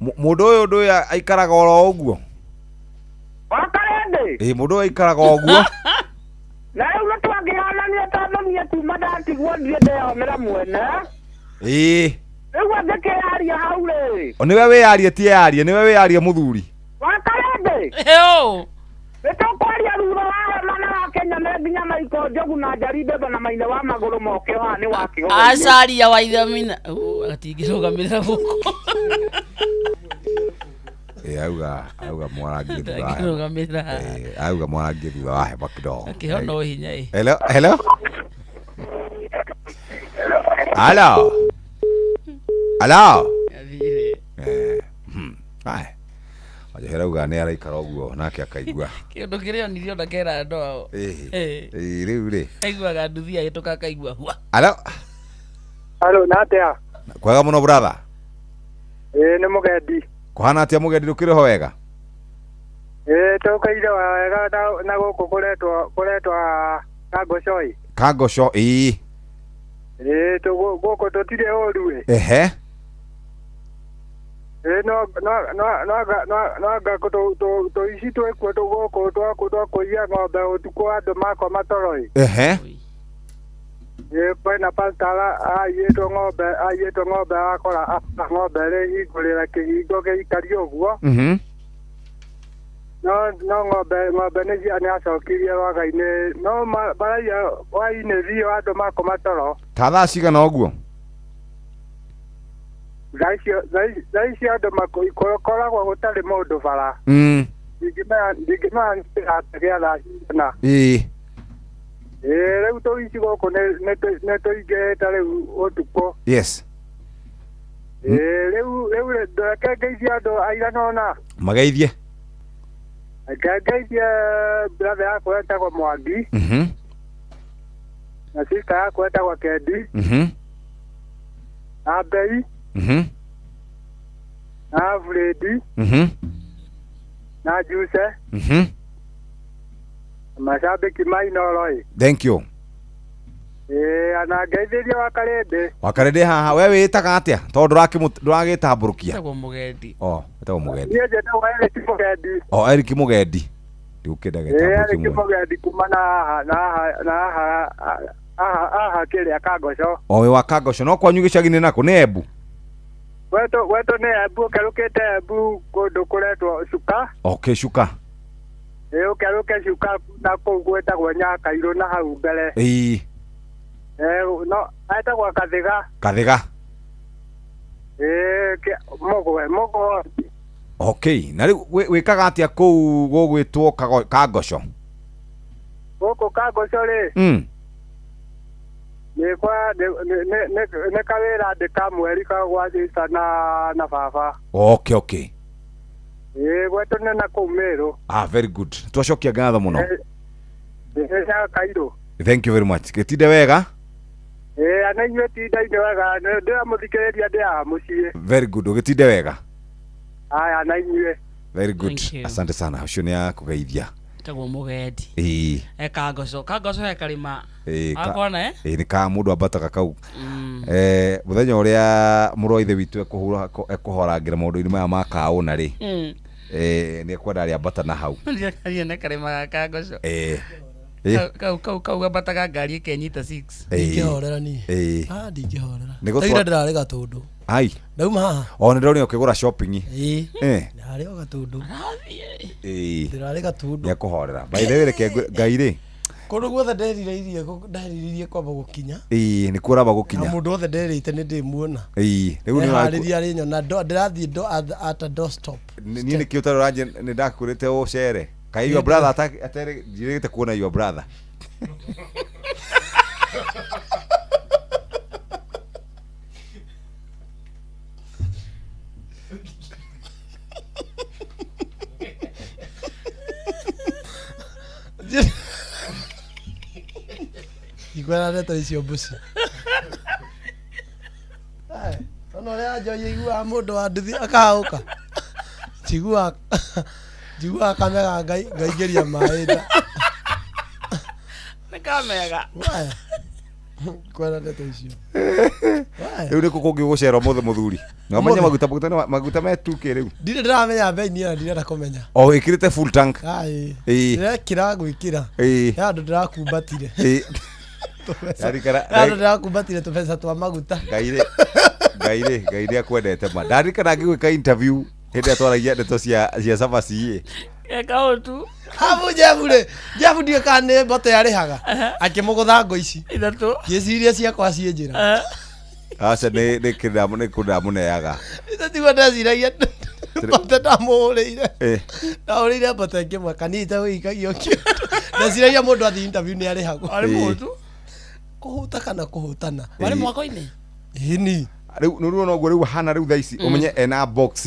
mũndũ ũyũ aikaraga oro ũguo wakarende mũndũ ũyũ aikaraga ũguo na rĩu nĩ twangĩhanania tondũ niĩ kuma ndatigwo ndirĩ ndeyonera mwene rĩu angĩkĩyaria hau rĩ nĩwe wĩyarie ti yarie nĩwe wĩyarie mũthuri wakarende nĩtũkwaria thutha wa hema na Kenya me nginya Maiko Njogu na Njari Mbembe na Maina wa magũrũ moke haha nĩ wakĩhoya acaria wa ithamina atingĩrũgamĩrĩra gũkũ auga mwarangi thutha wa hema kidogo akĩhona o hinya hello Wajarauga nĩ araikara ũguo nake akaigua kĩndũ kĩrĩa onithio na kera andũ ao rĩu rĩ aiguaga nduthi agĩtũka akaigua hua Halo natia kwega mũno brother nĩ mũgendi kũhana atĩa mũgendi ndũkĩrĩ ho wega tũkaire wega na gũkũ kũretwa Kangosho gũkũ tũtirĩ ũru no tũici twĩkuo gũkũ twakũiya ng'ombe ũtukũ andũ makoma toro kwena pastara ayĩtwo ng'ombe akora ng'ombe ĩhingũrĩra kĩhingo gĩikari ũguo no ng'ombe nĩ acokirie rwaga-inĩ no maraia hwainĩ biũ andũ makoma toro ta thaa cigana ũguo Zaisi andũ makoragwo gũtarĩ mũndũ bara ndingĩmenya nĩratagĩa thaa cigana rĩu tũici gũkũ nĩ tũingĩhĩte rĩu ũtukũ rĩu reke ngeithie andũ aigana ũna mageithie ngeithie brother yakwa etagwo Mwangi na sister yakwa etagwo Kendi na Mbei na Fredi na Juse mashabiki mainoro thank you ana ngeithĩria Wakarende haha we wĩtaga atĩa tondũ ndũragĩtambũrũkia etagwo mũgendi etagwo mũgendi niĩ njĩtagwo Eric Mũgendi Eric Mũgendi ndĩũkĩndaga Eric Mũgendi kuma na aha kĩrĩa Kangosho wĩ wa Kangosho no kwanyu gĩcagi-inĩ nako nĩ Embu Weto nĩ Embu ũkerũkĩte Embu kũndũ kũretwo Cuka Cuka ũkerũke Cuka na kũu gwĩtagwo Nyakairũ na hau mbere no etagwo Kathiga mũgwe na rĩu wĩkaga atĩa kũu gũgwĩtwo Kangosho gũkũ Kangosho rĩ nĩ kawĩra ndĩka mweri kagwacĩca na baba gwetũ nĩ na kũu Mĩrũ very good twacokia ngatho mũno Kairũ thank you very much gĩtinde wega ana inyuĩ tinda-inĩ wega ndĩramũthikĩrĩria ndĩ haha mũciĩ very good ũgĩtinde wega aya na inyuĩ very good asante sana ũcio nĩ akũgeithia etagwo Mũgendi Kangosho he karĩma akona nĩ ka mũndũ ambataga kau mũthenya ũrĩa mũrũ wa ithe witũ ekũhorangĩra maũndũ-inĩ maya ma kaũna rĩ Nĩ kwenda arĩa bata na hau. Ndio ne karema kagoco. Kau gabataga ngari kenyita 6. Ndingĩhorera ni. Ndingĩhorera. Nĩgũtwa ndararĩ gatundu. Ai. Ndauma haha. O nĩ ndĩronio ũkĩgũra shopping. Ndararĩ o gatundu. Ndararĩ gatundu. Nĩ kũhorera. By the way reke Ngai rĩ. Kũndũ guothe nderiririe kwamba gũkinya. Nĩ kũraba gũkinya. Na mũndũ othe nderĩte nĩ ndĩmuona. Rĩu nĩ harĩria rĩ nyona ndĩrathiĩ at a doorstop. Niĩ nĩ kĩũta rũranje nĩ ndakũrĩte ũcere. Kai your brother atere njirĩte kuona your brother. Igual neta icio mbuci. Ona rĩa njoya igua mũndũ wa nduthi akahauka. Jigua kamera ngaingĩria maĩ nda. Nĩ kamera. Kwenda neta icio. Rĩu nĩ kũkũngĩ gũcerwo mũthuri. Ngamenya maguta me 2K rĩu. Ndirĩ ndĩramenya bei niĩ ndirenda kũmenya. O wĩkĩrĩte full tank. Ndĩrekĩra gwĩkĩra. Ya andũ ndĩrakumbatire. Andũ ndĩrakumbatire tũbeca twa maguta. Ngai akwendete ma. Ndarikana ngĩgwĩka interview hĩndĩ atwaragia ndeto cia Savaci. Eka tu. Habu Jefu ndiye kane bote yarĩhaga. Akĩmũgũtha ngo ici. Ithatũ. Gĩciria ciakwa ciĩ njĩra. Aca nĩ kũndamũneaga. Itatigwo ndeciragia bote ndamũhũrĩire. Ndahũrĩire bote ĩngĩmwe kanita wĩikagio kĩo. Ndeciragia mũndũ athiĩ interview nĩ arĩhagwo. Arĩ mũndũ. Kũhuta kana kũhutana. Warĩ mwako-inĩ. Ni. Rĩu nĩ ruo noguo rĩu hana rĩu thaici ũmenye ena box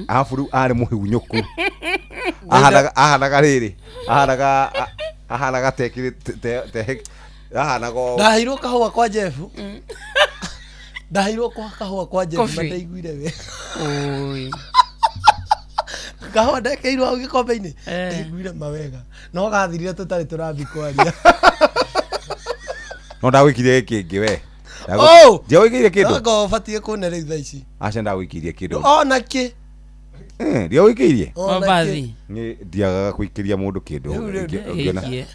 arabu rĩu arĩ mũhiunyũku. Ahanaga rĩrĩ. Ahanaga tekire ahanaga. Ndahirwo kahũa kwa Jefu. Ndahirwo kahũa kwa Jefu ndaiguire we. Oi. Kahũa ndekeirwo au gĩkombe-inĩ. Ndaiguire mawega. No gathirire tũtarĩ tũrathi kwaria. No ndagwĩkire kĩngĩ we. Ndiawĩkĩire kĩndũ. Ngo batie kũne rĩu thaa ici. Aca ndagwĩkĩrie kĩndũ. Ona kĩ. Ndiawĩkĩirie. Mabathi. Nĩ ndiagaga gwĩkĩria mũndũ kĩndũ.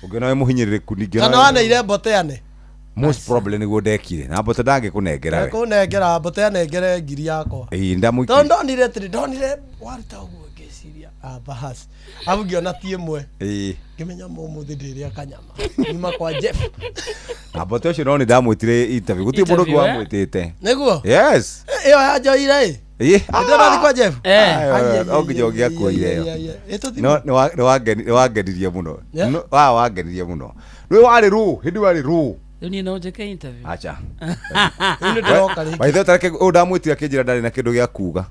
Ũngĩona we mũhinyĩrĩrĩku ningĩ. Kana waneire mboteane. Most probably nĩguo ndekire. Na mbote ndangĩkũnengera we. Kũnengera mbote anengere ngiri yakwa. Ndamũikia. Tondũ ndonire waruta ũguo ngĩciria. Bahas. Abu ngĩona ti ĩmwe. Ngĩmenya mũthĩ ndĩrĩa kanyama. Nyuma kwa Jeff. Na mbote ũcio no nĩ ndamwĩtire interview. Gũtirĩ mũndũ ũngĩ wamwĩtĩte. Nĩguo? Yes. Ĩyo yanjoire. Ndĩrathi kwa Jeff. Onginya ũngĩakuoire ĩyo. Nĩ wangenirie mũno. Wangenirie mũno. Nĩ warĩ rũ. Hĩndĩ warĩ rũ. Rĩu niĩ no njĩke interview. Acha. Waithe tareke ndamwĩtire akĩnjĩra ndarĩ na kĩndũ gĩa kuga.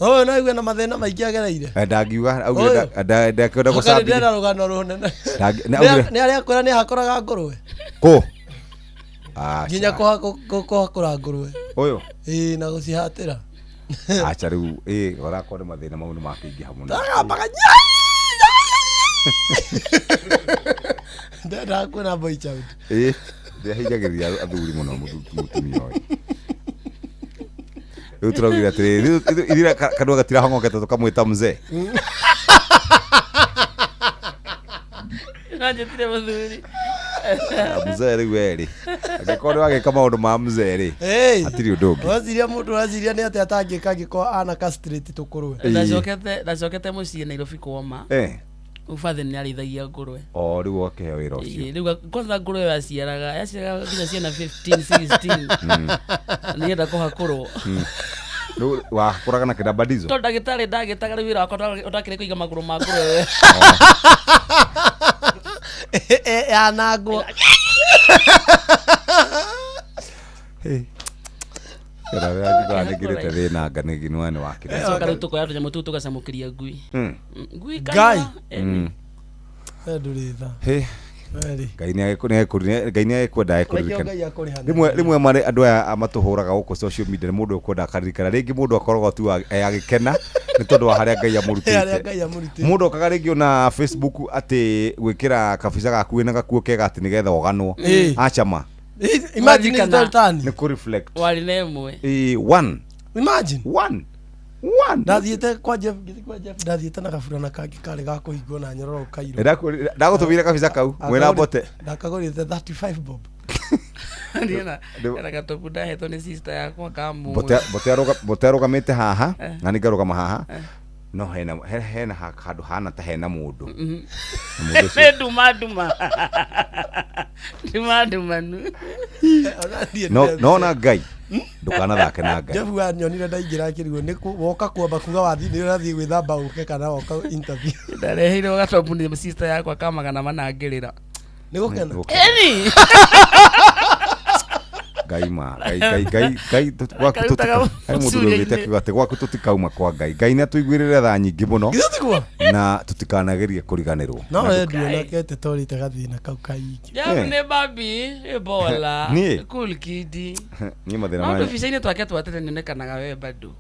No igwe na mathĩna maingĩ agereire. Ndakiuga augire ndakwenda gũcambia. Ndĩrenda rũgano rũnene. Nĩ arĩa kwĩra nĩ hakoraga ngũrwe. Kũ? Nginya kũhakũra ngũrwe. Ũyũ? Na gũcihatĩra. Acha rĩu ũrakorwo mathĩna mau nĩ makĩingĩha mũno. Ndenda kwĩna boy child. Ndĩahinyagĩrĩria athuri mũno mũtumia ũyũ. Rĩu tũraugire atĩrĩrĩ ithira kanua gatirahongokete tũkamwĩta mzee. Nanjĩtire mũthuri. Mzee rĩu erĩ. Angĩkorwo nĩ wagĩka maũndũ ma mzee rĩ. Hatirĩ ũndũ ũngĩ. Waciria mũndũ waciria nĩ atĩ atangĩka angĩkorwo ana castrate tũkũrwe. Ndacokete mũciĩ Nairobi kuoma. Ufathe nĩ arĩithagia ngũrwe. Rĩu akĩheo wĩra ũcio. Rĩu kwanza ngũrwe yaciaraga nginya ciana 15 16. Nĩenda kũhakũrwo. Rĩu wakũraga na kĩnda badizo. Tondũ ndagĩtarĩ ndagĩtaga rĩu wĩra wakwa ũtakĩrĩ kũiga magũrũ ma ngũrwe. Yanagwo. Nĩgĩrĩte thĩna nganĩginwa nĩ wakĩrĩ. Coka rĩu tũkoya tũnyamũ tũu tũgacamũkĩria ngui. Ngui Ngai. Ndũrĩ tha. Ngai nĩ ekwenda ekũririkana. Rĩmwe marĩ andũ aya matũhũraga gũkũ social media nĩ mũndũ ekwenda akaririkana. Rĩngĩ mũndũ akoragwo tu agĩkena nĩ tondũ wa harĩa Ngai amũrutĩte. Mũndũ okaga rĩngĩ ona Facebook atĩ gwĩkĩra kabica gaku wĩna gakuo kega atĩ nĩgetha ũganwo. Acama. Imagine it's not done. Nĩ kũ reflect. Wari na ĩmwe. One. Imagine. One. Ndathiĩte kwa Jeff ndathiĩte na gaburana kangi karĩ ga kũhingwo na nyororo kairũ. Ndagũtũmire kabica kau mwĩra mbote. Ndakagũrĩte 35 bob. Ndiena gatobu ndahetwo nĩ sister yakwa kamu. Mbote arũgamĩte haha na nĩ ngarũgama haha. No hena handũ hana ta hena mũndũ. Nĩ nduma no na Ngai ndũkanathake na Ngai. Jeff anyonire ndaingĩra kĩrigũ nĩ woka kuamba kuga wathi nĩ ũrathiĩ gwĩthamba ũke kana woka interview. Ndareheirwo gatobu nĩ sister yakwa kamagana manangĩrĩra. Nĩ gũkena. Eni. Ngai gwaku mũndũ ati gwaku tutikauma kwa Ngai nĩ atuiguĩrĩre tha nyingĩ mũno na tutikanagerie kũriganĩrwo. No enduona kete torite gathina kau kaingĩ. Nĩ babi ebola cool kid. Ni mathĩna maya. Ofice-inĩ twake twatete nĩonekanaga we bado.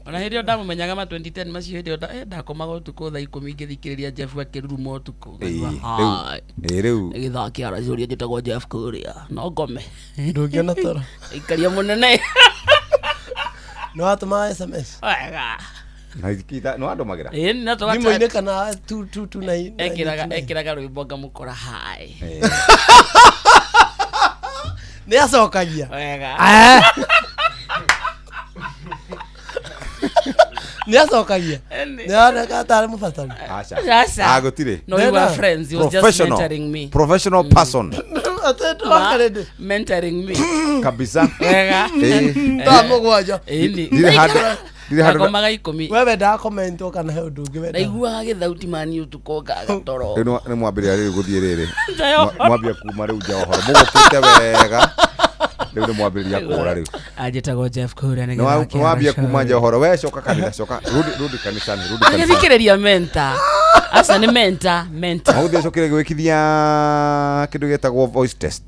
Ona hĩndĩ ĩyo ndamumenyaga ma 2010 macio hĩndĩ ĩyo ndakomaga ũtukũ thaa 10 ngĩthikĩrĩria Jeff akĩruruma ũtukũ. Rĩu gĩthaki aracuria njĩtagwo Jeff kũrĩa no ngome ndũngĩona toro ikaria mũnene no atũma SMS wega no andũmagĩra no thimũ-inĩ kana 229 ekĩraga rwĩmbo ngamũkora hai nĩ acokagia wega nĩ acokagia nĩ atarĩ mũbatari aca gũtirĩ no you were friends he was just mentoring me professional person mentoring me kabisa wega ndamũgwanja ndakomaga 10 wewe ndakomentwo kana he ũndũ ũngĩ wenda ndaiguaga gĩthauti mani ũtukũ ngagatoro nĩ mwambĩrĩria rĩu gũthiĩ rĩrĩ mwambia kuma rĩu njohoro mũgũkĩte wega rĩu nĩ mwambĩrĩria kũhũra rĩu anjĩtagwo Jeff Kũrĩa nĩ mwambia kuma njohoro we coka kanitha coka rudi kanisani agĩthikĩrĩria mentor asa nĩ mentor maũthĩ cokire gwĩkithia kĩndũ gĩtagwo voice test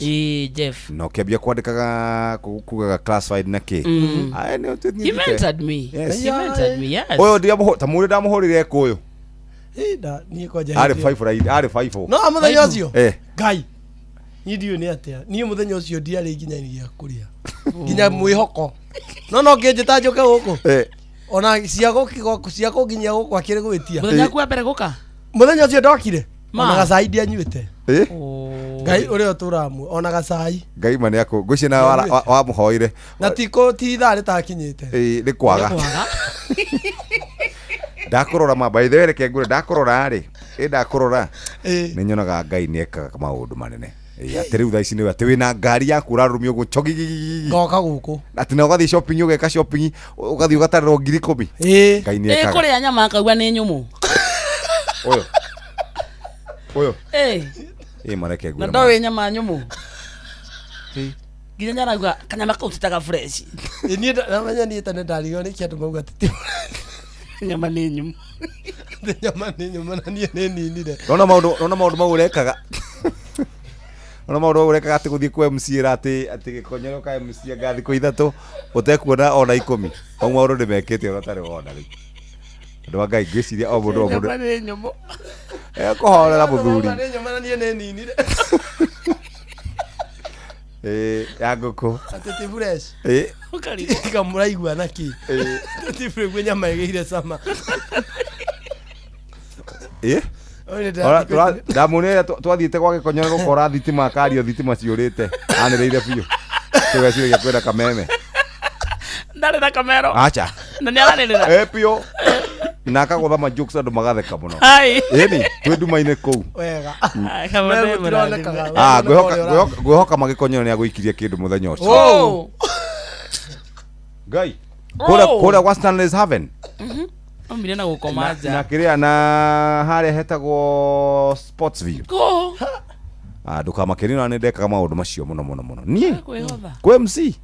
Jeff no kĩambia kwandĩkaga kugaga classified na kĩ he mentored me yes ũyũ ndiamũhũ ta mũndũ ndamũhũrire kũyũ niĩ kwanja arĩ 5 no mũthenya ũcio Ngai niĩ nĩ atĩa niĩ mũthenya ũcio ndiarĩ nginya iria kũrĩa nginya mwĩhoko no ngĩnjĩta njũke gũkũ ona ciako nginya gũkũ akĩrĩ gwĩtia mũthenya kwa mbere gũka mũthenya ũcio ndokire ona gacai ndianyuĩte Ngai ũrĩa ũtũramwe ona gacai Ngai mane yako ngũcie na wamũhoire na tiko ti ithaa rĩtakinyĩte nĩ kwaga ndakũrora ma by the way reke ngũre ndakũrora rĩ ndakũrora nĩ nyonaga Ngai nĩ ekaga maũndũ manene atĩ rĩu thaa ici nĩ atĩ wĩna ngari yaku ũrarũmia ũguo chogi ngoka gũkũ atĩ na ũgathiĩ shopping ũgeka shopping ũgathiĩ ũgatarĩrwo 10,000 Ngai nĩ ekaga kũrĩa nyama akauga nĩ nyũmũ ũyũ mareke ngũre na ndoĩ nyama nyũmũ nginya nyarauga kanyama kau titaga fresh niĩ namenya niĩ tene ndarigwo nĩ kĩandũ mauga titi nyama nĩ nyũmũ na niĩ nĩ ninire nona maũndũ mau ũrekaga ona maũndũ ũrekaga atĩ gũthiĩ kwa MC atĩ gĩkonyero ka MC ngathi kwa ithatũ ũtekuona ona 10 o maũndũ ndĩmekĩte ona tarĩ wona rĩu andũ wa Ngai ngĩciria o mũndũ kũhorera mũthuri ya ngũkũ atĩ fresh mũraigua na kĩ fresh nyama ĩgĩire cama ndamuonire twathiĩte gwa gĩkonyero gũkora thitima akario thitima ciũrĩte anĩrĩire biũ tũgeciria kwenda kameme ndarĩ na kamero acha na nĩ aranĩrĩra biũ na akagũtha majokes andũ magatheka mũno ĩni twĩ nduma-inĩ kũu wega ngwĩhoka magĩkonyero nĩ agũikirie kĩndũ mũthenya ũcio Ngai kũrĩa gwa Stanley's Haven omire na gũkoma nja na kĩrĩa na harĩa hetagwo Sportsview ndũkamakĩrie na nĩ ndekaga maũndũ macio mũno niĩ kwĩ MC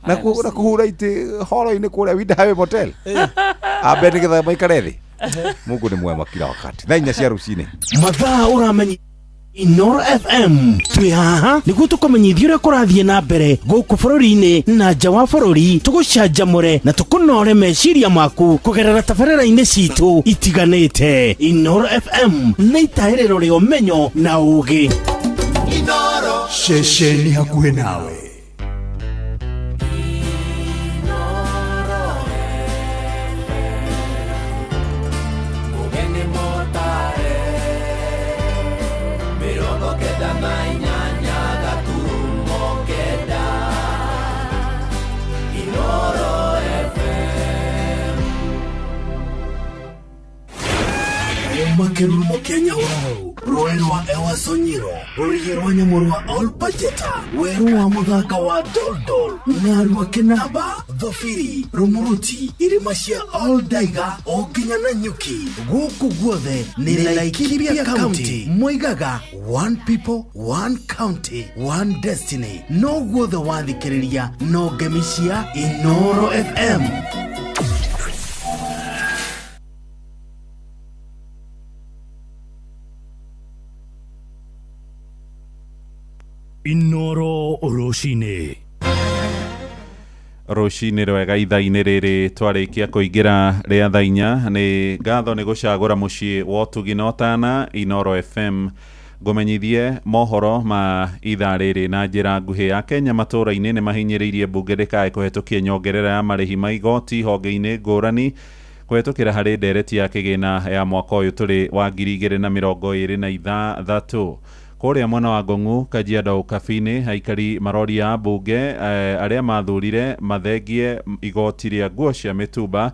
na kũhura itĩ horo-inĩ kũrĩa Windhawe Motel ambe nĩgetha maikare thĩ Mungu nĩ mwema kila wakati thaa 4 cia rũcinĩ mathaa ũramenya Inoro FM twĩ haha nĩguo tũkũmenyithia ũrĩa kũrathiĩ na mbere gũkũ bũrũri-inĩ na nja wa bũrũri tũgũcanjamũre na tũkũnore meciria maku kũgerera tabarĩra-inĩ citũ itiganĩte Inoro FM nĩ itaĩrĩro rĩa ũmenyo na ũũgĩ Inoro ceceni hakuhĩ nawe Kerumo Kenya wao Roero wa Ewa Sonyiro Rorigero Nyamuru wa All Pajeta Weru wa Muthaka wa Doldol Naru wa Kinaba Dhofiri Rumuruti Irimashia All Daiga Oginya na Nyuki Guku guothe ni Laikipia County Moigaga one people one county one destiny no guothe wathikiriria no gemishia Inoro FM. Inoro Roshine Roshine rwega ithaa-inĩ rĩrĩ twarĩkia kũingĩra rĩa thaa inya nĩ ngatho nĩ gũcagũra mũciĩ wa ũtugi na ũtana Inoro FM ngũmenyithie mohoro ma ithaa rĩrĩ na njĩra nguhĩ. Akenya matũũra-inĩ nĩ mahinyĩrĩirie mbunge ndĩkae kũhetũkia nyongerera ya marĩhi ma igoti honge-inĩ ngũrani kũhetũkĩra harĩ ndereti ya kĩgĩna ya mwaka ũyũ tũrĩ wa 2023. Kũrĩa mwena wa Ngong'u Kajiado Kabini aikari maroria mbunge arĩa mathurire mathengie igoti rĩa nguo cia mĩtumba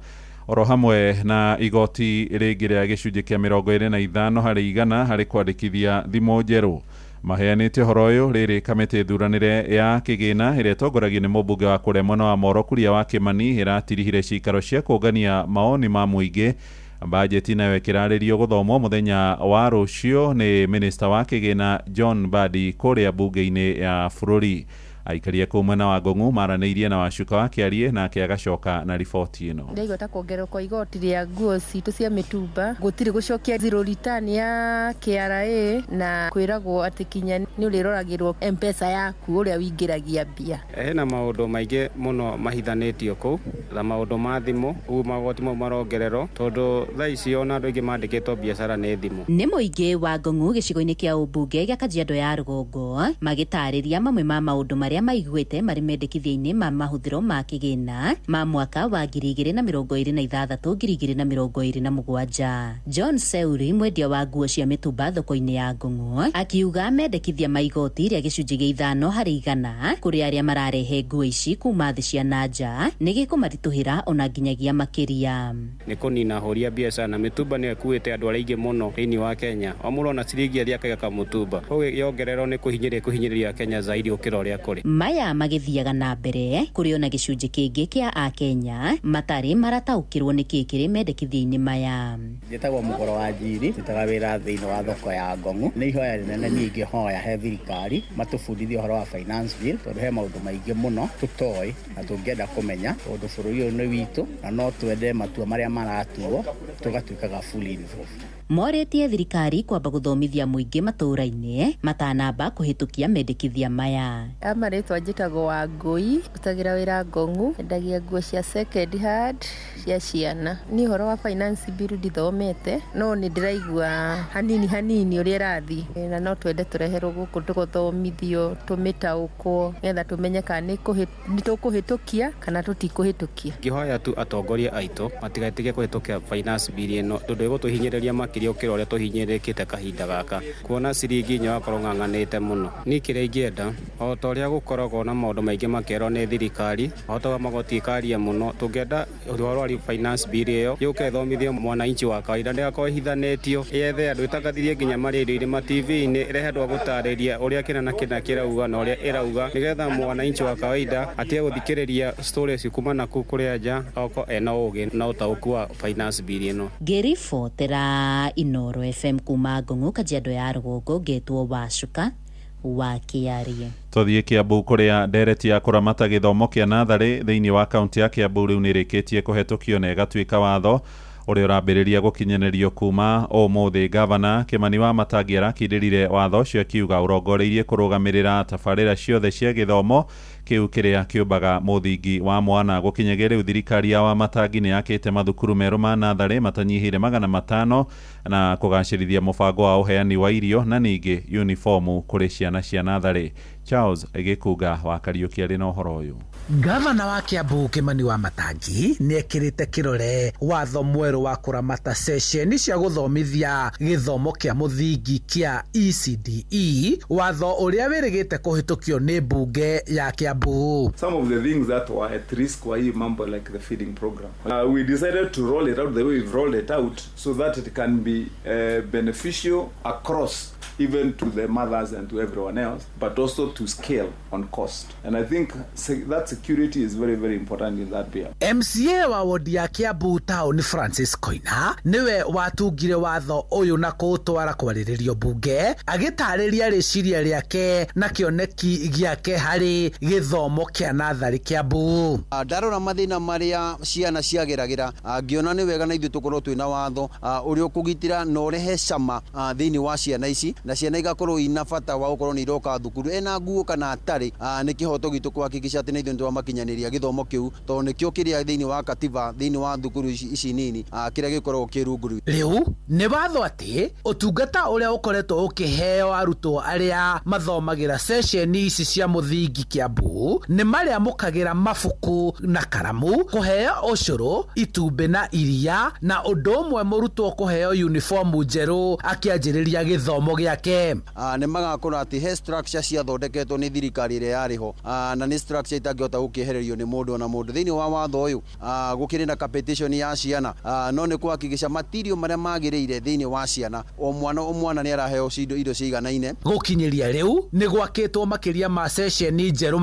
oro hamwe na igoti rĩngĩ rĩa gĩcunjĩ kĩa 25 harĩ igana harĩ kwandĩkithia thimũ njerũ. Maheanĩte ũhoro ũyũ rĩrĩ kamĩtĩ thuranĩre ya kĩgĩna ĩrĩa ĩtongoragio nĩ mũmbunge wa kũrĩa mwena wa Moro Kuria wa Kĩmani ĩratirihire ciikaro cia kũngania maoni ma mũingĩ. Bajeti nayo ĩkĩrarĩrio gũthomwo mũthenya wa rũciũ nĩ minista wa kĩgĩna John Mbadi kũrĩa mbunge-inĩ ya bũrũri. Aikari kũu mwena wa Ngong'u maranĩirie na Wacuka wa Kĩarie nake agacoka na riboti ĩno. Ndaigua kuongererwo kwa igoti rĩa nguo citũ cia mĩtumba gũtirĩ gũcokia zero return ya KRA na kwĩragwo atĩ kinya nĩ ũrĩroragĩrwo M-Pesa yaku ũrĩa wĩingĩragia mbia. Hena maũndũ maingĩ mũno mahithanĩtio kũu na maũndũ ma thimũ ũguo magoti mau marongererwo tondũ thaa ici ona andũ aingĩ mandĩkĩtwo biacara nĩ thimũ. Nĩ mũingĩ wa Ngong'u gĩcigo-inĩ kĩa ũmbunge gĩa Kajiado ya rũgongo magĩtarĩria mamwe ma maũndũ marĩa maiguĩte marĩ mendekithia-inĩ ma mahũthĩro ma kĩgĩna ma mwaka wa 2026-2027. John Seuri mwendia wa nguo cia mĩtumba thoko-inĩ ya Ngong'u akiuga mendekithia ma igoti rĩa gĩcunjĩ gĩa 5 harĩ igana kũrĩ arĩa mararehe nguo ici kuma thĩ cia nanja nĩ gĩkũmaritũhĩra ona nginyagia makĩria. Nĩ kũnina horia biacara na mĩtumba nĩ ĩkuĩte andũ arĩa aingĩ mũno thĩinĩ wa Kenya. O mũndũ ona ciringi arĩa akaga mũtumba. Koguo yongererwo nĩ kũhinyĩrĩria Kenya zaidi ũkĩra ũrĩa kũrĩ. Maya magĩthiaga na mbere kũrĩ ona gĩcunjĩ kĩngĩ kĩa Akenya matarĩ marataũkĩrwo nĩ kĩkĩrĩ mendekithia-inĩ maya. Njĩtagwo Mũgoro wa Njiri, ndutaga wĩra thĩinĩ wa thoko ya Ngong'u. Nĩ ihoya rĩnene niĩ ingĩhoya he thirikari matũbundithie ũhoro wa finance bill tondũ he maũndũ maingĩ mũno tũtoĩ na tũngĩenda kũmenya tondũ bũrũri ũyũ nĩ witũ na no twende matua marĩa maratuo tũgatuĩkaga fully involved. Morĩtie thirikari kwamba gũthomithia mũingĩ matũũra-inĩ matanamba kũhetũkia mendekithia maya. Amarĩtwa njĩtagwo wa Ngũi, ndutagĩra wĩra Ngong'u, endagia nguo cia second hand cia ciana. Niĩ ũhoro wa finance bill ndithomete no nĩ ndĩraigua hanini ũrĩa ĩrathiĩ na no twende tũreherwo gũkũ tũgothomithio tũmĩtaũkwo nĩgetha tũmenye kana nĩ tũkũhetũkia kana tũtikũhetũkia. Ngĩhoya tu atongoria aitũ matigatige kũhetũkia finance bill ĩno tondũ ĩgũtũhinyĩrĩria makĩria ũkĩra ũrĩa tũhinyĩrĩkĩte kahinda gaka. Kuona ciringi nyo wakorwo ng'ang'anĩte mũno. Niĩ kĩrĩa ingĩenda o ta ũrĩa gũkoragwo na maũndũ maingĩ makerwo nĩ thirikari o ta magoti ĩkaria mũno tũngĩenda ũhoro wa finance bill ĩyo yũke ĩthomithio mwananchi wa kawaida ndĩgakorwo ihithanĩtio yethe andũ ĩtangathithie nginya marĩrĩo-inĩ ma TV-inĩ ĩrehe andũ a gũtarĩria ũrĩa kĩna na kĩna kĩrauga na ũrĩa ĩrauga nĩgetha mwananchi wa kawaida atige gũthikĩrĩria stories kuma na kũrĩa nja oko ena ũgĩ na ũtaũku wa finance bill ĩno. Ngĩribotera Inoro FM kuma Ngong'u Kajiado ya rũgongo ngetwo Wacuka wa Kĩarie. Tũthiĩ Kĩambu kũrĩa ndereti ya kũramata gĩthomo kĩa natharĩ thĩinĩ wa kaunti ya Kĩambu rĩu nĩ ĩrĩkĩtie kũhetũkio na ĩgatuĩka watho ũrĩa ũrambĩrĩria gũkinyanĩrio kuma ũmũthĩ. Gavana Kĩmani wa Matangi arakindĩrire watho ũcio akiuga ũrongoreirie kũrũgamĩrĩra tabarĩra ciothe cia gĩthomo kĩu kĩrĩa kĩũmbaga mũthingi wa mwana. Gũkinyagia rĩu thirikari ya Wamatangi nĩ yakĩte mathukuru merũ ma natharĩ matanyihĩire 500 na kũgacĩrithia mũbango wa ũheani wa irio na ningĩ uniformu kũrĩ ciana cia natharĩ. Charles Egekuga wa Kariuki arĩ na ũhoro ũyũ. Gavana wa Kiambu Kimani Wamatangi nĩekĩrĩte kĩrore watho mwerũ wa kũramata ceceni cia gũthomithia gĩthomo kĩa mũthingi kĩa ECDE, watho ũrĩa wĩrĩgĩte kũhĩtũkio nĩ mbunge ya Kiambu. Some of the things that were at risk were mambo like the feeding program. We decided to roll it out the way we've rolled it out so that it can be beneficial across, even to the mothers and to everyone else, but also to scale on cost. And I think that security is very, very important in that bill. MCA wa wodi ya Kiambu Town Francis Koina niwe watungire watho ũyũ na kũũtwara kwarĩrĩrio bunge, agĩtarĩria rĩciria rĩake na kĩoneki gĩake harĩ gĩthomo kĩa natharĩ Kiambu. Ndarora mathĩna marĩa ciana ciageragĩra, ngĩona nĩ wega na ithuĩ tũkorwo twĩna watho ũrĩa ũkũgitĩra na ũrehe cama thĩinĩ wa ciana ici, na ciana igakorwo ina bata wa gũkorwo nĩ iroka thukuru ena nguo kana atarĩ. Nĩ kĩhoto gitũ kuhakikisha atĩ nĩ ithuĩ twamakinyanĩria gĩthomo kĩu, tondũ nĩkĩo kĩrĩa thĩinĩ wa katiba thĩinĩ wa thukuru ici nini kĩrĩa gĩkoragwo kĩrungũrũ. Rĩu nĩ watho atĩ ũtungata ũrĩa ũkoretwo ũkĩheo arutwo arĩa mathomagĩra ceceni ici cia mũthingi Kiambu nĩ marĩa mũkagĩra mabuku na karamu, kũheo ũcũrũ, itumbĩ na iria, na ũndũ ũmwe mũrutwo kũheo uniformu njerũ akĩanjĩrĩria gĩthomo gĩake. Nĩ magakorwo atĩ he structure ciathondeketwo nĩ thirikari ĩrĩa yarĩho, na nĩ structure itangĩhota gũkĩehererio nĩ mũndũ ona mũndũ. Thĩinĩ wa watho ũyũ gũkĩrĩ na competition ya ciana, no nĩ kuhakikisha material marĩa magĩrĩire thĩinĩ wa ciana o mwana nĩ araheo indo ciganaine. Gũkinyĩria rĩu nĩ gwakĩtwo makĩria ma ceceni njerũ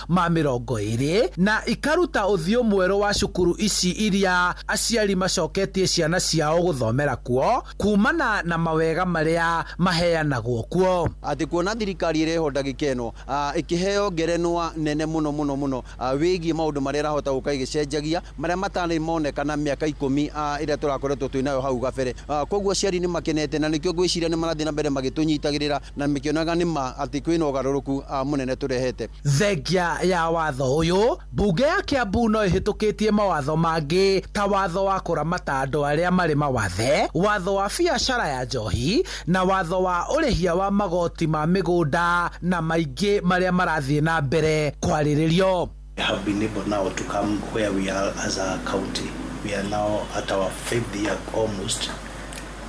520 na ikaruta ũthiũ mwerũ wa cukuru ici iria aciari macoketie ciana ciao gũthomera kuo kumana na mawega marĩa maheanagwo kuo. Atĩ kuona thirikari ĩrehota gĩkeno ĩkĩheo ngerenwa nene mũno wĩgiĩ maũndũ marĩa ĩrahota gũka ĩgĩcenjagia marĩa matanĩ monekana mĩaka 10 ĩrĩa tũrakoretwo twĩnayo hau gabere. Koguo aciari nĩ makenete na nĩkĩo ngwĩciria nĩ marathiĩ na mbere magĩtũnyitagĩrĩra na mĩkĩonaga nĩ ma atĩ kwĩna ũgarũrũku mũnene tũrehete. Thengia ya watho ũyũ, mbunge ya Kiambu no ĩhĩtũkĩtie mawatho mangĩ ta watho wa kũramata andũ arĩa marĩ mawathe, watho wa biacara ya njohi na watho wa ũrĩhia wa magoti ma mĩgũnda na maingĩ marĩa marathiĩ na mbere kwarĩrĩrio. We have been able now to come where we are as a county. We are now at our 5th year almost,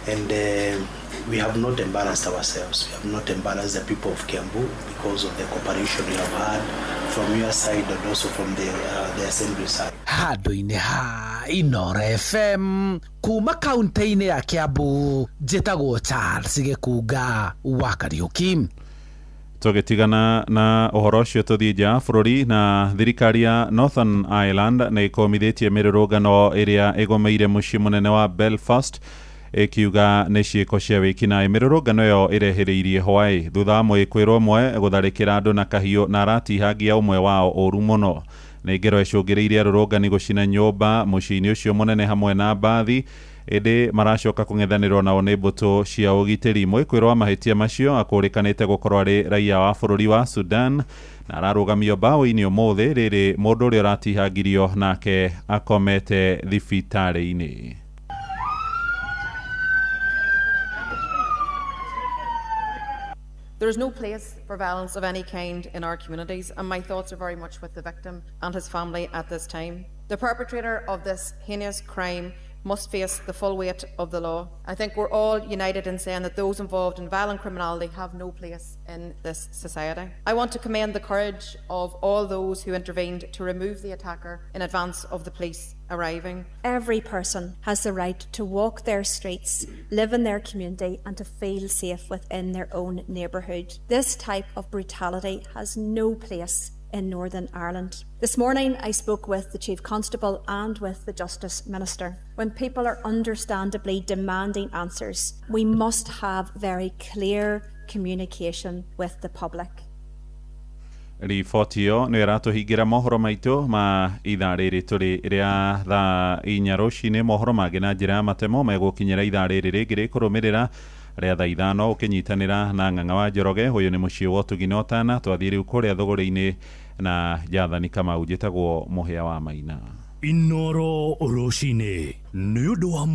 and we have not embarrassed ourselves. We have not embarrassed the people of Kiambu because of the cooperation we have had from your side and also from the assembly side. Handũ-inĩ ha Inooro FM kuma kaunti-inĩ ya Kiambu, njĩtagwo Charles Gĩkunga wa Kariuki. Tũgĩtigana na ũhoro ũcio tũthiĩ nja bũrũri, na thirikari ya Northern Ireland nĩ ĩkomithĩtie mĩrũrũngano ĩrĩa ĩgomeire mũciĩ mũnene wa Belfast, ĩkiuga nĩ ciĩko cia wĩkinaĩ. Mĩrũrũngano ĩyo ĩrehĩrĩirie hwaĩ thutha wa mwĩkũĩrwo ũmwe gũtharĩkĩra andũ na kahiũ na aratihangia ũmwe wao ũru mũno. Nĩ ngero ĩcũngĩrĩirie arũrũngani gũcina nyũmba mũciĩ-inĩ ũcio mũnene hamwe na mbathi, ĩndĩ maracoka kũng'ethanĩrwo nao nĩ mbũtũ cia ũgitĩri. Mwĩkũĩrwo wa mahĩtia macio akũrĩkanĩte gũkorwo arĩ raia wa bũrũri wa Sudan na ararũgamio mbaũ-inĩ ũmũthĩ, rĩrĩ mũndũ ũrĩa ũratihangirio nake akomete thibitarĩ-inĩ. There is no place for violence of any kind in our communities, and my thoughts are very much with the victim and his family at this time. The perpetrator of this heinous crime must face the full weight of the law. I think we're all united in saying that those involved in violent criminality have no place in this society. I want to commend the courage of all those who intervened to remove the attacker in advance of the police arriving. Every person has the right to walk their streets, live in their community, and to feel safe within their own neighbourhood. This type of brutality has no place in Northern Ireland. This morning I spoke with the Chief Constable and with the Justice Minister. When people are understandably demanding answers, we must have very clear communication with the public. Riboti ĩyo nĩ ĩratũhingĩra mohoro maitũ ma ithaa rĩrĩ tũrĩ rĩa thaa 4 rũcinĩ. Mohoro mangĩ na njĩra ya matemo megũkinyĩra ithaa rĩrĩ rĩngĩ rĩkũrũmĩrĩra rĩa thaa 5 ũkĩnyitanĩra na Ng'ang'a wa Njoroge. Ũyũ nĩ mũciĩ wa Ũtugi Otana. Twathiĩ rĩu kũrĩa thũgũrĩ-inĩ na Jathani Kamau, njĩtagwo Mũhĩa wa Maina. Inooro rũcinĩ nĩ ũndũ wa